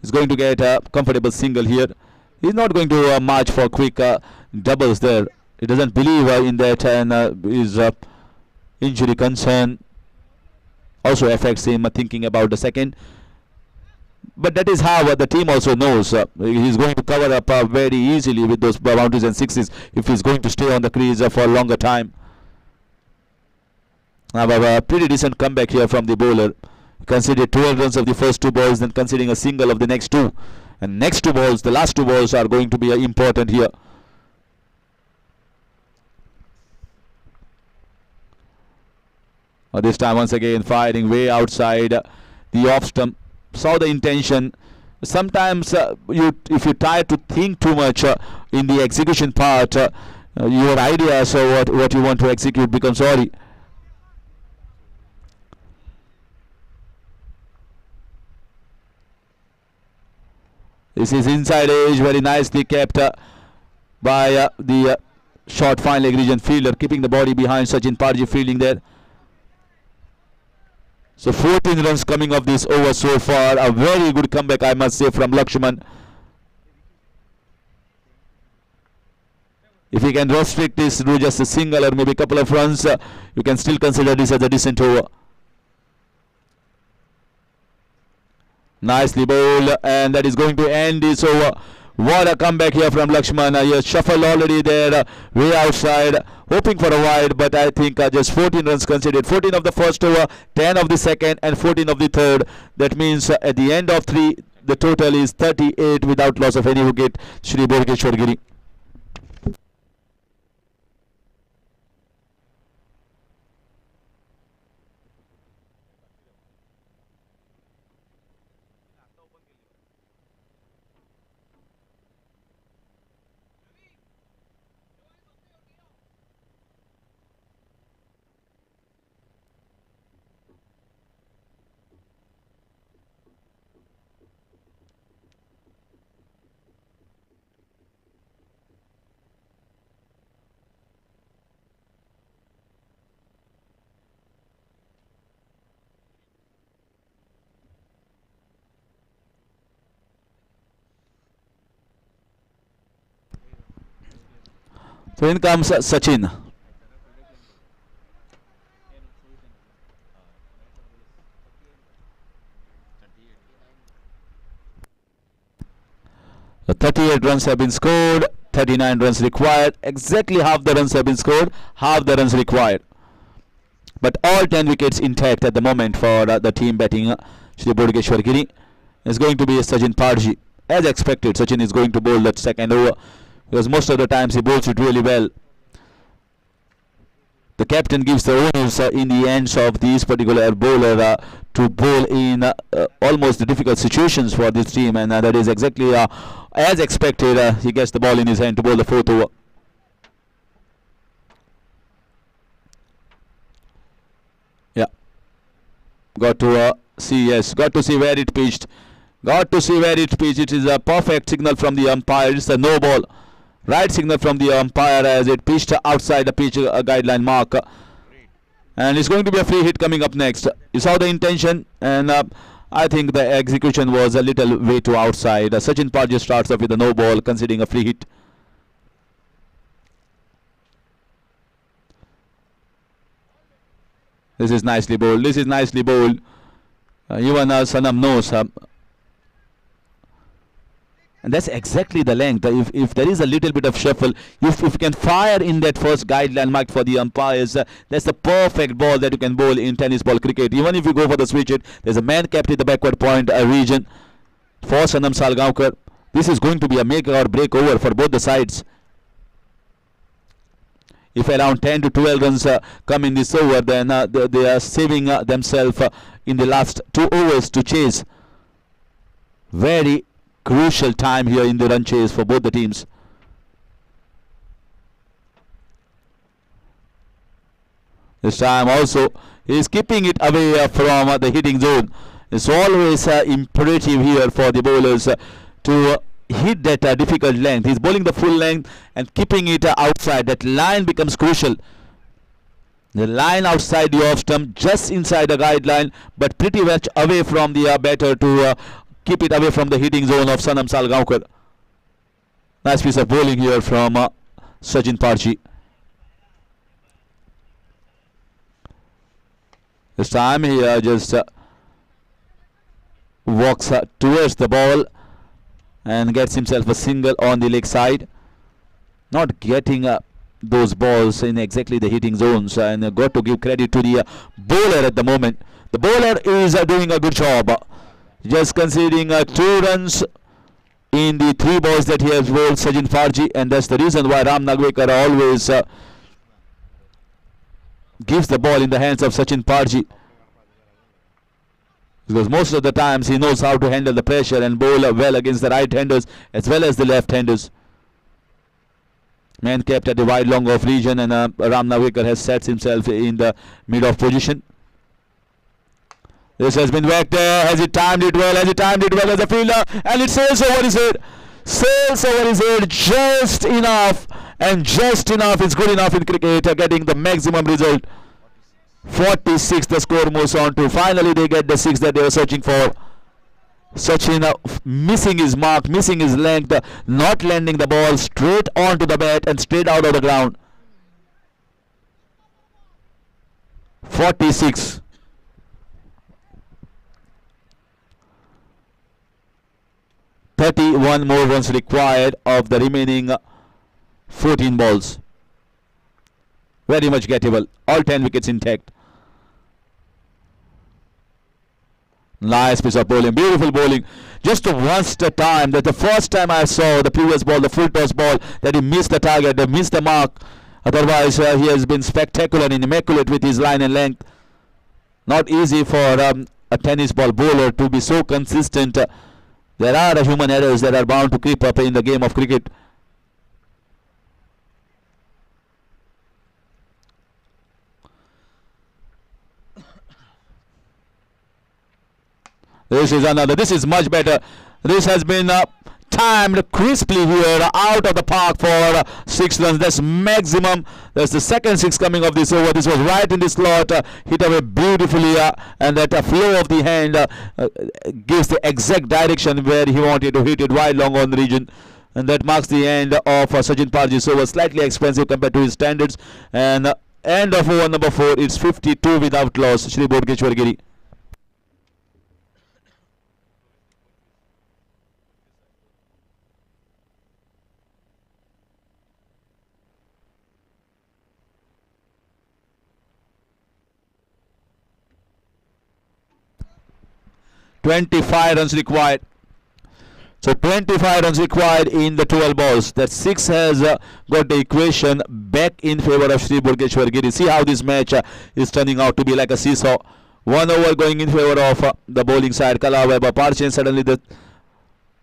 He's going to get a comfortable single here. He's not going to march for quick doubles there. He doesn't believe in that, and his injury concern also affects him thinking about the second. But that is how the team also knows. He's going to cover up very easily with those boundaries and sixes if he's going to stay on the crease for a longer time. Now a pretty decent comeback here from the bowler. Considered 12 runs of the first 2 balls, then conceding a single of the next 2. And next 2 balls, the last 2 balls are going to be important here. This time once again firing way outside the off stump. Saw the intention. Sometimes if you try to think too much, in the execution part, your ideas of what you want to execute become sorry. This is inside edge, very nicely kept by the short fine leg region fielder, keeping the body behind Sachin Parji fielding there. So 14 runs coming off this over so far. A very good comeback, I must say, from Lakshman. If he can restrict this to just a single or maybe a couple of runs, you can still consider this as a decent over. Nicely bowled, and that is going to end this over. What a comeback here from Lakshman. He has shuffled already there, way outside, hoping for a wide, but I think just 14 runs conceded. 14 of the first over, 10 of the second, and 14 of the third. That means at the end of 3, the total is 38 without loss of any wicket. Shri Bodhkeshwar Giri. So in comes Sachin. The 38 runs have been scored, 39 runs required. Exactly half the runs have been scored, half the runs required. But all 10 wickets intact at the moment for the team batting. Shri Bodhkeshwar Giri is going to be Sachin Parji. As expected, Sachin is going to bowl that second over, because most of the times he bowls it really well. The captain gives the orders in the ends of this particular bowler to bowl in almost difficult situations for this team, and that is exactly as expected. He gets the ball in his hand to bowl the fourth over. Yeah, got to see, yes, got to see where it pitched. Got to see where it pitched. It is a perfect signal from the umpire. It's a no ball. Right signal from the umpire as it pitched outside the pitch guideline mark. And it's going to be a free hit coming up next. You saw the intention, and I think the execution was a little way too outside. Sachin Parji starts off with a no ball, conceding a free hit. This is nicely bowled. This is nicely bowled. Even Sanam knows. And that's exactly the length. If there is a little bit of shuffle, if you can fire in that first guideline marked for the umpires, that's the perfect ball that you can bowl in tennis ball cricket. Even if you go for the switch hit, there's a man kept in the backward point region for Sanam Salgaonkar. This is going to be a make or break over for both the sides. If around 10 to 12 runs come in this over, then they are saving themselves in the last 2 overs to chase. Very crucial time here in the run chase for both the teams. This time also he is keeping it away from the hitting zone. It's always imperative here for the bowlers to hit that difficult length. He's bowling the full length and keeping it outside. That line becomes crucial. The line outside the off stump, just inside the guideline, but pretty much away from the batter to keep it away from the hitting zone of Sanam Salgaonkar. Nice piece of bowling here from Sachin Parji. This time he just walks towards the ball and gets himself a single on the leg side. Not getting those balls in exactly the hitting zones, and got to give credit to the bowler at the moment. The bowler is doing a good job. Just conceding 2 runs in the 3 balls that he has bowled, Sachin Parji, and that's the reason why Ram Nagwekar always gives the ball in the hands of Sachin Parji, because most of the times he knows how to handle the pressure and bowl well against the right-handers as well as the left-handers. Man kept at the wide long off region, and Ram Navekar has set himself in the mid off position. This has been whacked there. Has he timed it well? Has he timed it well as a fielder? And it sails over his head. Sails over his head just enough. And just enough is good enough in cricket, getting the maximum result. 46 the score moves on to. Finally they get the 6 that they were searching for. Sachin missing his mark, missing his length, not landing the ball straight onto the bat and straight out of the ground. 46. One more runs required of the remaining 14 balls. Very much gettable. All 10 wickets intact. Nice piece of bowling. Beautiful bowling. Just once the time that the first time I saw the previous ball, the full toss ball, that he missed the target, they missed the mark. Otherwise, he has been spectacular and immaculate with his line and length. Not easy for a tennis ball bowler to be so consistent. There are human errors that are bound to creep up in the game of cricket. This is another. This is much better. This has been timed crisply here out of the park for 6 runs. That's maximum. That's the second 6 coming of this over. This was right in the slot, hit away beautifully, and that flow of the hand gives the exact direction where he wanted to hit it, wide long on the region. And that marks the end of Sachin Parji's over. Slightly expensive compared to his standards. And end of over number 4. It's 52 without loss. Shri Bodkeshwar Giri. .25 runs required. So 25 runs required in the 12 balls. That 6 has got the equation back in favor of Shri Bodkeshwar Giri. See how this match is turning out to be like a seesaw. 1 over going in favor of the bowling side. Kala Weber Parchin. Suddenly the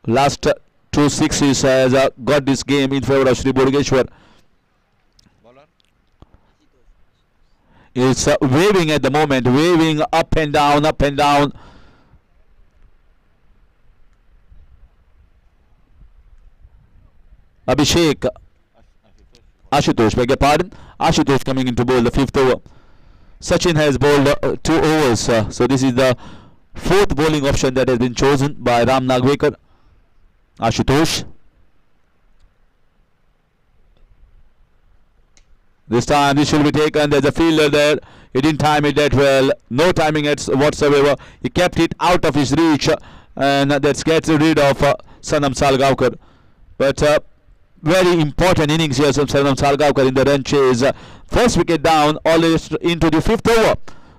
last 2 sixes has got this game in favor of Shri Bodkeshwar. It's waving at the moment. Waving up and down, up and down. Abhishek, Ashutosh, beg your pardon. Ashutosh coming in to bowl the 5th over. Sachin has bowled 2 overs, so this is the 4th bowling option that has been chosen by Ram Nagwekar. Ashutosh. This time this should be taken. There's a fielder there. He didn't time it that well. No timing whatsoever. He kept it out of his reach, and that gets rid of Sanam Salgaonkar. But very important innings here from Sanam Salgaonkar in the run chase. First wicket down, always into the 5th over.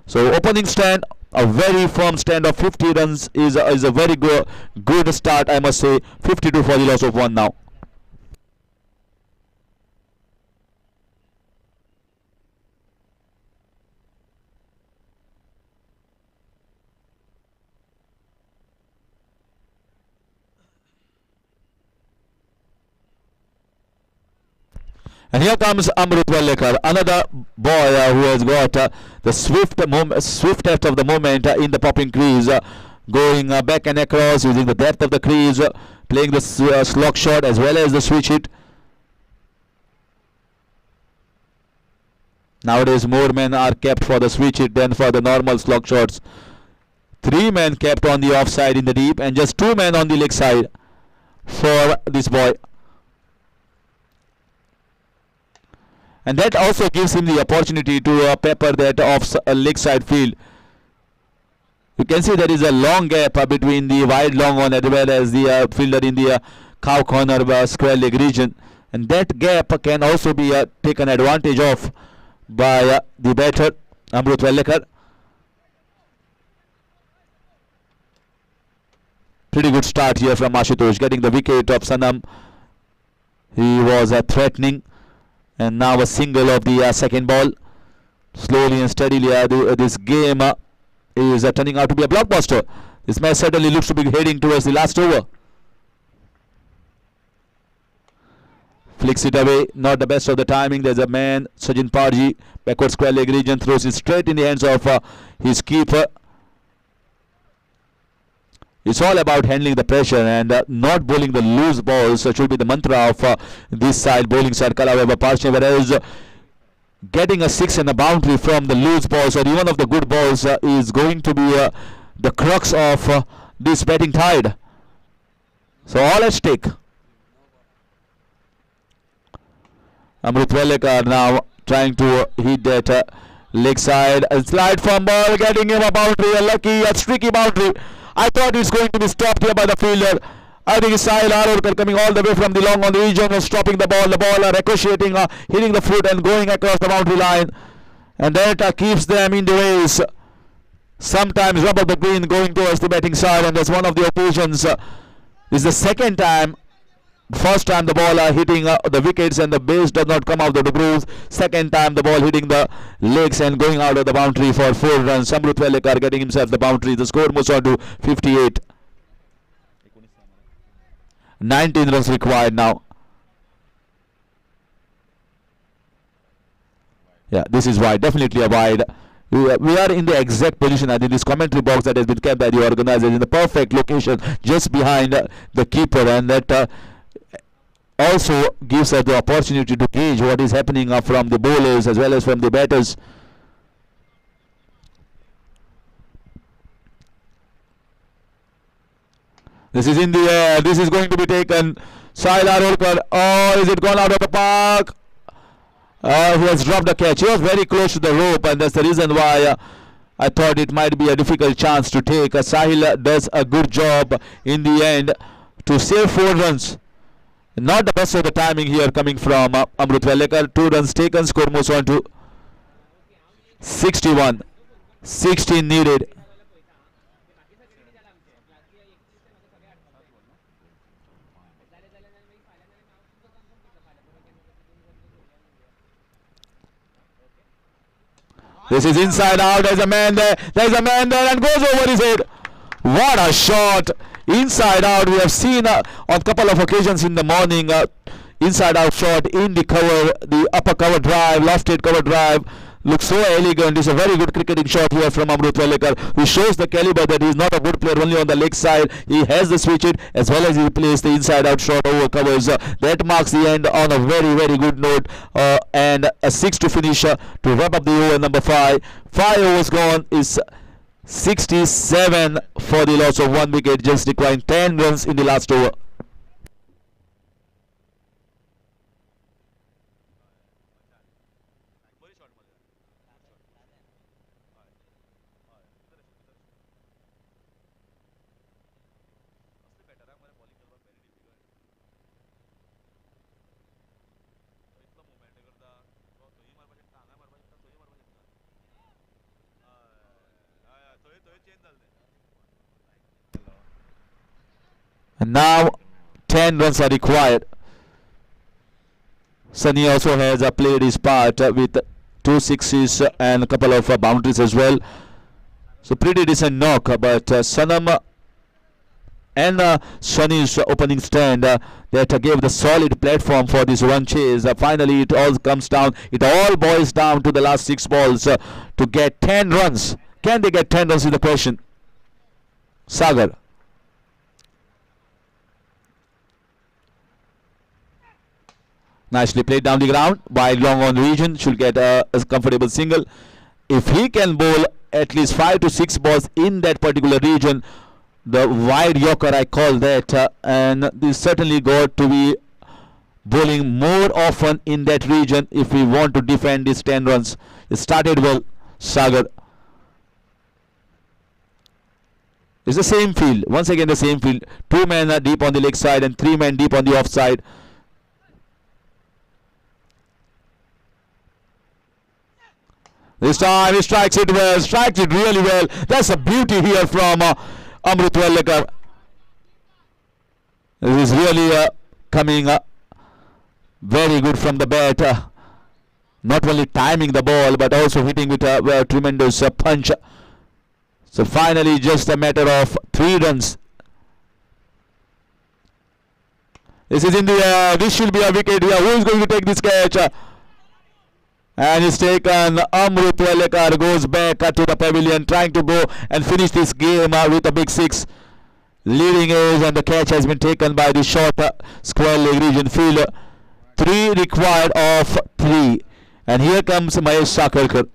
So opening stand, a very firm stand of 50 runs is a very good start, I must say. 52 for the loss of 1 now. And here comes Amrut Wallekar, another boy who has got the swiftest of the moment in the popping crease, going back and across, using the depth of the crease, playing the slog shot as well as the switch hit. Nowadays more men are kept for the switch hit than for the normal slog shots. 3 men kept on the offside in the deep and just 2 men on the leg side for this boy. And that also gives him the opportunity to pepper that off leg side field. You can see there is a long gap between the wide long on as well as the fielder in the cow corner square leg region. And that gap can also be taken advantage of by the batter, Amrut Wallekar. Pretty good start here from Ashutosh, getting the wicket of Sanam. He was threatening. And now a single of the second ball. Slowly and steadily this game is turning out to be a blockbuster. This match certainly looks to be heading towards the last over. Flicks it away. Not the best of the timing. There's a man, Sajin Parji, backward square leg region, throws it straight in the hands of his keeper. It's all about handling the pressure and not bowling the loose balls. So should be the mantra of this side, bowling side. However, Parji, whereas getting a 6 and a boundary from the loose balls or even of the good balls is going to be the crux of this batting tide. So all at stake. Amrit Velekar now trying to hit that leg side and slide from ball, getting him a boundary, a lucky, a streaky boundary. I thought it's going to be stopped here by the fielder. I think it's Sahil Arorkar coming all the way from the long on the region and stopping the ball ricocheting, hitting the foot and going across the boundary line. And that keeps them in the race. Sometimes rubber the green going towards the batting side, and that's one of the occasions. This is the second time. First time the ball hitting the wickets and the base does not come out of the grooves. Second time the ball hitting the legs and going out of the boundary for 4 runs. Amrit Velekar getting himself the boundary. The score moves on to 58. 19 runs required now. Yeah, this is wide. Definitely a wide. We are in the exact position. I think this commentary box that has been kept by the organizer in the perfect location just behind the keeper, and that also gives us the opportunity to gauge what is happening from the bowlers as well as from the batters. This is in the air. This is going to be taken. Sahil Arorkar. Oh, is it gone out of the park? He has dropped the catch. He was very close to the rope, and that's the reason why I thought it might be a difficult chance to take. Sahil does a good job in the end to save 4 runs. Not the best of the timing here coming from Amrit Velekar. 2 runs taken. Score moves on to 61. 16 needed. This is inside out. There's a man there. There's a man there and goes over his head. What a shot. Inside out. We have seen on a couple of occasions in the morning inside out shot in the cover, the upper cover drive, lofted cover drive. Looks so elegant. It's a very good cricketing shot here from Amrit Velekar, who shows the caliber that he's not a good player only on the leg side. He has the switch it as well as he plays the inside out shot over covers. That marks the end on a very, very good note. And a 6 to finish to wrap up the over number 5. 5 overs gone is 67 for the loss of 1 wicket. Just requiring 10 runs in the last over. And now 10 runs are required. Sunny also has played his part with 2 sixes and a couple of boundaries as well. So pretty decent knock, but Sanam and Sunny's opening stand that gave the solid platform for this run chase. Finally it all comes down, it all boils down to the last 6 balls to get 10 runs. Can they get 10 runs is the question. Sagar. Nicely played down the ground. Wide long on region. Should get a comfortable single. If he can bowl at least 5 to 6 balls in that particular region, the wide yorker I call that, and this certainly got to be bowling more often in that region if we want to defend these 10 runs. It started well. Sagar. It's the same field. Once again the same field. 2 men are deep on the leg side and 3 men deep on the off side. This time he strikes it well, strikes it really well. That's a beauty here from Amrit Velekar. This is really coming very good from the bat. Not only timing the ball but also hitting with a tremendous punch. So finally just a matter of 3 runs. This is in the air. This should be a wicket here. Who is going to take this catch? And it's taken. Amrut Welekar goes back to the pavilion, trying to go and finish this game with a big six. Leading edge, and the catch has been taken by the short square leg region fielder. 3 required of 3. And here comes Mahesh Sakarkar.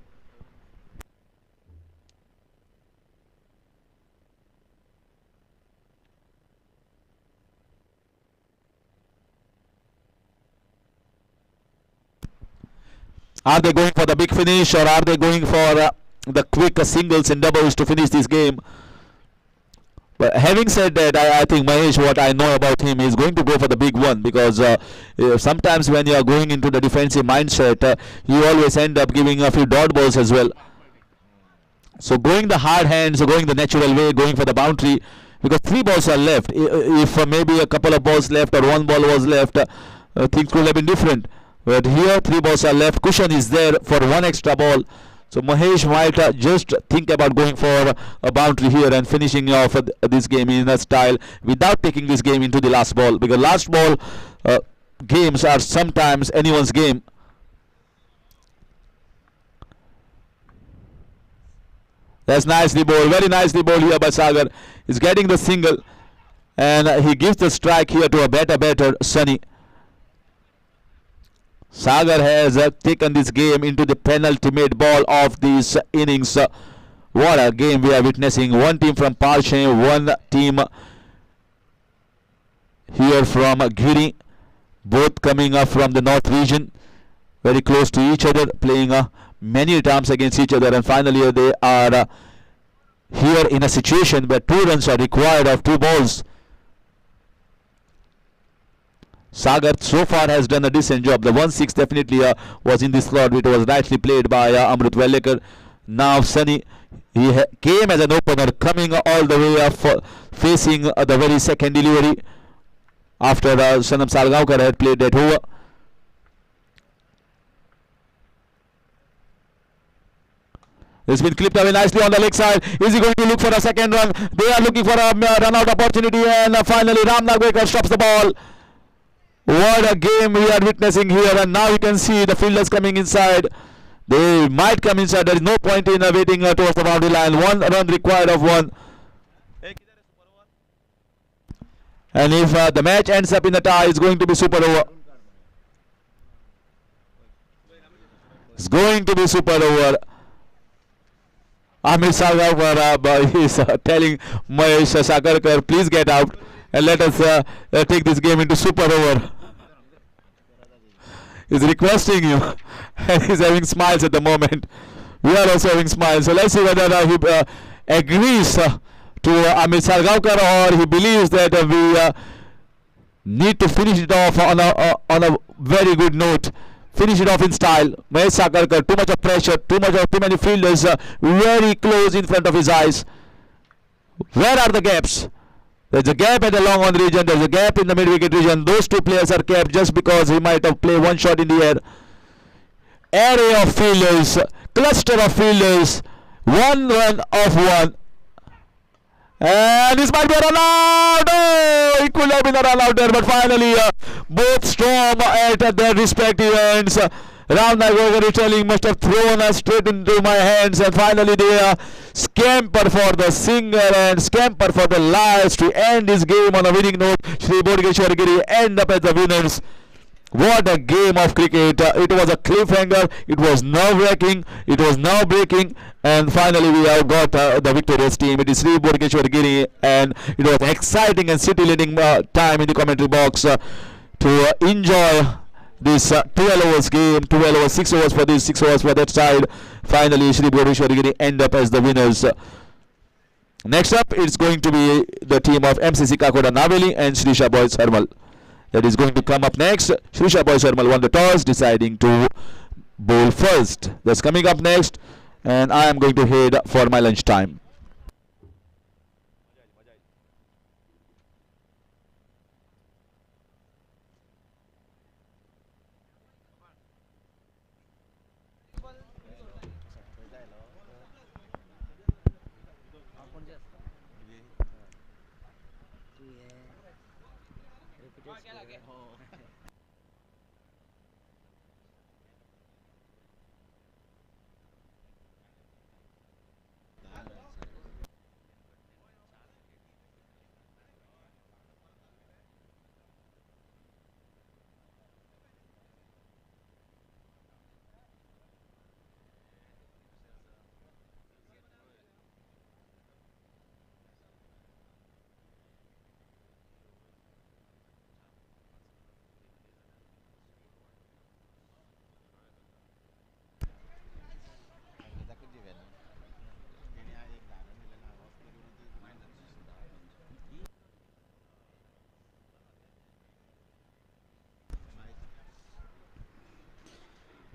Are they going for the big finish, or are they going for the quick singles and doubles to finish this game? But having said that, I think Mahesh, what I know about him, is going to go for the big one, because sometimes when you are going into the defensive mindset, you always end up giving a few dot balls as well. So going the hard hands, going the natural way, going for the boundary, because 3 balls are left. If maybe a couple of balls left or 1 ball was left, things could have been different. But here 3 balls are left. Cushion is there for 1 extra ball. So Mahesh might just think about going for a boundary here and finishing off this game in a style without taking this game into the last ball. Because last ball games are sometimes anyone's game. That's nicely bowled. Very nicely bowled here by Sagar. He's getting the single. And he gives the strike here to a better Sunny. Sagar has taken this game into the penultimate ball of this innings. What a game we are witnessing. One team from Palshe, one team here from Giri. Both coming up from the north region. Very close to each other, playing many times against each other. And finally they are here in a situation where 2 runs are required of 2 balls. Sagar so far has done a decent job. The 1-6 definitely was in this slot, which was rightly played by Amrut Welekar. Now Sunny, he came as an opener, coming all the way up, facing the very second delivery after Sanam Salgaonkar had played that over. It's been clipped away nicely on the leg side. Is he going to look for a second run? They are looking for a run-out opportunity, and finally Ram Nagwekar stops the ball. What a game we are witnessing here, and now you can see the fielders coming inside. They might come inside. There is no point in waiting towards the boundary line. 1 run required of 1. And if the match ends up in a tie, it's going to be super over. It's going to be super over. Amir Salgaonkar is telling Mahesh Sakarkar, please get out and let us take this game into super over. He's requesting you, and he's having smiles at the moment. We are also having smiles. So let's see whether he agrees to Amir Salgaonkar, or he believes that we need to finish it off on a very good note. Finish it off in style. Mahesh Sakarkar, too much of pressure, too many fielders very close in front of his eyes. Where are the gaps? There's a gap at the long on region, there's a gap in the mid-wicket region. Those 2 players are kept just because he might have played 1 shot in the air. Array of fielders, cluster of fielders, 1 run of 1. And this might be a run out. Oh, it could have been a run out there, but finally both storm at their respective ends. Ram Nagwekar telling must have thrown us straight into my hands, and finally they scamper for the single and scamper for the last to end this game on a winning note. Shri Bodgeshwar Giri end up as the winners. What a game of cricket. It was a cliffhanger, it was nerve-wracking, it was nerve-breaking, and finally we have got the victorious team. It is Shri Bodgeshwar Giri, and it was exciting and city-leading time in the commentary box to enjoy this 12 overs game, 12 overs, 6 overs for this, 6 overs for that side. Finally Shri Bodgeshwar Giri end up as the winners. Next up it's going to be the team of MCC Kakoda Naveli and Shisha Boys Hermal. That is going to come up next. Shisha Boys Hermal won the toss, deciding to bowl first. That's coming up next, and I am going to head for my lunch time.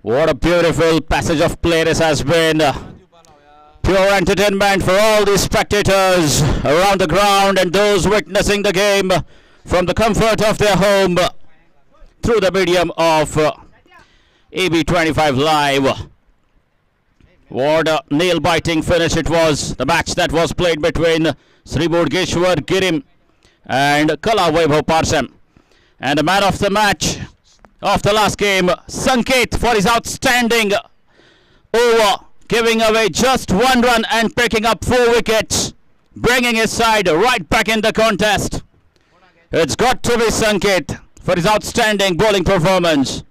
What a beautiful passage of play this has been. Pure entertainment for all the spectators around the ground and those witnessing the game from the comfort of their home through the medium of AB25 Live. What a nail-biting finish it was. The match that was played between Sri Bodgeshwar Girim and Kala Vaibhav Parsam. And the man of the match of the last game, Sanket, for his outstanding over, giving away just 1 run and picking up 4 wickets, bringing his side right back in the contest. It's got to be Sanket for his outstanding bowling performance.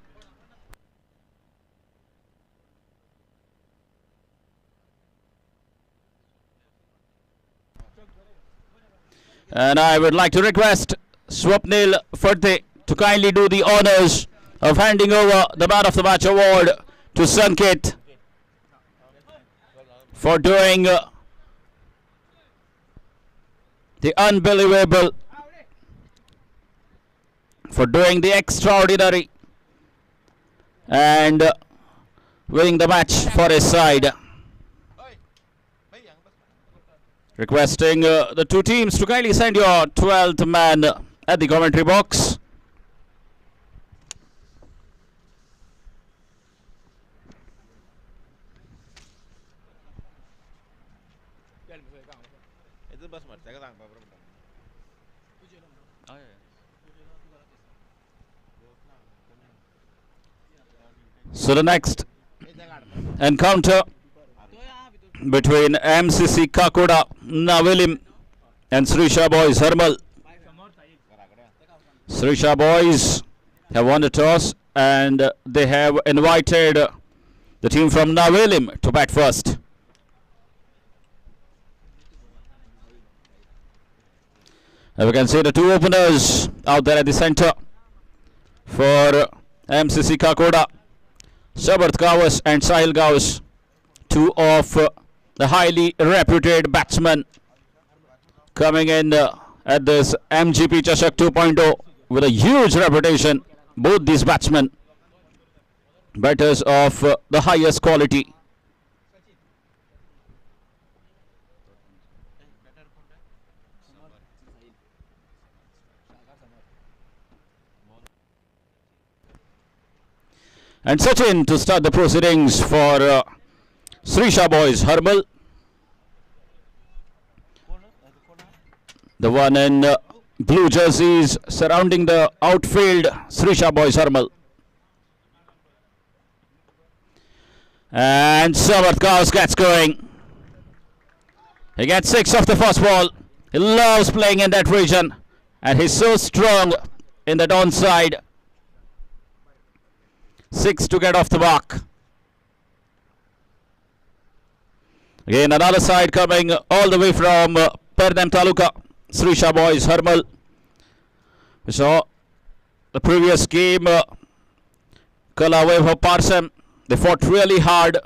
And I would like to request Swapnil Farte to kindly do the honors of handing over the Man of the Match award to Sanket for doing the unbelievable, for doing the extraordinary and winning the match for his side. Requesting the two teams to kindly send your 12th man at the commentary box. So the next encounter between MCC Kakoda, Navilim and Srisha Boys Hermal. Srisha Boys have won the toss and they have invited the team from Navilim to bat first. And we can see the two openers out there at the center for MCC Kakoda, Sabarth Gawas and Sahil Gawas, two of the highly reputed batsmen coming in at this MGP Chashak 2.0 with a huge reputation. Both these batsmen, batters of the highest quality. And Sachin to start the proceedings for Srisha Boys Hermal. The one in blue jerseys surrounding the outfield, Srisha Boys Hermal. And Sabarth Gaus gets going. He gets 6 off the first ball. He loves playing in that region and he's so strong in that onside. 6 to get off the mark. Again, another side coming all the way from Perdam Taluka, Srisha Boys Hermal. We saw the previous game, Kala Vaibhav Parsam. They fought really hard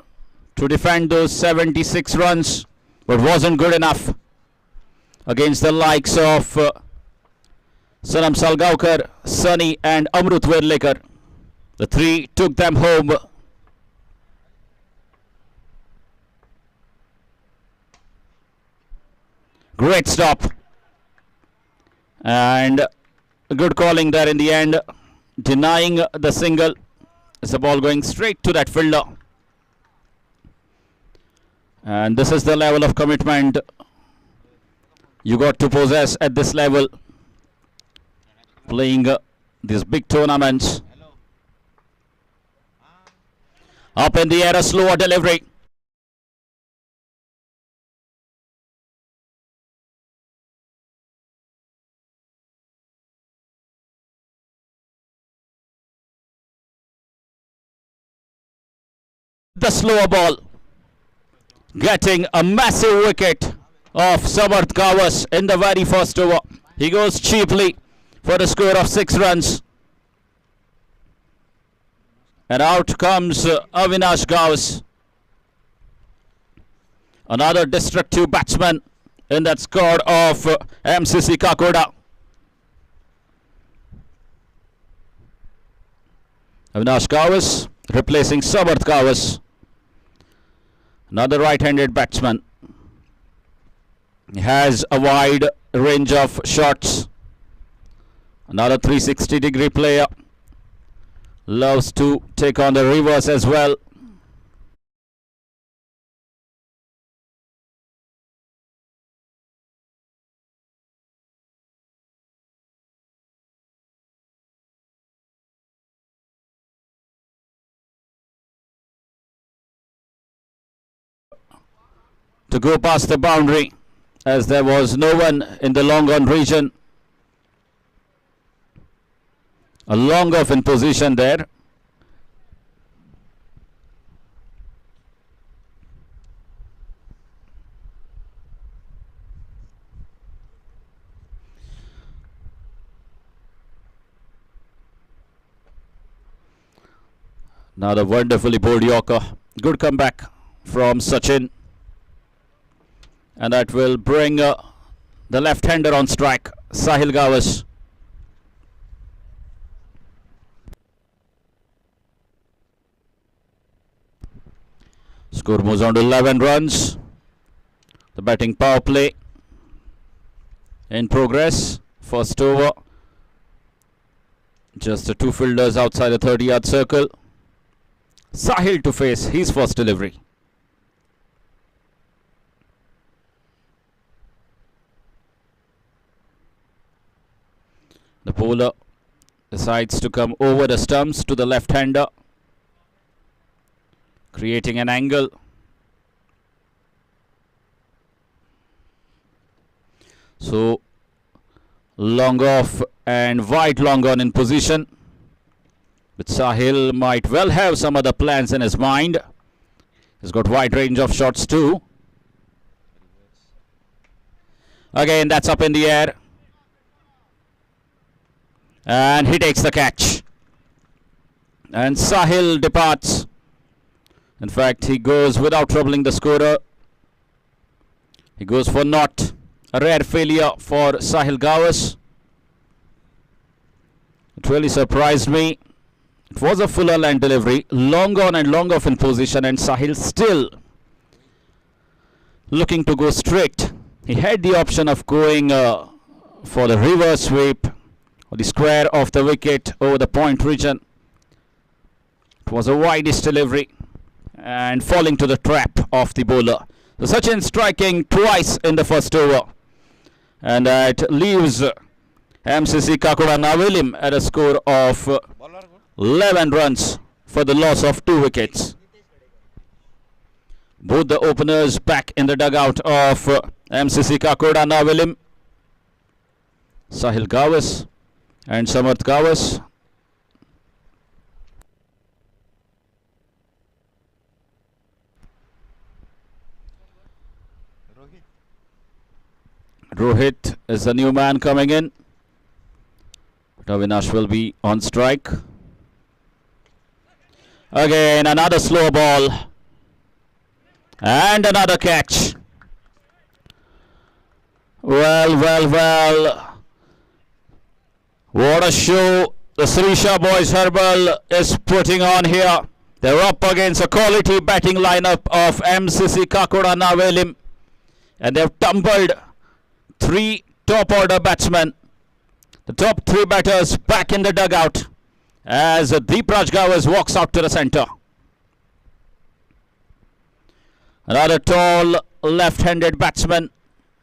to defend those 76 runs, but wasn't good enough against the likes of Sanam Salgaonkar, Sunny and Amrut Werlekar. The three took them home. Great stop. And good calling there in the end, denying the single. It's the ball going straight to that fielder. And this is the level of commitment you got to possess at this level. playing these big tournaments. Up in the air, a slower delivery. The slower ball, getting a massive wicket of Samarth Gawas in the very first over. He goes cheaply for a score of 6 runs. And out comes Avinash Gawas, another destructive batsman in that squad of MCC Kakoda. Avinash Gawas replacing Samarth Gawas, another right-handed batsman. He has a wide range of shots, another 360-degree player. Loves to take on the reverse as well. To go past the boundary, as there was no one in the long on region. A long off in position there. Now the wonderfully bowled Yorker. Good comeback from Sachin. And that will bring the left-hander on strike, Sahil Gawas. Score moves on to 11 runs. The batting power play in progress. First over. Just the 2 fielders outside the 30-yard circle. Sahil to face his first delivery. The bowler decides to come over the stumps to the left-hander, creating an angle. So long off and wide long on in position. But Sahil might well have some other plans in his mind. He's got wide range of shots too. Again, that's up in the air. And he takes the catch. And Sahil departs. In fact, he goes without troubling the scorer. He goes for naught. A rare failure for Sahil Gawas. It really surprised me. It was a fuller line delivery. Long on and long off in position. And Sahil still looking to go straight. He had the option of going for the reverse sweep, or the square of the wicket over the point region. It was a widest delivery and falling to the trap of the bowler. So Sachin striking twice in the first over, and that leaves MCC Kakoda Navelim at a score of 11 runs for the loss of 2 wickets. Both the openers back in the dugout of MCC Kakoda Navelim. Sahil Gawas and Samarth Gawas. Rohit is the new man coming in. Avinash will be on strike. Again, another slow ball. And another catch. Well. What a show the Shisha boys Herbal is putting on here. They're up against a quality batting lineup of MCC Kakoda Navelim. And they've tumbled 3 top order batsmen. The top 3 batters back in the dugout as Deepraj Gawas walks out to the centre. Another tall left-handed batsman,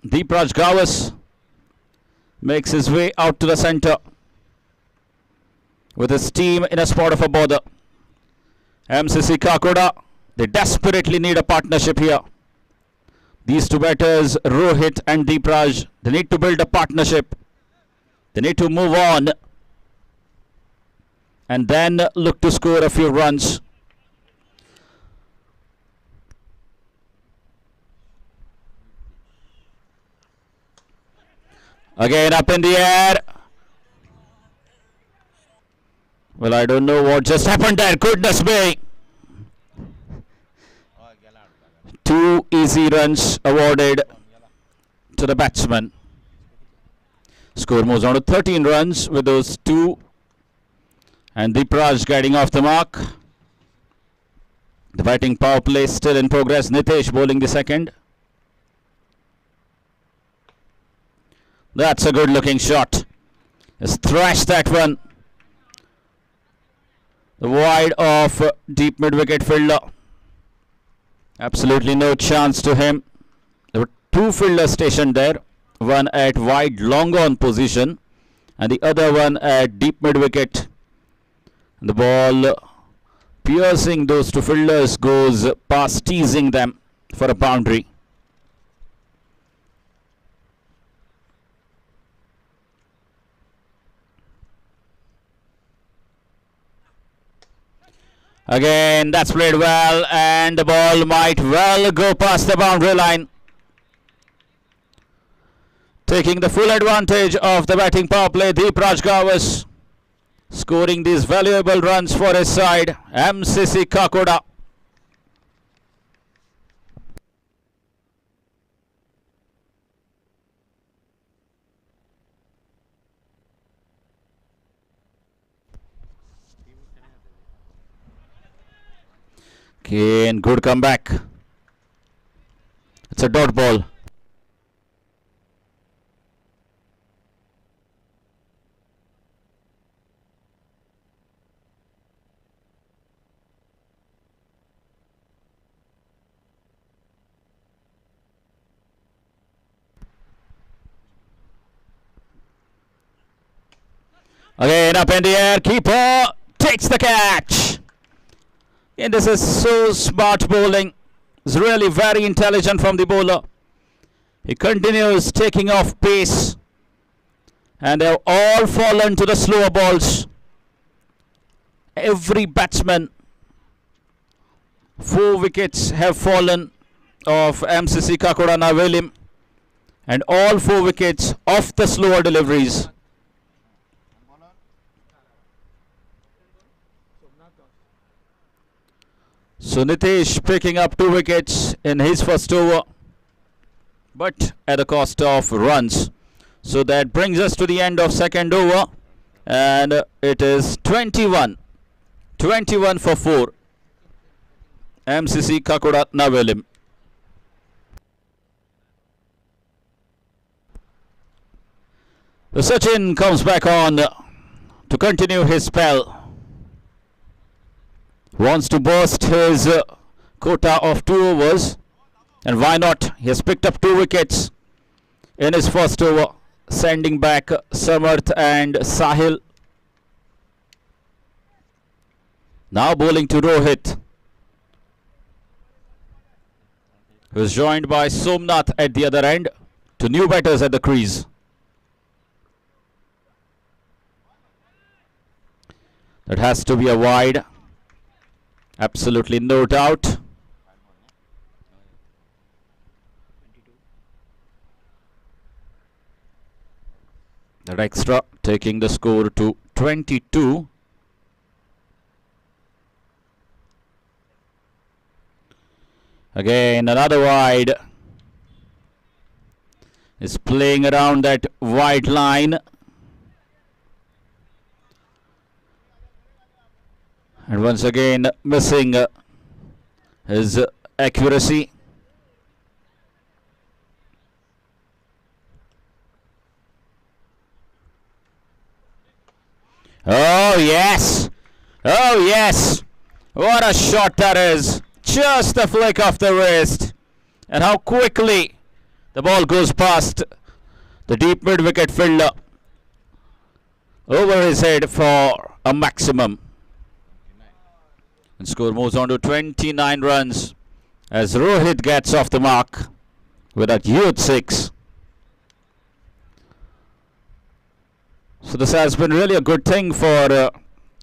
Deepraj Gawas, makes his way out to the centre. with his team in a spot of a bother. MCC Kakoda, they desperately need a partnership here. These two batters, Rohit and Deepraj, they need to build a partnership. They need to move on and then look to score a few runs. Again up in the air. Well, I don't know what just happened there. Goodness me. 2 easy runs awarded to the batsman. Score moves on to 13 runs with those 2. And Deepraj guiding off the mark. The batting power play still in progress. Nitesh bowling the second. That's a good looking shot. Just thrashed that one. The wide of deep mid wicket fielder. Absolutely no chance to him. There were 2 fielders stationed there. One at wide long on position and the other one at deep mid wicket. The ball piercing those 2 fielders goes past, teasing them for a boundary. Again, that's played well, and the ball might well go past the boundary line. Taking the full advantage of the batting power play, Deepraj Gawas scoring these valuable runs for his side, MCC Kakoda. Again, good comeback. It's a dot ball. Again, up in the air, keeper takes the catch. And this is so smart bowling. It's really very intelligent from the bowler. He continues taking off pace. And they have all fallen to the slower balls. Every batsman. 4 wickets have fallen of MCC Kakoda Navelim. And all 4 wickets off the slower deliveries. So Nitesh picking up 2 wickets in his first over, but at the cost of runs. So that brings us to the end of second over, and it is 21 for 4. MCC Kakoda Navelim. The Sachin comes back on to continue his spell. Wants to burst his quota of 2 overs, and why not? He has picked up 2 wickets in his first over, sending back Samarth and Sahil. Now bowling to Rohit, who is joined by Somnath at the other end. 2 new batters at the crease. That has to be a wide. Absolutely no doubt. That extra taking the score to 22. Again, another wide. Is playing around that wide line. And once again missing his accuracy. Oh yes! Oh yes! What a shot that is! Just a flick of the wrist. And how quickly the ball goes past the deep mid wicket fielder. Over his head for a maximum. And score moves on to 29 runs as Rohit gets off the mark with a huge 6. So this has been really a good thing for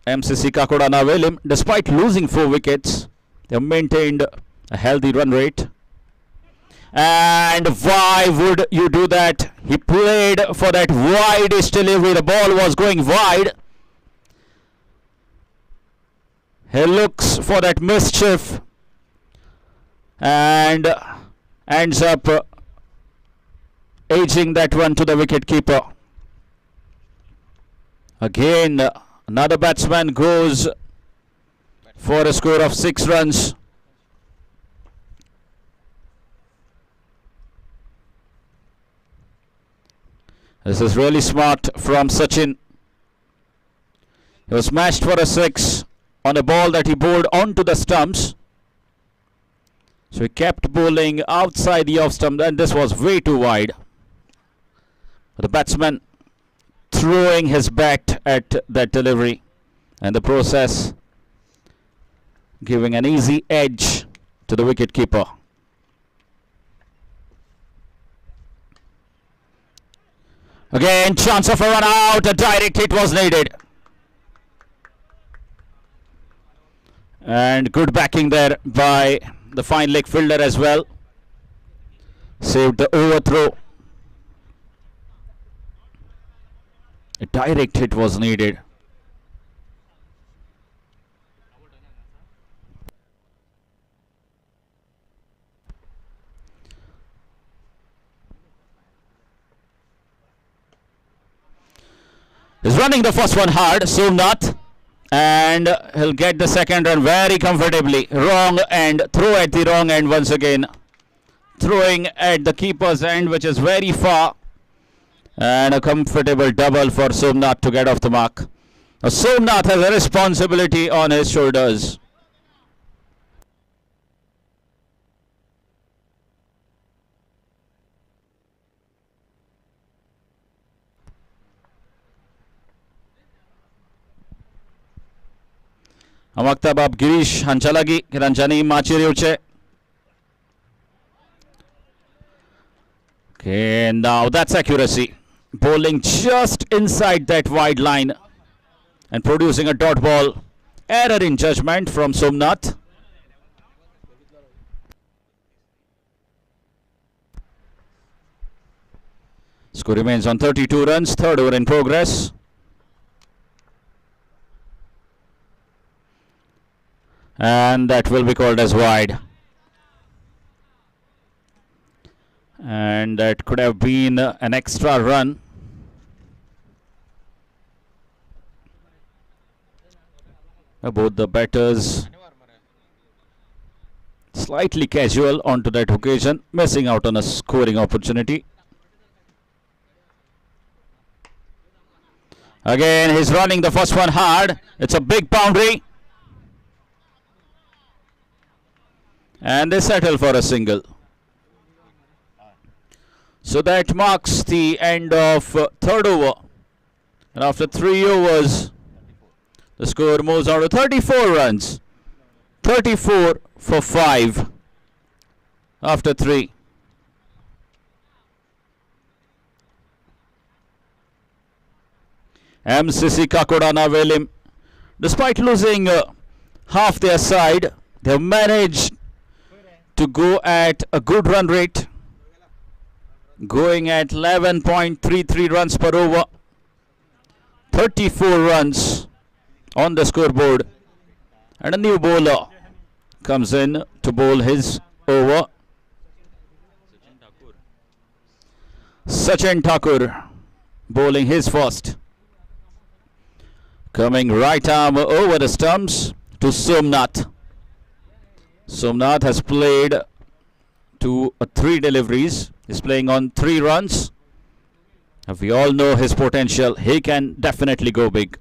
MCC Kakoda Navelim. Despite losing 4 wickets, they have maintained a healthy run rate. And why would you do that? He played for that widest delivery. The ball was going wide. He looks for that mischief and ends up edging that one to the wicket-keeper. Again, another batsman goes for a score of 6 runs. This is really smart from Sachin. He was smashed for a 6 on a ball that he bowled onto the stumps. So he kept bowling outside the off stump, and this was way too wide. The batsman throwing his bat at that delivery, and the process giving an easy edge to the wicket-keeper. Again, chance of a run out. A direct hit was needed. And good backing there by the fine leg fielder as well. Saved the overthrow. A direct hit was needed. He's running the first one hard, Somnath, and he'll get the second run very comfortably. Wrong end, throw at the wrong end once again. Throwing at the keeper's end, which is very far. And a comfortable double for Somnath to get off the mark. Now, Somnath has a responsibility on his shoulders. Amakta Bab Girish Hanchalagi Kiranjani Machiriuche. Okay, now that's accuracy. Bowling just inside that wide line and producing a dot ball. Error in judgment from Somnath. Score remains on 32 runs, third over in progress. And that will be called as wide. And that could have been an extra run. Both the batters slightly casual onto that occasion, missing out on a scoring opportunity. Again, he's running the first one hard. It's a big boundary. And they settle for a single. So that marks the end of third over. And after 3 overs, the score moves on to 34 runs. 34 for 5 after 3. MCC Kakoda Navelim, despite losing half their side, they have managed to go at a good run rate, going at 11.33 runs per over. 34 runs on the scoreboard, and a new bowler comes in to bowl his over. Sachin Thakur bowling his first. Coming right arm over the stumps to Somnath. Somnath has played to 3 deliveries. He's playing on 3 runs. We all know his potential. He can definitely go big.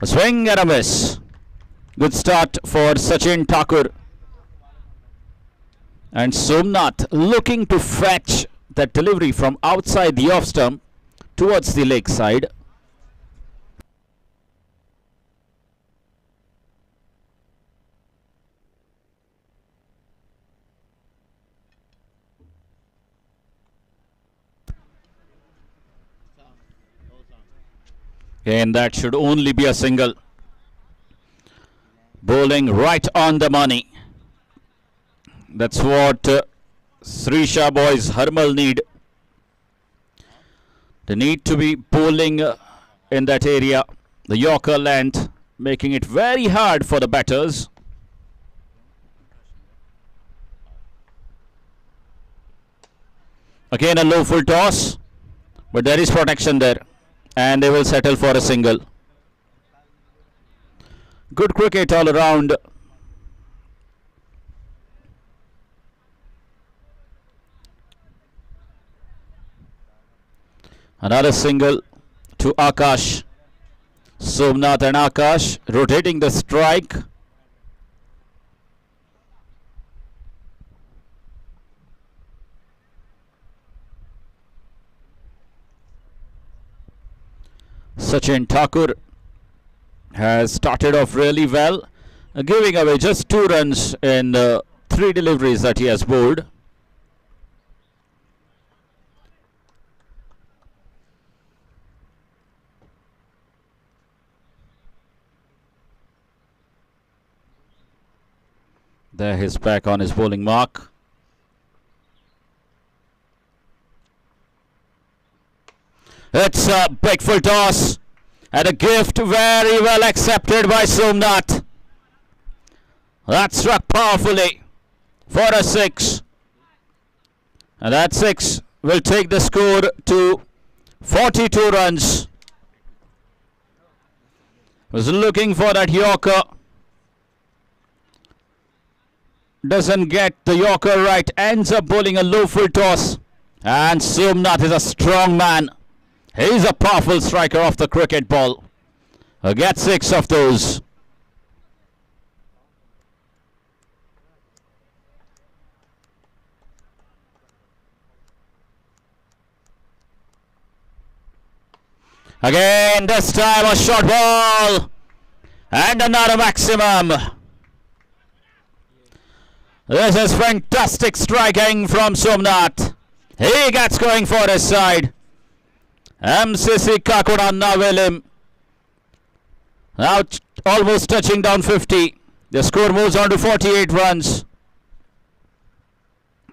A swing and a miss. Good start for Sachin Thakur. And Somnath looking to fetch that delivery from outside the off stump towards the leg side. And that should only be a single. Bowling right on the money. That's what Shisha boys Harmal need. They need to be bowling in that area, the Yorker length, making it very hard for the batters. Again a low full toss, but there is protection there, and they will settle for a single. Good cricket all around. Another single to Akash. Somnath and Akash rotating the strike. Sachin Thakur has started off really well, giving away just 2 runs in 3 deliveries that he has bowled. There he's back on his bowling mark. It's a big full toss and a gift very well accepted by Somnath. That struck powerfully for a 6. And that 6 will take the score to 42 runs. Was looking for that Yorker. Doesn't get the Yorker right, ends up bowling a low full toss, and Somnath is a strong man. He's a powerful striker off the cricket ball. Get 6 of those. Again, this time a short ball and another maximum. This is fantastic striking from Somnath. He gets going for his side. MCC Kakoda now will him. Now almost touching down 50. The score moves on to 48 runs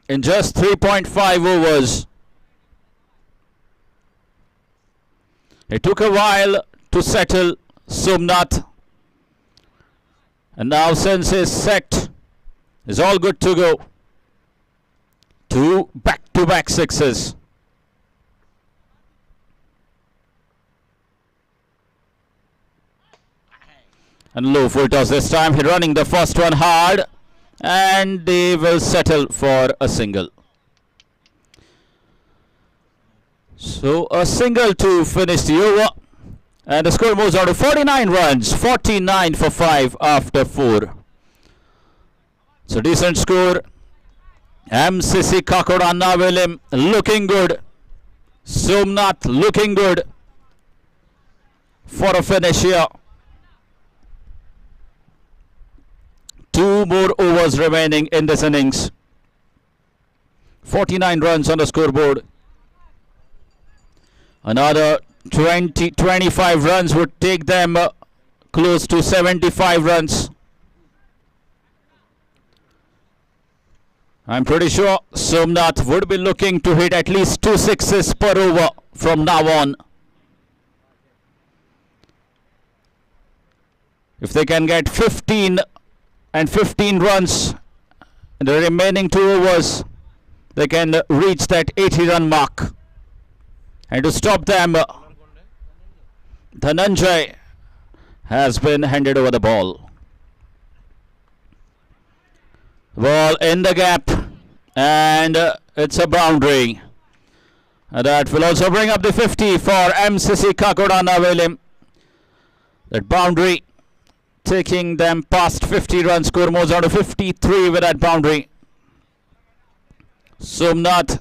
in just 3.5 overs. It took a while to settle Somnath. And now since his set is all good to go. 2 back-to-back 6s. And low full toss this time. He's running the first one hard. And they will settle for a single. So a single to finish the over. And the score moves on to 49 runs. 49 for 5 after 4. So decent score. MCC Kakoda now William looking good. Somnath looking good for a finish here. 2 more overs remaining in this innings. 49 runs on the scoreboard. Another 25 runs would take them close to 75 runs. I'm pretty sure Somnath would be looking to hit at least 2 6s per over from now on. If they can get 15 and 15 runs in the remaining 2 overs, they can reach that 80-run mark. And to stop them, Dhananjay has been handed over the ball. Ball in the gap, and it's a boundary. That will also bring up the 50 for MCC Kakoda Navelim. That boundary taking them past 50 runs. Score moves on to 53 with that boundary. Somnath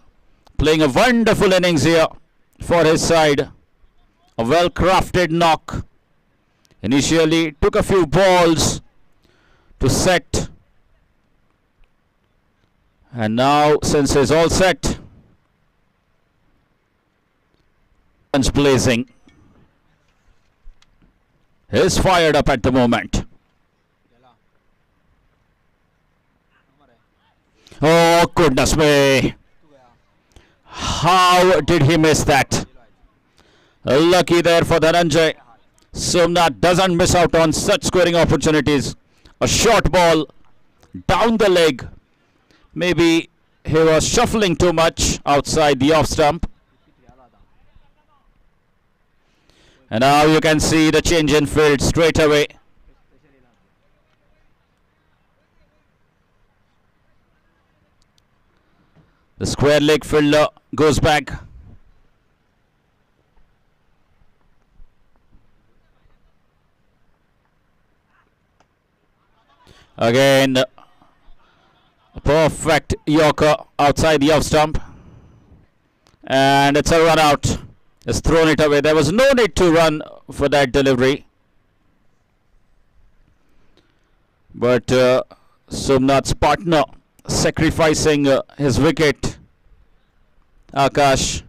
playing a wonderful innings here for his side. A well-crafted knock. Initially took a few balls to set. And now, since he's all set, guns blazing. is fired up at the moment. Oh, goodness me. How did he miss that? Lucky there for Dhananjay. Somnath doesn't miss out on such scoring opportunities. A short ball down the leg. Maybe he was shuffling too much outside the off stump. And now you can see the change in field straight away. The square leg fielder goes back. Again, a perfect Yorker outside the off stump. And it's a run out. Has thrown it away. There was no need to run for that delivery. But Somnath's partner sacrificing his wicket, Akash,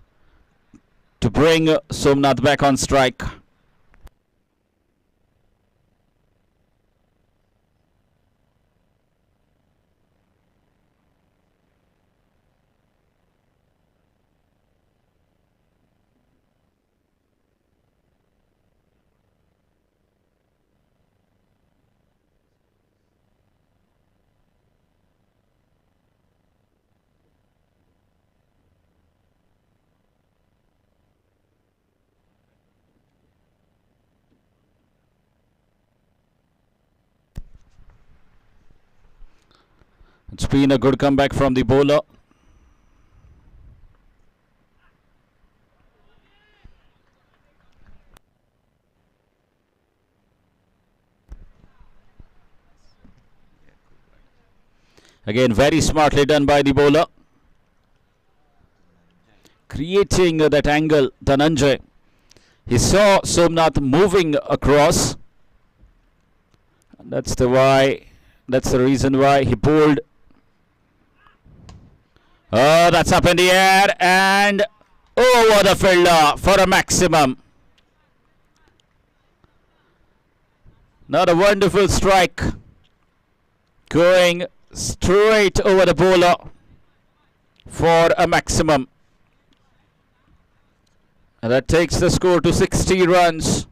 to bring Somnath back on strike. It's been a good comeback from the bowler. Again, very smartly done by the bowler. Creating that angle, Dhananjay. He saw Somnath moving across. That's the reason why he bowled. Oh, that's up in the air and over the fielder for a maximum. Not a wonderful strike. Going straight over the bowler for a maximum. And that takes the score to 60 runs.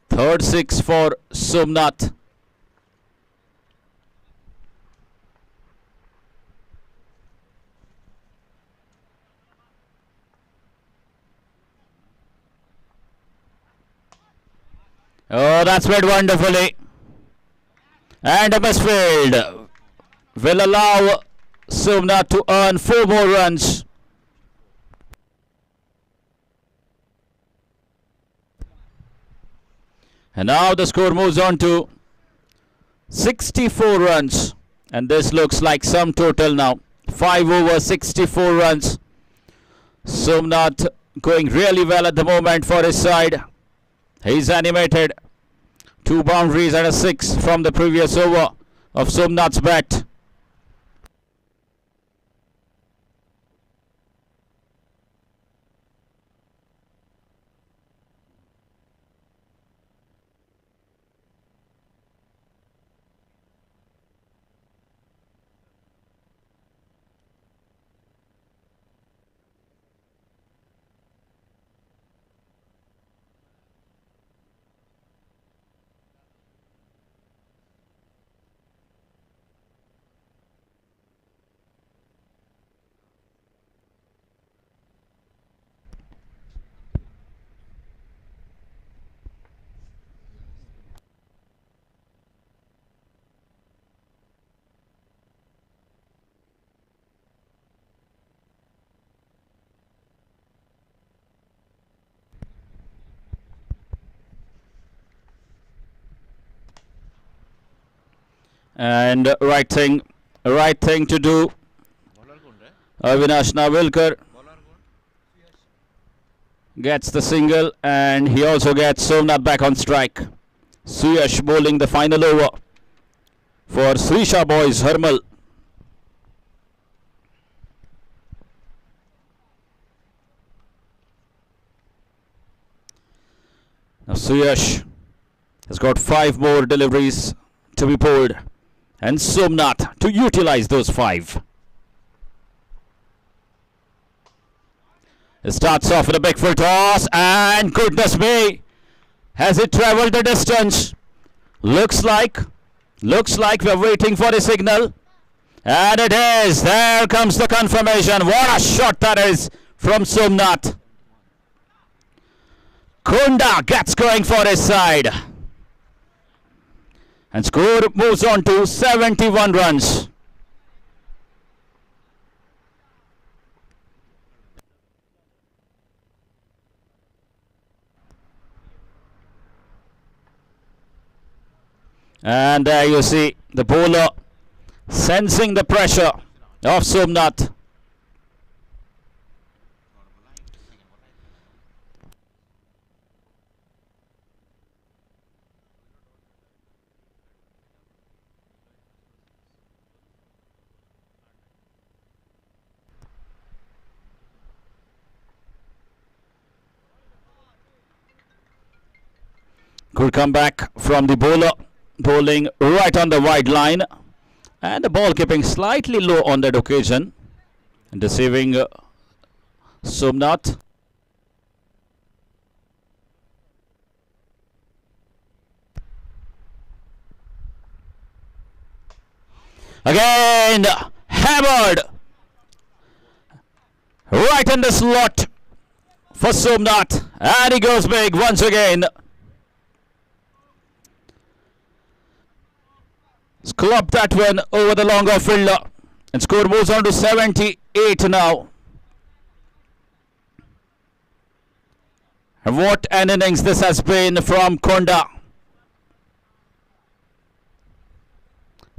Third six for Somnath. Oh, that's played wonderfully. And a misfield will allow Somnath to earn 4 more runs. And now the score moves on to 64 runs. And this looks like some total now. 5 over 64 runs. Somnath going really well at the moment for his side. He's animated. 2 boundaries and a 6 from the previous over of Somnath's bat. And right thing to do. Avinash Navilkar gets the single and he also gets Somnath back on strike. Suyash bowling the final over for Shisha boys Hermal. Now Suyash has got 5 more deliveries to be pulled, and Somnath to utilize those 5. It starts off with a big full toss, and goodness me, has it travelled the distance? Looks like we're waiting for the signal, and it is. There comes the confirmation. What a shot that is from Somnath. Kunda gets going for his side, and score moves on to 71 runs. And there you see the bowler sensing the pressure of Somnath. Good comeback from the bowler, bowling right on the wide line, and the ball keeping slightly low on that occasion, deceiving Somnath. Again hammered right in the slot for Somnath, and he goes big once again. Clubbed that one over the long off fielder, and score moves on to 78 now. And what an innings this has been from Konda.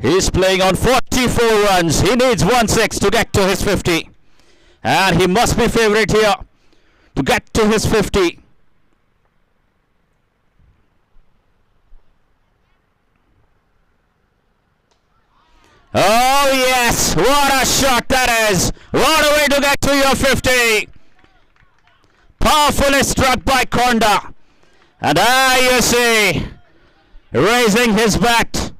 He's playing on 44 runs. He needs 1/6 to get to his 50, and he must be favourite here to get to his 50. Oh yes, what a shot that is. What a way to get to your 50. Powerfully struck by Konda. And there you see, raising his bat,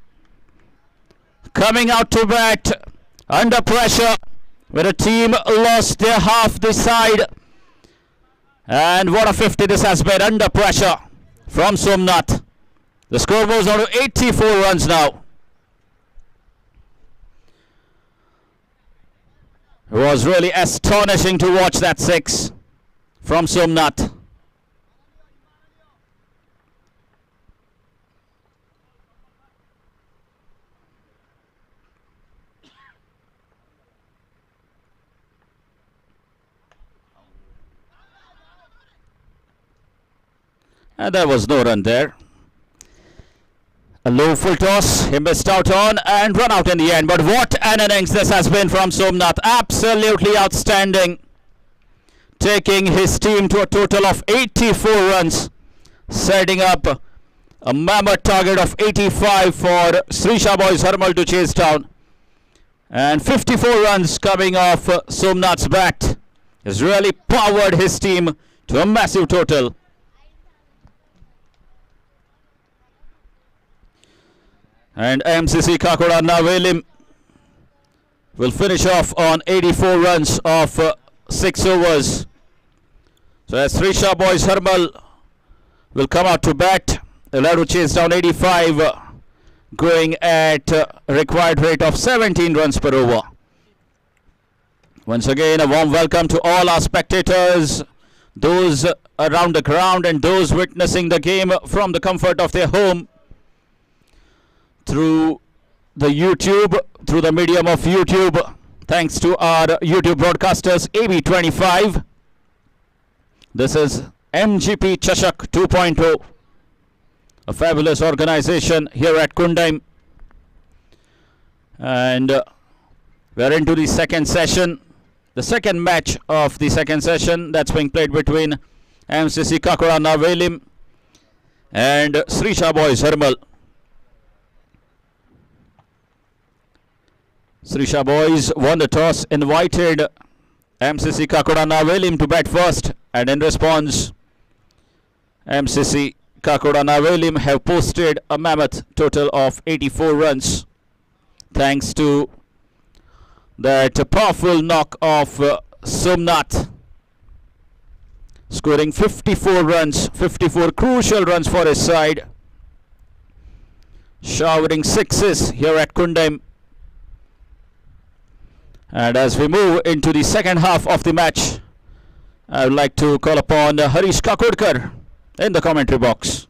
coming out to bat under pressure where the team lost their half the side. And what a 50 this has been under pressure from Somnath. The score moves on to 84 runs now. It was really astonishing to watch that 6 from Somnath. And there was no run there. A low full toss, he missed out on and run out in the end. But what an innings this has been from Somnath. Absolutely outstanding. Taking his team to a total of 84 runs. Setting up a mammoth target of 85 for Srisha Boys Hermal to chase down. And 54 runs coming off Somnath's bat has really powered his team to a massive total. And MCC Kakoda Navelim will finish off on 84 runs of 6 overs. So as Srisha Boys Hermal will come out to bat, they'll have to chase down 85, going at required rate of 17 runs per over. Once again, a warm welcome to all our spectators, those around the ground and those witnessing the game from the comfort of their home through the YouTube, through the medium of YouTube. Thanks to our YouTube broadcasters, AB25. This is MGP Chashak 2.0, a fabulous organization here at Kundaim. And we're into the second session, the second match of the second session that's being played between MCC Kakoda Navelim and Srisha Boys Hermal. Srisha Boys won the toss, invited MCC Kakoda Navelim to bat first, and in response, MCC Kakoda Navelim have posted a mammoth total of 84 runs thanks to that powerful knock of Somnath, scoring 54 runs, 54 crucial runs for his side, showering sixes here at Kundem. And as we move into the second half of the match, I would like to call upon Harish Kakodkar in the commentary box.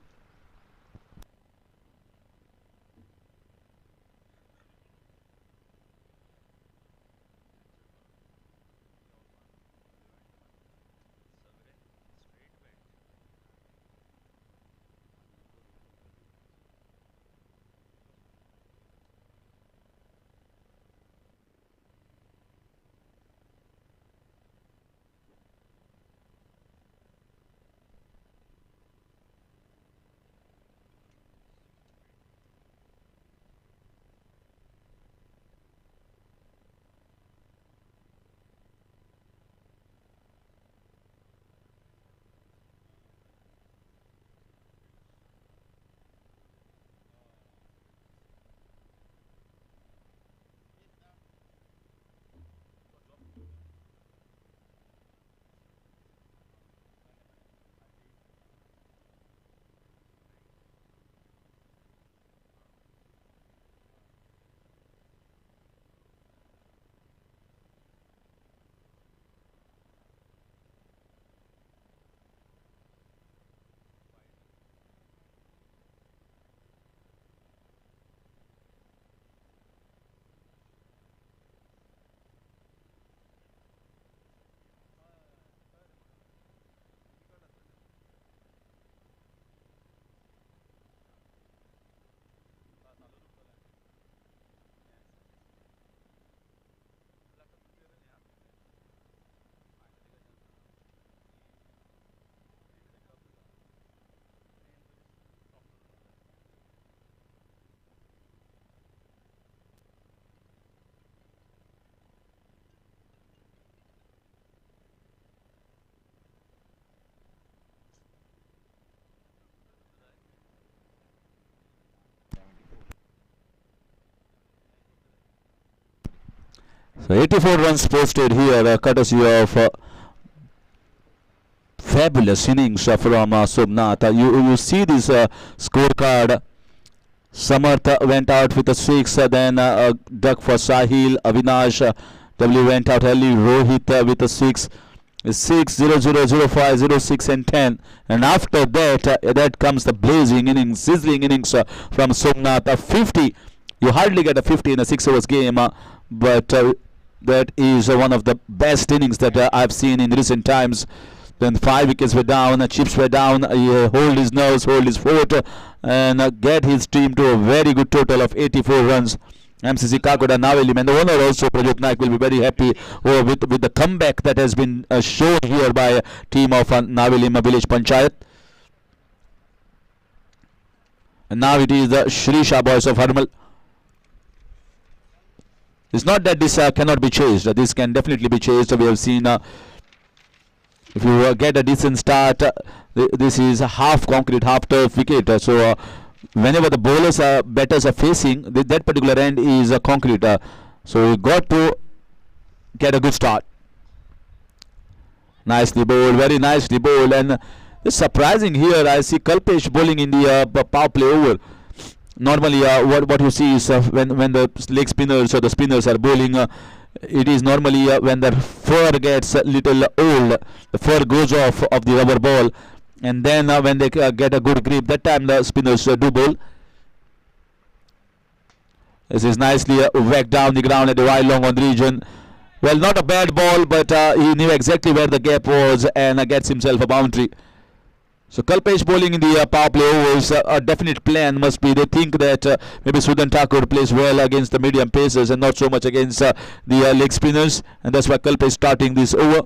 So 84 runs posted here, courtesy of fabulous innings from Somnath. You see this scorecard. Samarth went out with a 6, then duck for Sahil. Avinash W went out early. Rohit with a 6. 6, 0, 0, 0, 5, 0, 6 and 10. And after that, that comes the blazing innings, sizzling innings from Somnath. 50. You hardly get a 50 in a 6 overs game, but that is one of the best innings that I've seen in recent times. Then 5 wickets were down, chips were down, hold his nerves, hold his fort, and get his team to a very good total of 84 runs. MCC Kakoda Navelim and the owner also, Prajot Naik, will be very happy with the comeback that has been shown here by a team of Navelim Village Panchayat. And now it is the Shisha boys of Harmal. It's not that this cannot be chased. This can definitely be chased. We have seen if you get a decent start, this is half concrete, half turf wicket. So whenever the bowlers batters are facing, that particular end is concrete. So you got to get a good start. Nicely bowled, very nicely bowled, and it's surprising here. I see Kalpesh bowling in the power play over. Normally, what you see is when the leg spinners or the spinners are bowling, it is normally when the fur gets a little old, the fur goes off of the rubber ball, and then when they get a good grip, that time the spinners do bowl. This is nicely whacked down the ground at the wide long on the region. Well, not a bad ball, but he knew exactly where the gap was and gets himself a boundary. So Kalpesh bowling in the power play overs, a definite plan must be. They think that maybe Sudan Thakur plays well against the medium pacers and not so much against the leg spinners, and that's why Kalpesh starting this over.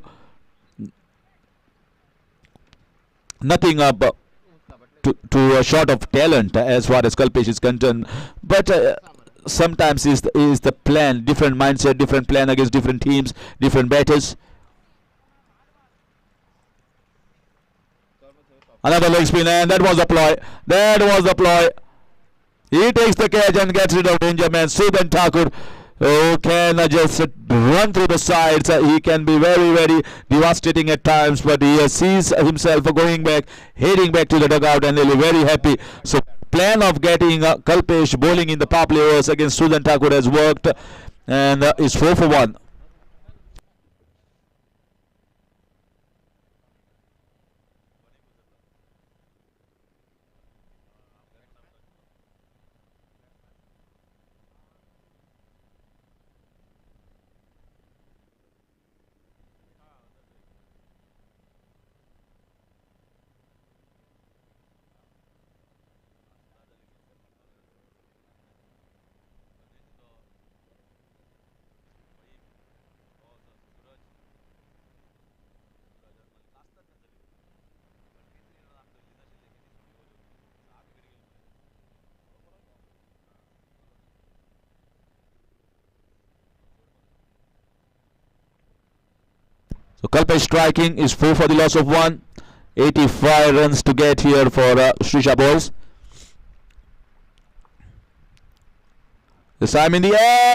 Nothing to short of talent as far as Kalpesh is concerned, but sometimes is the plan, different mindset, different plan against different teams, different batters. Another leg spin, and that was the ploy. That was the ploy. He takes the catch and gets rid of danger man. Sudan Thakur, who can just run through the sides. He can be very, very devastating at times, but he sees himself going back, heading back to the dugout, and he'll be very happy. So plan of getting Kalpesh bowling in the power play overs against Sudan Thakur has worked, and is 4 for 1. So Kalpesh striking is 4 for the loss of 1. 85 runs to get here for Shisha boys. This time in the air.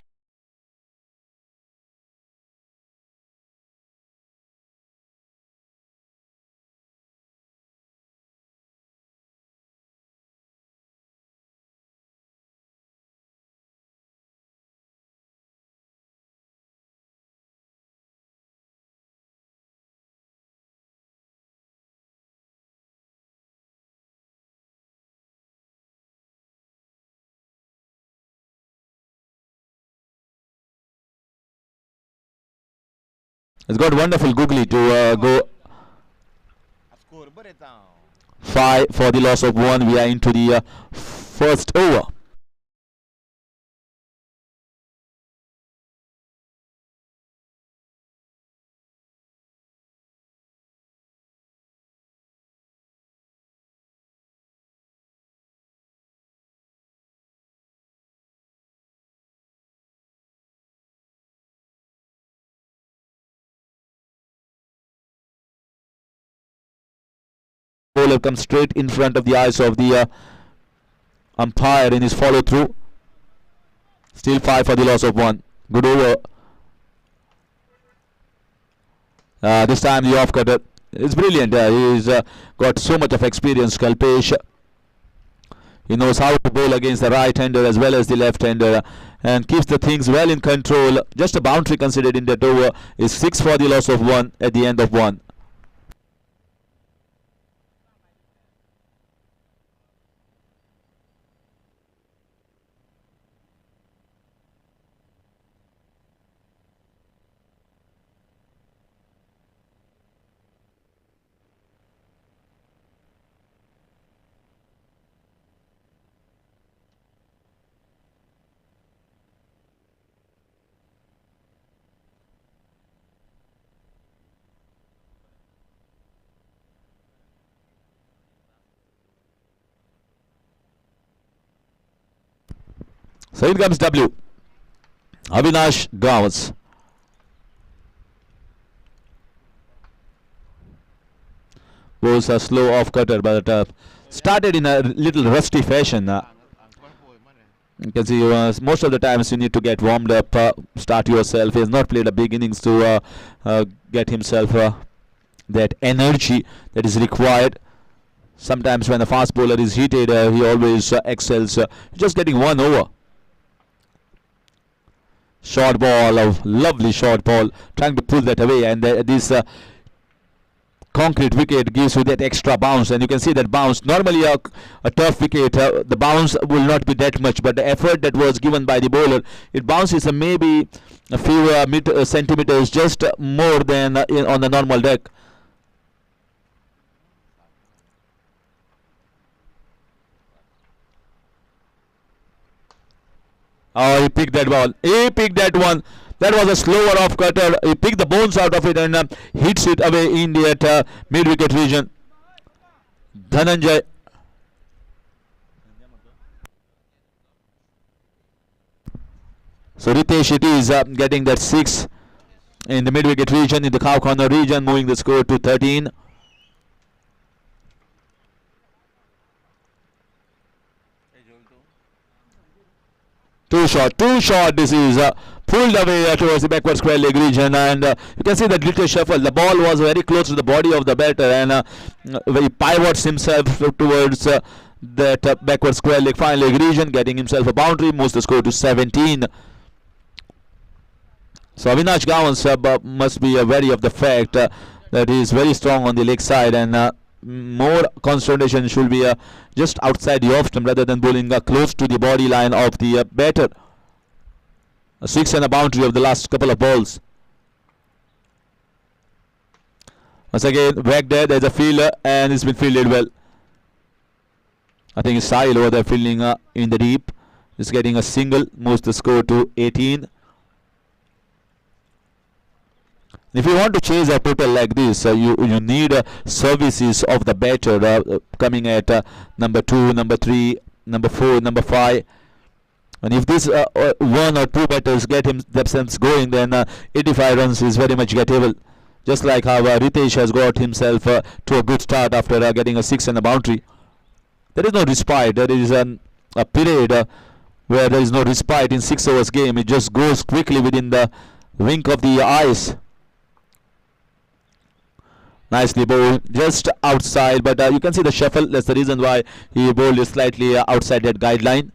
It's got wonderful googly to go 5 for the loss of 1. We are into the first over. Bowler comes straight in front of the eyes of the umpire in his follow through. Still 5 for the loss of 1. Good over. This time the off cutter is brilliant. He's got so much of experience, Kalpesh. He knows how to bowl against the right hander as well as the left hander, and keeps the things well in control. Just a boundary considered in that over. Is 6 for the loss of 1 at the end of 1. So in comes W. Avinash Gauss. Was a slow off cutter, but started in a little rusty fashion. You can see most of the times you need to get warmed up, start yourself. He has not played a big innings to get himself that energy that is required. Sometimes when a fast bowler is heated, he always excels. Just getting 1 over. Short ball, a lovely short ball, trying to pull that away, and this concrete wicket gives you that extra bounce, and you can see that bounce. Normally a tough wicket, the bounce will not be that much, but the effort that was given by the bowler, it bounces maybe a few centimeters just more than on the normal deck. Oh, he picked that ball. He picked that one. That was a slower off cutter. He picked the bones out of it and hits it away in the mid-wicket region. Dhananjay. So Ritesh, it is getting that 6 in the mid-wicket region, in the cow corner region, moving the score to 13. Too short. This is pulled away towards the backward square leg region, and you can see the little shuffle. The ball was very close to the body of the batter, and he pivots himself towards that backward square leg final leg region, getting himself a boundary, moves the score to 17. So Avinash Gawan must be wary of the fact that he is very strong on the leg side, and more concentration should be just outside the off stump rather than bowling close to the body line of the batter. A 6 and a boundary of the last couple of balls. Once again, back there's a fielder, and it's been fielded well. I think it's Sahil over there fielding in the deep. He's getting a single, moves the score to 18. If you want to chase a total like this, you need services of the batter coming at number 2, number 3, number 4, number 5. And if this 1 or 2 batters get themselves going, then 85 runs is very much gettable. Just like how Ritesh has got himself to a good start after getting a 6 and a boundary. There is no respite. There is a period where there is no respite in 6 overs game. It just goes quickly within the wink of the eyes. Nicely bowled, just outside, but you can see the shuffle. That's the reason why he bowled is slightly outside that guideline.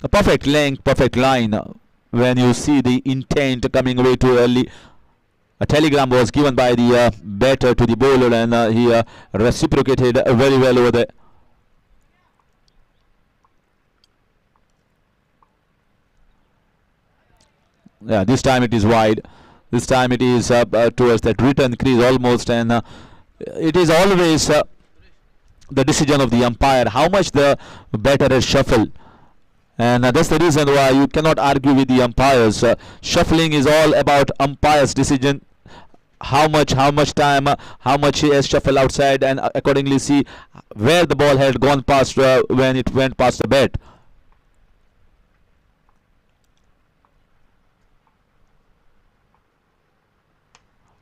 A perfect length, perfect line. When you see the intent coming away too early, a telegram was given by the batter to the bowler, and he reciprocated very well over there. Yeah, this time it is wide. This time it is towards that return crease almost, and it is always the decision of the umpire how much the batter has shuffled, and that's the reason why you cannot argue with the umpires. Shuffling is all about umpire's decision. How much time, how much he has shuffled outside, and accordingly see where the ball had gone past when it went past the bat.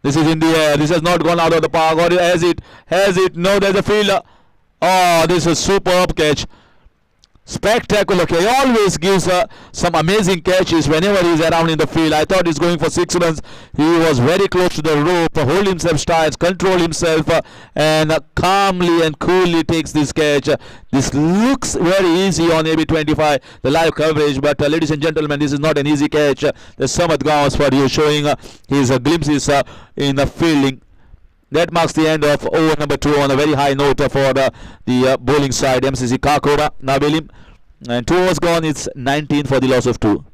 This is in the air. This has not gone out of the park. Or has it? Has it? No, there's a fielder. Oh, this is a superb catch. Spectacular catch. He always gives some amazing catches whenever he's around in the field. I thought he's going for 6 runs. He was very close to the rope. Hold himself tight, control himself, and calmly and coolly takes this catch. This looks very easy on AB 25, the live coverage, but ladies and gentlemen, this is not an easy catch. The Samat Gauns for you showing his glimpses in the fielding. That marks the end of over number 2 on a very high note for the bowling side. MCC Kakoda, Nabelim. And 2 overs gone, it's 19 for the loss of 2.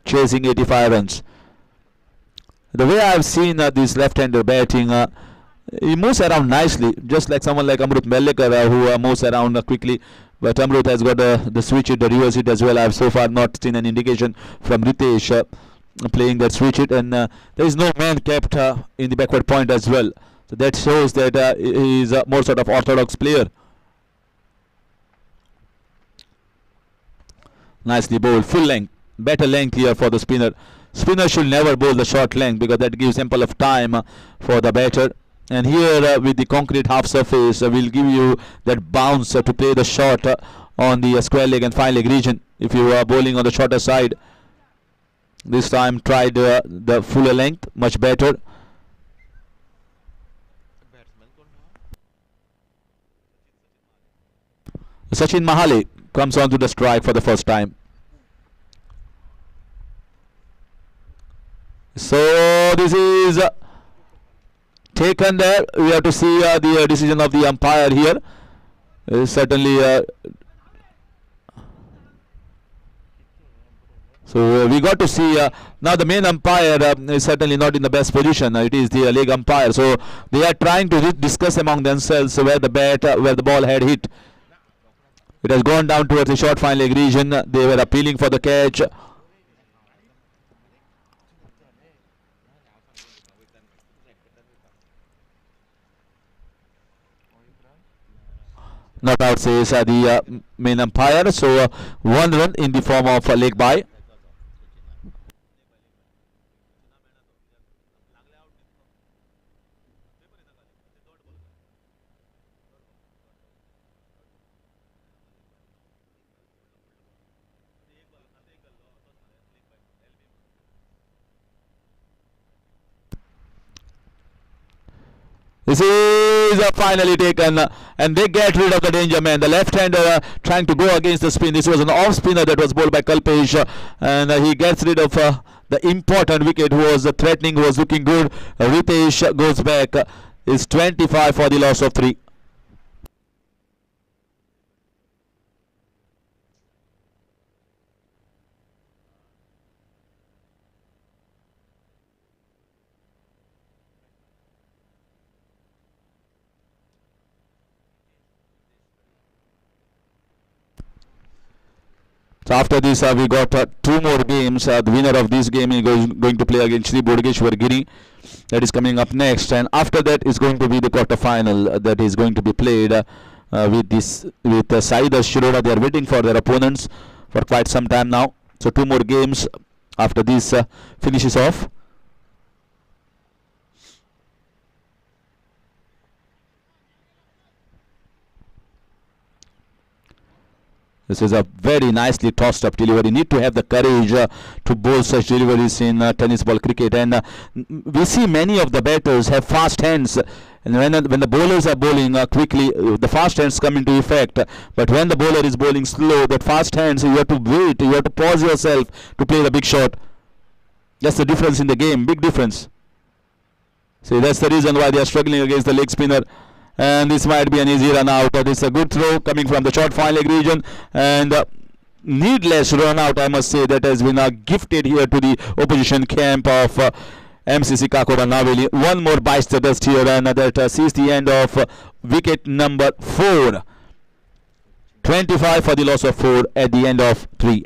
Chasing 85 runs. The way I've seen this left-hander batting, he moves around nicely, just like someone like Amrut Mellekar who moves around quickly. But Amrut has got the switch hit, the reverse hit as well. I've so far not seen an indication from Ritesh playing that switch hit, and there is no man kept in the backward point as well. So that shows that he is a more sort of orthodox player. Nicely bowled, full length. Better length here for the spinner. spinner should never bowl the short length because that gives ample of time for the batter. And here with the concrete half surface will give you that bounce to play the shot on the square leg and fine leg region if you are bowling on the shorter side. This time tried the fuller length, much better. Sachin Mahale comes on to the strike for the first time. So this is taken there. We have to see the decision of the umpire here. Certainly so we got to see now the main umpire is certainly not in the best position. It is the leg umpire. So they are trying to discuss among themselves where the ball had hit. It has gone down towards the short fine leg region. They were appealing for the catch. Not out, says the main umpire. So 1 run in the form of a leg bye. This is finally taken and they get rid of the danger man. The left-hander trying to go against the spin. This was an off spinner that was bowled by Kalpesh and he gets rid of the important wicket who was threatening, who was looking good. Ritesh goes back. Is 25 for the loss of 3. So after this, we got 2 more games. The winner of this game is going to play against Sri Bodhgeshwar Giri. That is coming up next. And after that is going to be the quarterfinal that is going to be played with Saida Shirur. They are waiting for their opponents for quite some time now. So 2 more games after this finishes off. This is a very nicely tossed up delivery. Need to have the courage to bowl such deliveries in tennis ball cricket. And we see many of the batters have fast hands. And when the bowlers are bowling quickly, the fast hands come into effect. But when the bowler is bowling slow, that fast hands, you have to wait. You have to pause yourself to play the big shot. That's the difference in the game. Big difference. See, that's the reason why they are struggling against the leg spinner. And this might be an easy run out. But it's a good throw coming from the short fine leg region. And needless run out, I must say, that has been gifted here to the opposition camp of MCC Kakoda Naveli. 1 more bites the dust here, and that sees the end of wicket number 4. 25 for the loss of 4 at the end of 3.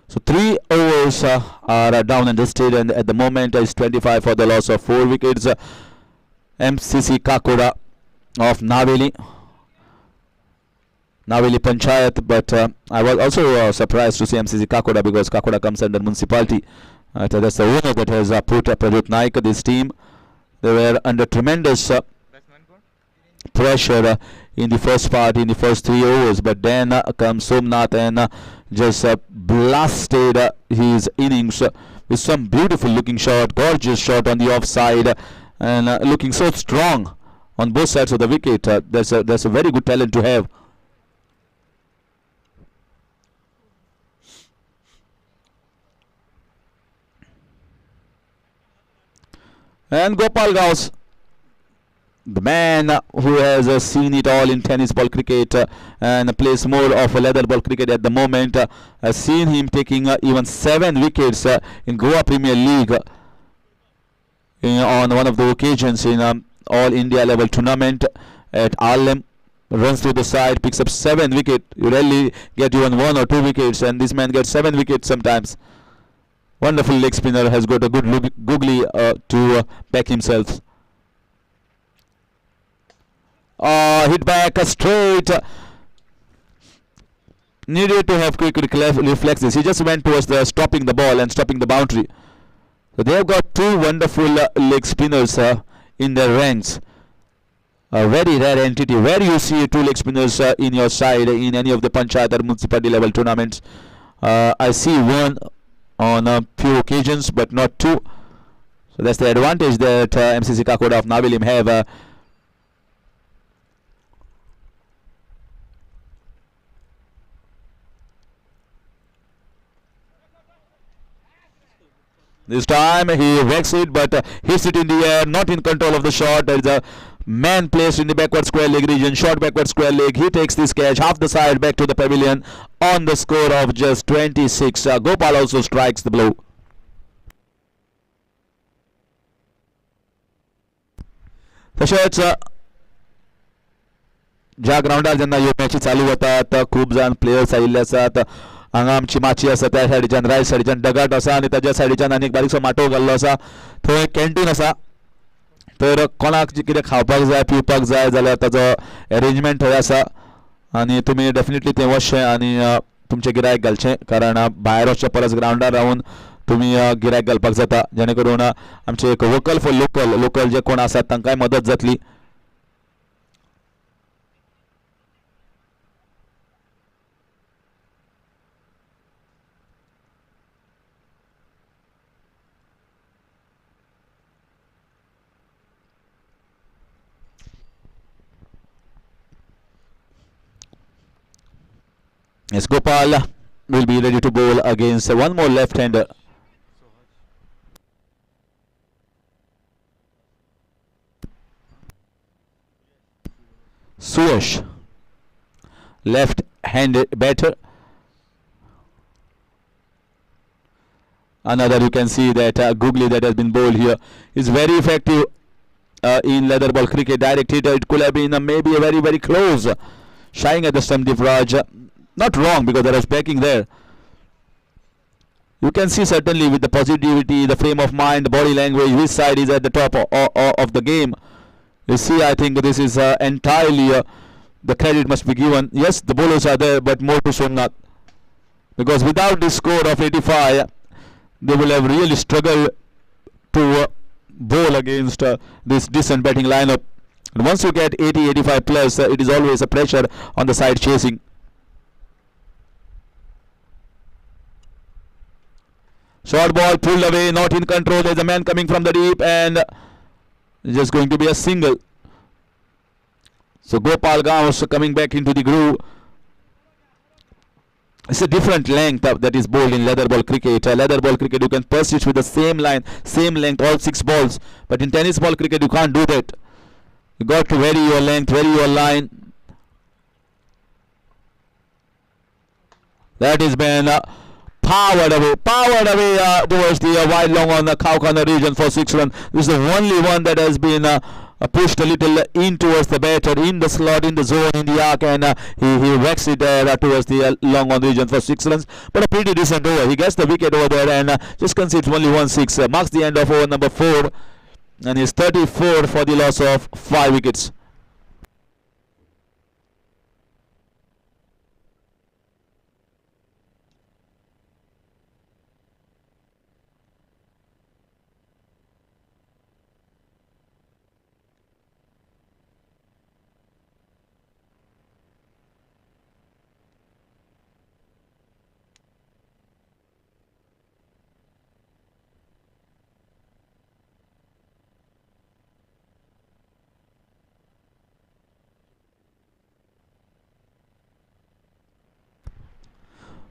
So 3 overs are down and dusted, and at the moment is 25 for the loss of 4 wickets. MCC Kakoda of Naveli Panchayat, but I was also surprised to see MCC Kakoda because Kakoda comes under Municipality. That's the owner that has put Pradeep Naik, this team. They were under tremendous pressure in the first part, in the first 3 overs, but then comes Somnath and just blasted his innings with some beautiful looking shot, gorgeous shot on the offside, and looking so strong on both sides of the wicket. That's a very good talent to have. And Gopal Gauss, the man who has seen it all in tennis ball cricket and plays more of a leather ball cricket at the moment, has seen him taking even 7 wickets in Goa Premier League on one of the occasions in All India level tournament at Harlem. Runs to the side, picks up 7 wickets. You rarely get even 1 or 2 wickets, and this man gets 7 wickets sometimes. Wonderful leg spinner, has got a good googly to back himself. Hit back straight. Needed to have quick reflexes. He just went towards the stopping the ball and stopping the boundary. So they have got 2 wonderful leg spinners in their ranks. A very rare entity. Where you see 2 leg spinners in your side in any of the Panchayat or Municipality level tournaments. I see 1 on a few occasions, but not 2. So that's the advantage that MCC Kakoda of Navilim have. This time he whacks it, but hits it in the air, not in control of the shot. There is a man placed in the backward square leg region, short backward square leg. He takes this catch half the side back to the pavilion on the score of just 26. Gopal also strikes the blow. तशेंच ज्या ग्राउंडार जेन्ना ह्यो मॅची चालू जातात खूब जाण players आयिल्ले आसात. हांगा आमची माची आसा त्या सायडीच्यान रायट सायडीच्यान डगाट आसा आनी ताज्या सायडीच्यान आनी एक बारीकसो माटोव घाल्लो आसा. थंय कॅन्टीन आसा. तर कोणाक जे कितें खावपाक जाय पिवपाक जाय जाल्यार ताजो अरेंजमेंट थंय आसा आनी तुमी डेफिनेटली थंय वचचें आनी तुमचें गिरायक घालचें कारण भायर वचचे परस ग्राउंडार रावन तुमी गिरायक घालपाक जाता जेणे करून आमचे एक वोकल फॉर लोकल जे कोण आसात तांकांय मदत जातली. Yes, Gopal will be ready to bowl against one more left-hander. Suyash, left-handed batter. Another, you can see that googly that has been bowled here is very effective in leather ball cricket. Direct hitter, it could have been maybe a very, very close. Shying at the stump, Divraj. Not wrong because there was backing there. You can see certainly with the positivity, the frame of mind, the body language, which side is at the top of the game. You see, I think this is entirely the credit must be given. Yes, the bowlers are there, but more to Somnath. Because without this score of 85, they will have really struggled to bowl against this decent batting lineup. And once you get 80, 85 plus, it is always a pressure on the side chasing. Short ball pulled away, not in control. There's a man coming from the deep and just going to be a single. So Gopal Gaus coming back into the groove. It's a different length that is bowled in leather ball cricket. Leather ball cricket, you can persist with the same line, same length, all 6 balls. But in tennis ball cricket, you can't do that. You got to vary your length, vary your line. That has been powered away towards the wide long on the cow corner region for 6 runs. This is the only one that has been pushed a little in towards the batter, in the slot, in the zone, in the arc, and he whacks it towards the long on region for 6 runs. But a pretty decent over. He gets the wicket over there and just concedes only 1-6. Marks the end of over number 4 and is 34 for the loss of 5 wickets.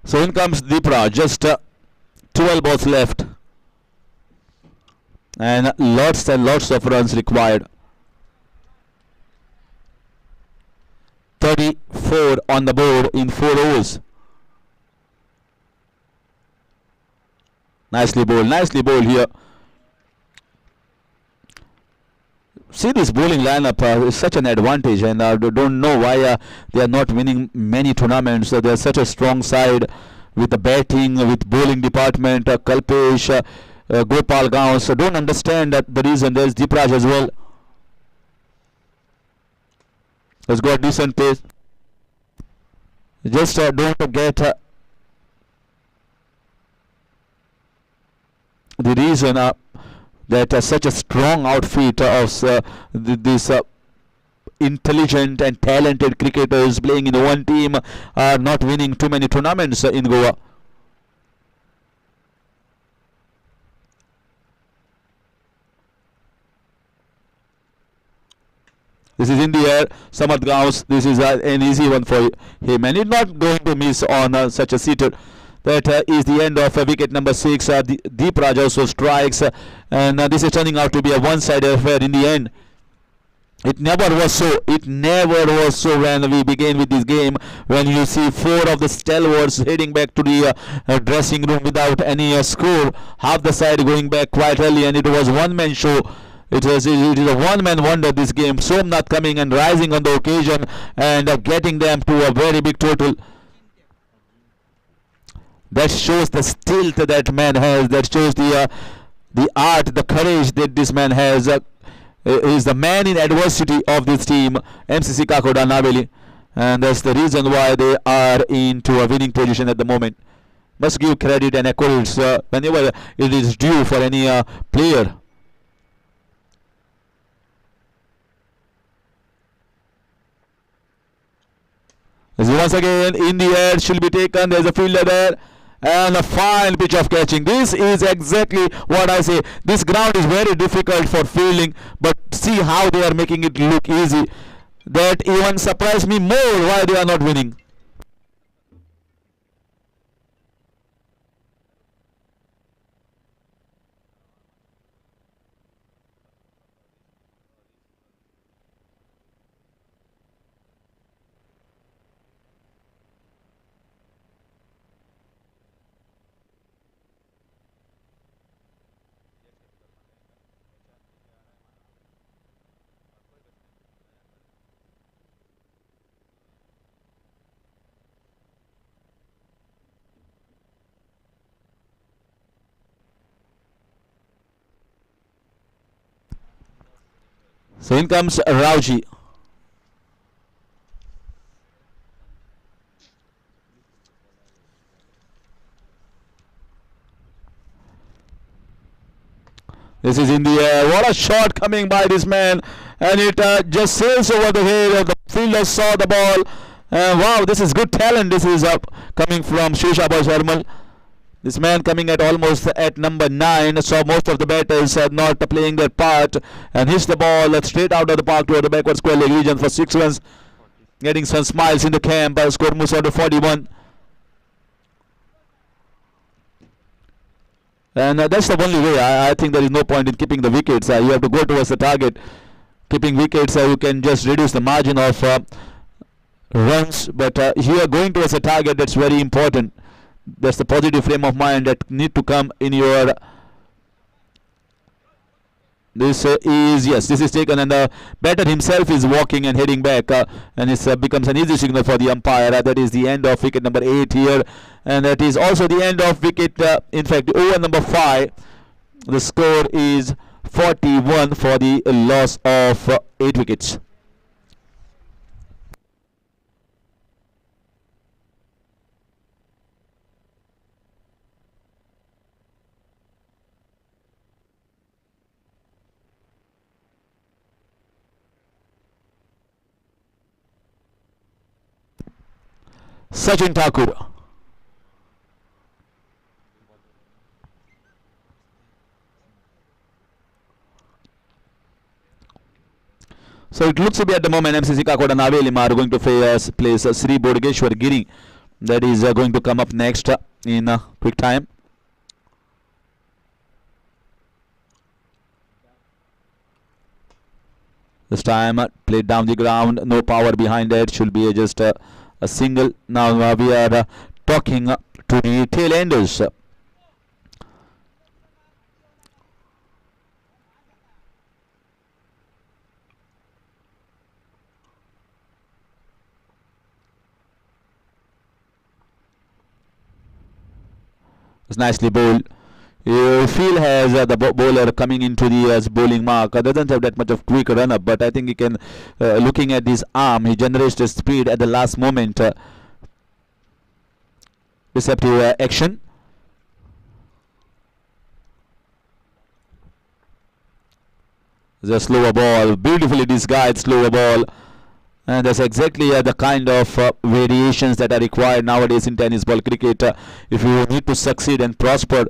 So in comes Deepra, just 12 balls left and lots of runs required. 34 on the board in 4 overs. Nicely bowled here. see this bowling lineup is such an advantage, and I don't know why they are not winning many tournaments. They are such a strong side with the batting, with bowling department. Kalpesh, Gopal Gaon. So don't understand that the reason. There's Deepraj as well. Has got decent pace. Just don't get the reason that such a strong outfit of this intelligent and talented cricketers playing in one team are not winning too many tournaments in Goa. This is in the air. Samarth Gaus. This is an easy one for him, and he's not going to miss on such a seater. That is the end of wicket number 6. Deep Raj also strikes, and this is turning out to be a one-sided affair in the end. It never was so. It never was so when we began with this game. When you see 4 of the stalwarts heading back to the dressing room without any score, half the side going back quite early, and it was one-man show. It is a one-man wonder, this game. Somnath coming and rising on the occasion and getting them to a very big total. That shows the stilt that man has. That shows the art, the courage that this man has. Is the man in adversity of this team, MCC Kakoda Naveli, and that's the reason why they are into a winning position at the moment. Must give credit and accolades whenever it is due for any player. Once again in the air, should be taken. There's a fielder there. And a fine pitch of catching. This is exactly what I say. This ground is very difficult for fielding, but see how they are making it look easy. That even surprised me more why they are not winning. So in comes Rauji. This is in the air. What a shot coming by this man. And it just sails over the head. The fielder saw the ball. Wow, this is good talent. This is coming from Shisha Sharmal. This man coming at almost at number 9, saw most of the batters not playing their part and hits the ball straight out of the park to the backward square leg region for 6 runs. Getting some smiles in the camp. Score moves on to 41. And that's the only way. I think there is no point in keeping the wickets. You have to go towards the target. Keeping wickets, you can just reduce the margin of runs. But here going towards the target, that's very important. That's the positive frame of mind that need to come in your. This is taken, and the batter himself is walking and heading back, and it becomes an easy signal for the umpire. That is the end of wicket number 8 here, and that is also the end of wicket. In fact, over number 5, the score is 41 for the loss of 8 wickets. Sachin Thakur. So it looks to be at the moment MCC Kakoda Naveli are going to place Sri Bodgeshwar Giri. That is going to come up next in quick time. This time played down the ground, no power behind it, should be just a single. Now we are talking to the tail enders. It's nicely bowled. You feel has the bowler coming into the bowling mark doesn't have that much of quick run up, but I think he can, looking at his arm, he generates the speed at the last moment. Deceptive action. The slower ball, beautifully disguised slower ball. And that's exactly the kind of variations that are required nowadays in tennis ball cricket. If you need to succeed and prosper,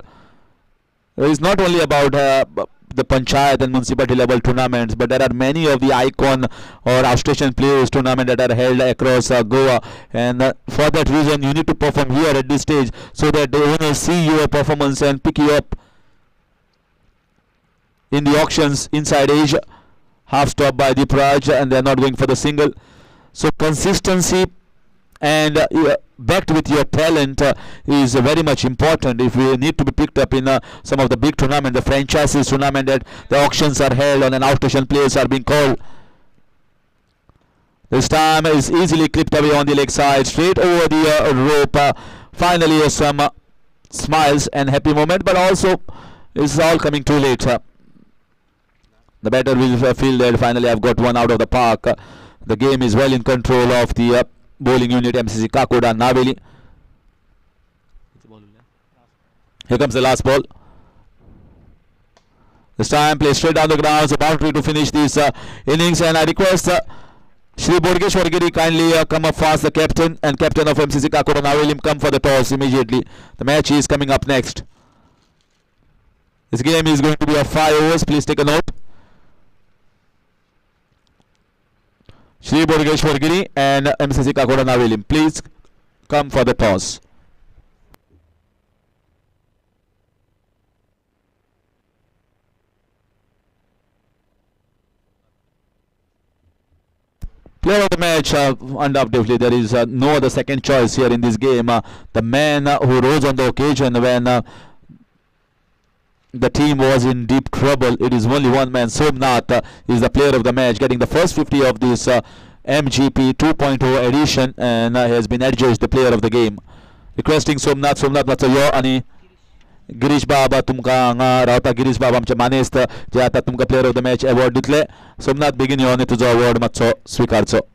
it's not only about the Panchayat and Municipality level tournaments, but there are many of the icon or outstation players tournament that are held across Goa, and for that reason you need to perform here at this stage so that the owners see your performance and pick you up in the auctions inside Asia. Half stop by the Praj, and they're not going for the single. So consistency and backed with your talent is very much important if we need to be picked up in some of the big tournament, the franchises tournament that the auctions are held and outstation players are being called. This time is easily clipped away on the leg side, straight over the rope. Finally some smiles and happy moment, but also it's all coming too late. The batter will feel that finally I've got one out of the park. The game is well in control of the bowling unit MCC Kakoda Naveli. Here comes the last ball. This time play straight down the ground, so boundary to finish this innings, and I request Shri Borgeshwargiri kindly come up fast, the captain and captain of MCC Kakoda Naveli, come for the toss immediately. The match is coming up next. This game is going to be of 5 overs, please take a note. Shri Borgeshwargiri and MCC Kakoda Naveli, please come for the toss. Player of the match, undoubtedly there is no other second choice here in this game. The man who rose on the occasion when the team was in deep trouble. It is only one man. Somnath is the player of the match, getting the first 50 of this MGP 2.0 edition, and has been adjudged the player of the game. Requesting Somnath मातसो यो आणि गिरीश बाबा तुमका हांगा रावता. गिरीश बाबा आमचे मानेस्त जे आता तुमका player of the match award दितले. सोमनाथ बेगीन यो आणि तुजो अवॉर्ड मातसो स्वीकारचो.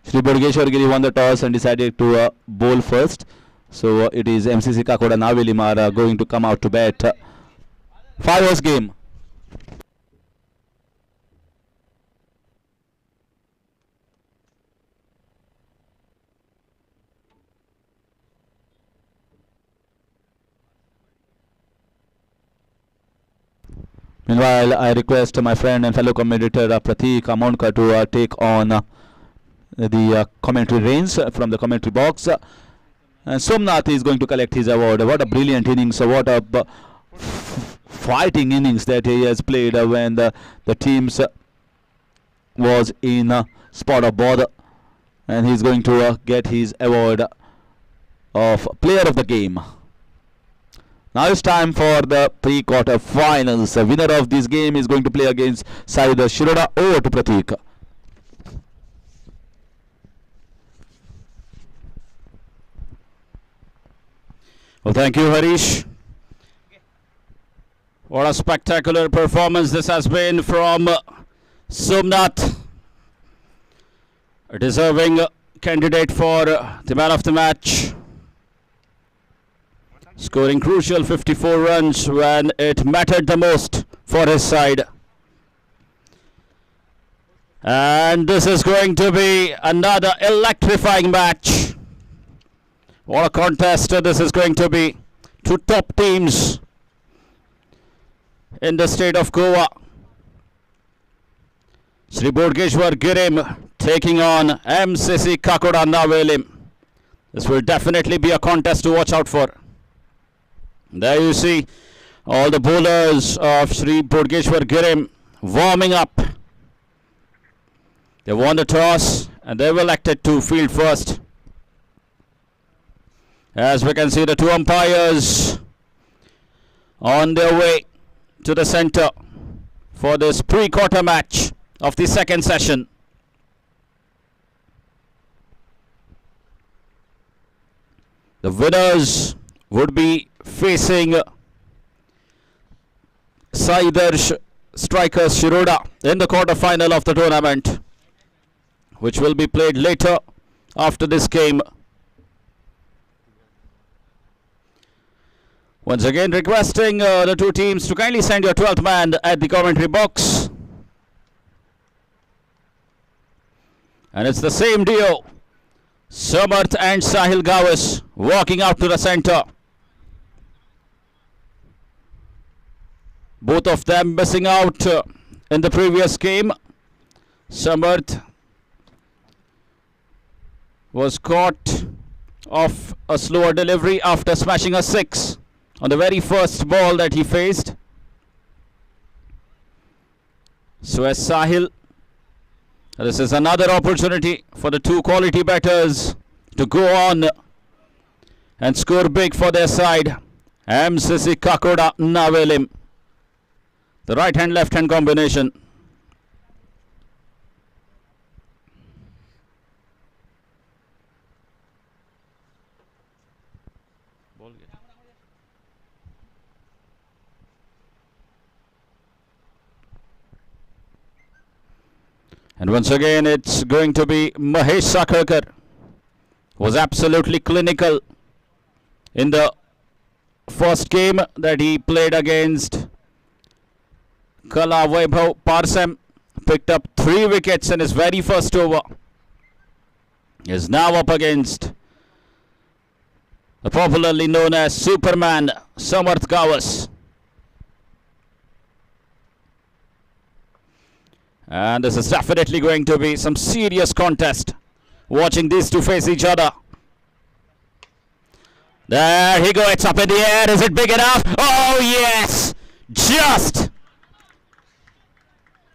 Shri Borgeshwargiri won the toss and decided to bowl first. So it is MCC Kakoda Naveli are going to come out to bat. 5 overs game. Meanwhile, I request my friend and fellow commentator Pratik Amonkar to take on the commentary reins from the commentary box. And Somnath is going to collect his award. What a brilliant innings, what a fighting innings that he has played when the teams was in spot of bother. And he's going to get his award of player of the game. Now it's time for the pre-quarter finals. The winner of this game is going to play against side Shirur. Over to Pratik. Well, thank you, Harish. What a spectacular performance this has been from Somnath. A deserving candidate for the man of the match. Scoring crucial 54 runs when it mattered the most for his side. And this is going to be another electrifying match. What a contest this is going to be. Two top teams in the state of Goa. Sri Bodgeshwar Girim taking on MCC Kakoda Navelim. This will definitely be a contest to watch out for. There you see all the bowlers of Sri Bodgeshwar Girim warming up. They won the toss and they were elected to field first. As we can see, the two umpires on their way to the center for this pre-quarter match of the second session. The winners would be facing Saidarsh strikers Shirur in the quarter-final of the tournament, which will be played later after this game. Once again requesting the two teams to kindly send your 12th man at the commentary box. And it's the same duo, Samarth and Sahil Gawas, walking out to the center. Both of them missing out in the previous game. Samarth was caught off a slower delivery after smashing a 6 on the very first ball that he faced. So as Sahil, this is another opportunity for the two quality batters to go on and score big for their side. MCC Kakoda Navelim. The right hand left hand combination. And once again, it's going to be Mahesh Sakarkar, who was absolutely clinical in the first game that he played against Kala Vaibhav Parsam. Picked up 3 wickets in his very first over. He is now up against the popularly known as Superman, Samarth Gawas. And this is definitely going to be some serious contest, watching these two face each other. There he goes, it's up in the air. Is it big enough? Oh yes! Just!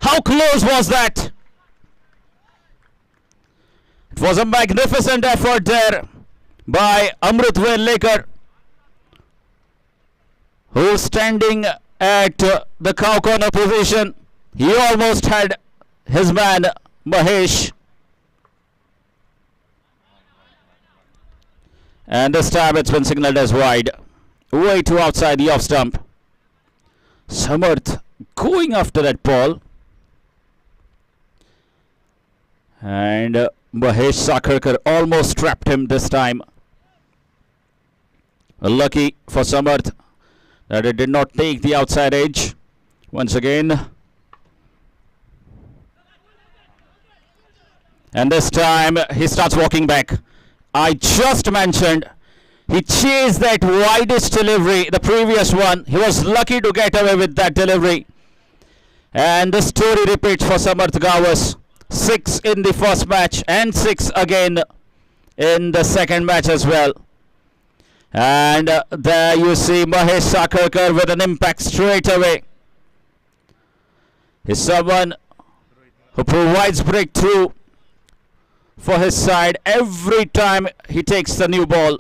How close was that? It was a magnificent effort there by Amrit Lekar, who's standing at the cow corner position. He almost had his man Mahesh. And this time it's been signaled as wide. Way too outside the off stump. Samarth going after that ball. And Mahesh Sakarkar almost trapped him this time. Lucky for Samarth that it did not take the outside edge. Once again. And this time he starts walking back. I just mentioned he chased that widest delivery, the previous one. He was lucky to get away with that delivery. And the story repeats for Samarth Gawas. 6 in the first match and 6 again in the second match as well. And there you see Mahesh Sakarkar with an impact straight away. He's someone who provides breakthrough for his side every time he takes the new ball.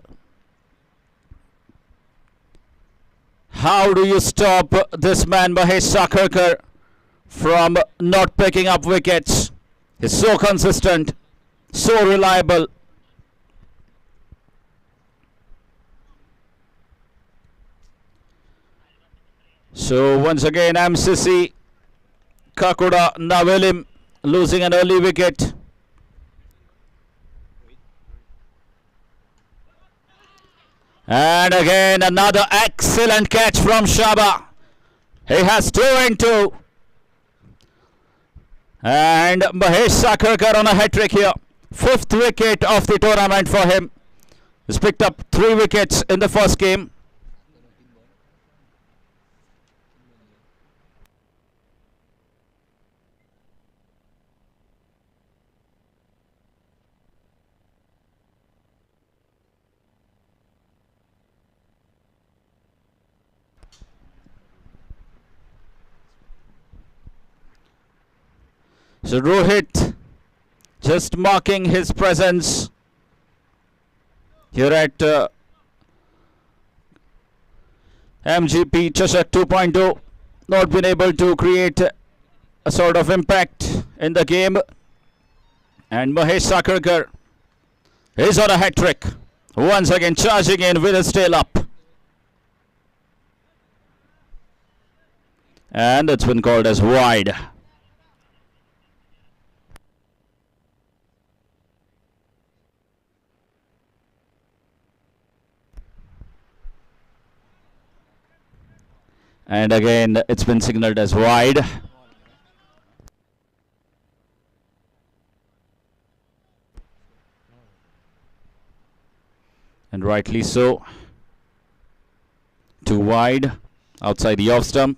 How do you stop this man Mahesh Sakarkar from not picking up wickets? He's so consistent, so reliable. So once again MCC Kakoda Navelim losing an early wicket. And again another excellent catch from Shaba. He has 2 and 2. And Mahesh Sakarkar on a hat-trick here. 5th wicket of the tournament for him. He's picked up 3 wickets in the first game. So Rohit just marking his presence here at MGP Chashak 2.0. Not been able to create a sort of impact in the game. And Mahesh Sakarkar is on a hat-trick. Once again charging in with his tail up. And it's been called as wide. And again, it's been signaled as wide. And rightly so. 2 wide outside the off stump.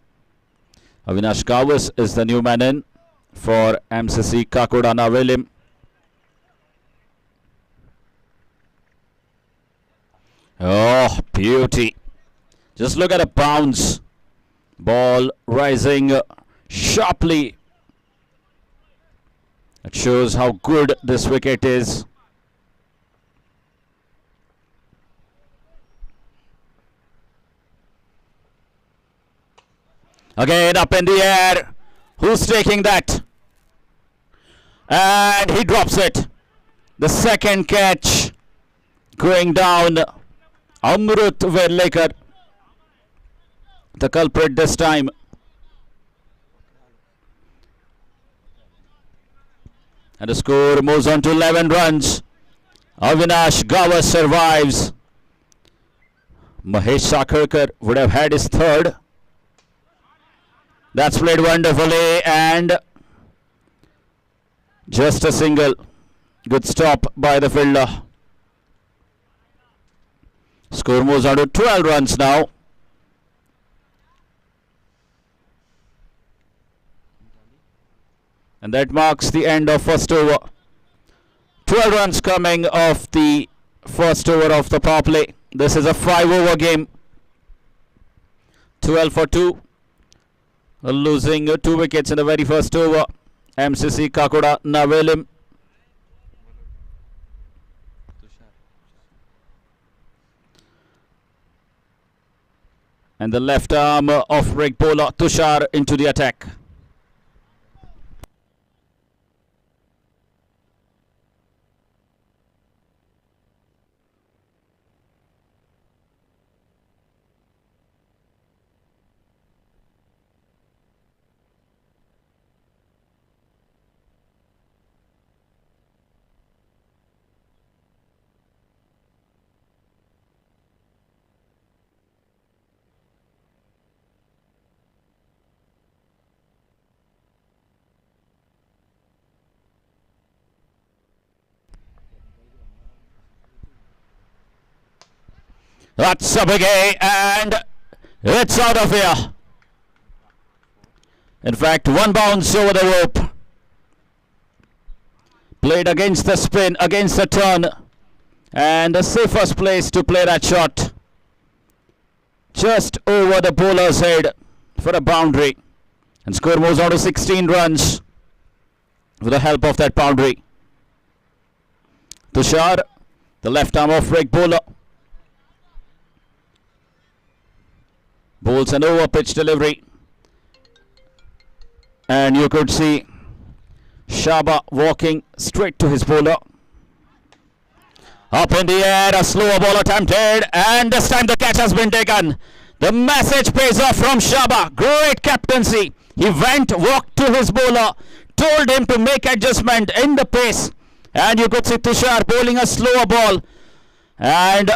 Avinash Kawas is the new man in for MCC Kakoda Navelim. Oh, beauty. Just look at a bounce. Ball rising sharply. It shows how good this wicket is. Again up in the air. Who's taking that? And he drops it. The second catch going down. Amrut Verlekar, the culprit this time. And the score moves on to 11 runs. Avinash Gawas survives. Mahesh Sakarkar would have had his 3rd. That's played wonderfully and just a single. Good stop by the fielder. Score moves on to 12 runs now. And that marks the end of first over. 12 runs coming off the first over of the power play. This is a 5-over game. 12 for 2. Losing 2 wickets in the very first over. MCC Kakoda Navelim. And the left arm of break bowler Tushar into the attack. That's a big A and it's out of here. In fact, one bounce over the rope. Played against the spin, against the turn. And the safest place to play that shot. Just over the bowler's head for a boundary. And score moves on to 16 runs with the help of that boundary. Tushar, the left arm off break bowler. Bowls an over pitch delivery. And you could see Shaba walking straight to his bowler. Up in the air, a slower ball attempted, and this time the catch has been taken. The message pays off from Shaba. Great captaincy. He went, walked to his bowler, told him to make adjustment in the pace. And you could see Tushar bowling a slower ball. And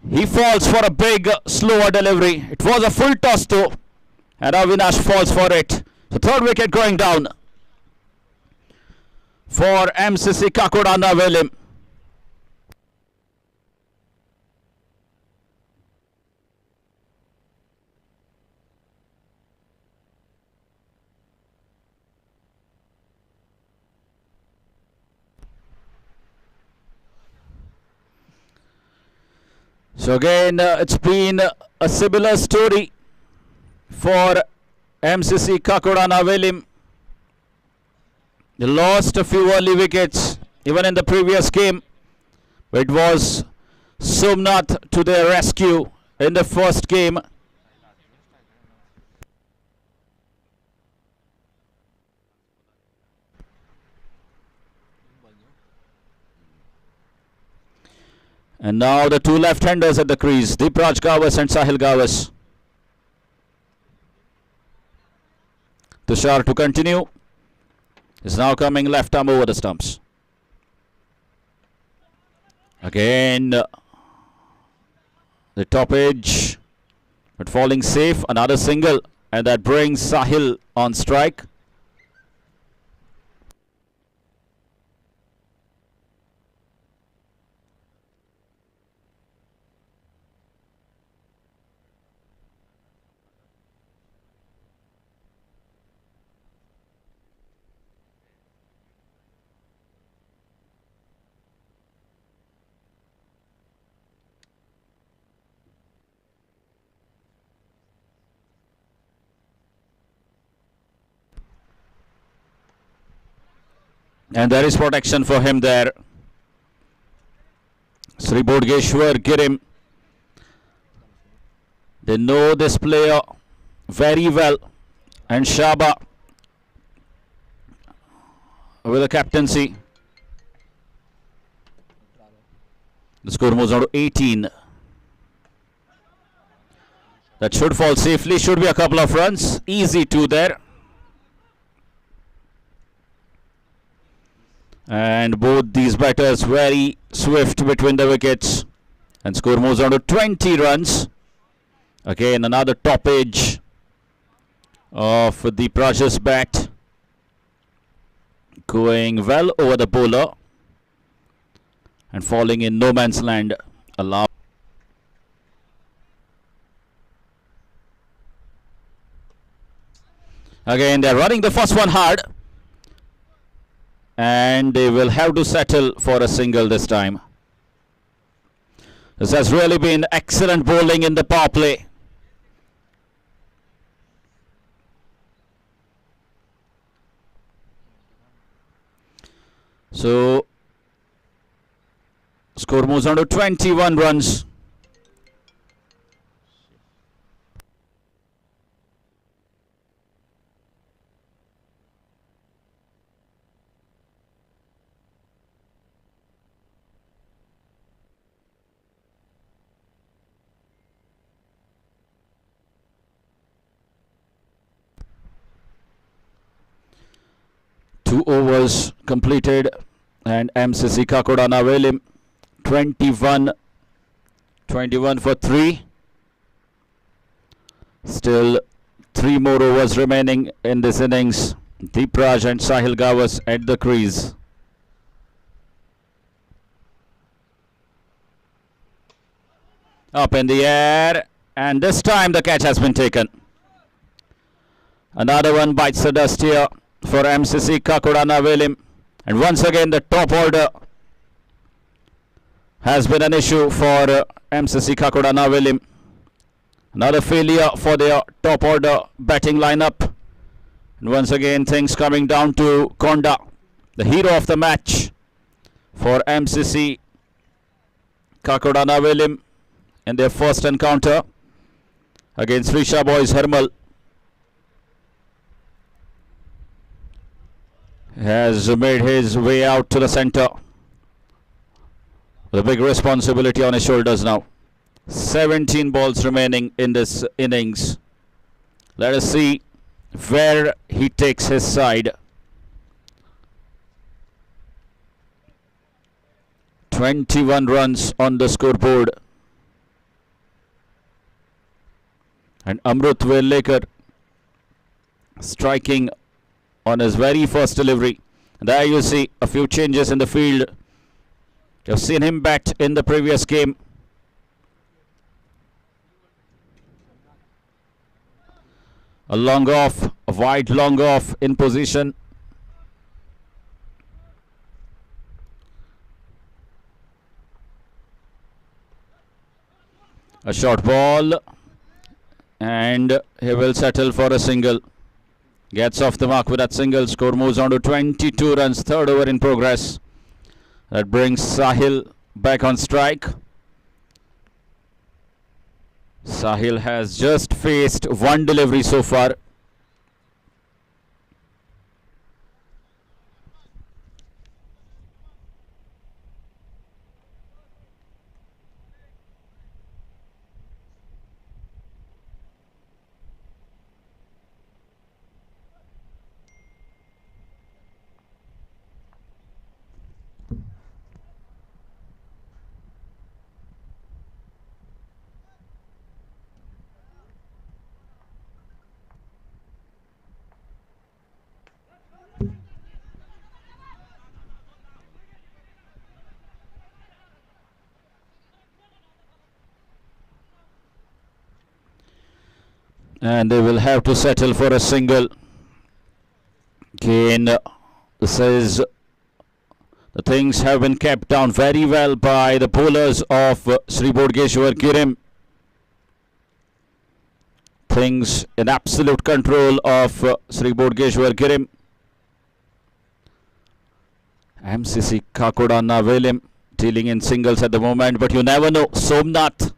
he falls for a big, slower delivery. It was a full toss though. And Avinash falls for it. The third wicket going down for MCC Kakoda Navelim. So again, it's been a similar story for MCC Kakoda Navelim. They lost a few early wickets even in the previous game. It was Somnath to their rescue in the first game. And now the two left-handers at the crease, Deepraj Gawas and Sahil Gawas. Tushar to continue. Is now coming left arm over the stumps. Again, the top edge, but falling safe. Another single, and that brings Sahil on strike. And there is protection for him there. Sri Bodgeshwar Girim. They know this player very well. And Shaba with the captaincy. The score moves on to 18. That should fall safely. Should be a couple of runs. Easy two there. And both these batters very swift between the wickets. And score moves on to 20 runs. Again, another top edge of the Praj's bat. Going well over the bowler. And falling in no man's land. Again, they're running the first one hard. And they will have to settle for a single this time. This has really been excellent bowling in the power play. So, score moves on to 21 runs. Two overs completed, and MCC Kakoda Navelim 21 for 3. Still 3 more overs remaining in this innings. Deepraj and Sahil Gawas at the crease. Up in the air, and this time the catch has been taken. Another one bites the dust here for MCC Kakoda Navelim. And once again the top order has been an issue for MCC Kakoda Navelim. Another failure for their top order batting lineup. And once again things coming down to Konda, the hero of the match for MCC Kakoda Navelim in their first encounter against Shisha boys Hermal. Has made his way out to the centre with a big responsibility on his shoulders now. 17 balls remaining in this innings. Let us see where he takes his side. 21 runs on the scoreboard. And Amrut Velekar striking on his very first delivery. There you see a few changes in the field. You've seen him bat in the previous game. A long off, a wide long off in position. A short ball, and he will settle for a single. Gets off the mark with that single. Score moves on to 22 runs. Third over in progress. That brings Sahil back on strike. Sahil has just faced one delivery so far. And they will have to settle for a single. Again, this is the things have been kept down very well by the bowlers of Sri Bodgeshwar Kirim. Things in absolute control of Sri Bodgeshwar Kirim. MCC Kakoda Navelim dealing in singles at the moment, but you never know. Somnath,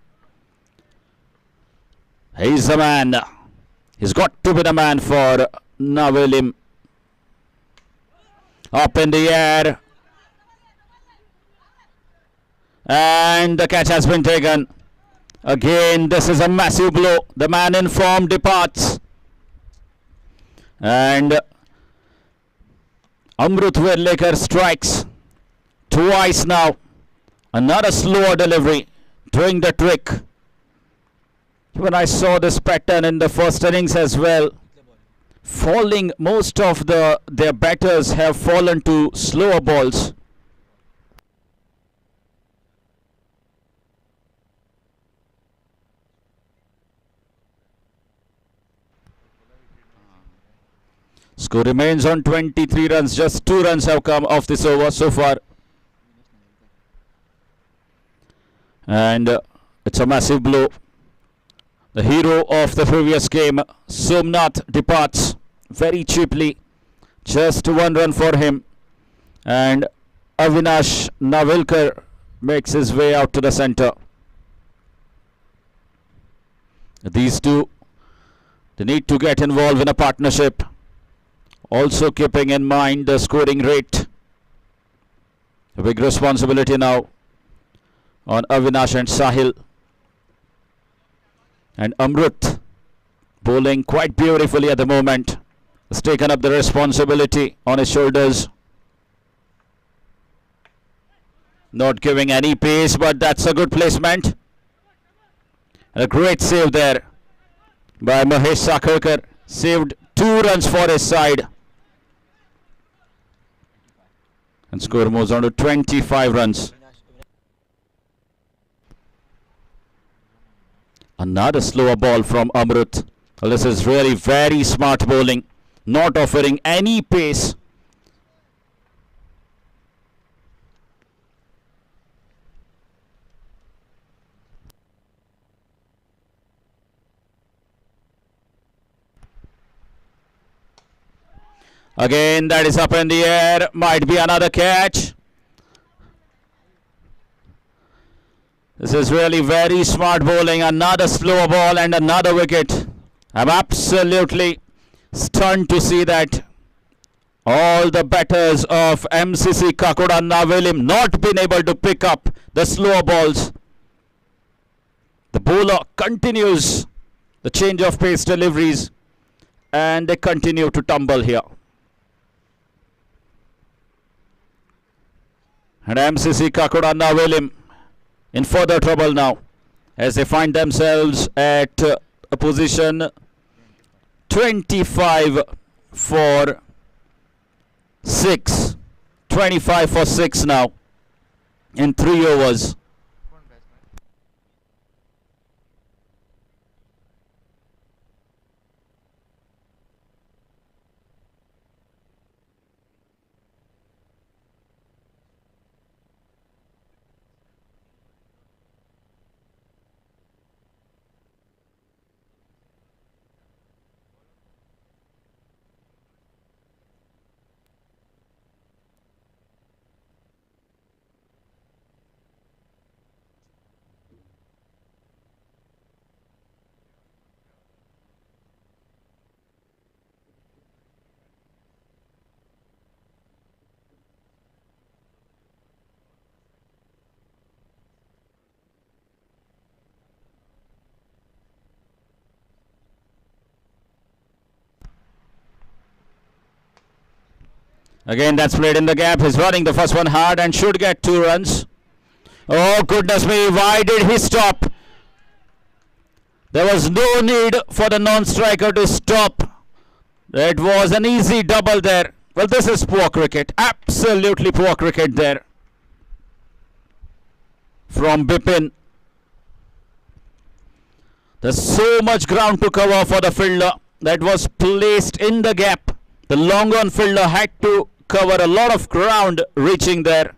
he's the man. He's got to be the man for Navelim. Up in the air. And the catch has been taken. Again, this is a massive blow. The man in form departs. And Amrut Velekar strikes twice now. Another slower delivery, doing the trick. When I saw this pattern in the first innings as well, falling, most of their batters have fallen to slower balls. Score remains on 23 runs. Just 2 runs have come off this over so far. And it's a massive blow. The hero of the previous game, Somnath, departs very cheaply. Just 1 run for him. And Avinash Navelkar makes his way out to the centre. These two, they need to get involved in a partnership. Also keeping in mind the scoring rate. A big responsibility now on Avinash and Sahil. And Amrut bowling quite beautifully at the moment. Has taken up the responsibility on his shoulders. Not giving any pace, but that's a good placement. And a great save there by Mahesh Sakharkar. Saved 2 runs for his side. And score moves on to 25 runs. Another slower ball from Amrut. Well, this is really very smart bowling, not offering any pace. Again, that is up in the air. Might be another catch. This is really very smart bowling. Another slow ball and another wicket. I'm absolutely stunned to see that all the batters of MCC Kakoda Navelim not been able to pick up the slow balls. The bowler continues the change of pace deliveries and they continue to tumble here. And MCC Kakoda Navelim in further trouble now as they find themselves at a position 25 for 6. 25 for 6 now in 3 overs. Again, that's played in the gap. He's running the first one hard and should get 2 runs. Oh, goodness me. Why did he stop? There was no need for the non-striker to stop. It was an easy double there. Well, this is poor cricket. Absolutely poor cricket there from Bipin. There's so much ground to cover for the fielder that was placed in the gap. The long on fielder had to cover a lot of ground reaching there.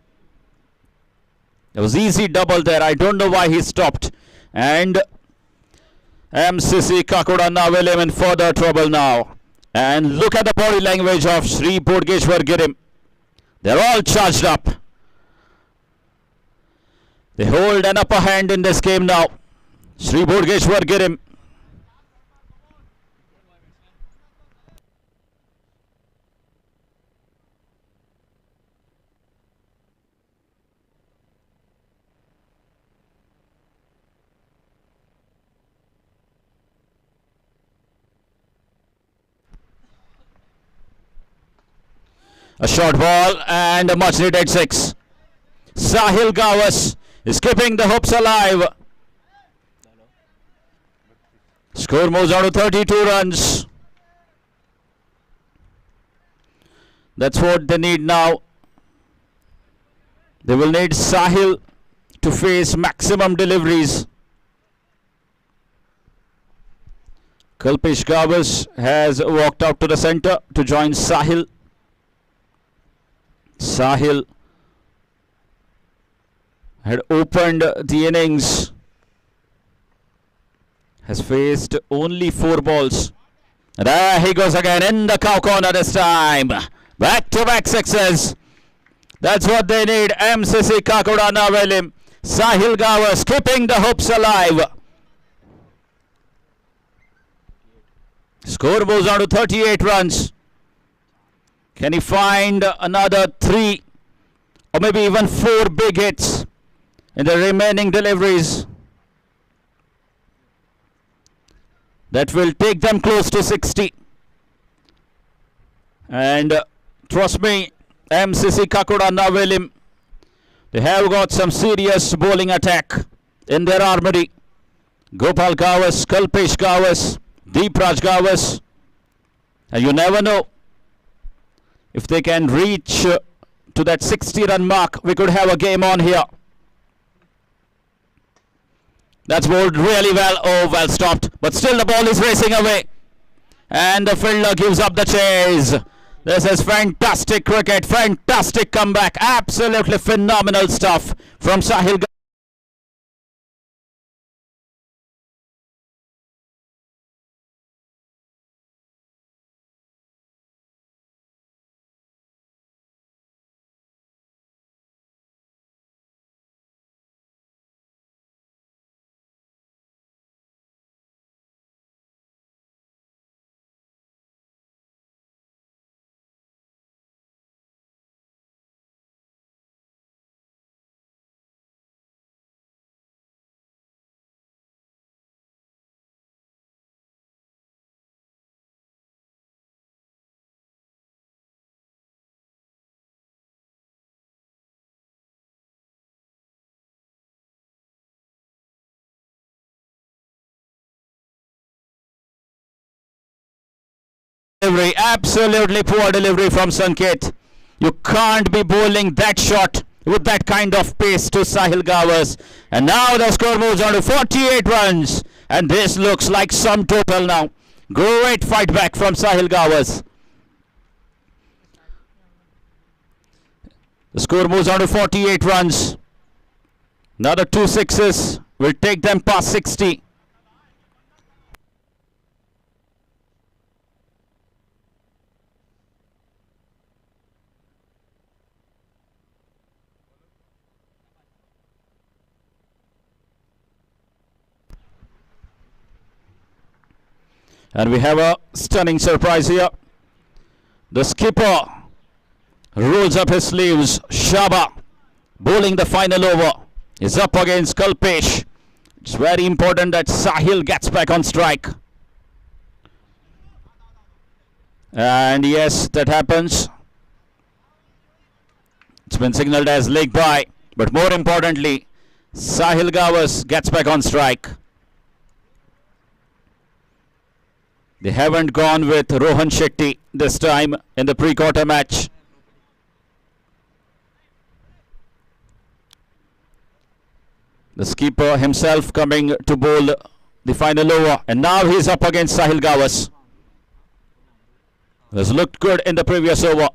There was easy double there. I don't know why he stopped. And MCC Kakoda Navelim in further trouble now. And look at the body language of Sri Bodgeshwar Girim. They're all charged up. They hold an upper hand in this game now. Sri Bodgeshwar Girim. A short ball and a much needed 6. Sahil Gawas is keeping the hopes alive. Score moves on to 32 runs. That's what they need now. They will need Sahil to face maximum deliveries. Kalpesh Gawas has walked out to the centre to join Sahil. Sahil had opened the innings, has faced only 4 balls. There he goes again in the cow corner this time. Back-to-back sixes. That's what they need. MCC Kakoda Navelim. Sahil Gawas keeping the hopes alive. Score moves on to 38 runs. Can he find another 3 or maybe even 4 big hits in the remaining deliveries? That will take them close to 60. And trust me, MCC Kakoda Navelim, they have got some serious bowling attack in their armory. Gopal Gawas, Kalpesh Gawas, Deepraj Gawas. And you never know. If they can reach to that 60-run mark, we could have a game on here. That's bowled really well. Oh, well stopped. But still the ball is racing away. And the fielder gives up the chase. This is fantastic cricket, fantastic comeback, absolutely phenomenal stuff from Sahil. Delivery, absolutely poor delivery from Sanket. You can't be bowling that shot with that kind of pace to Sahil Gawers. And now the score moves on to 48 runs. And this looks like some total now. Great fight back from Sahil Gawers. The score moves on to 48 runs. Another 2 sixes will take them past 60. And we have a stunning surprise here. The skipper rolls up his sleeves. Shaba bowling the final over is up against Kalpesh. It's very important that Sahil gets back on strike. And yes, that happens. It's been signaled as leg by. But more importantly, Sahil Gawers gets back on strike. They haven't gone with Rohan Shetty this time in the pre-quarter match. The skipper himself coming to bowl the final over. And now he's up against Sahil Gawers. Has looked good in the previous over.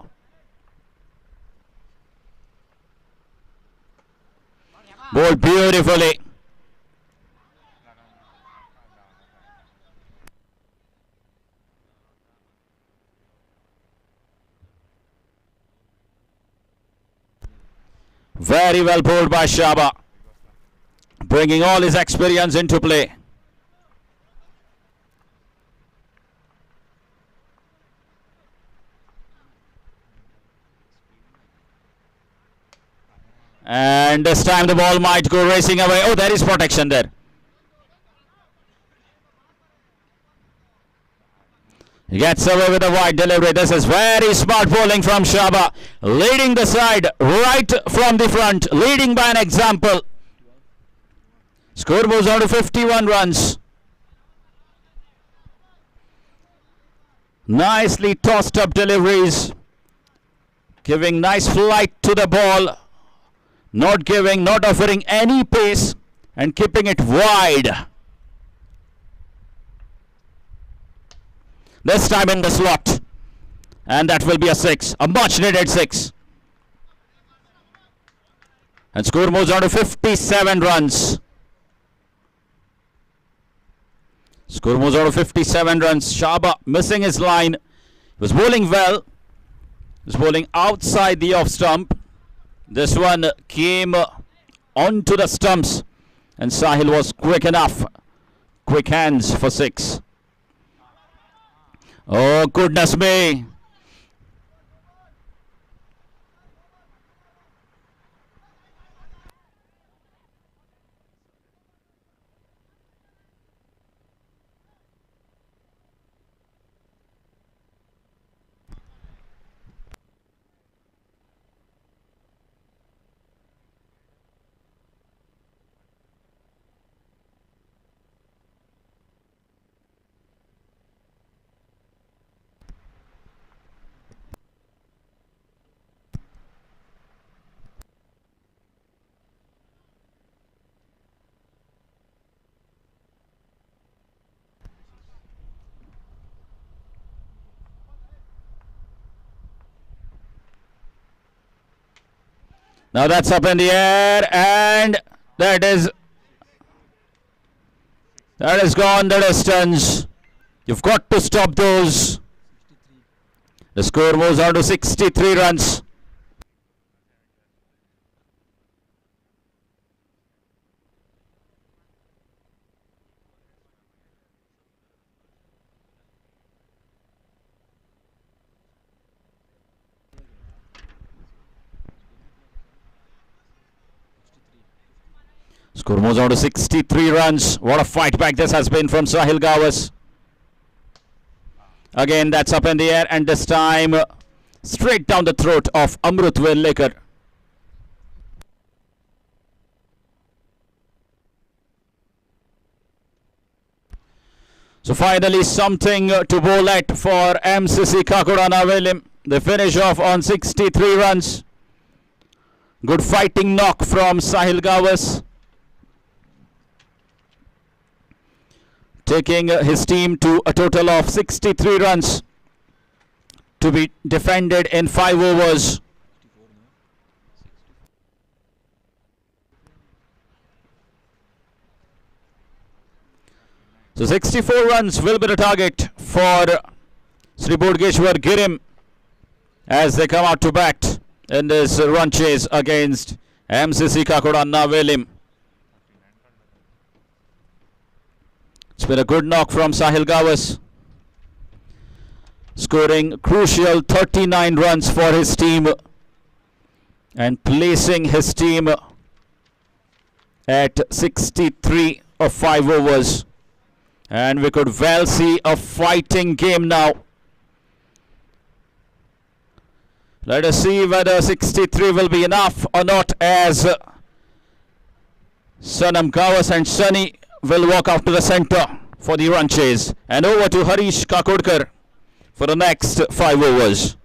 Bowled beautifully. Very well bowled by Shaba, bringing all his experience into play. And this time the ball might go racing away. Oh, there is protection there. He gets away with a wide delivery. This is very smart bowling from Shaba, leading the side right from the front, leading by an example. Score moves on to 51 runs. Nicely tossed up deliveries, giving nice flight to the ball, not offering any pace and keeping it wide. This time in the slot. And that will be a 6. A much needed 6. And score moves on to 57 runs. Score moves on to 57 runs. Shaba missing his line. He was bowling well. He was bowling outside the off stump. This one came onto the stumps. And Sahil was quick enough. Quick hands for 6. Oh, goodness me. Now that's up in the air, and that is gone the distance. You've got to stop those. The score moves on to 63 runs. Score moves on to 63 runs. What a fight back this has been from Sahil Gawas. Again, that's up in the air, and this time straight down the throat of Amrut Velekar. So finally something to bowl at for MCC Kakoda Navelim. They finish off on 63 runs. Good fighting knock from Sahil Gawas, taking his team to a total of 63 runs to be defended in 5 overs. So 64 runs will be the target for Sri Bodgeshwar Girim as they come out to bat in this run chase against MCC Kakoda Navelim. It's been a good knock from Sahil Gawas, scoring crucial 39 runs for his team and placing his team at 63 of 5 overs. And we could well see a fighting game now. Let us see whether 63 will be enough or not, as Sanam Gawas and Sunny will walk out to the centre for the run chase. And over to Harish Kakodkar for the next 5 overs.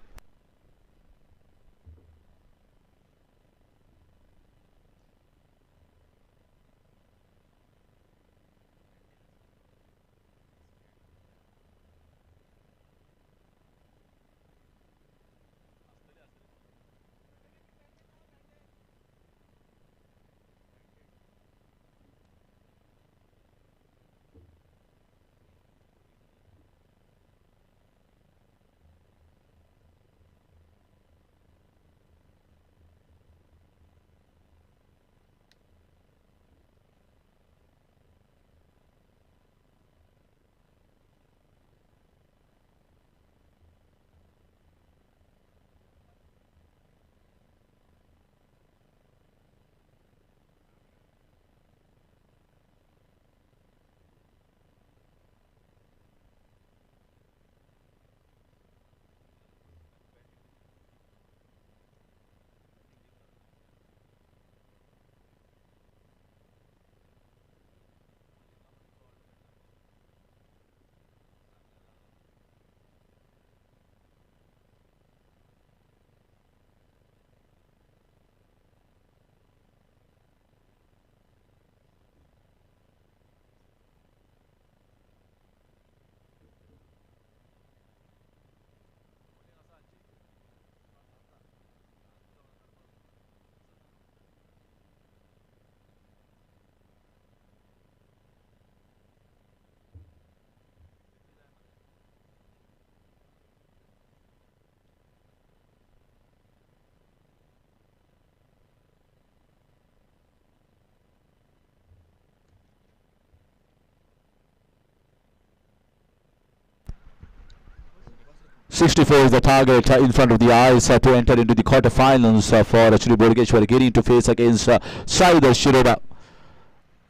.64 is the target in front of the eyes to enter into the quarterfinals for Shri Bodgeshwar Giri to face against Shirur.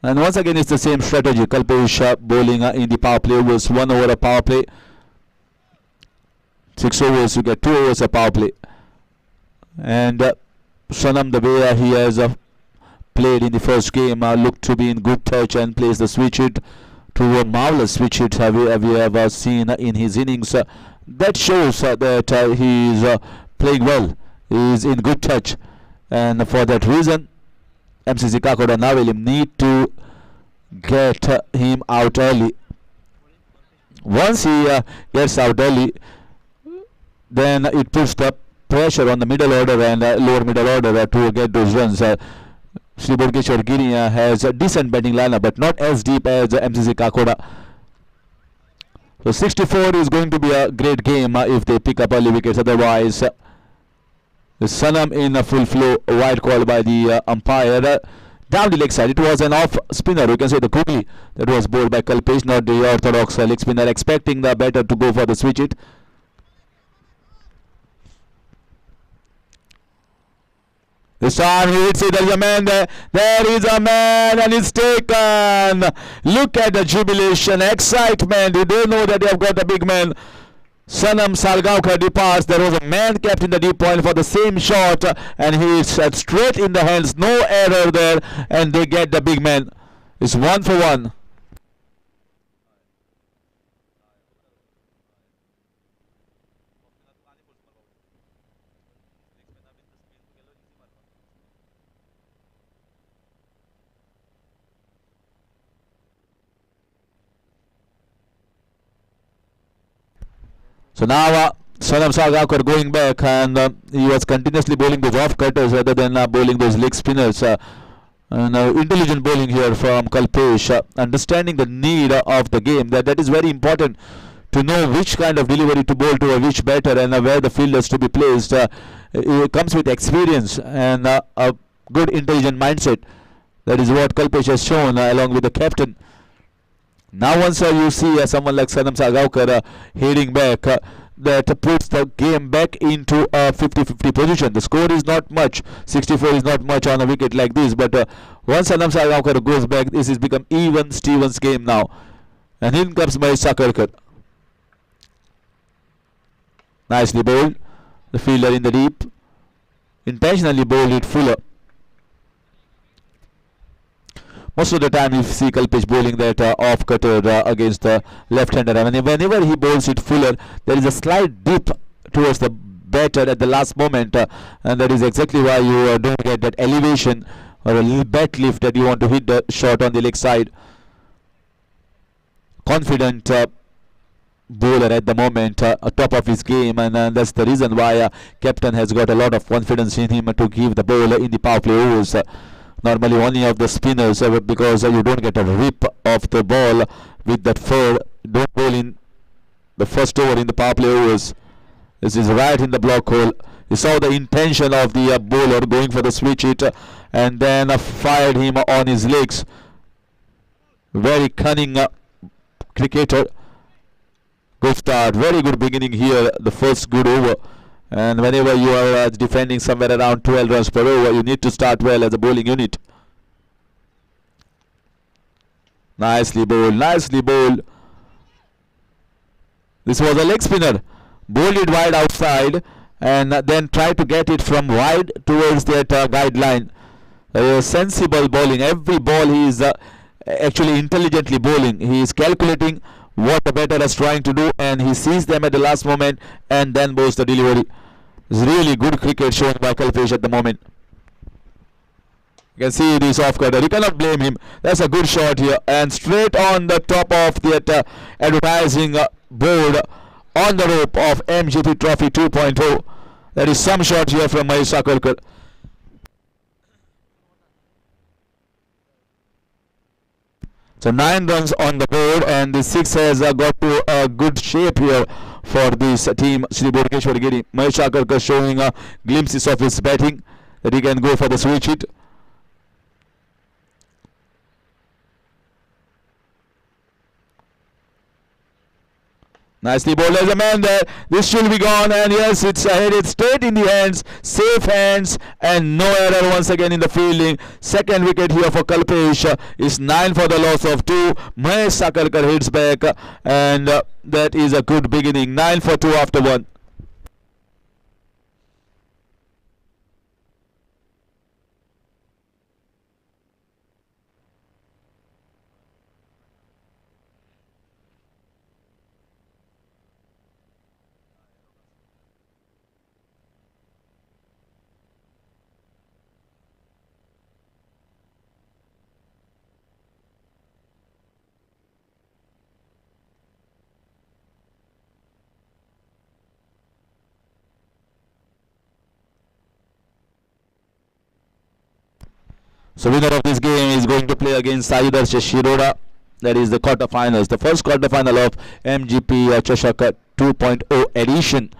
And once again it's the same strategy. Kalpesh bowling in the power play was 1 over a power play. 6 overs, you get 2 overs a power play. And Sanam, the way he has played in the first game, looked to be in good touch and plays the switch hit to a marvelous switch hit we have seen in his innings. That shows that he is playing well. He is in good touch, and for that reason MCC Kakoda Navelim need to get him out early. Once he gets out early, then it puts the pressure on the middle order and lower middle order to get those runs. Shri Bodkeshwar Giri has a decent batting lineup, but not as deep as MCC Kakoda. So 64 is going to be a great game if they pick up early wickets. Otherwise, the Sanam in a full flow, wide call by the umpire. Down the leg side, it was an off spinner. You can say the Kugli that was bowled by Kalpesh, not the orthodox leg spinner, expecting the batter to go for the switch hit. This time he hits it. There is a man there. There is a man and it's taken. Look at the jubilation, excitement. They know that they have got a big man. Sanam Salgaonkar departs. There was a man kept in the deep point for the same shot and he is straight in the hands. No error there and they get the big man. It's 1 for 1. So now Sanam Salgaonkar going back and he was continuously bowling those off cutters rather than bowling those leg spinners. Intelligent bowling here from Kalpesh, understanding the need of the game. That is very important to know which kind of delivery to bowl to which batter and where the fielders to be placed. It comes with experience and a good intelligent mindset. That is what Kalpesh has shown along with the captain. Now once you see someone like Sanam Salgaonkar heading back, that puts the game back into a 50-50 position. The score is not much. 64 is not much on a wicket like this. But once Sanam Salgaonkar goes back, this has become even Stevens game now. And in comes Mahesh Sakarkar. Nicely bowled. The fielder in the deep. Intentionally bowled it fuller. Most of the time you see Kalpesh bowling that off cutter against the left-hander. And whenever he bowls it fuller, there is a slight dip towards the batter at the last moment. And that is exactly why you don't get that elevation or a little bat lift that you want to hit the shot on the leg side. Confident bowler at the moment, top of his game. And that's the reason why captain has got a lot of confidence in him to give the bowler in the power play overs. Normally only of the spinners because you don't get a rip of the ball with that fur. Don't bowl in the first over in the power play overs. This is right in the block hole. You saw the intention of the bowler going for the switch hit and then fired him on his legs. Very cunning cricketer. Good start. Very good beginning here. The first good over. And whenever you are defending somewhere around 12 runs per over, you need to start well as a bowling unit. Nicely bowled, nicely bowled. This was a leg spinner. Bowled it wide outside and then tried to get it from wide towards that guideline. Sensible bowling. Every ball he is actually intelligently bowling. He is calculating what the batter is trying to do and he sees them at the last moment and then bowls the delivery. It's really good cricket shown by Kalpesh at the moment. You can see this off cutter. You cannot blame him. That's a good shot here and straight on the top of that advertising board on the rope of MGP Trophy 2.0. There is some shot here from Mahesh Sakarkar. So 9 runs on the board and the 6 has got to a good shape here for this team. Shri Bodkeshwar Giri. Mahesh Sakarkar showing glimpses of his batting that he can go for the switch hit. Nicely bowled as a man there. This should be gone and yes, it's headed straight in the hands. Safe hands and no error once again in the fielding. Second wicket here for Kalpesh is 9 for the loss of 2. Mahesh Sakarkar hits back and that is a good beginning. 9 for 2 after 1. So winner of this game is going to play against Saidarsh Shirur. That is the quarterfinals, the first quarterfinal of MGP Chashak 2.0 edition.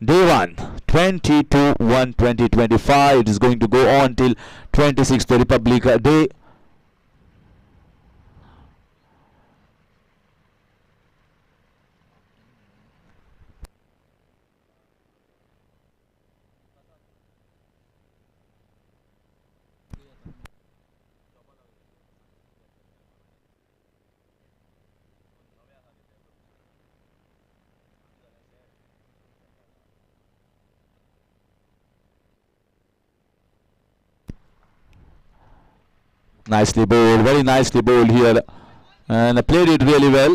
Day 1, 22-1-2025. It is going to go on till 26th Republic Day. Nicely bowled, very nicely bowled here, and played it really well.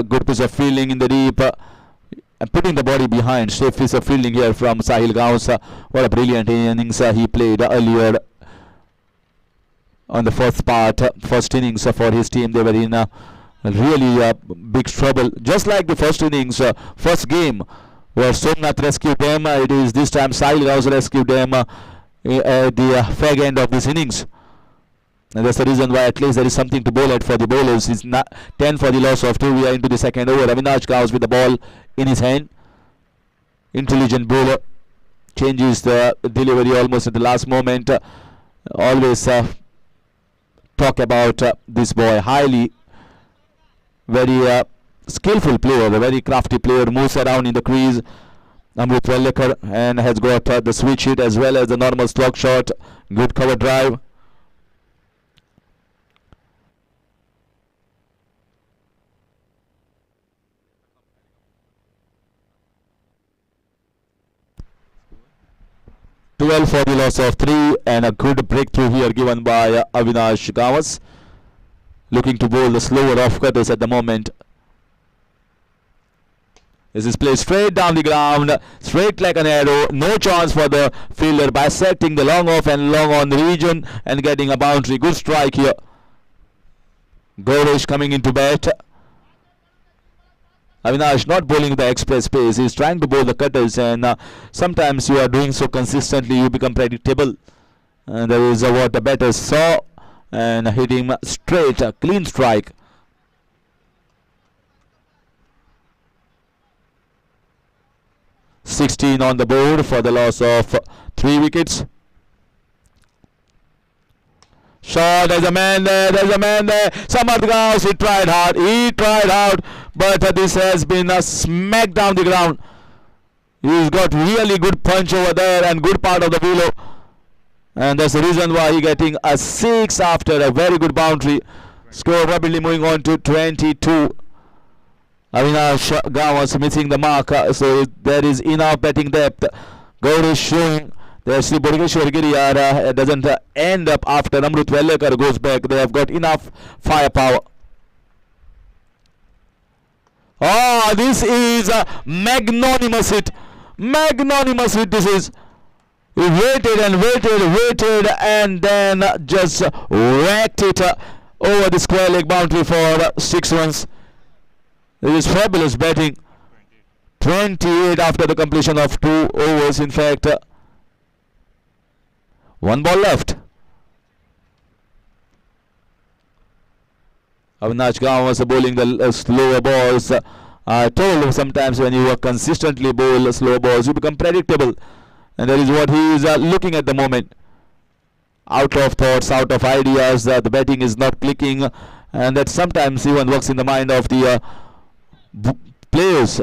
Good piece of fielding in the deep, and putting the body behind. Safe piece of fielding here from Sahil Gaus. What a brilliant innings he played earlier on the first innings for his team. They were in really big trouble, just like the first innings, first game, where Somnath rescued them. It is this time Sahil Gaus rescued them at the fag end of this innings. And that's the reason why at least there is something to bowl at for the bowlers. It's not 10 for the loss of 2. We are into the second over. Avinash Gaus with the ball in his hand. Intelligent bowler. Changes the delivery almost at the last moment. Always talk about this boy. Highly, very skillful player. A very crafty player. Moves around in the crease. Amrut Vellekar, and has got the switch hit as well as the normal slog shot. Good cover drive. .12 for the loss of 3, and a good breakthrough here given by Avinash Gawas. Looking to bowl the slower off-cutters at the moment. This is played straight down the ground, straight like an arrow. No chance for the fielder, bisecting the long off and long on region and getting a boundary. Good strike here. Gaurish coming into bat. Avinash not bowling the express pace. He's trying to bowl the cutters, and sometimes you are doing so consistently, you become predictable. There is what the batter saw, and hit him straight, a clean strike. .16 on the board for the loss of 3 wickets. Shot, there's a man there, Samarth Gaus, he tried hard, but this has been smacked down the ground. He's got really good punch over there and good part of the below. And that's the reason why he's getting a 6 after a very good boundary. Score rapidly moving on to 22. Avinash Gawas missing the mark, so there is enough batting depth. Gaurish showing. There Sri Bodheshwar Giri doesn't end up after Amrut Vellekar goes back. They have got enough firepower. Oh, this is a magnanimous hit. Magnanimous hit this is. He waited and then just whacked it over the square leg boundary for 6 runs. This is fabulous batting. 28 after the completion of 2 overs. In fact, 1 ball left. Avinash Gawas bowling the slower balls. I told sometimes when you consistently bowl slow balls, you become predictable. And that is what he is looking at the moment. Out of thoughts, out of ideas. The batting is not clicking. And that sometimes even works in the mind of the players.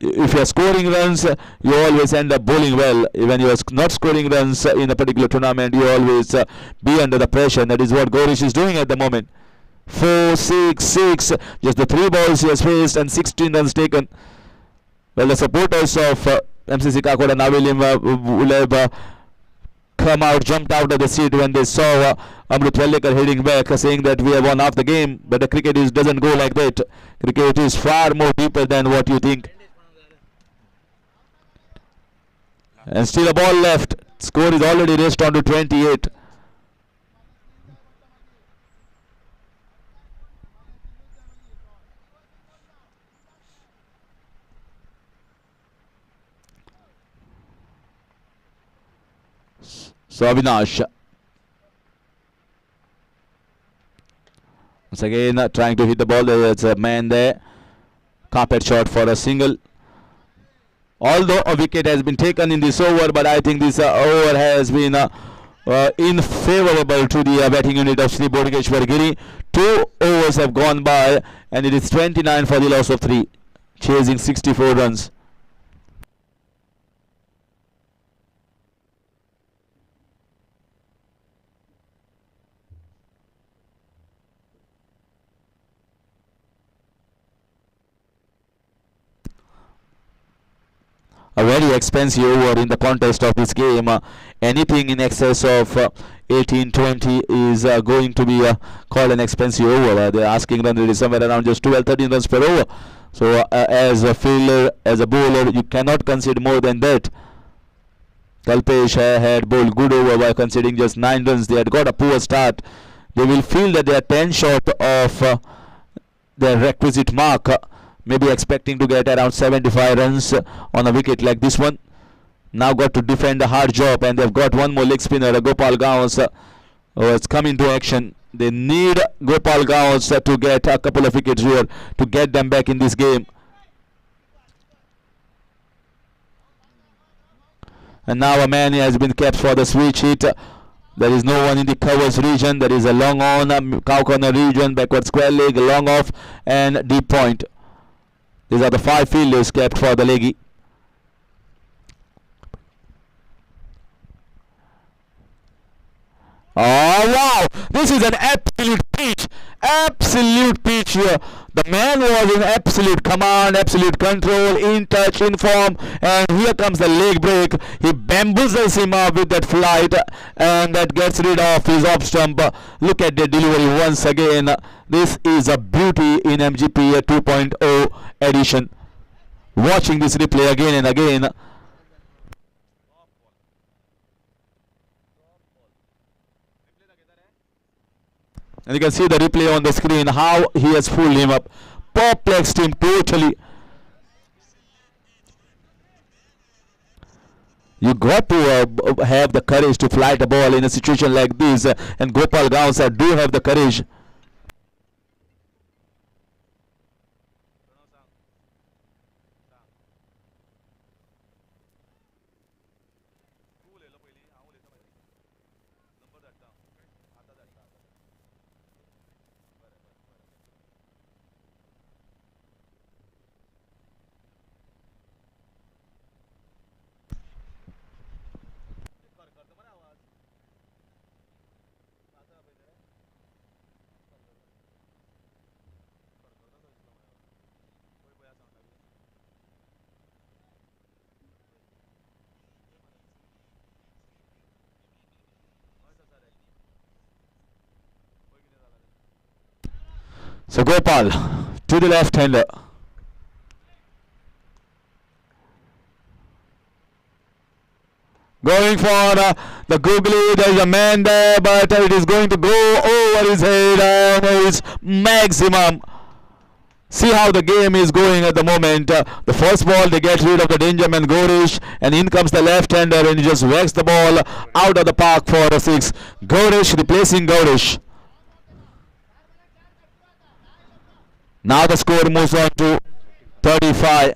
If you are scoring runs, you always end up bowling well. When you are not scoring runs in a particular tournament, you always be under the pressure. And that is what Gaurish is doing at the moment. 4, 6, 6. Just the 3 balls he has faced and 16 runs taken. Well, the supporters of MCC Kakoda will have come out, jumped out of the seat when they saw Amrut Vellekar heading back, saying that we have won half the game. But the cricket doesn't go like that. Cricket is far more deeper than what you think. And still a ball left. Score is already raised on to 28. So Avinash Once again, trying to hit the ball. There's a man there. Carpet shot for a single. Although a wicket has been taken in this over, but I think this over has been unfavorable to the batting unit of Sri Bodhgeshwar Giri. 2 overs have gone by and it is 29 for the loss of 3, chasing 64 runs. A very expensive over in the contest of this game. Anything in excess of 18-20 is going to be called an expensive over. They're asking run rate is somewhere around just 12-13 runs per over. So as a fielder, as a bowler, you cannot concede more than that. Kalpesh had bowled good over by conceding just 9 runs. They had got a poor start. They will feel that they are 10 short of their requisite mark. Maybe expecting to get around 75 runs on a wicket like this one. Now got to defend a hard job, and they've got one more leg spinner, Gopal Gauss, who has come into action. They need Gopal Gauss to get a couple of wickets here to get them back in this game. And now a man has been kept for the switch hit. There is no one in the covers region. There is a long on, cow corner region, backward square leg, long off, and deep point. These are the 5 fielders kept for the leggy. Oh wow! This is an absolute pitch. Absolute pitch here. The man was in absolute command, absolute control, in touch, in form, and here comes the leg break. He bamboozles him up with that flight, and that gets rid of his off stump. Look at the delivery once again. This is a beauty in MGP 2.0 edition. Watching this replay again and again. And you can see the replay on the screen, how he has fooled him up, perplexed him totally. You got to have the courage to flight a ball in a situation like this, and Gopal Gauss do have the courage. So Gopal to the left hander. Going for the googly. There is a man there, but it is going to go over his head, and it's maximum. See how the game is going at the moment. The first ball, they get rid of the danger man Gorish, and in comes the left hander, and he just whacks the ball out of the park for a 6. Gorish replacing Gorish. Now the score moves on to 35.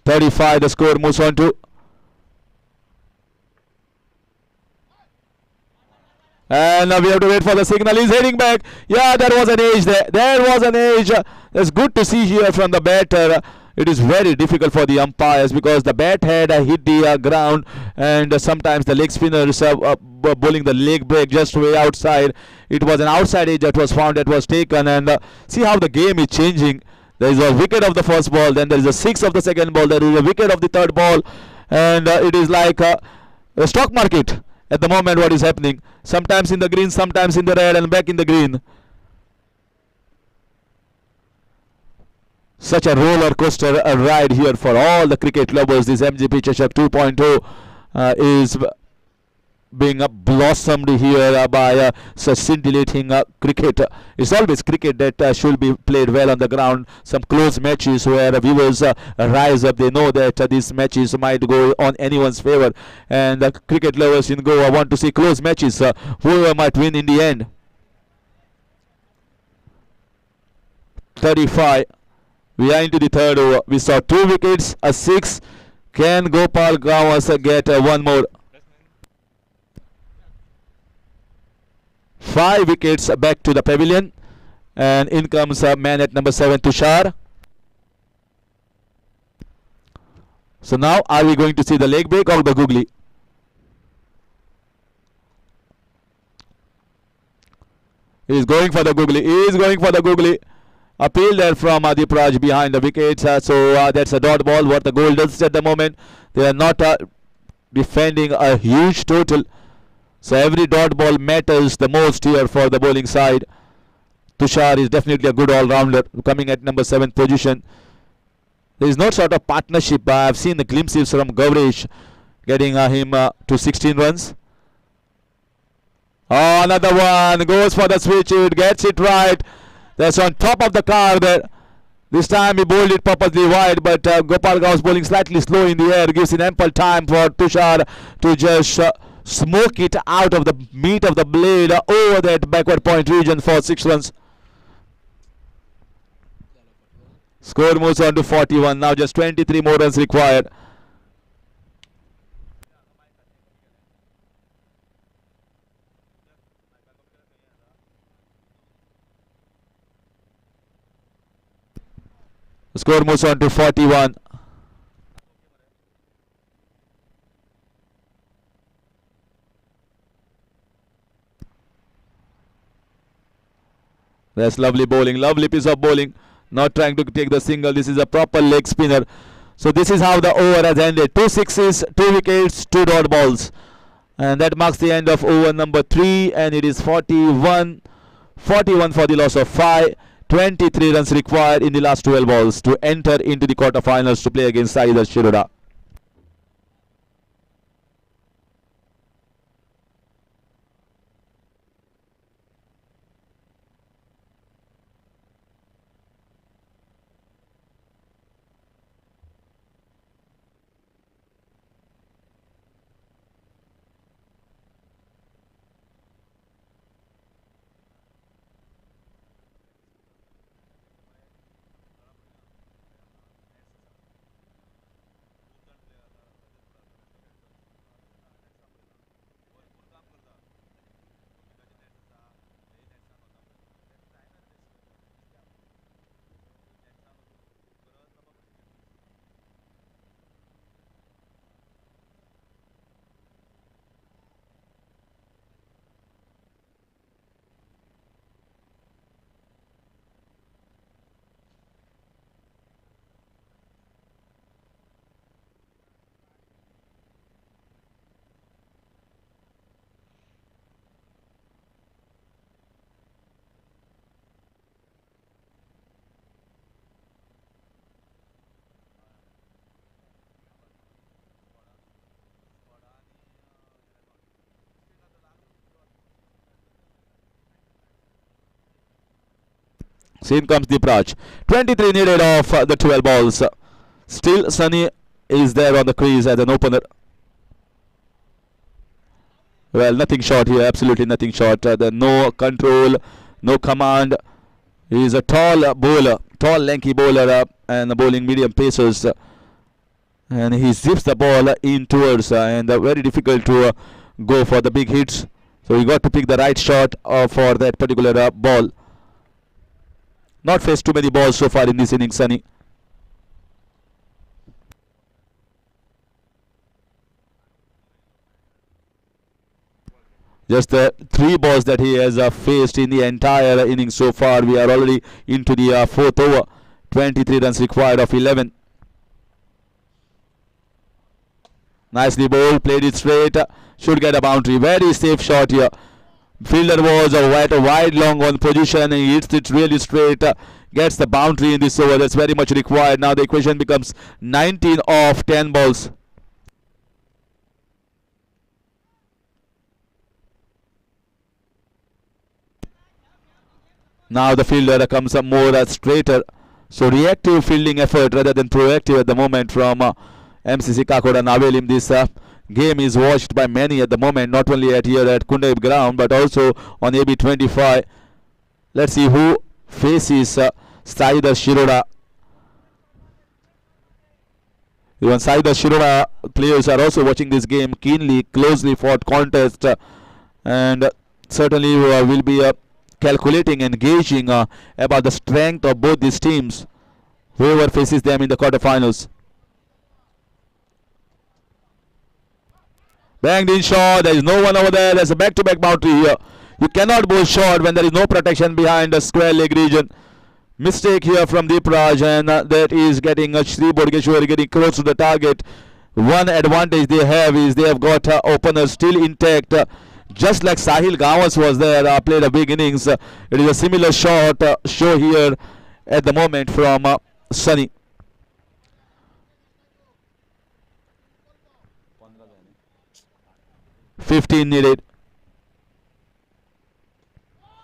The score moves on to. And now we have to wait for the signal. He's heading back. Yeah, there was an edge there. There was an edge. That's good to see here from the batter. It is very difficult for the umpires because the bat had hit the ground, and sometimes the leg spinners bowling the leg break just way outside. It was an outside edge that was found, that was taken, and see how the game is changing. There is a wicket of the first ball, then there is a 6 of the second ball, there is a wicket of the third ball, and it is like a stock market at the moment what is happening. Sometimes in the green, sometimes in the red, and back in the green. Such a roller coaster ride here for all the cricket lovers. This MGP Chashak 2.0 is being blossomed here by such scintillating cricket. It's always cricket that should be played well on the ground. Some close matches where viewers rise up. They know that these matches might go on anyone's favor, and cricket lovers in Goa want to see close matches. Whoever might win in the end. 35. We are into the third over. We saw 2 wickets, a 6. Can Gopal Gawas get one more? 5 wickets back to the pavilion, and in comes man at number 7, Tushar. So now are we going to see the leg break or the googly? He is going for the googly. He is going for the googly. Appeal there from Adip Raj behind the wickets. So that's a dot ball. What the goal does at the moment, they are not defending a huge total. So every dot ball matters the most here for the bowling side. Tushar is definitely a good all-rounder coming at number 7th position. There is no sort of partnership. I have seen the glimpses from Gavresh getting him to 16 runs. Oh, another one. Goes for the switch. It gets it right. That's on top of the car there. This time he bowled it purposely wide, but Gopal Gaus bowling slightly slow in the air. Gives it ample time for Tushar to just smoke it out of the meat of the blade over that backward point region for 6 runs. Score moves on to 41. Now just 23 more runs required. The score moves on to 41. That's lovely bowling, lovely piece of bowling. Not trying to take the single. This is a proper leg spinner. So this is how the over has ended. 2 sixes, 2 wickets, 2 dot balls. And that marks the end of over number 3. And it is 41. 41 for the loss of 5. 23 runs required in the last 12 balls to enter into the quarterfinals to play against either Shirur. So in comes Dipraj. 23 needed of the 12 balls. Still Sunny is there on the crease as an opener. Well, nothing short here, absolutely nothing short. No control, no command. He is a tall bowler, tall lanky bowler and bowling medium pacers. And he zips the ball in towards and very difficult to go for the big hits. So he got to pick the right shot for that particular ball. Not faced too many balls so far in this innings, Sunny. Just the 3 balls that he has faced in the entire innings so far. We are already into the 4th over. 23 runs required of 11. Nicely bowled, played it straight. Should get a boundary. Very safe shot here. Fielder was at a wide long on position and he hits it really straight. Gets the boundary in this over. That's very much required. Now the equation becomes 19 of 10 balls. Now the fielder comes up more straighter. So reactive fielding effort rather than proactive at the moment from MCC Kakoda Navelim. This game is watched by many at the moment, not only here at Kundab ground but also on AB25. Let's see who faces Saida Shirura. Even Saida Shirura players are also watching this game keenly, closely fought contest, and certainly will be calculating and gauging about the strength of both these teams, whoever faces them in the quarterfinals. Banged in shot, there is no one over there. There's a back-to-back boundary here. You cannot bowl short when there is no protection behind the square leg region. Mistake here from Deepraj, and that is getting Shri Bodgeshwar getting close to the target. One advantage they have is they have got openers still intact. Just like Sahil Gawas was there, played a big innings. It is a similar shot show here at the moment from Sunny. $15 needed.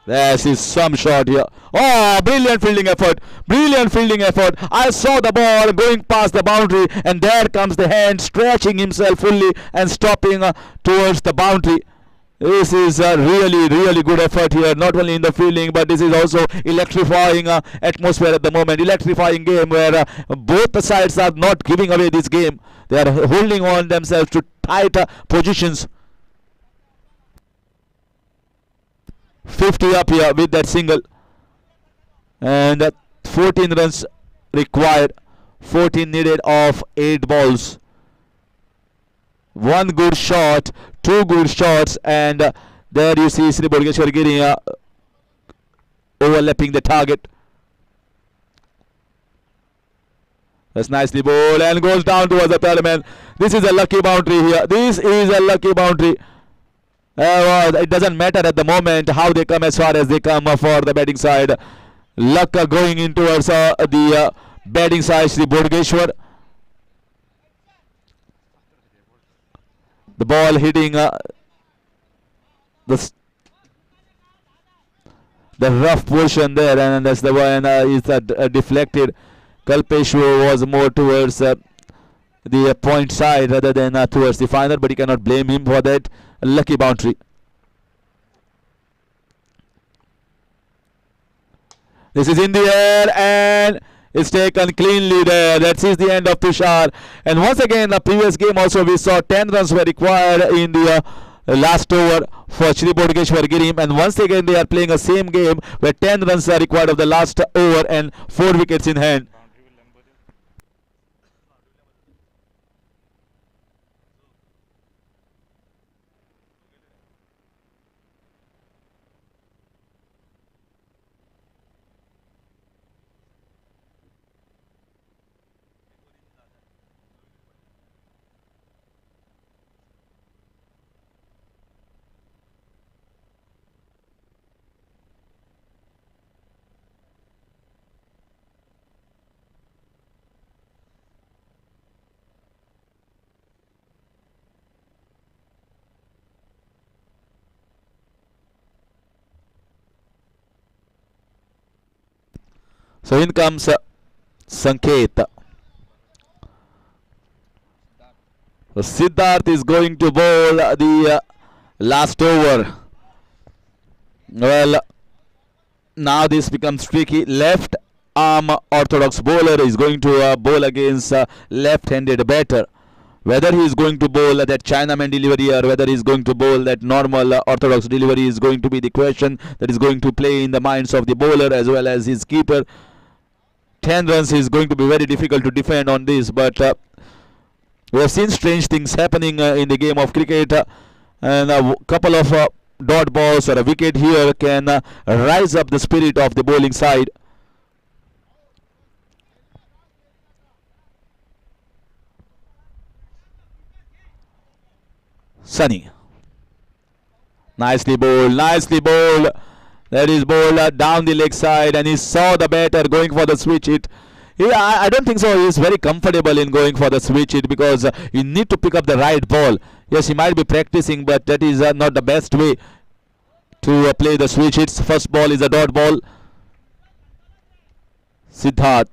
This is some shot here. Oh, brilliant fielding effort. Brilliant fielding effort. I saw the ball going past the boundary, and there comes the hand stretching himself fully and stopping towards the boundary. This is a really good effort here, not only in the fielding, but this is also electrifying atmosphere at the moment. Electrifying game where both the sides are not giving away this game. They are holding on themselves to tight positions. 50 up here with that single, and 14 runs required, 14 needed of 8 balls. One good shot, 2 good shots, and there you see Sri Bodgeshwar Giri overlapping the target. That's nicely bowled and goes down towards the parliament. This is a lucky boundary here. This is a lucky boundary. It doesn't matter at the moment how they come as far as they come for the batting side. Luck going in towards the batting side, Sri Bodgeshwar. The ball hitting the rough portion there, and that's the one is deflected. Kalpeshwar was more towards the point side rather than towards the final, but you cannot blame him for that. A lucky boundary. This is in the air and it's taken cleanly there. That is the end of Tushar. And once again, the previous game also we saw 10 runs were required in the last over for Shri Bodgeshwar Girim, and once again they are playing a same game where 10 runs are required of the last over and 4 wickets in hand. So in comes Sanket. So Siddharth is going to bowl the last over. Well, now this becomes tricky. Left arm orthodox bowler is going to bowl against left-handed batter. Whether he is going to bowl that Chinaman delivery or whether he is going to bowl that normal orthodox delivery is going to be the question that is going to play in the minds of the bowler as well as his keeper. 10 runs is going to be very difficult to defend on this, but we have seen strange things happening in the game of cricket, and a couple of dot balls or a wicket here can rise up the spirit of the bowling side. Sunny. Nicely bowled, nicely bowled. That is bowled down the leg side, and he saw the batter going for the switch hit. I don't think so. He is very comfortable in going for the switch hit because you need to pick up the right ball. Yes, he might be practicing, but that is not the best way to play the switch hits. First ball is a dot ball. Siddharth.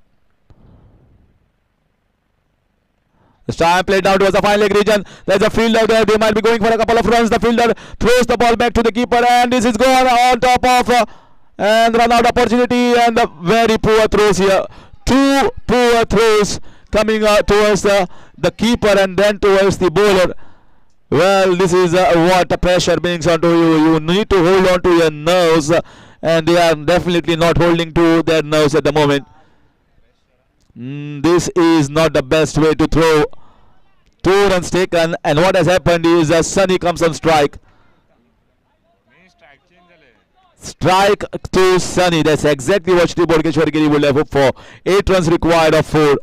This time played down towards the final leg region. There's a fielder there. They might be going for a couple of runs. The fielder throws the ball back to the keeper, and this is gone on top of and run out opportunity. And the very poor throws here. Two poor throws coming towards the keeper and then towards the bowler. Well, this is what the pressure brings onto you. You need to hold on to your nerves, and they are definitely not holding to their nerves at the moment. This is not the best way to throw. 2 runs taken, and what has happened is Sunny comes on strike. Strike to Sunny. That's exactly what Shri Bodkeshwargiri would have hoped for. 8 runs required of 4.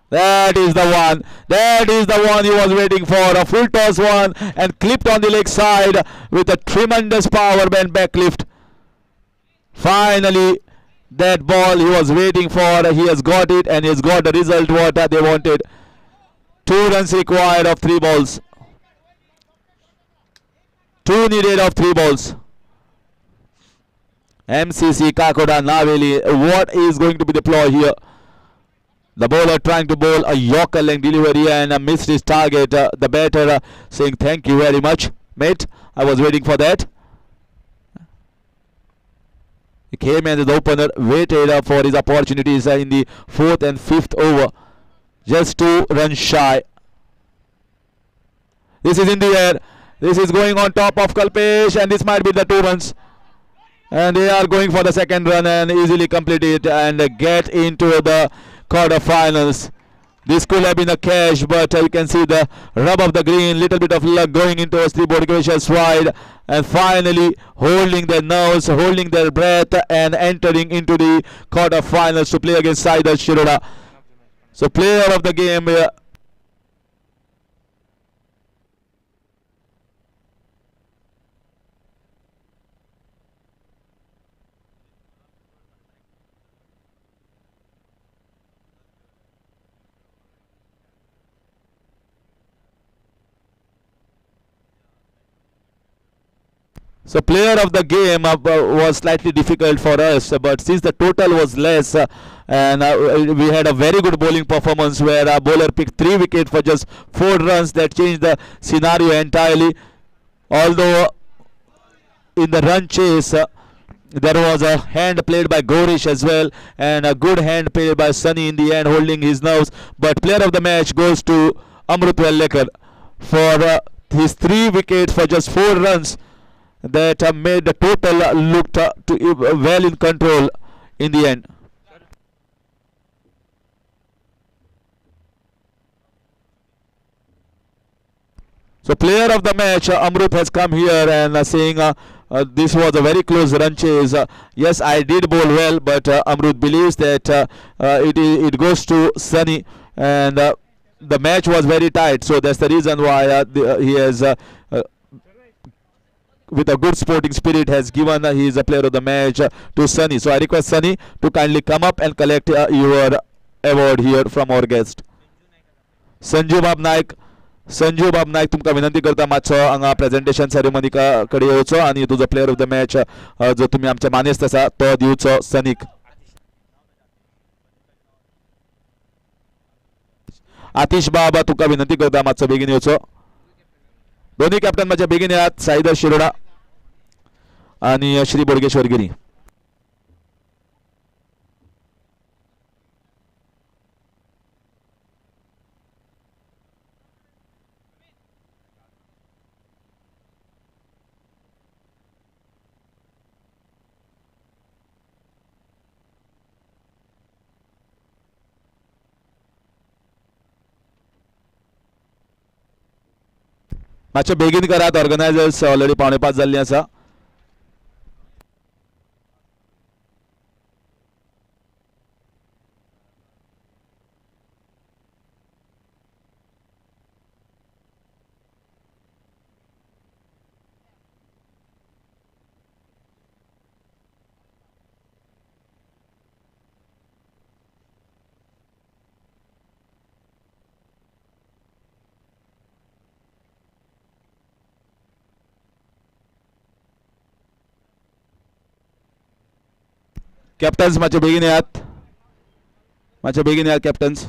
That is the one. That is the one he was waiting for. A full toss one and clipped on the leg side with a tremendous power bend back lift. Finally, that ball he was waiting for, he has got it, and he has got the result what they wanted. 2 runs required of 3 balls. 2 needed of 3 balls. MCC Kakoda Naveli, what is going to be the ploy here? The bowler trying to bowl a Yorker length delivery and missed his target. The batter saying thank you very much, mate. I was waiting for that. He came as the opener, waited for his opportunities in the 4th and 5th over. Just 2 runs shy. This is in the air. This is going on top of Kalpesh, and this might be the 2 runs. And they are going for the 2nd run and easily complete it and get into the quarterfinals. This could have been a cash, but you can see the rub of the green, little bit of luck going into Sri Bodkeshwar's side, and finally holding their nerves, holding their breath, and entering into the quarterfinals to play against Saidar Shirur. So player of the game So player of the game was slightly difficult for us, but since the total was less and we had a very good bowling performance where our bowler picked 3 wickets for just 4 runs, that changed the scenario entirely. Although in the run chase there was a hand played by Gorish as well, and a good hand played by Sunny in the end, holding his nerves. But player of the match goes to Amrut Wellekar for his 3 wickets for just 4 runs. That made the total looked well in control in the end. So player of the match Amrut has come here and saying this was a very close run chase. Yes, I did bowl well, but Amrut believes that it goes to Sunny, and the match was very tight, so that's the reason why he has with a good sporting spirit has given his player of the match to Sunny. So I request Sunny to kindly come up and collect your award here from our guest. Sanju Bab Naik तुमकां विनंती करता मातसो हांगा presentation ceremony कडे येवचो आनी तुजो player of the match जो तुमी आमचे मानेस्त आसा तो दिवचो सनीक. आतिश बाब तुका विनंती करता मातसो बेगीन येवचो. दोन्ही कॅप्टन माझ्या बेगीन यात, साईदर शिरोडा आणि श्री बोडगेश्वरगिरी. मातशें बेगीन करात, ऑर्गनायझर्स ऑलरेडी 4:45 जाल्लीं आसा. कॅप्टन्स मातशे बेगीन येयात, मातशे बेगीन येयात captains.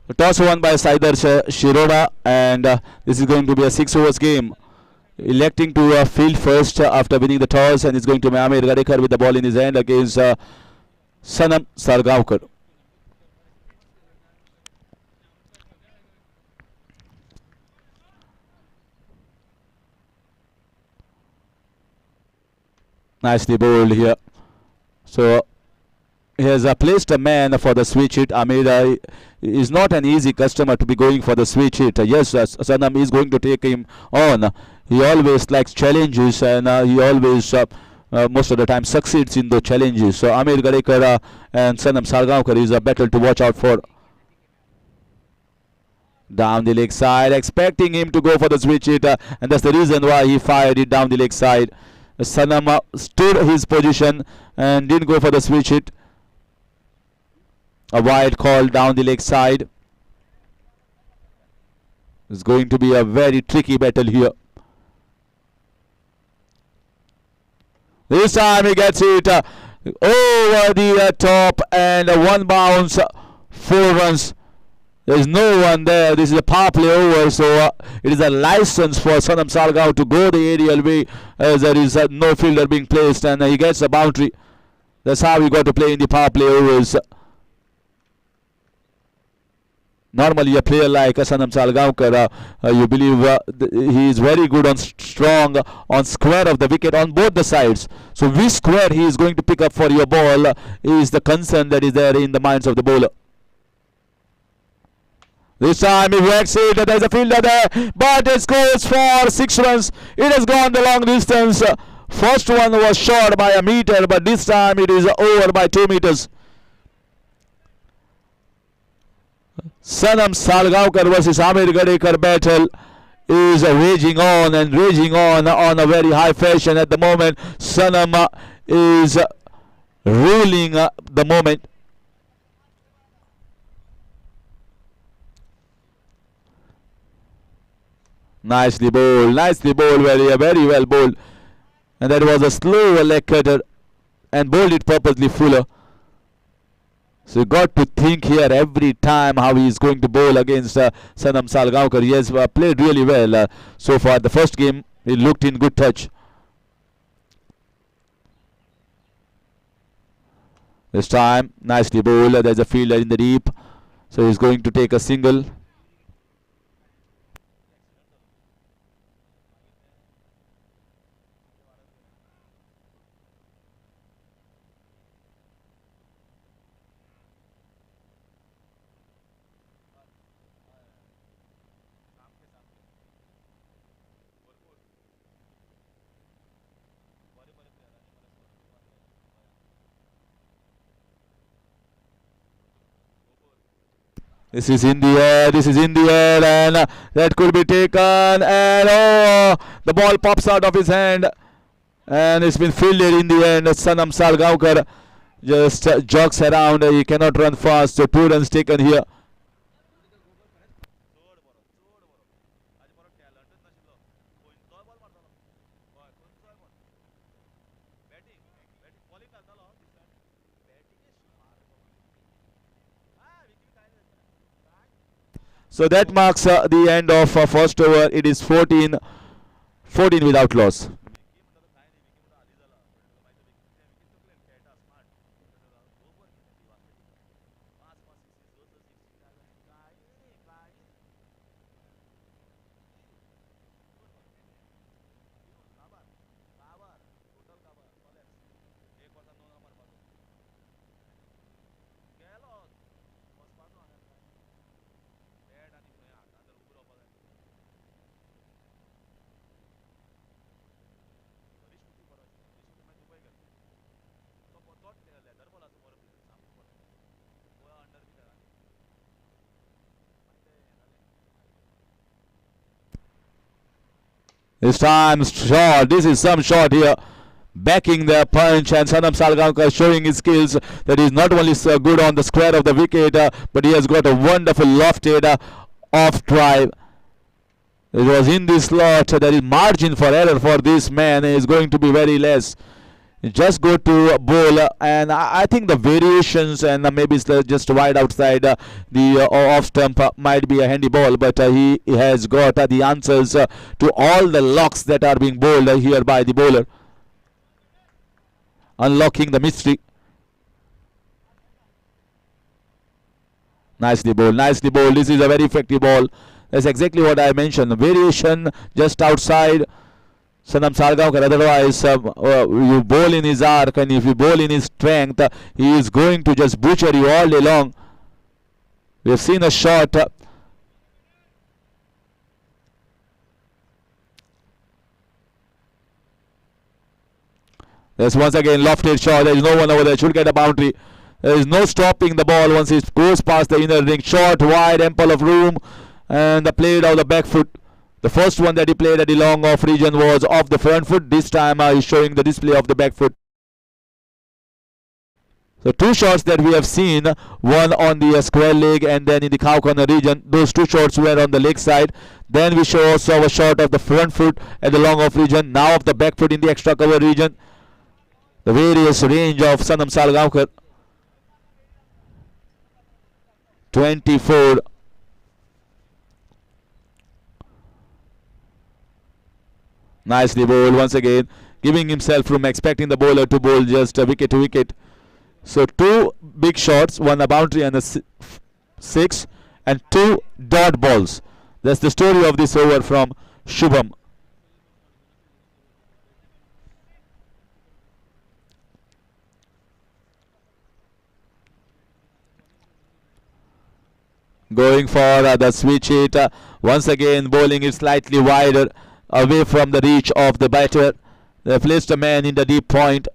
The toss won by Shiroda, and this is going to be a 6 overs game. Electing to field first after winning the toss, and it's going to be Amir Gadekar with the ball in his hand against Sanam Sargaonkar. Nicely bowled here. So he has placed a man for the switch hit. Amir is not an easy customer to be going for the switch hit. Yes, Sanam is going to take him on. He always likes challenges, and he always most of the time succeeds in the challenges. So Amir Gadekar and Sanam Sargaonkar is a battle to watch out for. Down the leg side, expecting him to go for the switch hit, and that's the reason why he fired it down the leg side. Sanam stood his position and didn't go for the switch hit. A wide call down the leg side. It's going to be a very tricky battle here. This time he gets it over the top, and one bounce, 4 runs. There is no one there. This is a power play over, so it is a license for Sanam Salgaon to go the aerial way, as there is no fielder being placed, and he gets a boundary. That's how he got to play in the power play overs. Normally, a player like Sanam Salgaonkar, you believe he is very good on strong on square of the wicket on both the sides. So which square he is going to pick up for your ball is the concern that is there in the minds of the bowler. This time he whacks it. There's a fielder there, but it scores for 6 runs. It has gone the long distance. First one was short by a meter, but this time it is over by 2 meters. Sanam Salgaonkar versus Amir Gadekar battle is raging on and raging on a very high fashion at the moment. Sanam is ruling the moment. Nicely bowled, very well bowled. And that was a slow leg cutter and bowled it purposely fuller. So you got to think here every time how he is going to bowl against Sanam Salgaonkar. He has played really well so far. The first game he looked in good touch. This time nicely bowled. There's a fielder in the deep, so he's going to take a single. This is in the air, and that could be taken, and oh, the ball pops out of his hand, and it's been fielded in the end. Sanam Salgaonkar just jogs around. He cannot run fast, so 2 runs taken here. So that marks the end of first over. It is 14 without loss. This time shot. This is some shot here, backing the punch, and Sanam Salgaonkar showing his skills that he's not only so good on the square of the wicket, but he has got a wonderful lofted off drive. It was in this slot. There is margin for error for this man. He is going to be very less. Just go to bowl, and I think the variations and maybe it's just wide outside the off stump might be a handy ball, but he has got the answers to all the locks that are being bowled here by the bowler, unlocking the mystery. Nicely bowled, nicely bowled. This is a very effective ball. That's exactly what I mentioned. The variation just outside Sanam Salgaonkar. Otherwise, you bowl in his arc, and if you bowl in his strength, he is going to just butcher you all day long. We have seen a shot. There's once again lofted shot. There is no one over there. Should get a boundary. There is no stopping the ball once it goes past the inner ring. Short, wide, ample of room, and played out the back foot. The first one that he played at the long off region was off the front foot. This time he's showing the display of the back foot. So 2 shots that we have seen, one on the square leg and then in the cow corner region. Those 2 shots were on the leg side. Then we also have a shot of the front foot at the long off region. Now of the back foot in the extra cover region. the various range of Sanam Salgaonkar. 24. Nicely bowled once again, giving himself room, expecting the bowler to bowl just wicket to wicket. So 2 big shots, 1 a boundary and a 6, and 2 dot balls. That's the story of this over from Shubham. Going for the switch hit. Once again bowling it slightly wider, away from the reach of the batter. They placed a man in the deep point.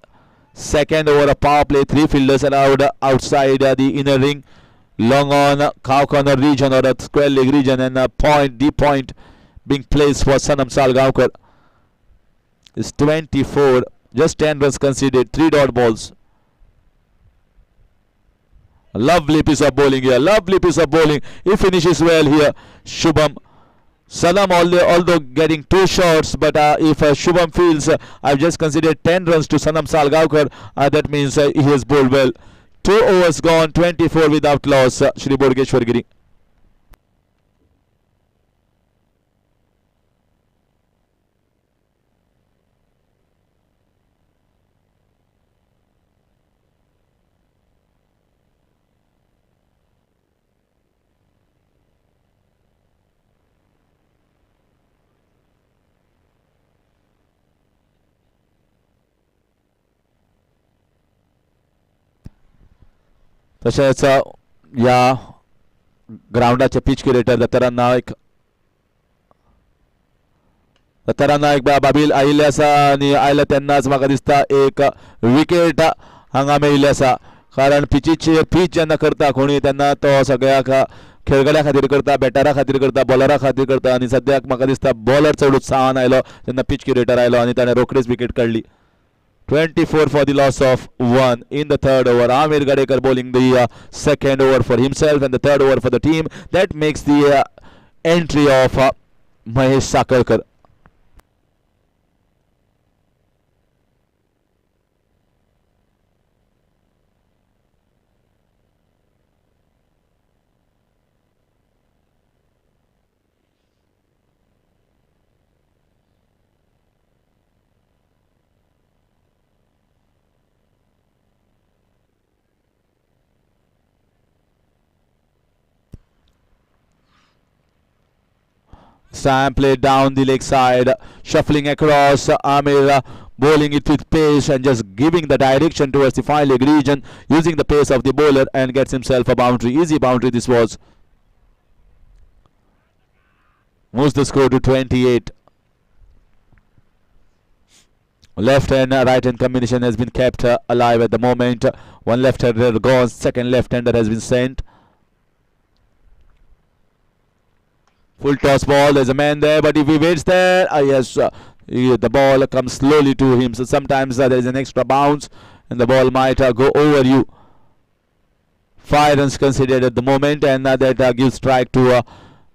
Second over a power play, 3 fielders allowed outside the inner ring. Long on cow corner region or a square leg region, and a point, deep point being placed for Sanam Salgaonkar. It's 24, just 10 runs conceded, 3 dot balls. A lovely piece of bowling here, lovely piece of bowling. He finishes well here, Shubham. Sanam although getting 2 shots, but if Shubham feels I've just considered 10 runs to Sanam Salgaonkar, that means he has bowled well. 2 overs gone, 24 without loss, Shri Bodgeshwar Giri. तसेच या ग्राउंडाचे pitch curator Dattaram नायक बाबील आयिल्ले आसा आनी आयला तेन्नाच म्हाका दिसता एक विकेट हांगा मेळिल्ली आसा, कारण पिचीचेर पिच जेन्ना करता कोणी तेन्ना तो सगळ्याक खेळगड्या खातीर करता, बॅटरा खातीर करता, बॉलरा खातीर करता, आनी सद्याक म्हाका दिसता बॉलर चड उत्साहान आयलो तेन्ना पिच क्युरेटर आयलो आनी ताणें रोखडीच विकेट काडली. 24 for the loss of 1 in the third over. Amir Gadekar bowling the second over for himself and the third over for the team. That makes the entry of Mahesh Sakalkar. Sam played down the leg side, shuffling across. Amir bowling it with pace and just giving the direction towards the fine leg region, using the pace of the bowler, and gets himself a boundary. Easy boundary this was. Moves the score to 28. Left and right hand combination has been kept alive at the moment. One left hander gone, second left hander has been sent. Full toss ball, there's a man there, but if he waits there, yes, the ball comes slowly to him. So sometimes there is an extra bounce and the ball might go over you. 5 runs considered at the moment, and that gives strike to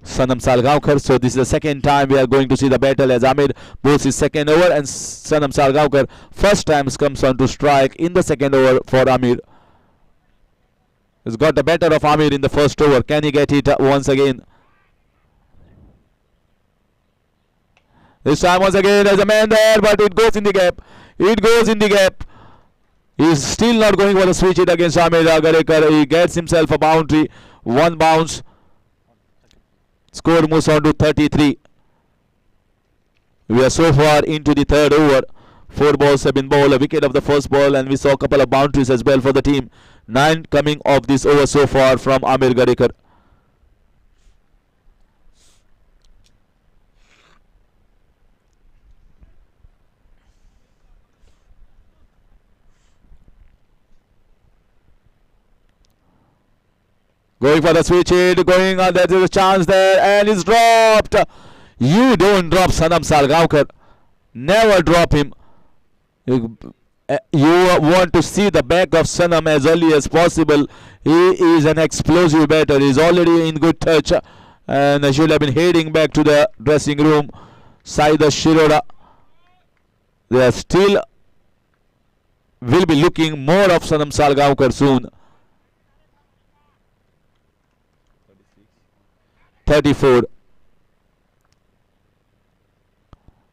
Sanam Salgaonkar. So this is the second time we are going to see the battle as Amir bowls his second over, and Sanam Salgaonkar first time comes on to strike in the second over for Amir. He's got the better of Amir in the first over. Can he get it once again? This time once again there's a man there, but it goes in the gap. It goes in the gap. He's still not going for the switch hit against Amir Gadekar. He gets himself a boundary. 1 bounce. Score moves on to 33. We are so far into the third over. 4 balls have been bowled. A wicket of the first ball, and we saw a couple of boundaries as well for the team. 9 coming of this over so far from Amir Gadekar. Going for the switch hit, going on, there is a chance there, and it's dropped. You don't drop Sanam Salgaonkar. Never drop him. You want to see the back of Sanam as early as possible. He is an explosive batter. He is already in good touch, and should have been heading back to the dressing room. Side Shirur. They are still will be looking more of Sanam Salgaonkar soon. 34.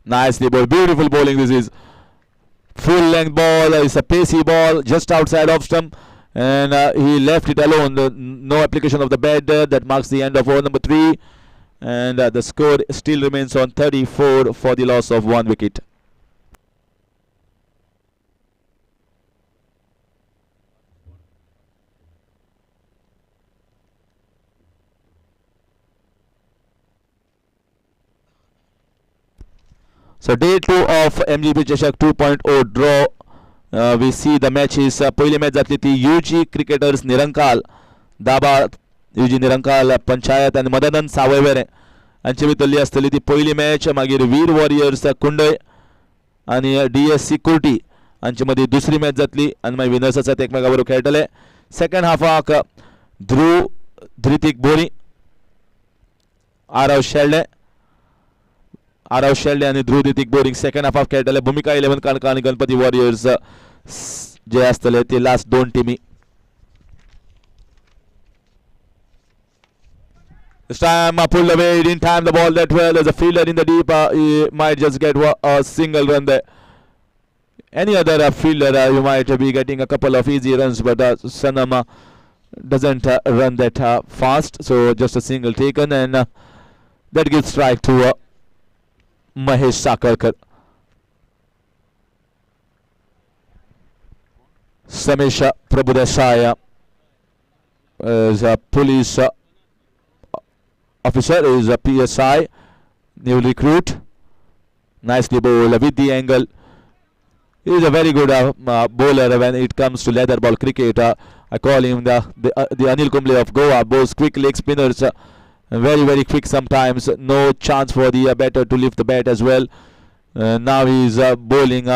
Nicely bowled. Beautiful bowling. This is full length ball. It's a pacey ball just outside off stump. And he left it alone. No application of the bat. That marks the end of over number 3. And the score still remains on 34 for the loss of 1 wicket. So day 2 of MGP Chashak 2.0 draw. We see the matches. पहिली match जातली ती UG cricketers निरंकाल दाबा UG निरंकाल पंचायत आणि मदनंद सावयवेरे हांचे भितरली आसतली ती पहिली match. मागीर वीर वॉरियर्स कुंडय आणि DSC कुर्टी हांचे मदीं दुसरी मॅच जातली आनी मागीर विनर्स आसात एकमेका बरोबर खेळटले. सेकंड हाफाक ध्रुव धृतीक बोरी आरव शेल्डे आणि ध्रुव धृतीक बोरिंग सेकंड हाफाक खेळटले. भूमिका 11 काणका आणि गणपती वॉरियर्स जे आसतले ते लास्ट 2 टिमी. This time pulled away, he didn't time the ball that well. There's a fielder in the deep, he might just get a single run there. Any other fielder, you might be getting a couple of easy runs, but Sanam doesn't run that fast, so just a single taken, and that gives strike to Mahesh Sakarkar. Samesha Prabhudesaya is a police officer, is a PSI, new recruit. Nicely bowled with the angle. He is a very good bowler when it comes to leather ball cricket. I call him the Anil Kumble of Goa. Bowls quick leg spinners, very very quick sometimes. No chance for the batter to lift the bat as well. Now he is bowling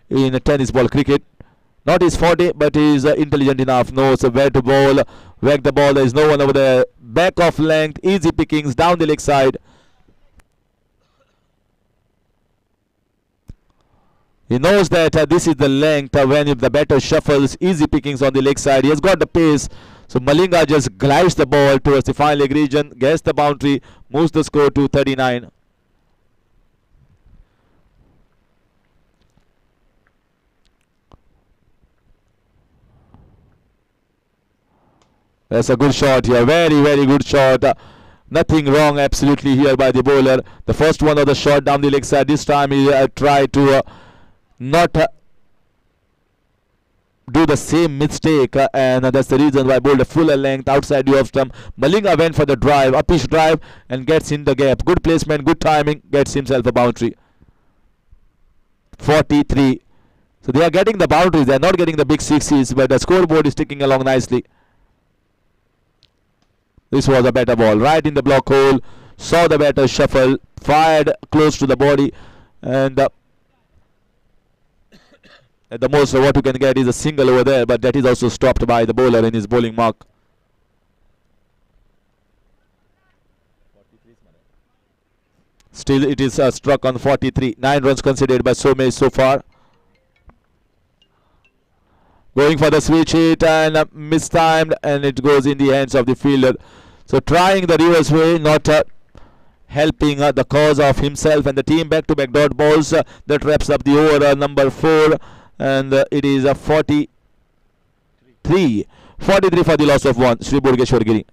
in tennis ball cricket. Not his forte, but he is intelligent enough. Knows where to bowl, whack the ball. There is no one over there. Back of length, easy pickings down the leg side. He knows that this is the length when if the batter shuffles, easy pickings on the leg side. He has got the pace. So Malinga just glides the ball towards the final leg region, gets the boundary, moves the score to 39. That's a good shot here. Very, very good shot. Nothing wrong absolutely here by the bowler. The first one of the shot down the leg side. This time he tried to not do the same mistake, and that's the reason why I bowled a fuller length outside the off stump. Malinga went for the drive, uppish drive, and gets in the gap. Good placement, good timing, gets himself a boundary. 43. So they are getting the boundaries. They are not getting the big sixes, but the scoreboard is ticking along nicely. This was a better ball right in the block hole. Saw the batter shuffle, fired close to the body, and at the most what you can get is a single over there, but that is also stopped by the bowler in his bowling mark. Still it is struck on 43. 9 runs conceded by Somesh so far. Going for the switch hit and mistimed, and it goes in the hands of the fielder. So trying the reverse way, not helping the cause of himself and the team. Back-to-back dot balls. That wraps up the over number 4, and it is a 43. 43 for the loss of 1. Sri Bodgeshwar Giri.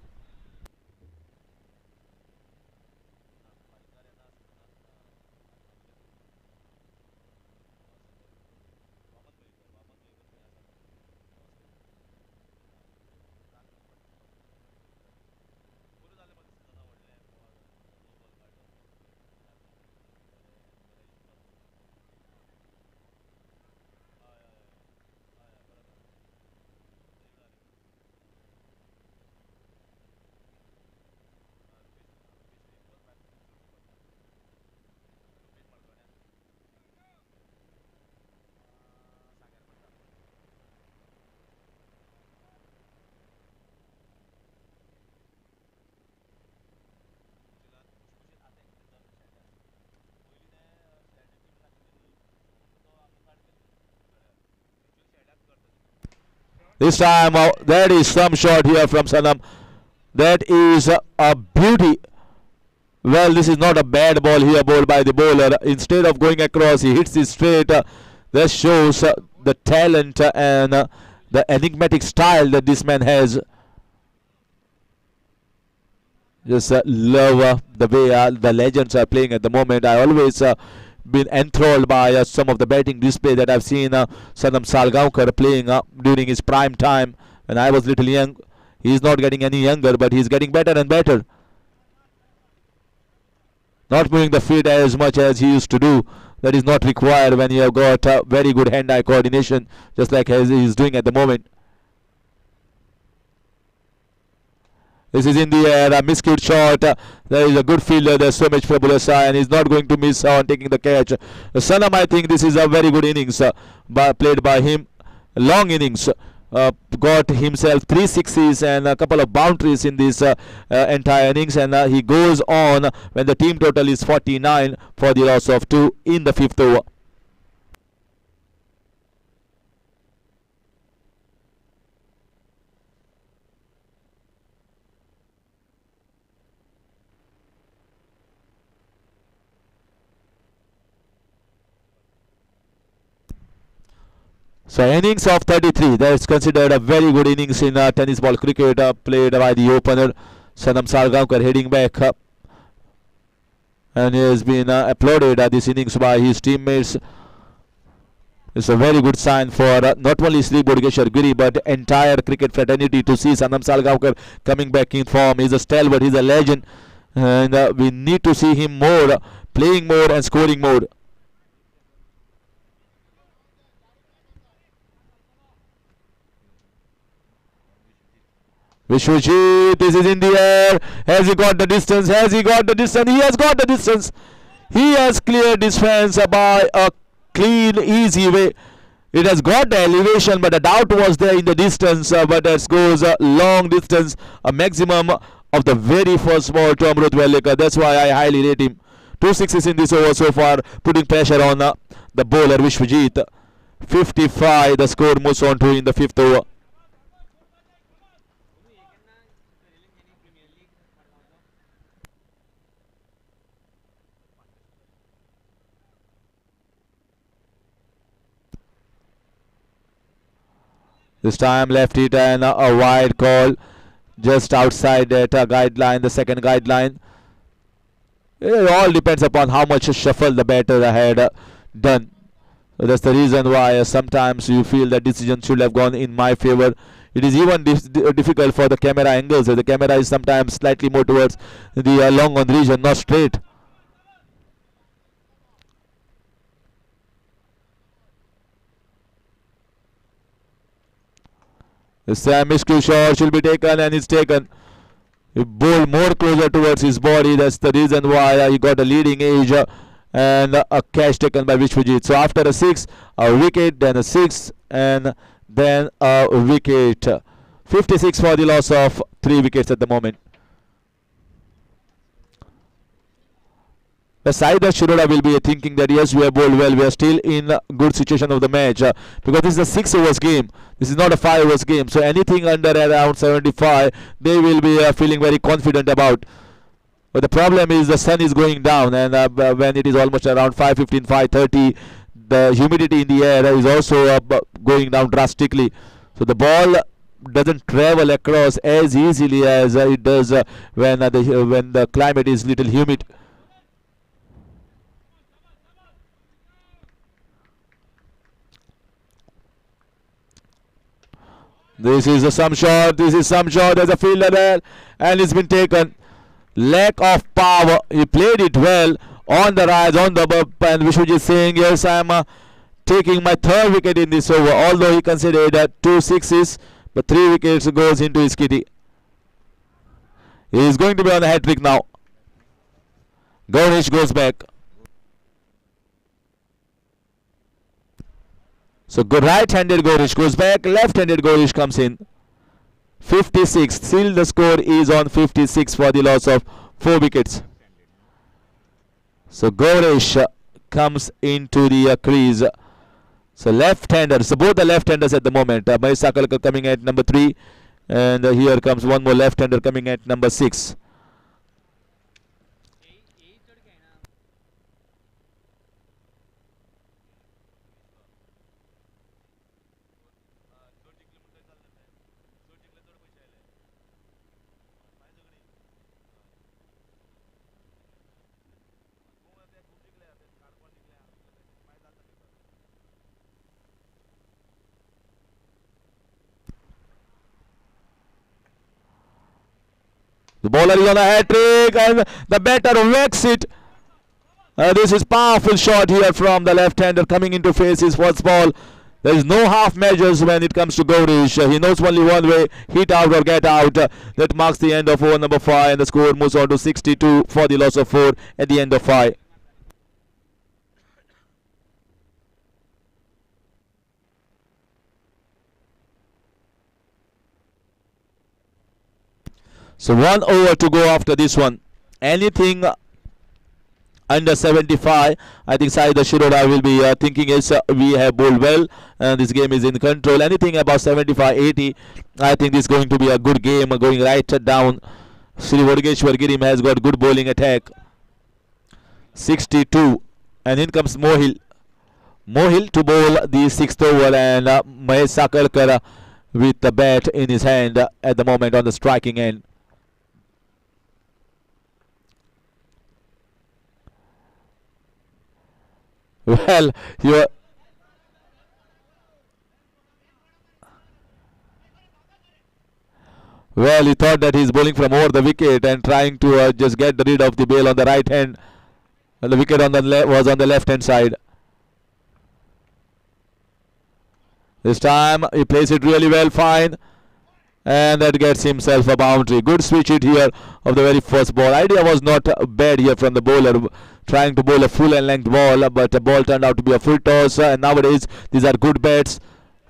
This time, that is some shot here from Sanam. That is a beauty. Well, this is not a bad ball here, bowled by the bowler. Instead of going across, he hits it straight. That shows the talent and the enigmatic style that this man has. Just love the way the legends are playing at the moment. I always been enthralled by some of the batting display that I've seen Sanam Salgaonkar playing during his prime time when I was little young. He's not getting any younger, but he's getting better and better. Not moving the feet as much as he used to do. That is not required when you have got very good hand-eye coordination, just like as he's doing at the moment. This is in the air, a miscued shot. There is a good fielder. There's so much fabulous and he's not going to miss on taking the catch. Sanam, I think this is a very good innings played by him. Long innings. Got himself 3 sixes and a couple of boundaries in this entire innings, and he goes on when the team total is 49 for the loss of 2 in the 5th over. So innings of 33, that's considered a very good innings in tennis ball cricket, played by the opener Sanam Salgaonkar, heading back up, and he has been applauded this innings by his teammates. It's a very good sign for not only Sri Bodhgeshwar Giri but entire cricket fraternity to see Sanam Salgaonkar coming back in form. He's a stalwart, he's a legend, and we need to see him more, playing more and scoring more. Vishwajit, this is in the air. Has he got the distance? Has he got the distance? He has got the distance. He has cleared his fence by a clean, easy way. It has got the elevation, but the doubt was there in the distance. But that goes a long distance, a maximum of the very first ball to Amrut Velekar. That's why I highly rate him. 2 sixes in this over so far, putting pressure on the bowler Vishwajit. 55, the score moves on to in the 5th over. This time left it and a wide call just outside that guideline, the second guideline. It all depends upon how much shuffle the batter had done. So that's the reason why sometimes you feel that decision should have gone in my favor. It is even difficult for the camera angles. The camera is sometimes slightly more towards the long on region, not straight. This miscue shot should be taken, and it's taken. He bowled more closer towards his body. That's the reason why he got a leading edge and a catch taken by Vishwajit. So after a 6, a wicket, then a 6, and then a wicket. 56 for the loss of 3 wickets at the moment. Either Shirur will be thinking that yes, we have bowled well, we are still in a good situation of the match because this is a 6 overs game. This is not a 5 overs game. So anything under around 75, they will be feeling very confident about. But the problem is the sun is going down, and when it is almost around 5:15, 5:30, the humidity in the air is also going down drastically. So the ball doesn't travel across as easily as it does when the climate is little humid. This is some shot. This is some shot. There's a fielder there, and it's been taken. Lack of power. He played it well on the rise, on the bump, and Vishwajit saying, yes, I'm taking my 3rd wicket in this over. Although he considered 2 sixes, but 3 wickets goes into his kitty. He is going to be on a hat trick now. Gaurish goes back. So good right-handed Gaurish goes back, left-handed Gaurish comes in. 56, still the score is on 56 for the loss of 4 wickets. So Gaurish comes into the crease. So left-handers, so both the left-handers at the moment. Mahesh Sakalkar coming at number 3, and here comes one more left-hander coming at number 6. The bowler is on a hat trick and the batter whacks it. This is powerful shot here from the left-hander coming into face his first ball. There is no half measures when it comes to Gaurish. He knows only one way, hit out or get out. That marks the end of over number 5 and the score moves on to 62 for the loss of 4 at the end of 5. So 1 over to go after this one. Anything under 75, I think Saida Shirur will be thinking is we have bowled well and this game is in control. Anything above 75, 80, I think this is going to be a good game going right down. Sri Vodgeshwar Girim has got good bowling attack. 62, and in comes Mohil. Mohil to bowl the 6th over, and Mahesh Sakalkar with the bat in his hand at the moment on the striking end. Well, he thought that he's bowling from over the wicket and trying to just get rid of the bail on the right hand. And the wicket on the was on the left hand side. This time he plays it really well, fine. And that gets himself a boundary. Good switch hit here of the very first ball. Idea was not bad here from the bowler, trying to bowl a full and length ball, but the ball turned out to be a full toss. And nowadays these are good bats,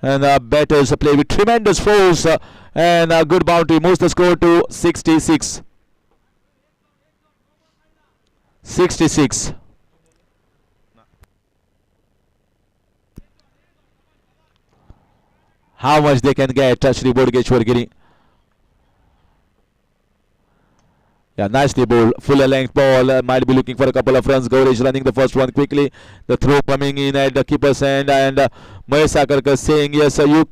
and batters play with tremendous force, and a good boundary moves the score to 66. 66. How much they can get, Shri Vodgeshwar Giri. Yeah, nicely bowled. Full length ball. Might be looking for a couple of runs. Gaurish running the first one quickly. The throw coming in at the keeper's hand. And Mahesh Sakalkar saying, yes, you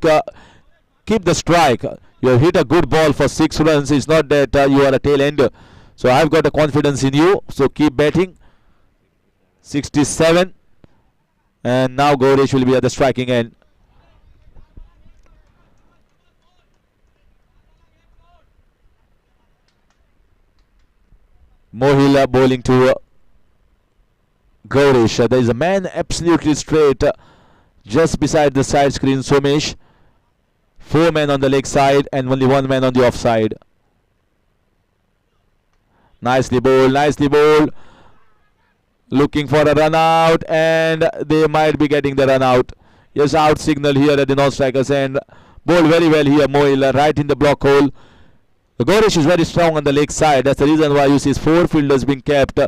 keep the strike. You have hit a good ball for 6 runs. It's not that you are a tail ender. So I've got a confidence in you. So keep batting. 67. And now Gaurish will be at the striking end. Mohila bowling to Gaurish. There is a man absolutely straight just beside the side screen, Somesh. 4 men on the leg side and only 1 man on the offside. Nicely bowled, nicely bowled. Looking for a run out, and they might be getting the run out. Yes, out signal here at the non-strikers end. Bowled very well here, Mohila, right in the block hole. The Gaurish is very strong on the leg side. That's the reason why you see 4 fielders being kept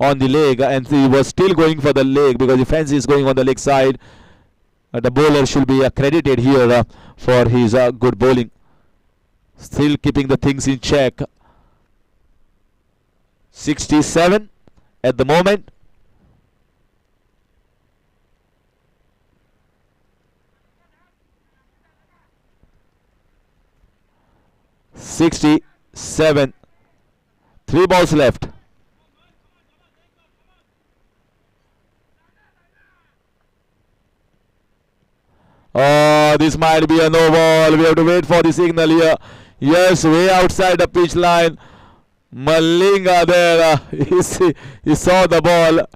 on the leg, and he was still going for the leg because the fence is going on the leg side. The bowler should be credited here for his good bowling. Still keeping the things in check. 67 at the moment. (67). 3 balls left. Oh, this might be a no ball. We have to wait for the signal here. Yes, way outside the pitch line. Malinga there. He saw the ball.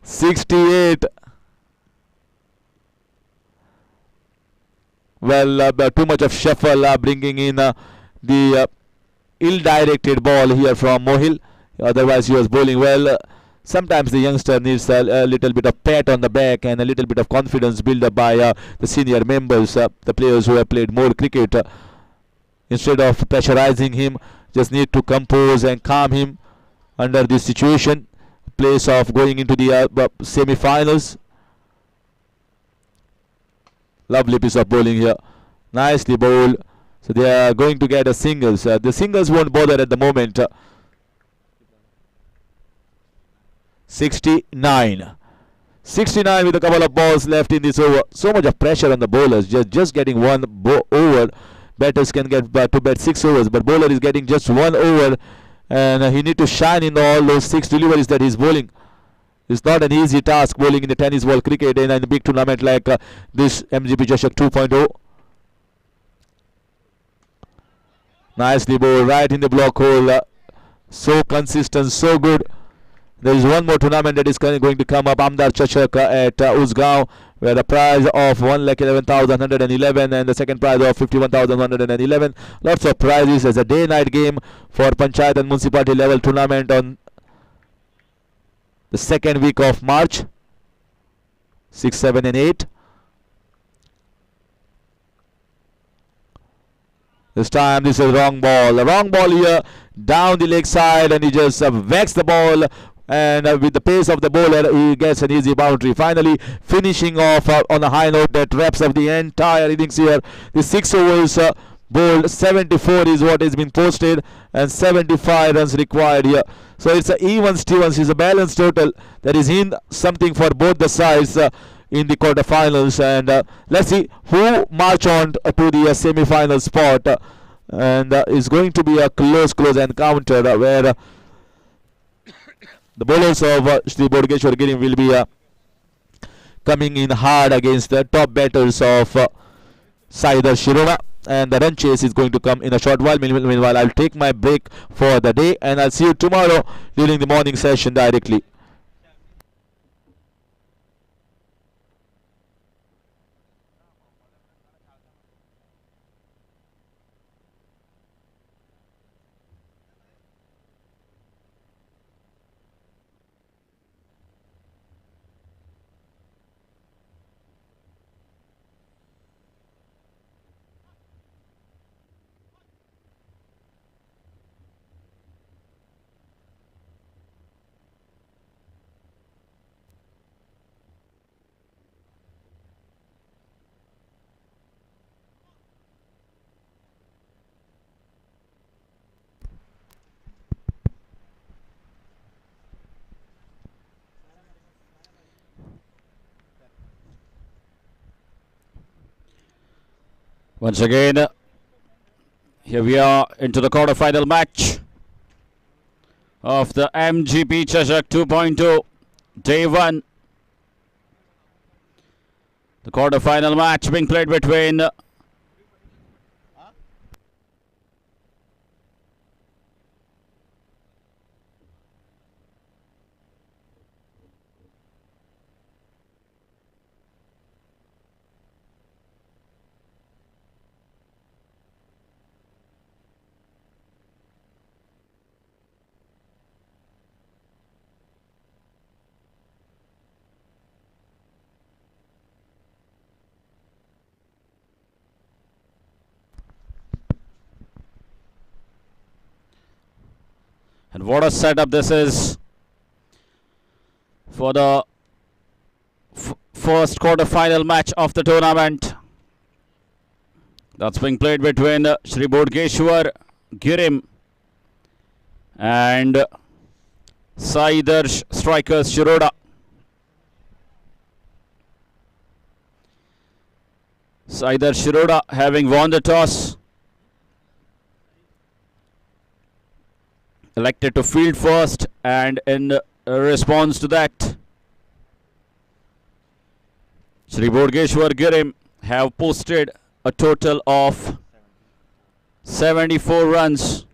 68. Well, too much of shuffle bringing in the ill-directed ball here from Mohil. Otherwise, he was bowling well. Sometimes the youngster needs a little bit of pat on the back and a little bit of confidence built up by the senior members, the players who have played more cricket. Instead of pressurizing him, just need to compose and calm him under this situation. Place of going into the semi-finals. Lovely piece of bowling here. Nicely bowled. So they are going to get a singles. The singles won't bother at the moment. 69. 69 with a couple of balls left in this over. So much of pressure on the bowlers. Just getting one over. Batters can get to bat 6 overs, but bowler is getting just 1 over, and he need to shine in all those 6 deliveries that he's bowling. It's not an easy task bowling in the tennis ball cricket in a big tournament like this MGP Chashak 2.0. Nicely bowled right in the block hole. So consistent, so good. There is one more tournament that is going to come up, Amdar Chashak at Uzgaon, where the prize of 1,11,111 and the second prize of 51,111. Lots of prizes as a day-night game for Panchayat and Municipality level tournament on the second week of March, 6, 7 and 8. This time this is wrong ball. The wrong ball here down the leg side, and he just whacks the ball, and with the pace of the bowler he gets an easy boundary. Finally finishing off on a high note that wraps up the entire innings here. The 6 overs bowled, 74 is what has been posted, and 75 runs required here. So it's a even Stevens. It's a balanced total that is in something for both the sides in the quarterfinals, and let's see who march on to the semi-final spot, and it's going to be a close encounter where the bowlers of Shri Bodgeshwar Girim will be coming in hard against the top batters of Saidar Shirur, and the run chase is going to come in a short while. Meanwhile, I'll take my break for the day, and I'll see you tomorrow during the morning session directly. Once again, here we are into the quarterfinal match of the MGP Chashak 2.0 Day 1. The quarterfinal match being played between and what a setup this is for the first quarter-final match of the tournament. That's being played between Shri Bodgeshwar Girim and Saidarsh strikers Shirur. Saidar Shirur having won the toss, elected to field first, and in response to that, Shri Bodgeshwar Girim have posted a total of 74 runs,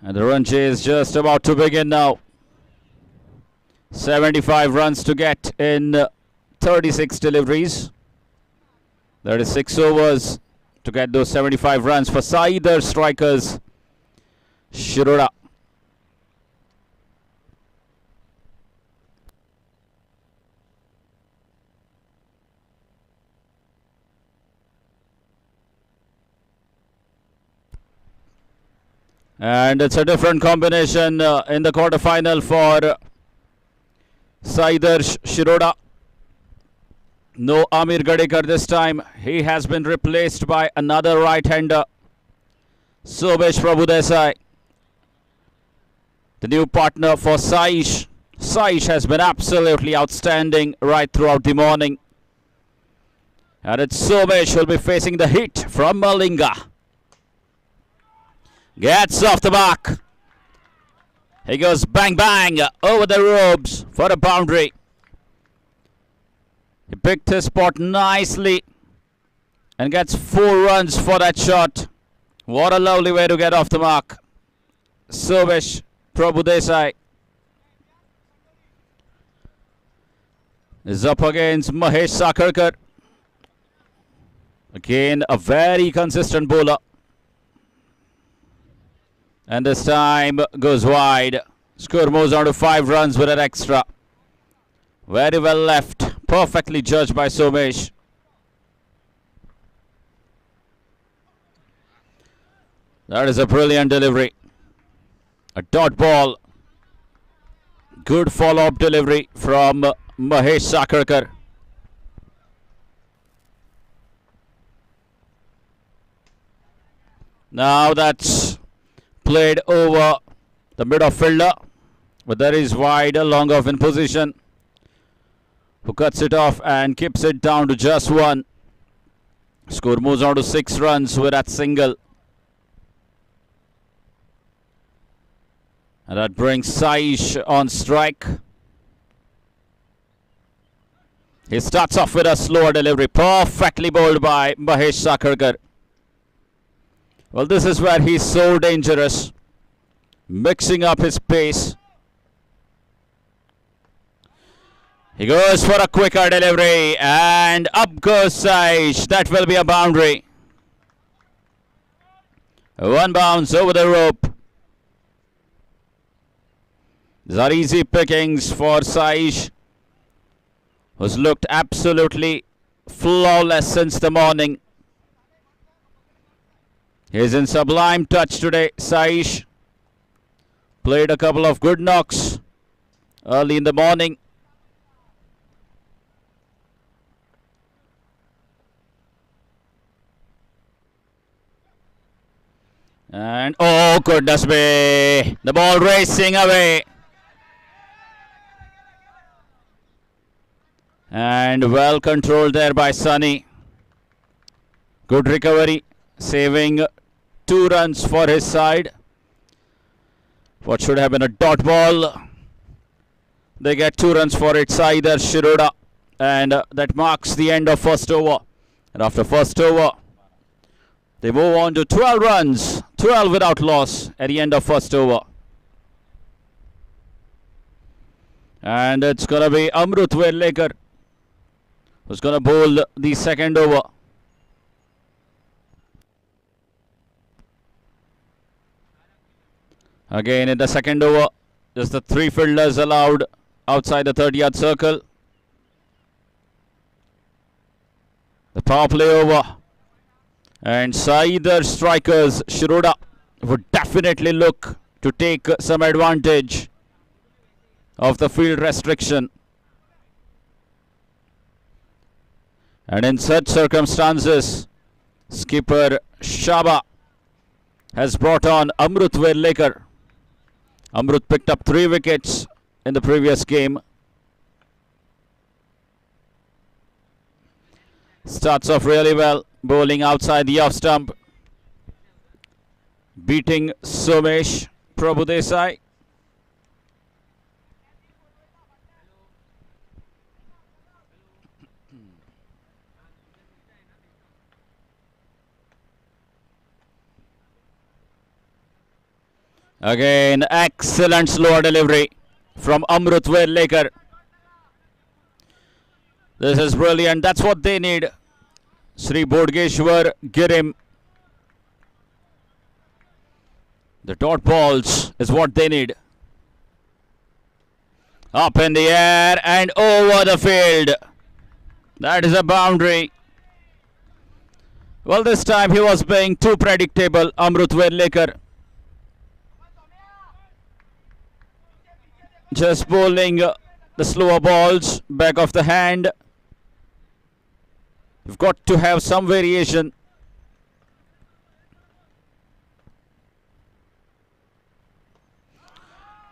and the run chase just about to begin now. 75 runs to get in 36 deliveries. That is 6 overs to get those 75 runs for Saidar strikers Shirur. And it's a different combination in the quarterfinal for Saidar Shirur. No Amir Gadekar this time. He has been replaced by another right-hander, Sobesh Prabhudesai, the new partner for Saish. Saish has been absolutely outstanding right throughout the morning. And it's Sobesh who will be facing the hit from Malinga. Gets off the mark. He goes bang bang over the ropes for a boundary. He picked his spot nicely and gets 4 runs for that shot. What a lovely way to get off the mark. Sobesh Prabhudesai is up against Mahesh Sakarkar. Again, a very consistent bowler. And this time goes wide. Score moves on to 5 runs with an extra. Very well left. Perfectly judged by Somesh. That is a brilliant delivery. A dot ball. Good follow-up delivery from Mahesh Sakarkar. Now that's played over the midfielder, but that is wide, long off in position, who cuts it off and keeps it down to just 1. Score moves on to 6 runs with that single. And that brings Saish on strike. He starts off with a slower delivery, perfectly bowled by Mahesh Sakarkar. Well, this is where he's so dangerous, mixing up his pace. He goes for a quicker delivery, and up goes Saish. That will be a boundary. 1 bounce over the rope. These are easy pickings for Saish, who's looked absolutely flawless since the morning. He's in sublime touch today, Saish. Played a couple of good knocks early in the morning. And oh goodness me, the ball racing away. And well controlled there by Sunny. Good recovery, saving 2 runs for his side. What should have been a dot ball, they get 2 runs for it. Either Shirur, and that marks the end of first over. And after first over, they move on to 12 runs, 12 without loss at the end of first over. And it's going to be Amrut Velekar who's going to bowl the second over. Again in the second over, just the 3 fielders allowed outside the 30-yard circle. The power play over. And either strikers, Shirur, would definitely look to take some advantage of the field restriction. And in such circumstances, skipper Shaba has brought on Amrut Velekar. Amrut picked up 3 wickets in the previous game. Starts off really well, bowling outside the off stump, beating Somesh Prabhudesai. Again, excellent slower delivery from Amrut Velekar. This is brilliant. That's what they need. Sri Bodgeshwar Girim. The dot balls is what they need. Up in the air and over the field. That is a boundary. Well, this time he was being too predictable, Amrut Velekar. Just bowling the slower balls, back of the hand. You've got to have some variation.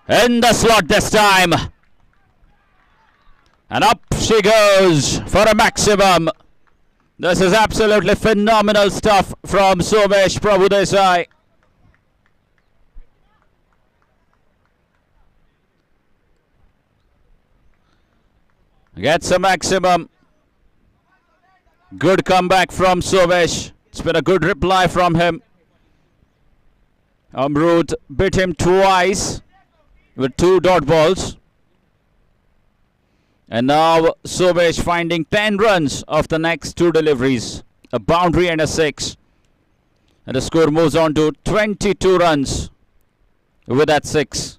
In the slot this time. And up she goes for a maximum. This is absolutely phenomenal stuff from Somesh Prabhudesai. Gets a maximum. Good comeback from Somesh. It's been a good reply from him. Amrut bit him twice with 2 dot balls. And now Somesh finding 10 runs off the next 2 deliveries. A boundary and a 6. And the score moves on to 22 runs with that 6.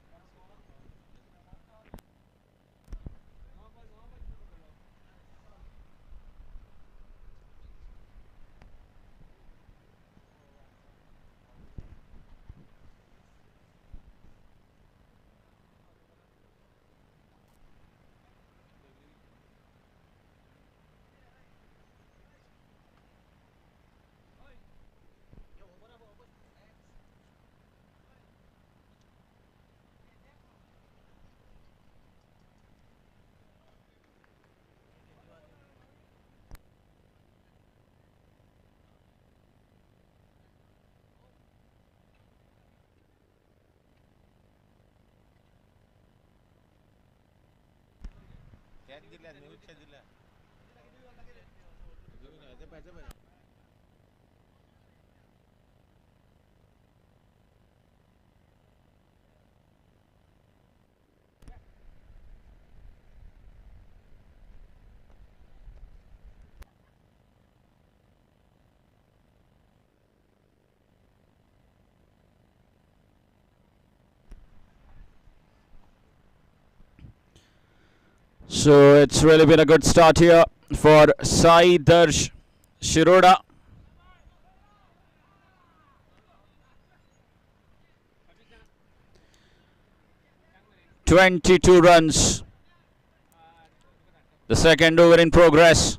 So it's really been a good start here for Sai Darsh Shiroda. "22 runs. The second over in progress.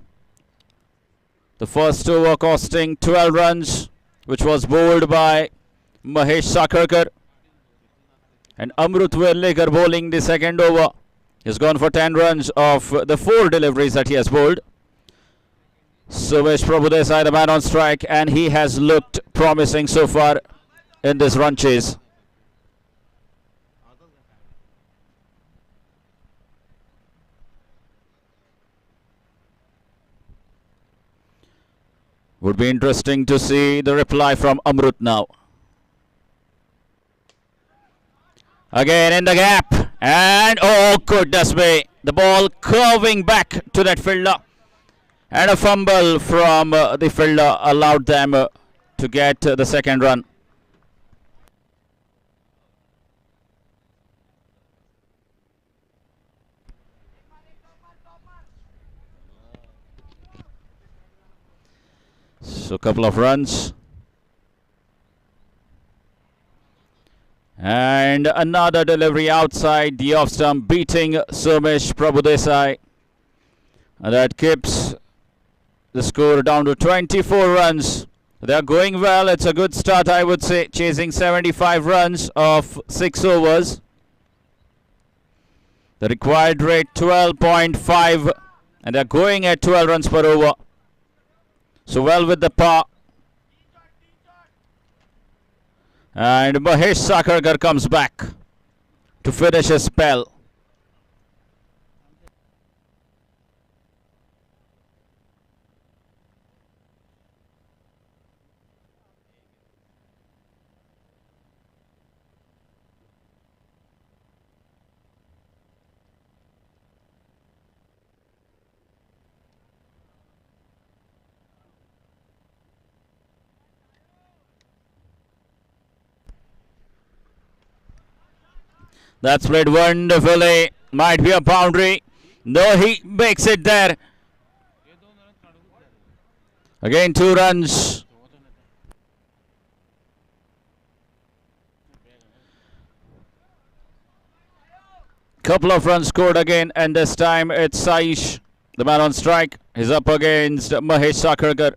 The first over costing 12 runs, which was bowled by Mahesh Sakarkar. And Amrut Werlekar bowling the second over. He's gone for 10 runs of the 4 deliveries that he has bowled. Somesh Prabhudesai, the man on strike, and he has looked promising so far in this run chase. Would be interesting to see the reply from Amrut now. Again in the gap. And oh goodness me. The ball curving back to that fielder. And a fumble from the fielder allowed them to get the second run. So a couple of runs. And another delivery outside the off stump, beating Somesh Prabhudesai. And that keeps the score down to 24 runs. They're going well. It's a good start, I would say, chasing 75 runs of 6 overs. The required rate 12.5, and they're going at 12 runs per over. So well with the par. And Mahesh Sakarkar comes back to finish his spell. That's played wonderfully. Might be a boundary. No, he makes it there. Again, 2 runs. Couple of runs scored again, and this time it's Saish the man on strike. He's up against Mahesh Sakarkar.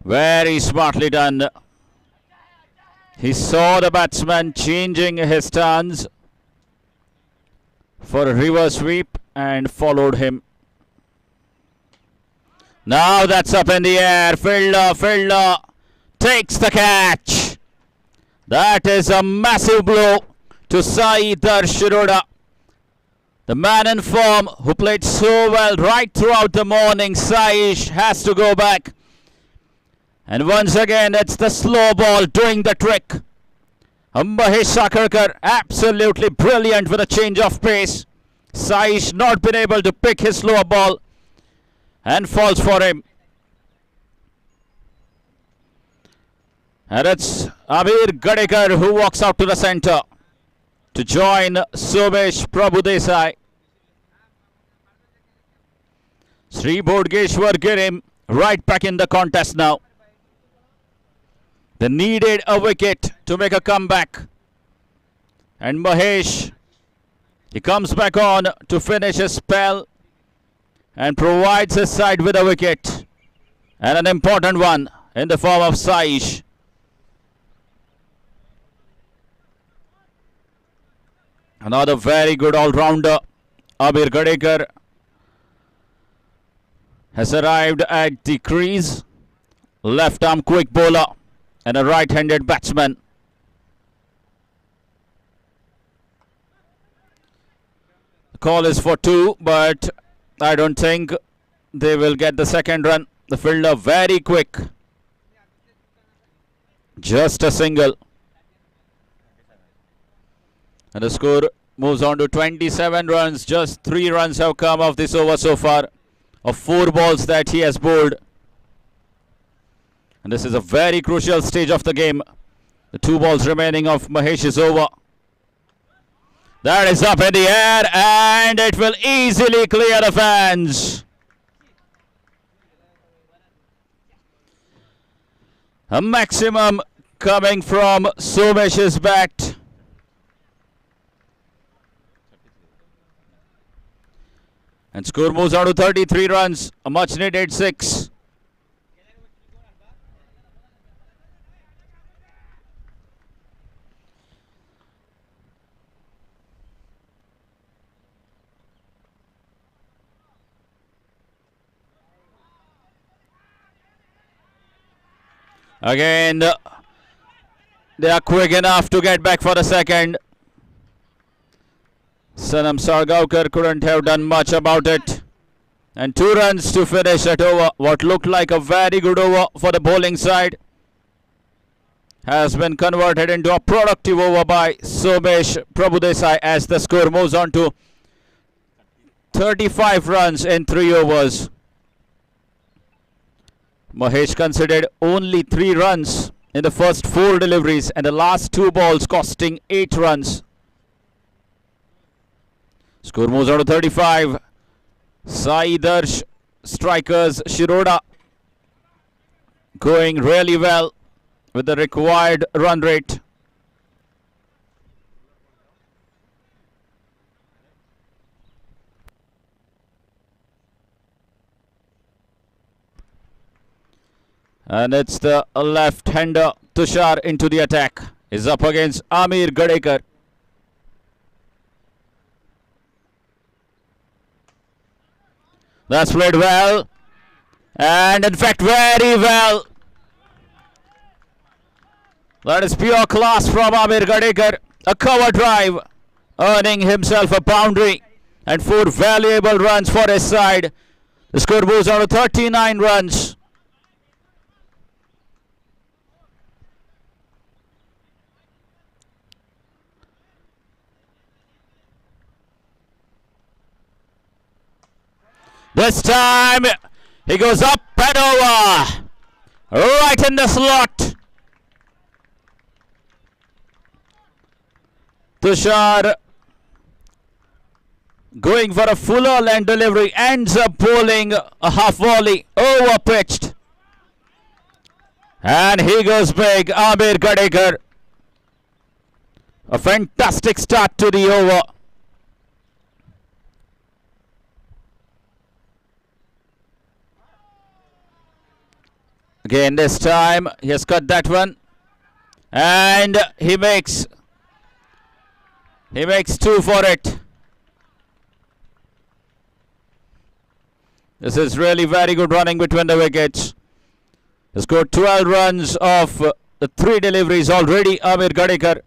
Very smartly done. He saw the batsman changing his stance for a reverse sweep and followed him. Now that's up in the air. Fielder takes the catch. That is a massive blow to Shirur. The man in form who played so well right throughout the morning. Saish has to go back. And once again, it's the slow ball doing the trick. Mahesh Sakarkar absolutely brilliant with a change of pace. Saish not been able to pick his slower ball and falls for him. And it's Amir Gadekar who walks out to the centre to join Somesh Prabhudesai. Sri Bodgeshwar Girim right back in the contest now. They needed a wicket to make a comeback. And Mahesh, he comes back on to finish his spell and provides his side with a wicket. And an important one in the form of Saish. Another very good all-rounder, Amir Gadekar, has arrived at the crease. Left-arm quick bowler and a right-handed batsman. The call is for 2, but I don't think they will get the second run. The fielder very quick. Just a single. And the score moves on to 27 runs. Just 3 runs have come off this over so far, of 4 balls that he has bowled. And this is a very crucial stage of the game. The 2 balls remaining of Mahesh's over. That is up in the air and it will easily clear the fans. A maximum coming from Somesh's bat. And score moves on to 33 runs, a much needed 6. Again, they are quick enough to get back for the second. Sanam Sargaonkar couldn't have done much about it. And 2 runs to finish that over. What looked like a very good over for the bowling side has been converted into a productive over by Somesh Prabhudesai as the score moves on to 35 runs in 3 overs. Mahesh considered only 3 runs in the first 4 deliveries and the last 2 balls costing 8 runs. Score moves on to 35. Sai Darsh strikers Shirur going really well with the required run rate. And it's the left-hander Tushar into the attack. Is up against Amir Gadekar. That's played well. And in fact very well. That is pure class from Amir Gadekar. A cover drive, earning himself a boundary and 4 valuable runs for his side. The score moves on to 39 runs. This time he goes up and over, right in the slot. Tushar going for a fuller length delivery, ends up bowling a half volley, over pitched. And he goes big, Amir Gadekar. A fantastic start to the over. Again, this time he has cut that one, and he makes two for it. This is really very good running between the wickets. He scored 12 runs off the 3 deliveries already, Amir Gadekar.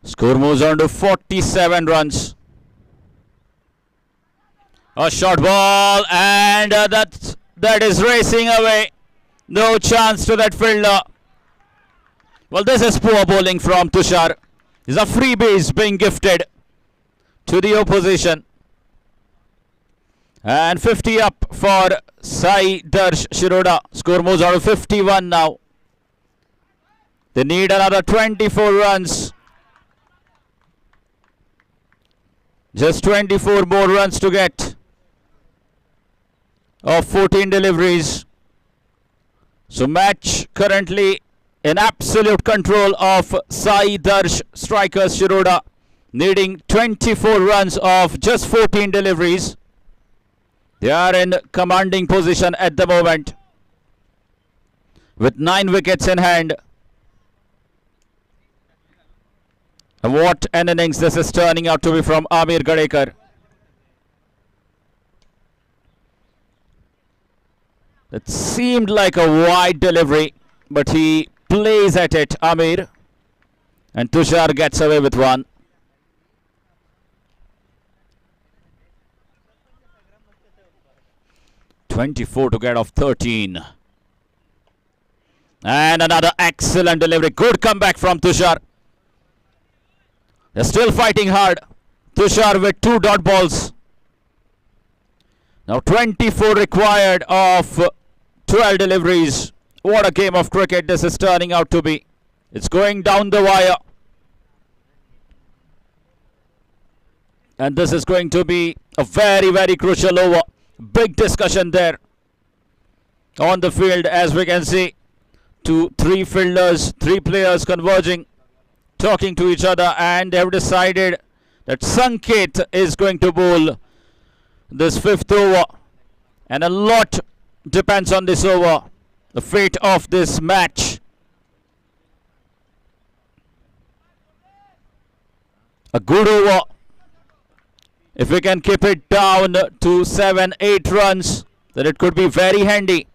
Score moves on to 47 runs. A short ball, and that is racing away. No chance to that fielder. Well, this is poor bowling from Tushar. It's a free base being gifted to the opposition. And 50 up for Sai Darsh Shiroda. Score moves on to 51 now. They need another 24 runs. Just 24 more runs to get of 14 deliveries. So match currently in absolute control of Sai Darsh strikers Shiroda, needing 24 runs of just 14 deliveries. They are in commanding position at the moment with 9 wickets in hand. And what an innings this is turning out to be from Amir Gadekar. It seemed like a wide delivery, but he plays at it, Amir. And Tushar gets away with one. (24 to get off 13). And another excellent delivery. Good comeback from Tushar. They're still fighting hard. Tushar with 2 dot balls. Now 24 required of 12 deliveries. What a game of cricket this is turning out to be. It's going down the wire. And this is going to be a very, very crucial over. Big discussion there on the field, as we can see. 3 fielders, 3 players converging, talking to each other, and they have decided that Sanket is going to bowl this 5th over. And a lot depends on this over, the fate of this match. A good over. If we can keep it down to 7-8 runs, then it could be very handy.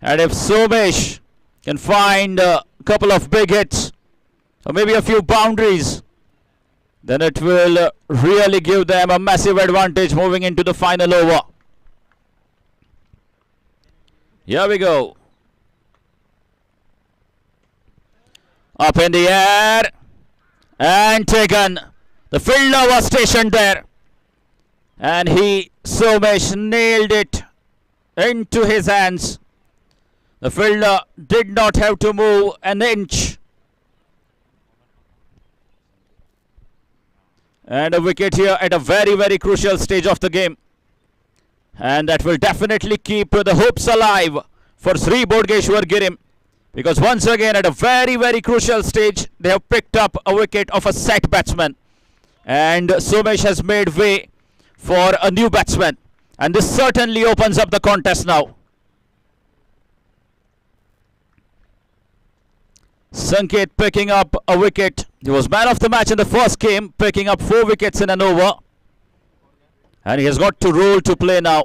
And if Somesh can find a couple of big hits, or maybe a few boundaries, then it will really give them a massive advantage moving into the final over. Here we go. Up in the air and taken. The fielder was stationed there, and Somesh nailed it into his hands. The fielder did not have to move an inch. And a wicket here at a very, very crucial stage of the game. And that will definitely keep the hopes alive for Sri Bodgeshwar Girim. Because once again, at a very, very crucial stage, they have picked up a wicket of a set batsman. And Somesh has made way for a new batsman. And this certainly opens up the contest now. Sanket picking up a wicket. He was man of the match in the first game, picking up 4 wickets in an over. And he has got to roll to play now.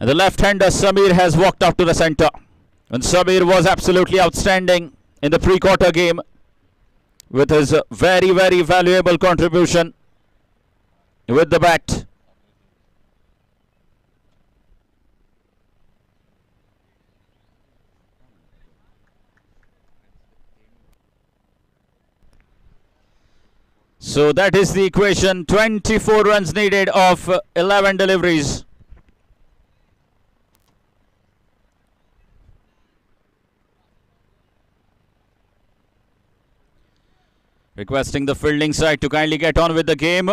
And the left-hander Samir has walked out to the centre. And Samir was absolutely outstanding in the pre-quarter game with his very, very valuable contribution with the bat. So that is the equation. 24 runs needed of 11 deliveries. Requesting the fielding side to kindly get on with the game.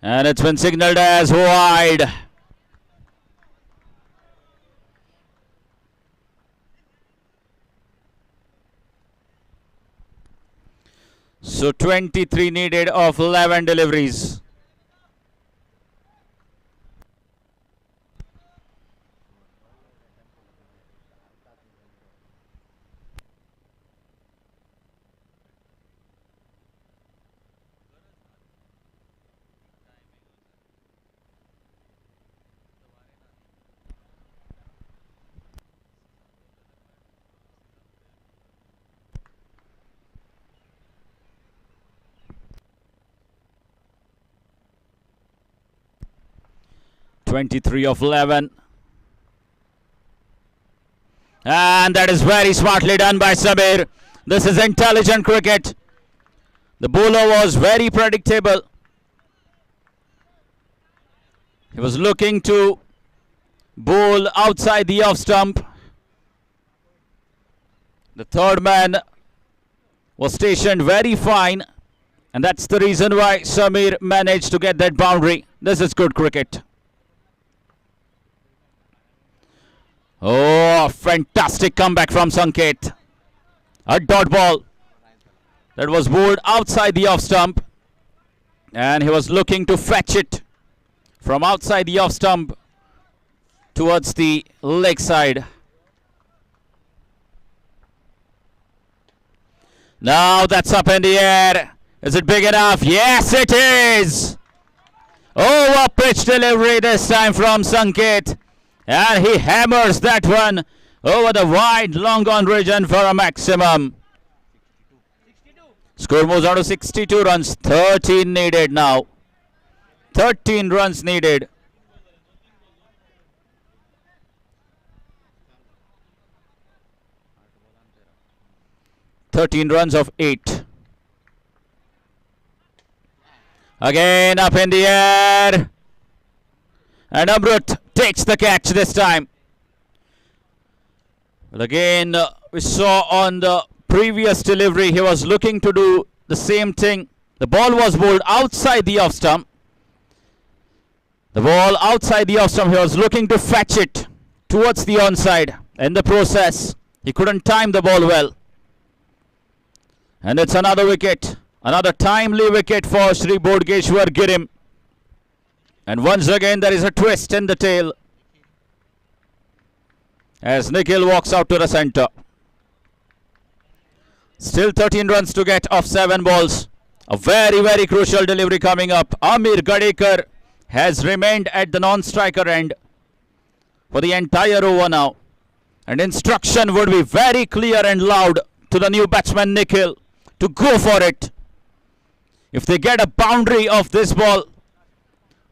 And it's been signaled as wide. So 23 needed of 11 deliveries. Twenty-three of 11. And that is very smartly done by Samir. This is intelligent cricket. The bowler was very predictable. He was looking to bowl outside the off stump. The third man was stationed very fine, and that's the reason why Samir managed to get that boundary. This is good cricket. Oh, fantastic comeback from Sanket. A dot ball that was bowled outside the off stump, and he was looking to fetch it from outside the off stump towards the leg side. Now that's up in the air. Is it big enough? Yes, it is. Over pitch delivery this time from Sanket. And he hammers that one over the wide long on region for a maximum. Score moves on to 62 runs. 13 needed now. 13 runs needed. Runs of 8. Again up in the air. And Amrut takes the catch this time. Well, again, we saw on the previous delivery, he was looking to do the same thing. The ball was bowled outside the off stump. The ball outside the off stump, he was looking to fetch it towards the onside. In the process, he couldn't time the ball well. And it's another wicket. Another timely wicket for Shri Bodgeshwar Girim. And once again there is a twist in the tail as Nikhil walks out to the centre. Still 13 runs to get off 7 balls. A very, very crucial delivery coming up. Amir Gadekar has remained at the non-striker end for the entire over now. And instruction would be very clear and loud to the new batsman Nikhil to go for it. If they get a boundary of this ball,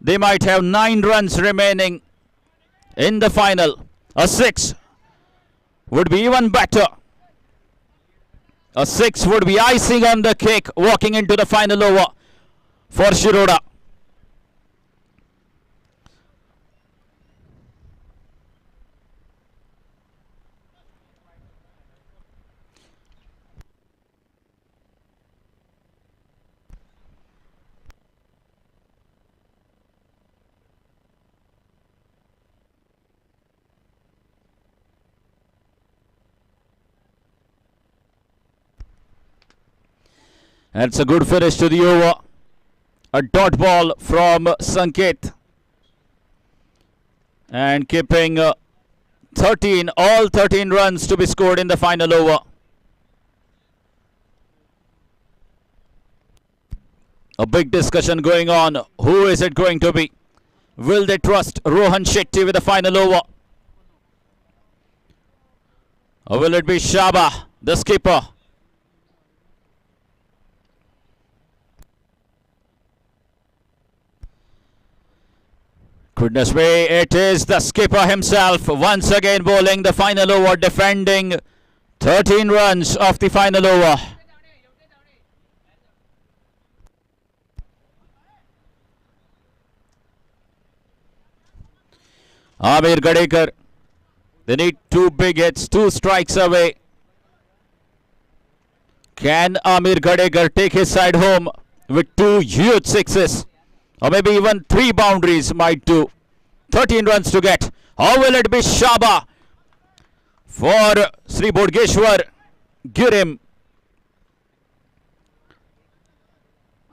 they might have 9 runs remaining in the final. A 6 would be even better. A 6 would be icing on the cake walking into the final over for Shirur. That's a good finish to the over. A dot ball from Sanket. And keeping 13, all 13 runs to be scored in the final over. A big discussion going on. Who is it going to be? Will they trust Rohan Shetty with the final over? Or will it be Shaba, the skipper? Goodness me, it is the skipper himself once again bowling the final over, defending 13 runs of the final over. Amir Gadekar, they need 2 big hits, 2 strikes away. Can Amir Gadekar take his side home with 2 huge sixes? or maybe even 3 boundaries might do. 13 runs to get. How will it be Shaba for Sri Bodgeshwar Girim?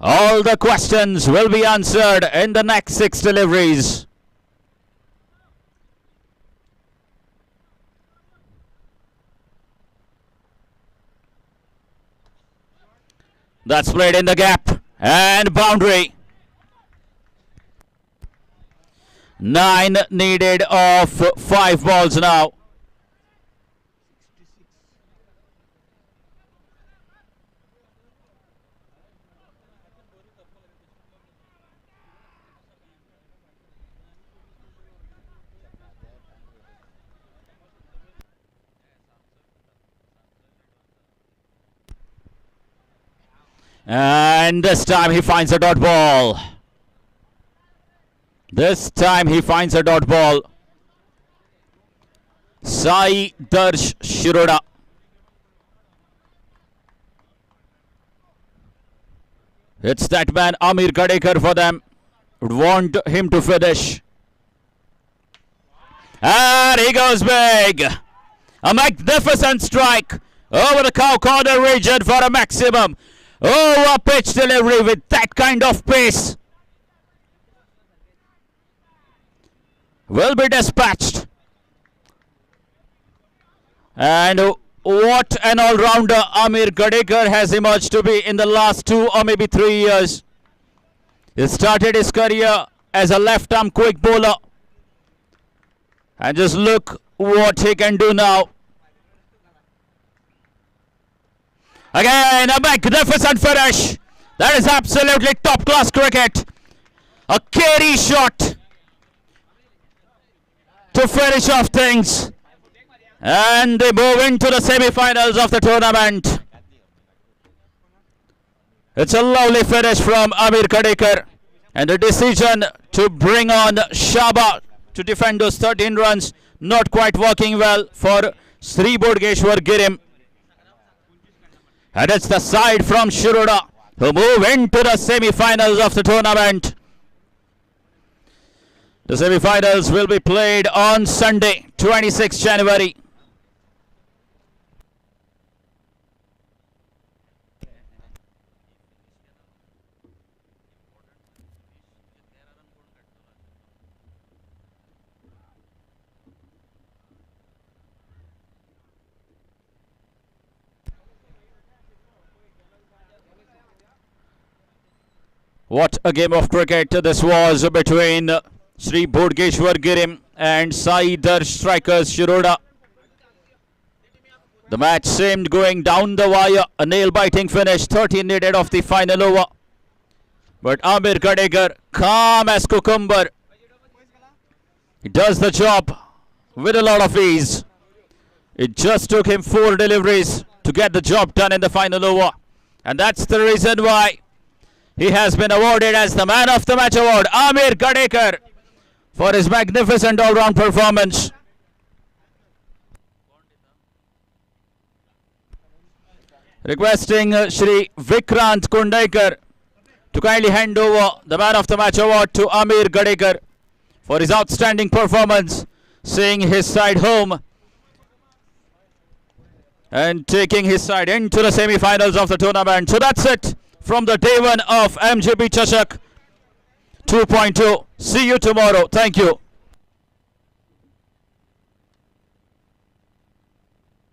All the questions will be answered in the next 6 deliveries. That's played in the gap and boundary. 9 needed of 5 balls now. And this time he finds a dot ball. This time he finds a dot ball. Sai Darsh Shiroda. It's that man Amir Gadekar for them. Would want him to finish. And he goes big. A magnificent strike over the cow corner region for a maximum. Oh, a pitch delivery with that kind of pace will be dispatched. And what an all-rounder Amir Gadekar has emerged to be in the last 2 or maybe 3 years. He started his career as a left-arm quick bowler. And just look what he can do now. Again, a magnificent finish. That is absolutely top-class cricket. A carry shot to finish off things. And they move into the semi-finals of the tournament. It's a lovely finish from Amir Gadekar. And the decision to bring on Shaba to defend those 13 runs not quite working well for Sri Bodgeshwar Girim. And it's the side from Shiroda who move into the semi-finals of the tournament. The semi-finals will be played on Sunday, 26 January. What a game of cricket this was between Sri Bodgeshwar Girim and Sai Darsh strikers Shiroda. The match seemed going down the wire, a nail-biting finish, 13 needed of the final over. But Amir Gadekar, calm as cucumber, he does the job with a lot of ease. It just took him 4 deliveries to get the job done in the final over. And that's the reason why he has been awarded as the Man of the Match award, Amir Gadekar, for his magnificent all-round performance. Requesting Shri Vikrant Kundaikar to kindly hand over the Man of the Match award to Amir Gadekar for his outstanding performance, seeing his side home and taking his side into the semi-finals of the tournament. So that's it from the day 1 of MGP Chashak 2.2. See you tomorrow. Thank you.